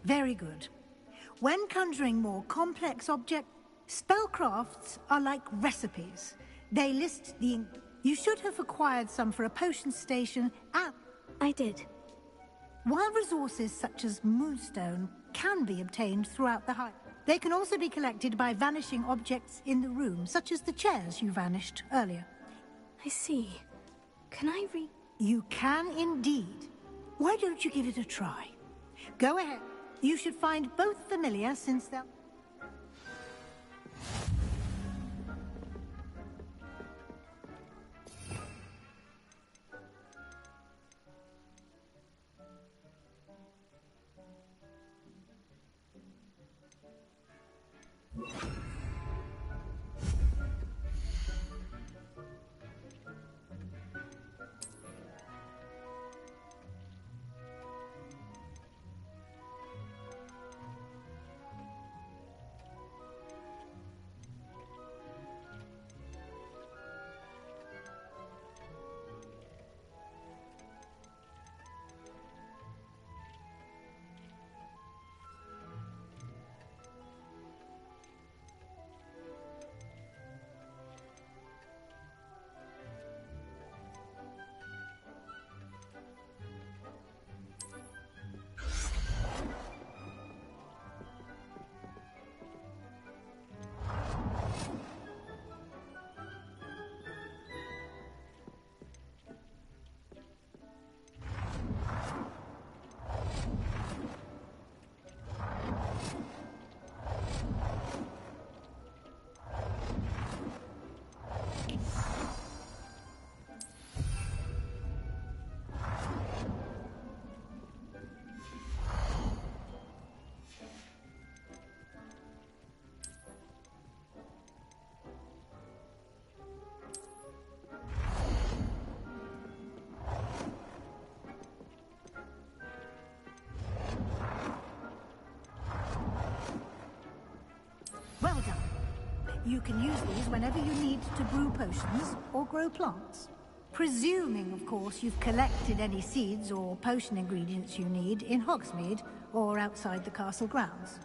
Very good. When conjuring more complex objects, spellcrafts are like recipes. They list the... You should have acquired some for a potion station and... I did. While resources such as moonstone can be obtained throughout the high, they can also be collected by vanishing objects in the room, such as the chairs you vanished earlier. I see. Can I You can indeed. Why don't you give it a try? Go ahead. You should find both familiar since they'll... Well done. You can use these whenever you need to brew potions or grow plants. Presuming, of course, you've collected any seeds or potion ingredients you need in Hogsmeade or outside the castle grounds.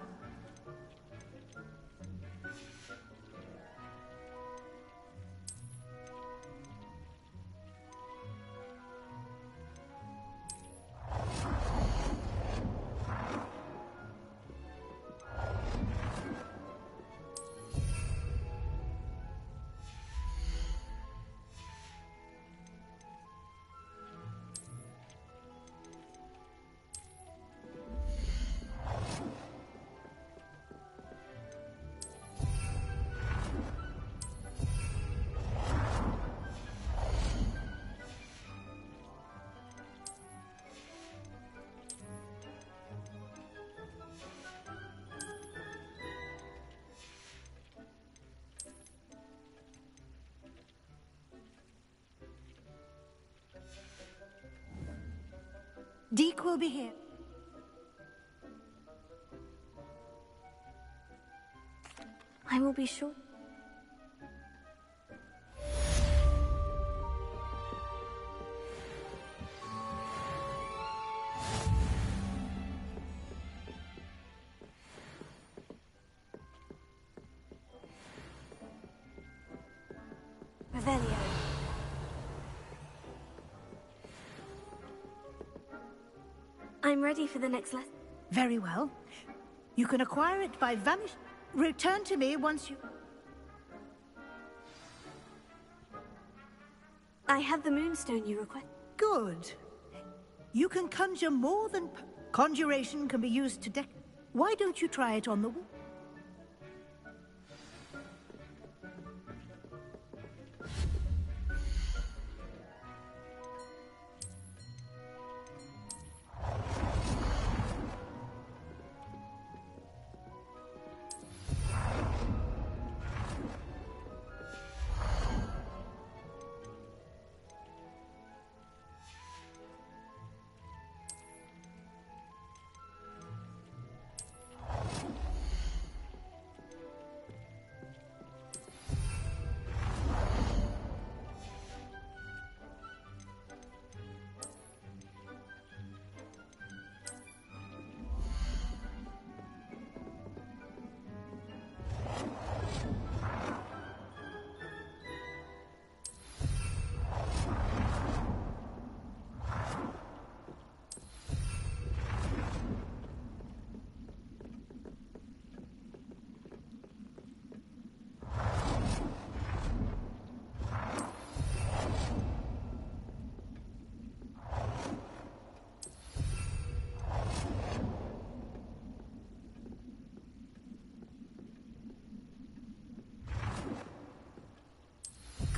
Deke will be here. I will be sure. Revelio. I'm ready for the next lesson. Very well. You can acquire it by vanish. Return to me once you... I have the moonstone you request. Good. You can conjure more than... Conjuration can be used to deck... Why don't you try it on the wall?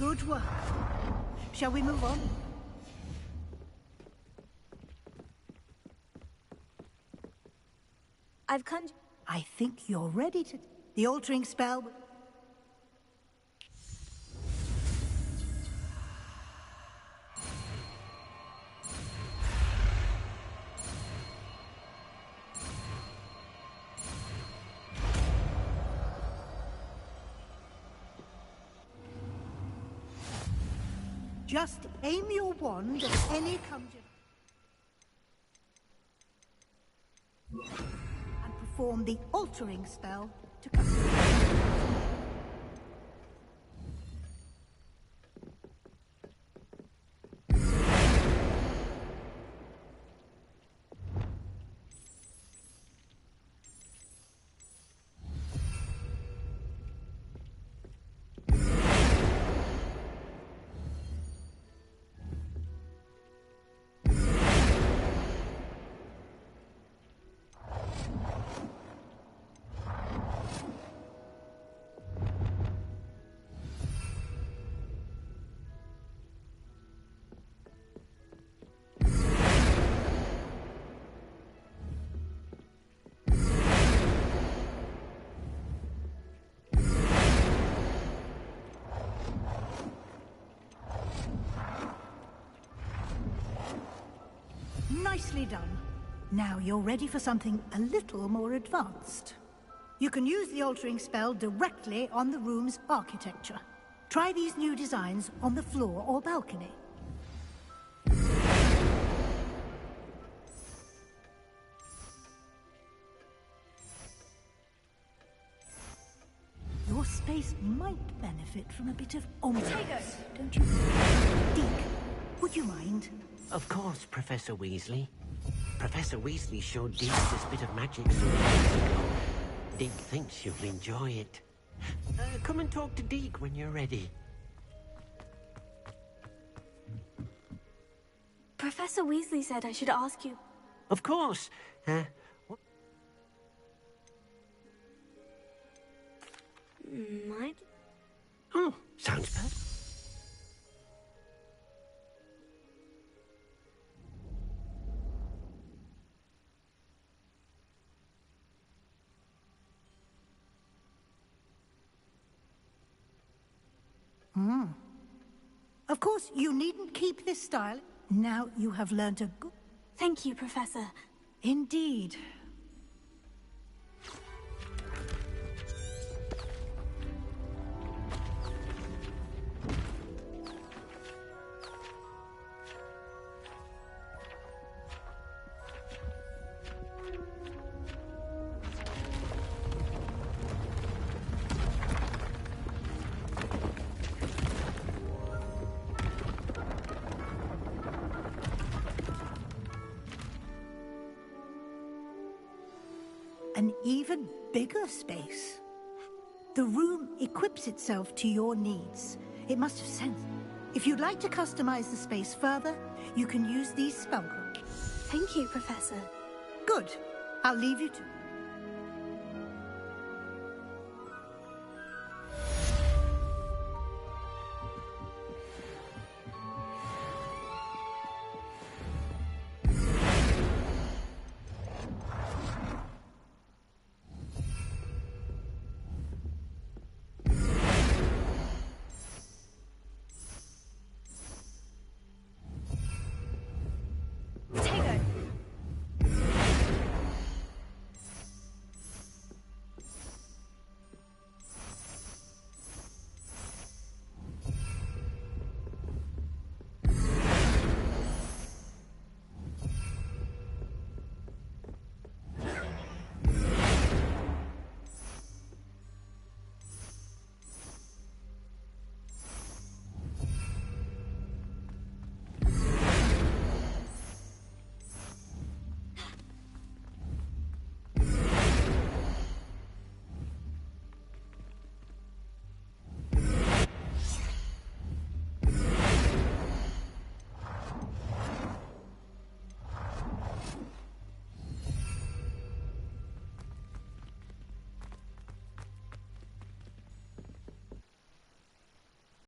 Good work. Shall we move on? I've conjured... I think you're ready to... The altering spell... Just aim your wand at any conjure... and perform the altering spell to come. Nicely done. Now you're ready for something a little more advanced. You can use the altering spell directly on the room's architecture. Try these new designs on the floor or balcony. Your space might benefit from a bit of ambiance, don't you? Deke, would you mind? Of course, Professor Weasley. Professor Weasley showed Deke this bit of magic some years ago. Deke thinks you'll enjoy it. Come and talk to Deke when you're ready. Professor Weasley said I should ask you. Of course. Might? Oh, sounds perfect. Of course, you needn't keep this style. Now you have learnt a good... Thank you, Professor. Indeed. An even bigger space. The room equips itself to your needs. It must have sensed. If you'd like to customize the space further, you can use these spell cards. Thank you, Professor. Good. I'll leave you to...